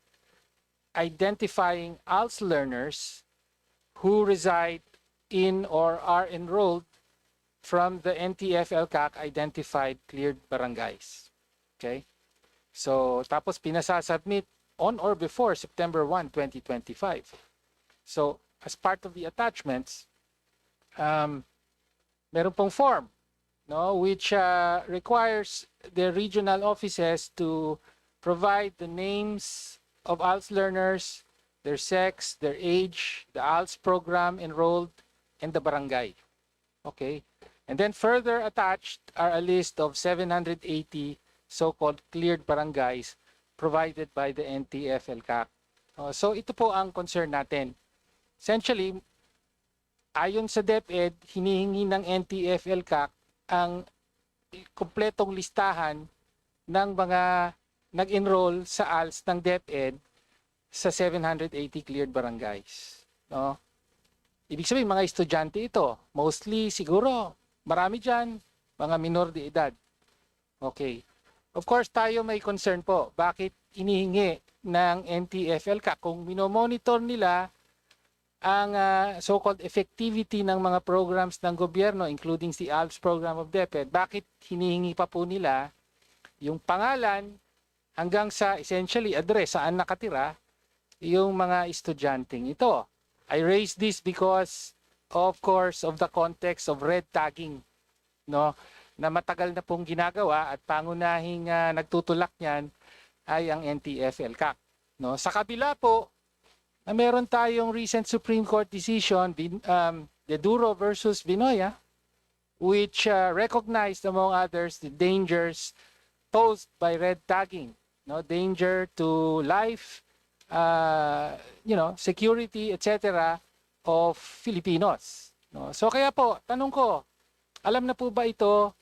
identifying ALS learners who reside in or are enrolled from the NTF-LCAC identified cleared barangays. Okay? So, tapos pinasasubmit on or before September 1, 2025. So, as part of the attachments, meron pong form, no, which requires the regional offices to provide the names of ALS learners, their sex, their age, the ALS program enrolled, and the barangay. Okay? And then further attached are a list of 780 so-called cleared barangays provided by the NTF-LCAC. So ito po ang concern natin. Essentially, ayon sa DepEd, hinihingi ng NTF-LCAC ang kompletong listahan ng mga nag-enroll sa ALS ng DepEd sa 780 cleared barangays. No? Ibig sabihin, mga estudyante ito. Mostly, siguro, marami dyan, mga minor de edad. Okay. Of course, tayo may concern po. Bakit inihingi ng NTF-LCAC kung minomonitor nila ang so-called effectivity ng mga programs ng gobyerno, including the ALS program of DepEd, bakit hinihingi pa po nila yung pangalan hanggang sa essentially address saan nakatira yung mga estudyanteng ito? I raise this because, of course, of the context of red tagging, no, na matagal na pong ginagawa at pangunahing nagtutulak niyan ay ang NTF-LCAC. No? Sa kabila po, na meron tayong recent Supreme Court decision, De Duro versus Binoya, which recognized, among others, the dangers posed by red tagging. No? Danger to life, security, etc. of Filipinos. No? So kaya po, tanong ko, alam na po ba ito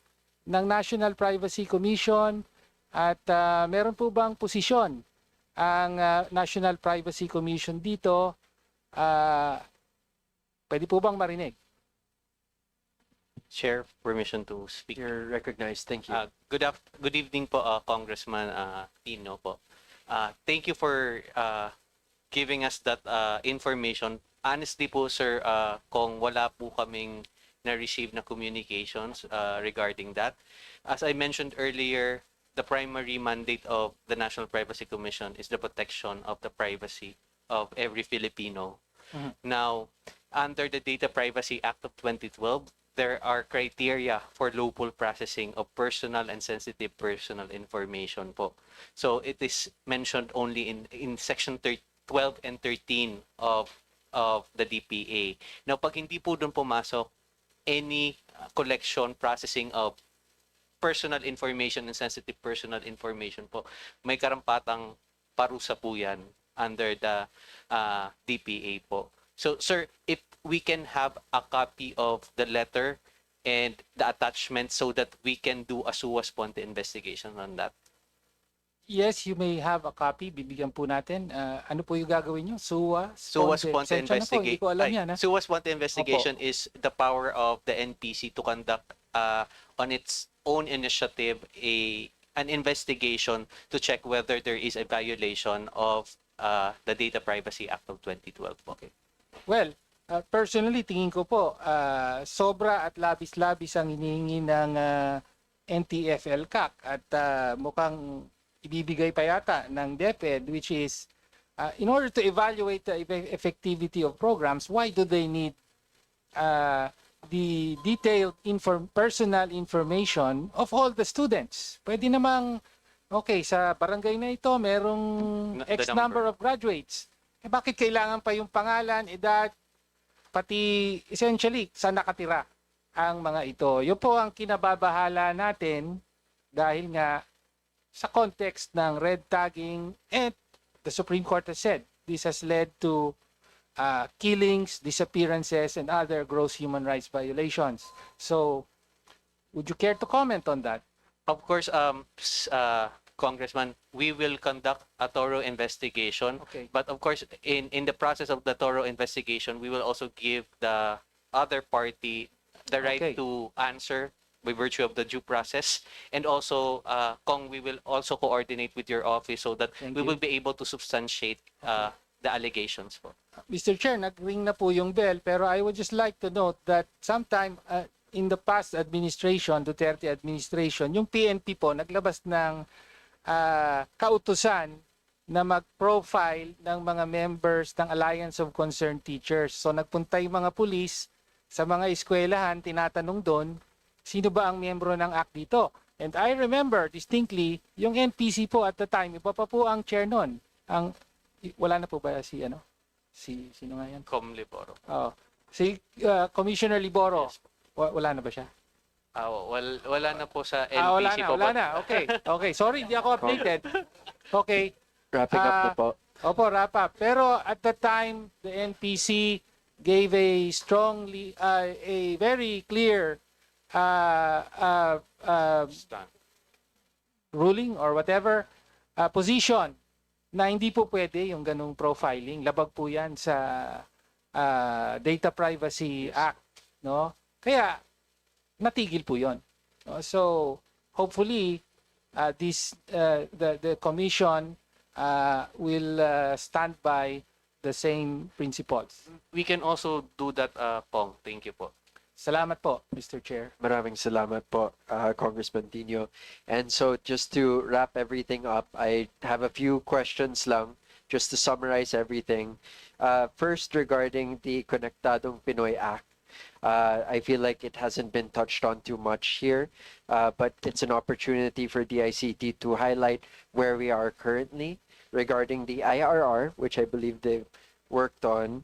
ng National Privacy Commission at meron po bang posisyon ang National Privacy Commission dito? Pwede po bang marinig? Chair, permission to speak. You're recognized. Thank you. Good evening po, Congressman Tino po. Thank you for giving us that information. Honestly po, sir, kung wala po kaming na-receive na communications regarding that. As I mentioned earlier, the primary mandate of the National Privacy Commission is the protection of the privacy of every Filipino. Now, under the Data Privacy Act of 2012, there are criteria for lawful processing of personal and sensitive personal information po. So it is mentioned only in section 12 and 13 of the DPA. Now, pag hindi po doon pumasok, any collection, processing of personal information and sensitive personal information po, may karampatang parusa po yan under the DPA po. So, sir, if we can have a copy of the letter and the attachment so that we can do a sua sponte investigation on that. Yes, you may have a copy. Bibigyan po natin. Ano po yung gagawin nyo? SUA? SUA sponte Pasensya na po, hindi ko alam yan. Ha? SUA sponte investigation is the power of the NPC to conduct on its own initiative an investigation to check whether there is a violation of the Data Privacy Act of 2012 po. Okay. Well, personally, tingin ko po, sobra at labis-labis ang hinihingi ng NTF-ELCAC at mukhang ibibigay pa yata ng DepEd, which is in order to evaluate the effectivity of programs, why do they need the detailed personal information of all the students? Pwede namang, okay, sa barangay na ito, merong X number of graduates. Eh, bakit kailangan pa yung pangalan, edad, pati essentially, saan nakatira ang mga ito? Yun po ang kinababahala natin dahil nga sa context ng red tagging, and the Supreme Court has said this has led to killings, disappearances, and other gross human rights violations. So, would you care to comment on that? Of course, Congressman, we will conduct a thorough investigation. Okay. But of course, in the process of the thorough investigation, we will also give the other party the right Okay. to answer by virtue of the due process. And also, Kong, we will also coordinate with your office so that Thank we you. will be able to substantiate the allegations po. Mr. Chair, nag-ring na po yung bell, pero I would just like to note that sometime in the past administration, Duterte administration, yung PNP po naglabas ng kautusan na mag-profile ng mga members ng Alliance of Concerned Teachers. So nagpunta yung mga pulis sa mga eskwelahan, tinatanong doon, sino ba ang miyembro ng ACT dito? And I remember distinctly, yung NPC po at the time, iba pa po ang chair nun. Wala na po ba sino nga yan? Com Liboro. Oh, si Commissioner Liboro. Wala na ba siya? Wala na po sa NPC po. Wala na. Okay. Okay. Sorry, hindi ako updated. Okay. Wrapping up na po. Opo, wrap up. Pero at the time, the NPC gave a very clear ruling or whatever position na hindi po pwede yung ganung profiling. Labag po yan sa Data Privacy Act, no? Kaya natigil po 'yon. No? So hopefully the commission will stand by the same principles. We can also do that, Kong. Thank you po. Salamat po, Mr. Chair. Maraming salamat po, Congressman Dino. And so just to wrap everything up, I have a few questions lang just to summarize everything. First, regarding the Konektadong Pinoy Act. I feel like it hasn't been touched on too much here, but it's an opportunity for DICT to highlight where we are currently regarding the IRR, which I believe they've worked on.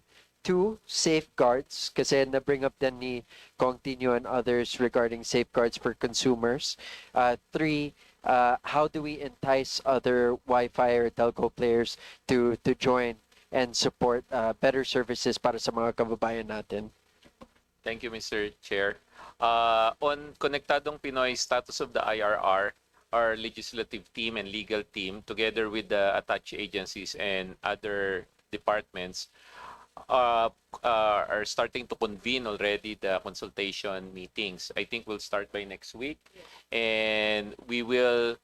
2, safeguards, kasi na-bring up din ni Kong Tino and others regarding safeguards for consumers. 3, how do we entice other Wi-Fi or telco players to join and support better services para sa mga kababayan natin? Thank you, Mr. Chair. On Konektadong Pinoy status of the IRR, our legislative team and legal team, together with the attached agencies and other departments, are starting to convene already the consultation meetings. I think we'll start by next week, and we will.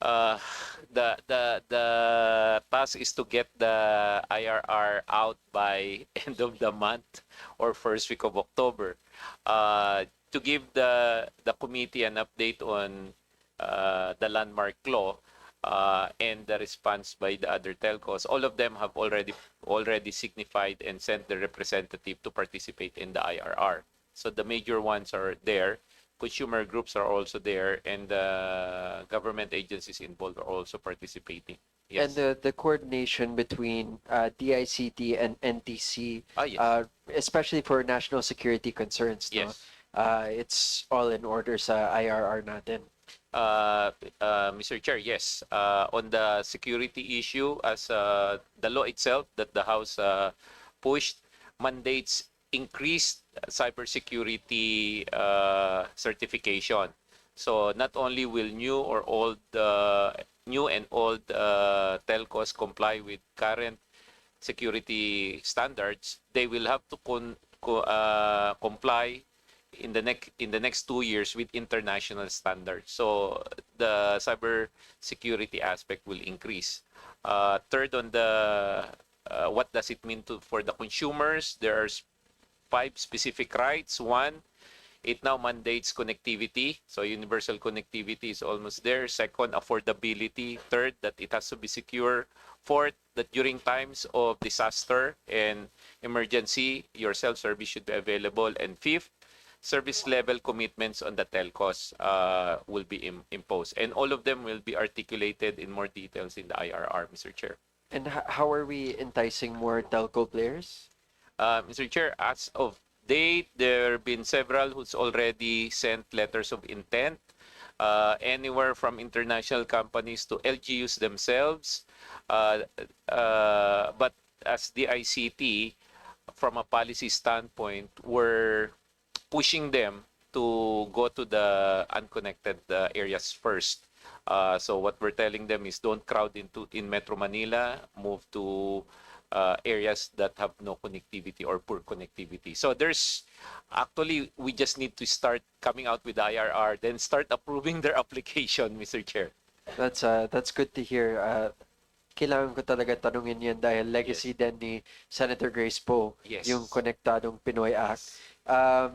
The task is to get the IRR out by end of the month or first week of October. To give the committee an update on the landmark law. And the response by the other telcos, all of them have already signified and sent their representative to participate in the IRR. So the major ones are there, consumer groups are also there, and the government agencies involved are also participating. Yes. And the coordination between DICT and NTC, yes. Especially for national security concerns, no? Yes. It's all in order sa IRR natin. Mr. Chair, yes. On the security issue, as the law itself that the House pushed mandates increased cybersecurity certification. So not only will new and old telcos comply with current security standards, they will have to comply in the next 2 years with international standards. So the cyber security aspect will increase. Third, on the what does it mean for the consumers? There are 5 specific rights. One, it now mandates connectivity. So universal connectivity is almost there. Second, affordability. Third, that it has to be secure. Fourth, that during times of disaster and emergency, your self-service should be available. And fifth, service level commitments on the telcos will be imposed. And all of them will be articulated in more details in the IRR, Mr. Chair. And how are we enticing more telco players? Mr. Chair, as of date, there have been several who's already sent letters of intent, anywhere from international companies to LGUs themselves. But as the ICT, from a policy standpoint, we're pushing them to go to the unconnected areas first. So what we're telling them is don't crowd in Metro Manila, move to areas that have no connectivity or poor connectivity. So there's actually, we just need to start coming out with IRR, then start approving their application, Mr. Chair. That's good to hear. Kailangan ko talaga tanungin yan dahil legacy din ni Senator Grace Poe, Yes. yung Konektadong Pinoy Act.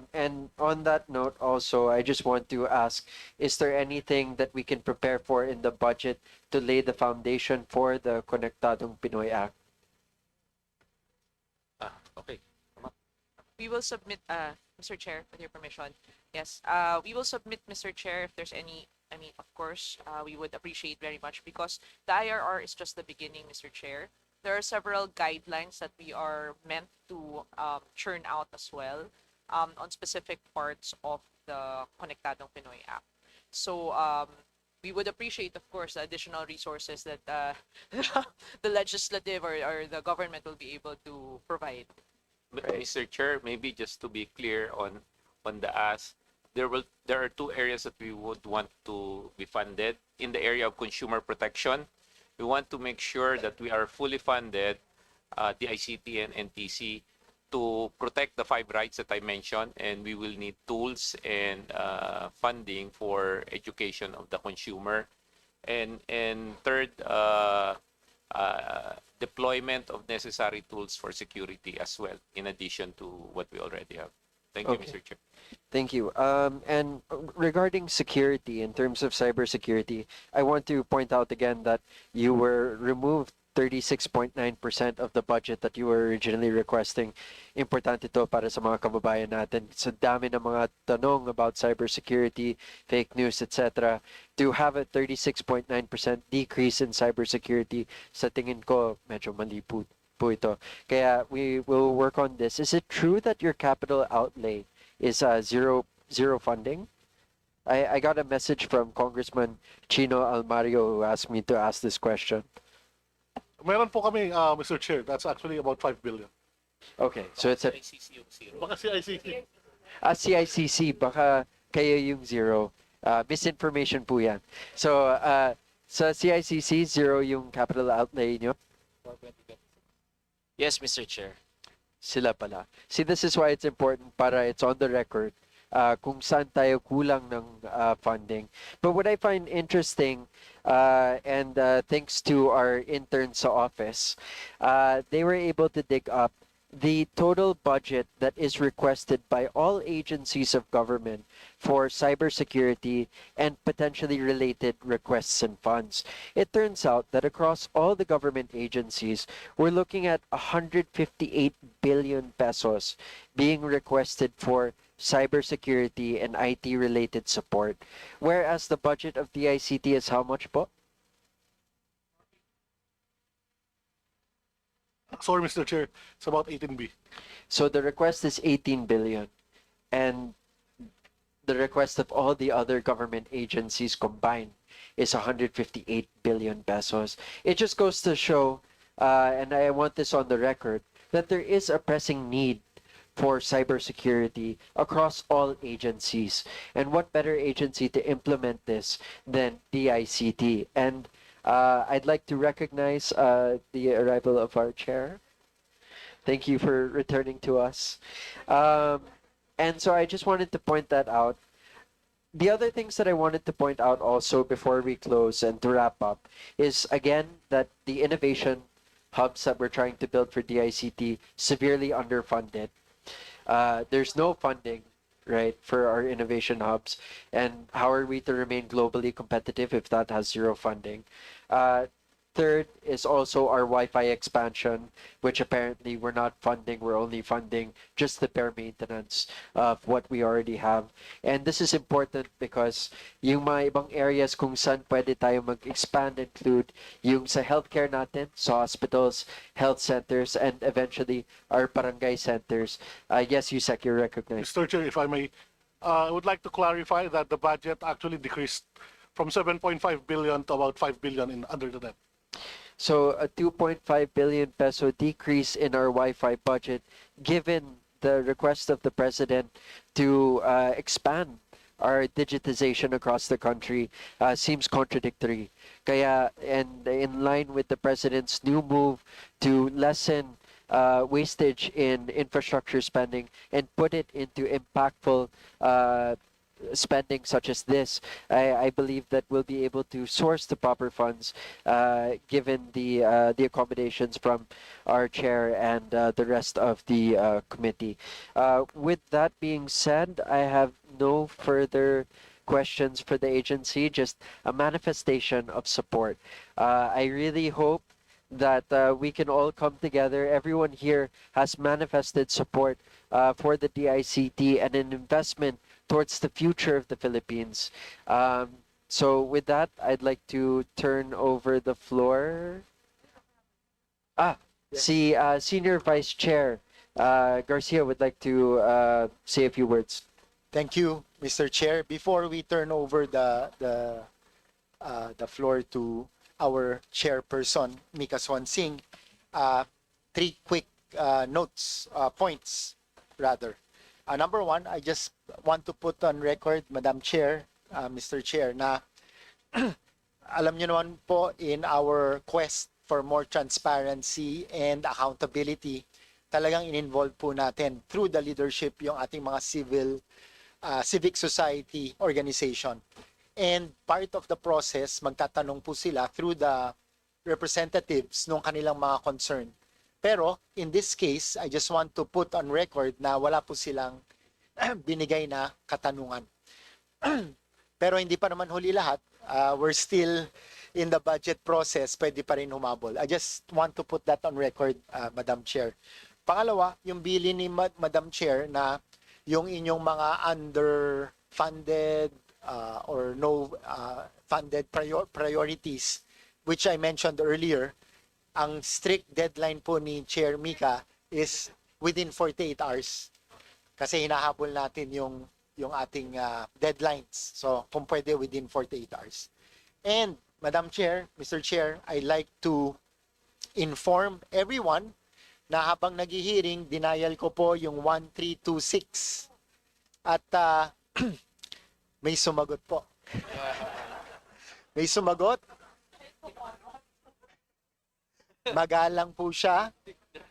And on that note also, I just want to ask, is there anything that we can prepare for in the budget to lay the foundation for the Konektadong Pinoy Act? Okay. We will submit, Mr. Chair, with your permission. Yes, we will submit, Mr. Chair, if there's any, I mean, of course, we would appreciate very much because the IRR is just the beginning, Mr. Chair. There are several guidelines that we are meant to churn out as well on specific parts of the Konektadong Pinoy Act. So we would appreciate, of course, the additional resources that the legislative or the government will be able to provide. But Mr. Chair, maybe just to be clear on the ask, there are 2 areas that we would want to be funded. In the area of consumer protection, we want to make sure that we are fully funded, the ICT and NTC, to protect the 5 rights that I mentioned, and we will need tools and funding for education of the consumer. And third, deployment of necessary tools for security as well, in addition to what we already have. Thank you, Okay. Mr. Chair. Thank you. And regarding security, in terms of cybersecurity, I want to point out again that you were removed 36.9% of the budget that you were originally requesting. Importante to para sa mga kababayan natin. Sa dami ng mga tanong about cybersecurity, fake news, etc. To have a 36.9% decrease in cybersecurity, sa tingin ko, medyo mali po ito. Kaya we will work on this. Is it true that your capital outlay is zero funding? I got a message from Congressman Chino Almario who asked me to ask this question. Meron po kami, Mr. Chair, that's actually about 5 billion. Okay, so it's a Baka CICC. CICC, baka kayo yung zero. Misinformation po yan. So, sa CICC, zero yung capital outlay nyo? Yes, Mr. Chair. Sila pala. See, this is why it's important para it's on the record kung saan tayo kulang ng funding. But what I find interesting, and thanks to our interns sa office, they were able to dig up the total budget that is requested by all agencies of government for cybersecurity and potentially related requests and funds. It turns out that across all the government agencies, we're looking at 158 billion pesos being requested for cybersecurity and IT-related support, whereas the budget of the ICT is how much po? Sorry, Mr. Chair, it's about 18B. So the request is 18 billion. And the request of all the other government agencies combined is 158 billion pesos. It just goes to show, and I want this on the record, that there is a pressing need for cybersecurity across all agencies. And what better agency to implement this than DICT? And I'd like to recognize the arrival of our chair. Thank you for returning to us. And so I just wanted to point that out. The other things that I wanted to point out also before we close and to wrap up is again that the innovation hubs that we're trying to build for DICT severely underfunded. There's no funding, right, for our innovation hubs. And how are we to remain globally competitive if that has zero funding? Third is also our Wi-Fi expansion, which apparently we're not funding. We're only funding just the bare maintenance of what we already have. And this is important because yung mga ibang areas kung saan pwede tayo mag-expand include yung sa healthcare natin, sa hospitals, health centers, and eventually our barangay centers. Yes, Yusek, you're recognized. Mr. Chair, if I may, I would like to clarify that the budget actually decreased from 7.5 billion to about 5 billion in under the net. So a 2.5 billion peso decrease in our Wi-Fi budget, given the request of the president to expand our digitization across the country, seems contradictory. Kaya, and in line with the president's new move to lessen wastage in infrastructure spending and put it into impactful spending such as this, I believe that we'll be able to source the proper funds given the accommodations from our chair and the rest of the committee. With that being said, I have no further questions for the agency, just a manifestation of support. I really hope that we can all come together. Everyone here has manifested support for the DICT and an investment towards the future of the Philippines. So with that, I'd like to turn over the floor. Senior Vice Chair Garcia would like to say a few words. Thank you, Mr. Chair. Before we turn over the floor to our chairperson, Mika Swansing, three quick points rather. Number one, I just want to put on record, Madam Chair, Mr. Chair, na alam niyo naman po in our quest for more transparency and accountability, talagang in-involve po natin through the leadership yung ating mga civic society organization. And part of the process, magtatanong po sila through the representatives ng kanilang mga concern. Pero in this case, I just want to put on record na wala po silang binigay na katanungan. Pero hindi pa naman huli lahat. We're still in the budget process. Pwede pa rin humabol. I just want to put that on record, Madam Chair. Pangalawa, yung bilin ni Madam Chair na yung inyong mga underfunded or no funded priorities, which I mentioned earlier, ang strict deadline po ni Chair Mika is within 48 hours. Kasi hinahabol natin yung ating deadlines. So, kung pwede, within 48 hours. And, Madam Chair, Mr. Chair, I'd like to inform everyone na habang naghihiring, denial ko po yung 1326. At may sumagot po. May sumagot. Magalang po siya.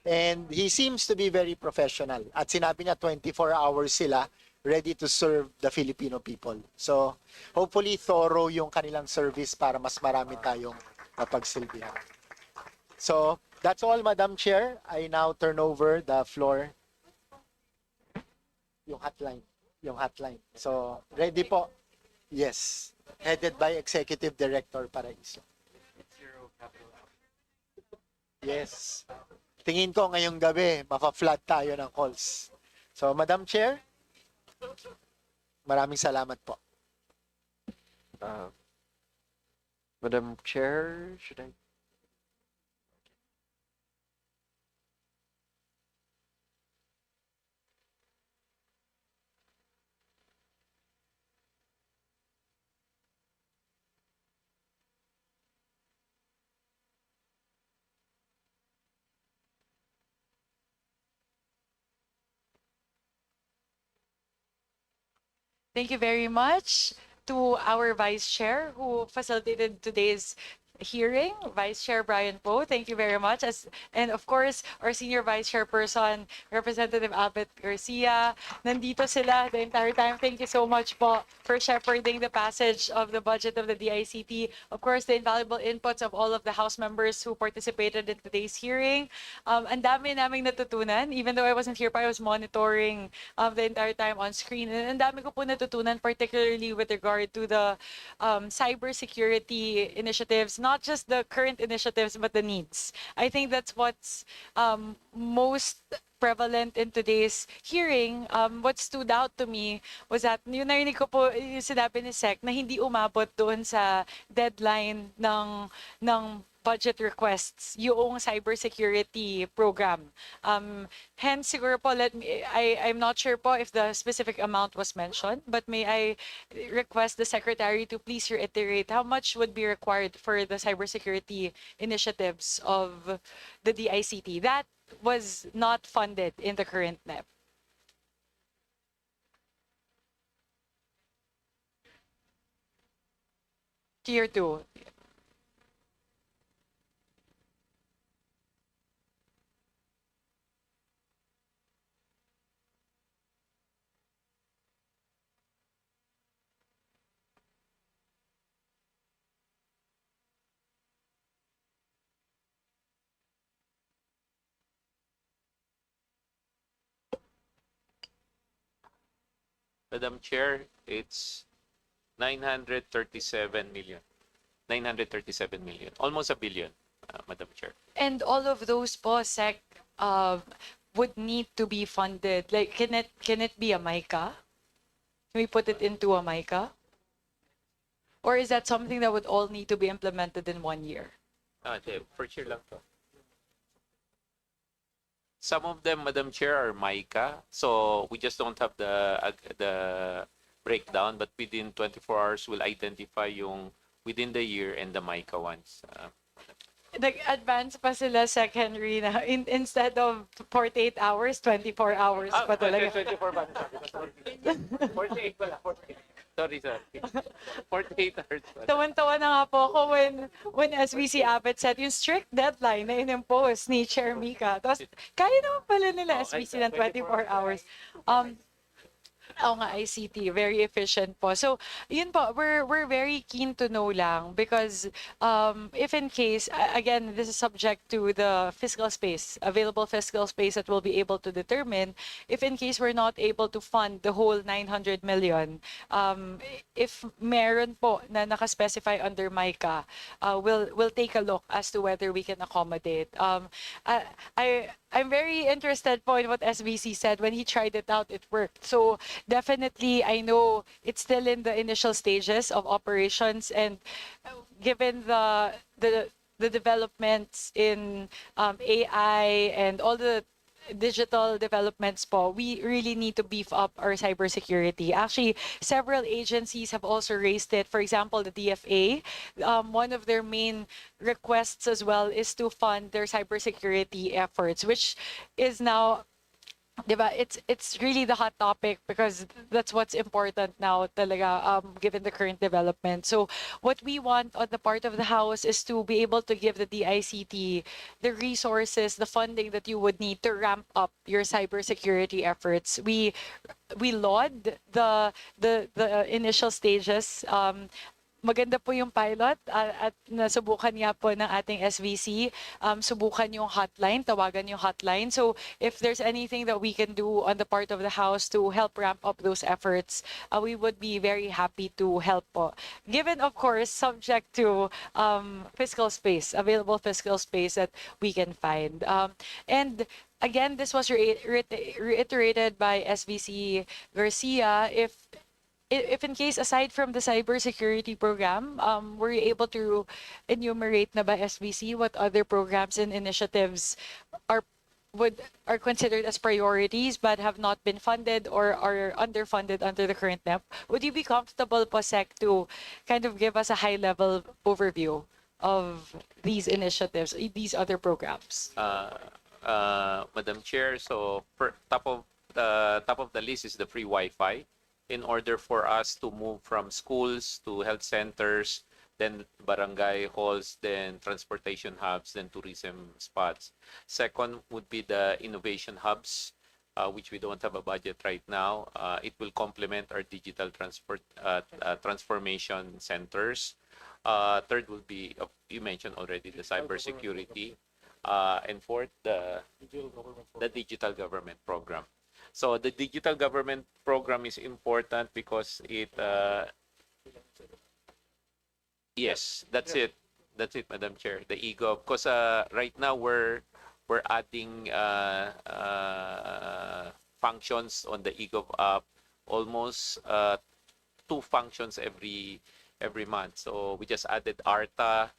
And he seems to be very professional. At sinabi niya 24 hours sila ready to serve the Filipino people. So, hopefully thorough yung kanilang service para mas marami tayong mapagsilbihan. So, that's all, Madam Chair. I now turn over the floor. Yung hotline. So, ready po? Yes. Headed by Executive Director Paraiso. Yes. Tingin ko ngayong gabi, mapa-flood tayo ng calls. So, Madam Chair, maraming salamat po. Madam Chair, should I? Thank you very much to our Vice Chair who facilitated today's hearing, Vice Chair Brian Poe. Thank you very much. And of course, our Senior Vice Chairperson, Representative Albert Garcia. Nandito sila the entire time. Thank you so much po for shepherding the passage of the budget of the DICT. Of course, the invaluable inputs of all of the House members who participated in today's hearing. Ang dami naming natutunan. Even though I wasn't here pa, I was monitoring the entire time on screen. And ang dami ko po natutunan, particularly with regard to the cybersecurity initiatives, not just the current initiatives, but the needs. I think that's what's most prevalent in today's hearing. What stood out to me was that yung narinig ko po yung sinabi ni Sec na hindi umabot doon sa deadline ng budget requests yung cybersecurity program. Hence, siguro po, I'm not sure po if the specific amount was mentioned, but may I request the Secretary to please reiterate how much would be required for the cybersecurity initiatives of the DICT that was not funded in the current NEP. Tier 2. Madam Chair, it's 937 million. 937 million. Almost a billion, Madam Chair. And all of those po, Sec, would need to be funded. Like, can it be a MICA? Can we put it into a MICA? Or is that something that would all need to be implemented in 1 year? For sure lang to. Some of them, Madam Chair, are MICA. So we just don't have the breakdown, but within 24 hours, we'll identify yung within the year and the MICA ones. Nag-advance pa sila, Sec Henry, na instead of 48 hours, 24 hours pa talaga. 24 ba? 48 pala, 48. Sorry. 48 hours pala. Tawan-tawa na nga po ako when SBC Abbott set yung strict deadline na in-impose ni Chair Mika. Tapos, kaya naman pala nila SBC ng 24 hours. Oo nga, ICT, very efficient po. So, yun po, we're very keen to know lang because if in case, again, this is subject to the fiscal space, available fiscal space that we'll be able to determine, if in case we're not able to fund the whole 900 million, if meron po na nakaspecify under MICA, we'll take a look as to whether we can accommodate. I'm very interested po in what SBC said. When he tried it out, it worked. So definitely, I know it's still in the initial stages of operations, and given the developments in AI and all the digital developments po, we really need to beef up our cybersecurity. Actually, several agencies have also raised it. For example, the DFA, one of their main requests as well is to fund their cybersecurity efforts, which is now, diba, it's really the hot topic because that's what's important now talaga, given the current development. So what we want on the part of the House is to be able to give the DICT the resources, the funding that you would need to ramp up your cybersecurity efforts. We laud the initial stages. Maganda po yung pilot at nasubukan nga po ng ating SVC. Subukan yung hotline, tawagan yung hotline. So if there's anything that we can do on the part of the House to help ramp up those efforts, we would be very happy to help po. Given, of course, subject to fiscal space, available fiscal space that we can find. And again, this was reiterated by SVC Garcia. If in case, aside from the cybersecurity program, were you able to enumerate na by SBC what other programs and initiatives are considered as priorities but have not been funded or are underfunded under the current NEP? Would you be comfortable, Sec, to kind of give us a high-level overview of these initiatives, these other programs? Madam Chair, so top of the list is the free Wi-Fi. in order for us to move from schools to health centers, then barangay halls, then transportation hubs, then tourism spots. Second would be the innovation hubs, which we don't have a budget right now. It will complement our digital transformation centers. Third will be, you mentioned already, the cybersecurity. And fourth, the digital government program. So the digital government program is important because it, yes, that's it. That's it, Madam Chair. The eGov, because right now we're adding functions on the eGov app, almost 2 functions every month. So we just added ARTA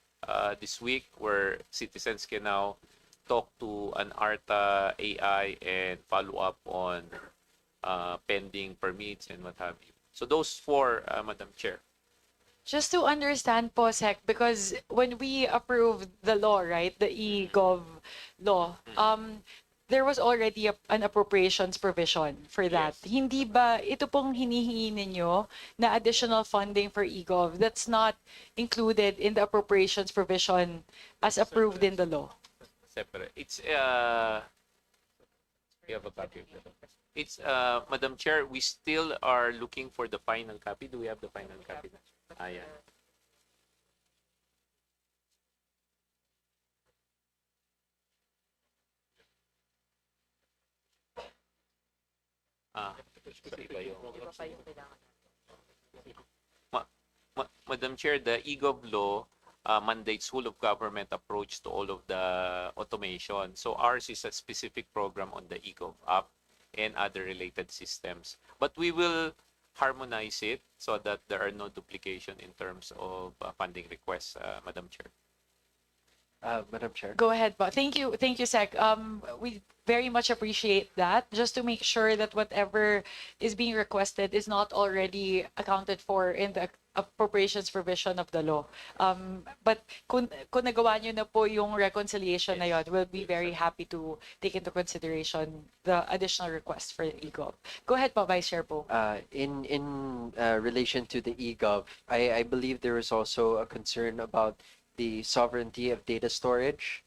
this week, where citizens can now talk to an ARTA AI and follow up on pending permits and what have you. So those 4, Madam Chair. Just to understand po, Sec, because when we approved the law, right, the e-gov law, there was already an appropriations provision for that. Yes. Hindi ba ito pong hinihingi ninyo na additional funding for e-gov that's not included in the appropriations provision as approved in the law? Separate. It's you have a copy of that. It's Madam Chair, we still are looking for the final copy. Do we have the final copy? Yeah. Iba yung... Madam Chair, the eGov law mandates whole of government approach to all of the automation. So ours is a specific program on the eGov app and other related systems. But we will harmonize it so that there are no duplication in terms of funding requests, Madam Chair. Madam Chair. Go ahead, po. Thank you, Sec. We very much appreciate that, just to make sure that whatever is being requested is not already accounted for in the appropriations provision of the law. But kung nagawa nyo na po yung reconciliation na yun, we'll be very happy to take into consideration the additional request for eGov. Go ahead po, Vice Chair po. In relation to the eGov, I believe there is also a concern about the sovereignty of data storage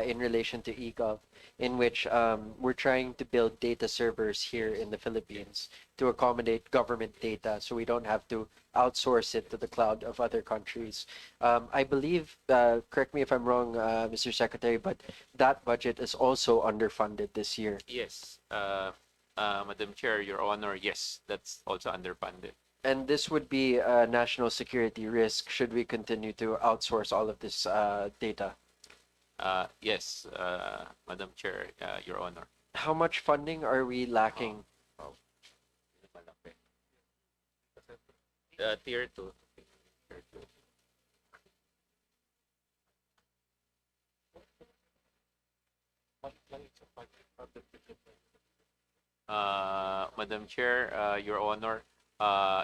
in relation to eGov, in which we're trying to build data servers here in the Philippines to accommodate government data, so we don't have to outsource it to the cloud of other countries. I believe, correct me if I'm wrong, Mr. Secretary, but that budget is also underfunded this year. Yes, Madam Chair, Your Honor, yes, that's also underfunded. And this would be a national security risk should we continue to outsource all of this data. Yes, Madam Chair, Your Honor. How much funding are we lacking? Tier 2. Madam Chair, Your Honor,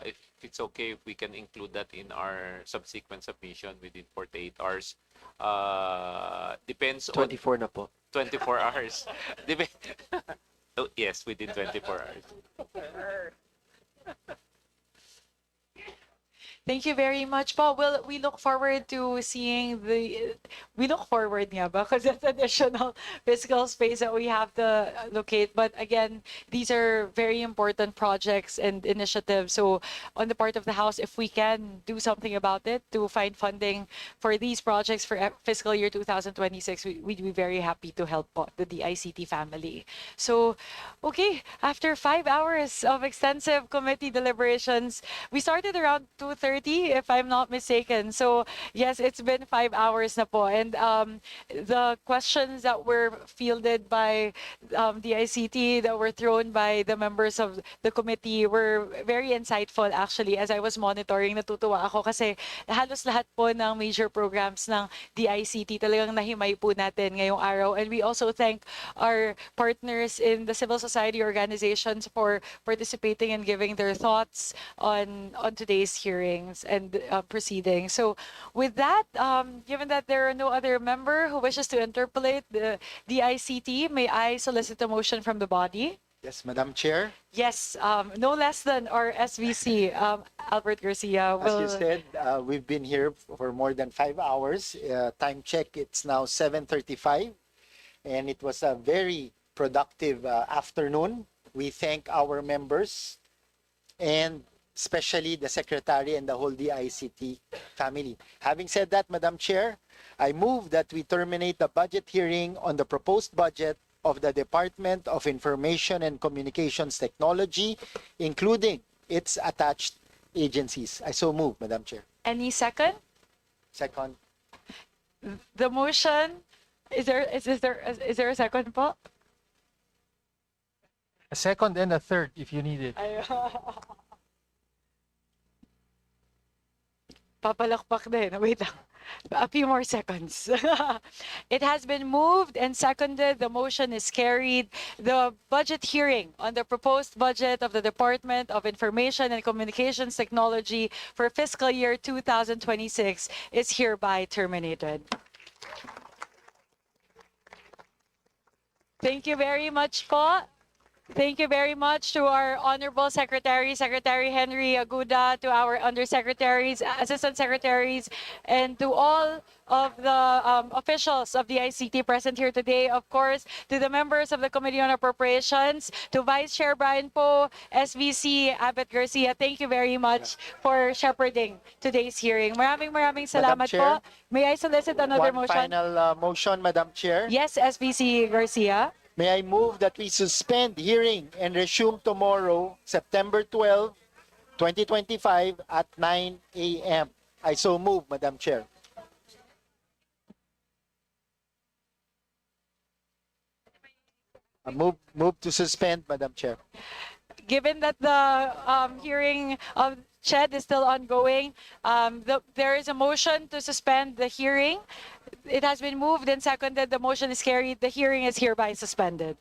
if it's okay, if we can include that in our subsequent submission within 48 hours. Depends 24 na po. 24 hours. Oh, yes, within 24 hours. Thank you very much, Paul. Well, we look forward to seeing we look forward nga ba? Because that's additional physical space that we have to locate. But again, these are very important projects and initiatives. So on the part of the House, if we can do something about it to find funding for these projects for fiscal year 2026, we'd be very happy to help po, the DICT family. So, okay, after 5 hours of extensive committee deliberations, we started around 2:30, if I'm not mistaken. So yes, it's been 5 hours na po. And the questions that were fielded by the ICT, that were thrown by the members of the committee, were very insightful actually. As I was monitoring, natutuwa ako kasi halos lahat po ng major programs ng DICT talagang nahimay po natin ngayong araw. And we also thank our partners in the civil society organizations for participating and giving their thoughts on today's hearings and proceedings. So with that, given that there are no other member who wishes to interpolate the ICT, may I solicit a motion from the body? Yes, Madam Chair. Yes, no less than our SVC, Albert Garcia As you will. said, we've been here for more than 5 hours. Time check, it's now 7:35, and it was a very productive afternoon. We thank our members and especially the Secretary and the whole DICT family. Having said that, Madam Chair, I move that we terminate the budget hearing on the proposed budget of the Department of Information and Communications Technology, including its attached agencies. I so move, Madam Chair. Any second? Second. The motion, is there a second po? A second and a third if you need it. Papalakpak din. Wait lang. A few more seconds. It has been moved and seconded. The motion is carried. The budget hearing on the proposed budget of the Department of Information and Communications Technology for fiscal year 2026 is hereby terminated. Thank you very much po. Thank you very much to our Honorable Secretary, Secretary Henry Aguda, to our Undersecretaries, Assistant Secretaries, and to all of the officials of the ICT present here today. Of course, to the members of the Committee on Appropriations, to Vice Chair Brian Poe, SVC Abet Garcia, thank you very much for shepherding today's hearing. Maraming salamat po. Chair, May I solicit another One motion? final motion, Madam Chair. Yes, SVC Garcia. May I move that we suspend hearing and resume tomorrow, September 12, 2025 at 9 a.m. I so move, Madam Chair. Move to suspend, Madam Chair. Given that the hearing of CHED is still ongoing, there is a motion to suspend the hearing. It has been moved and seconded. The motion is carried. The hearing is hereby suspended.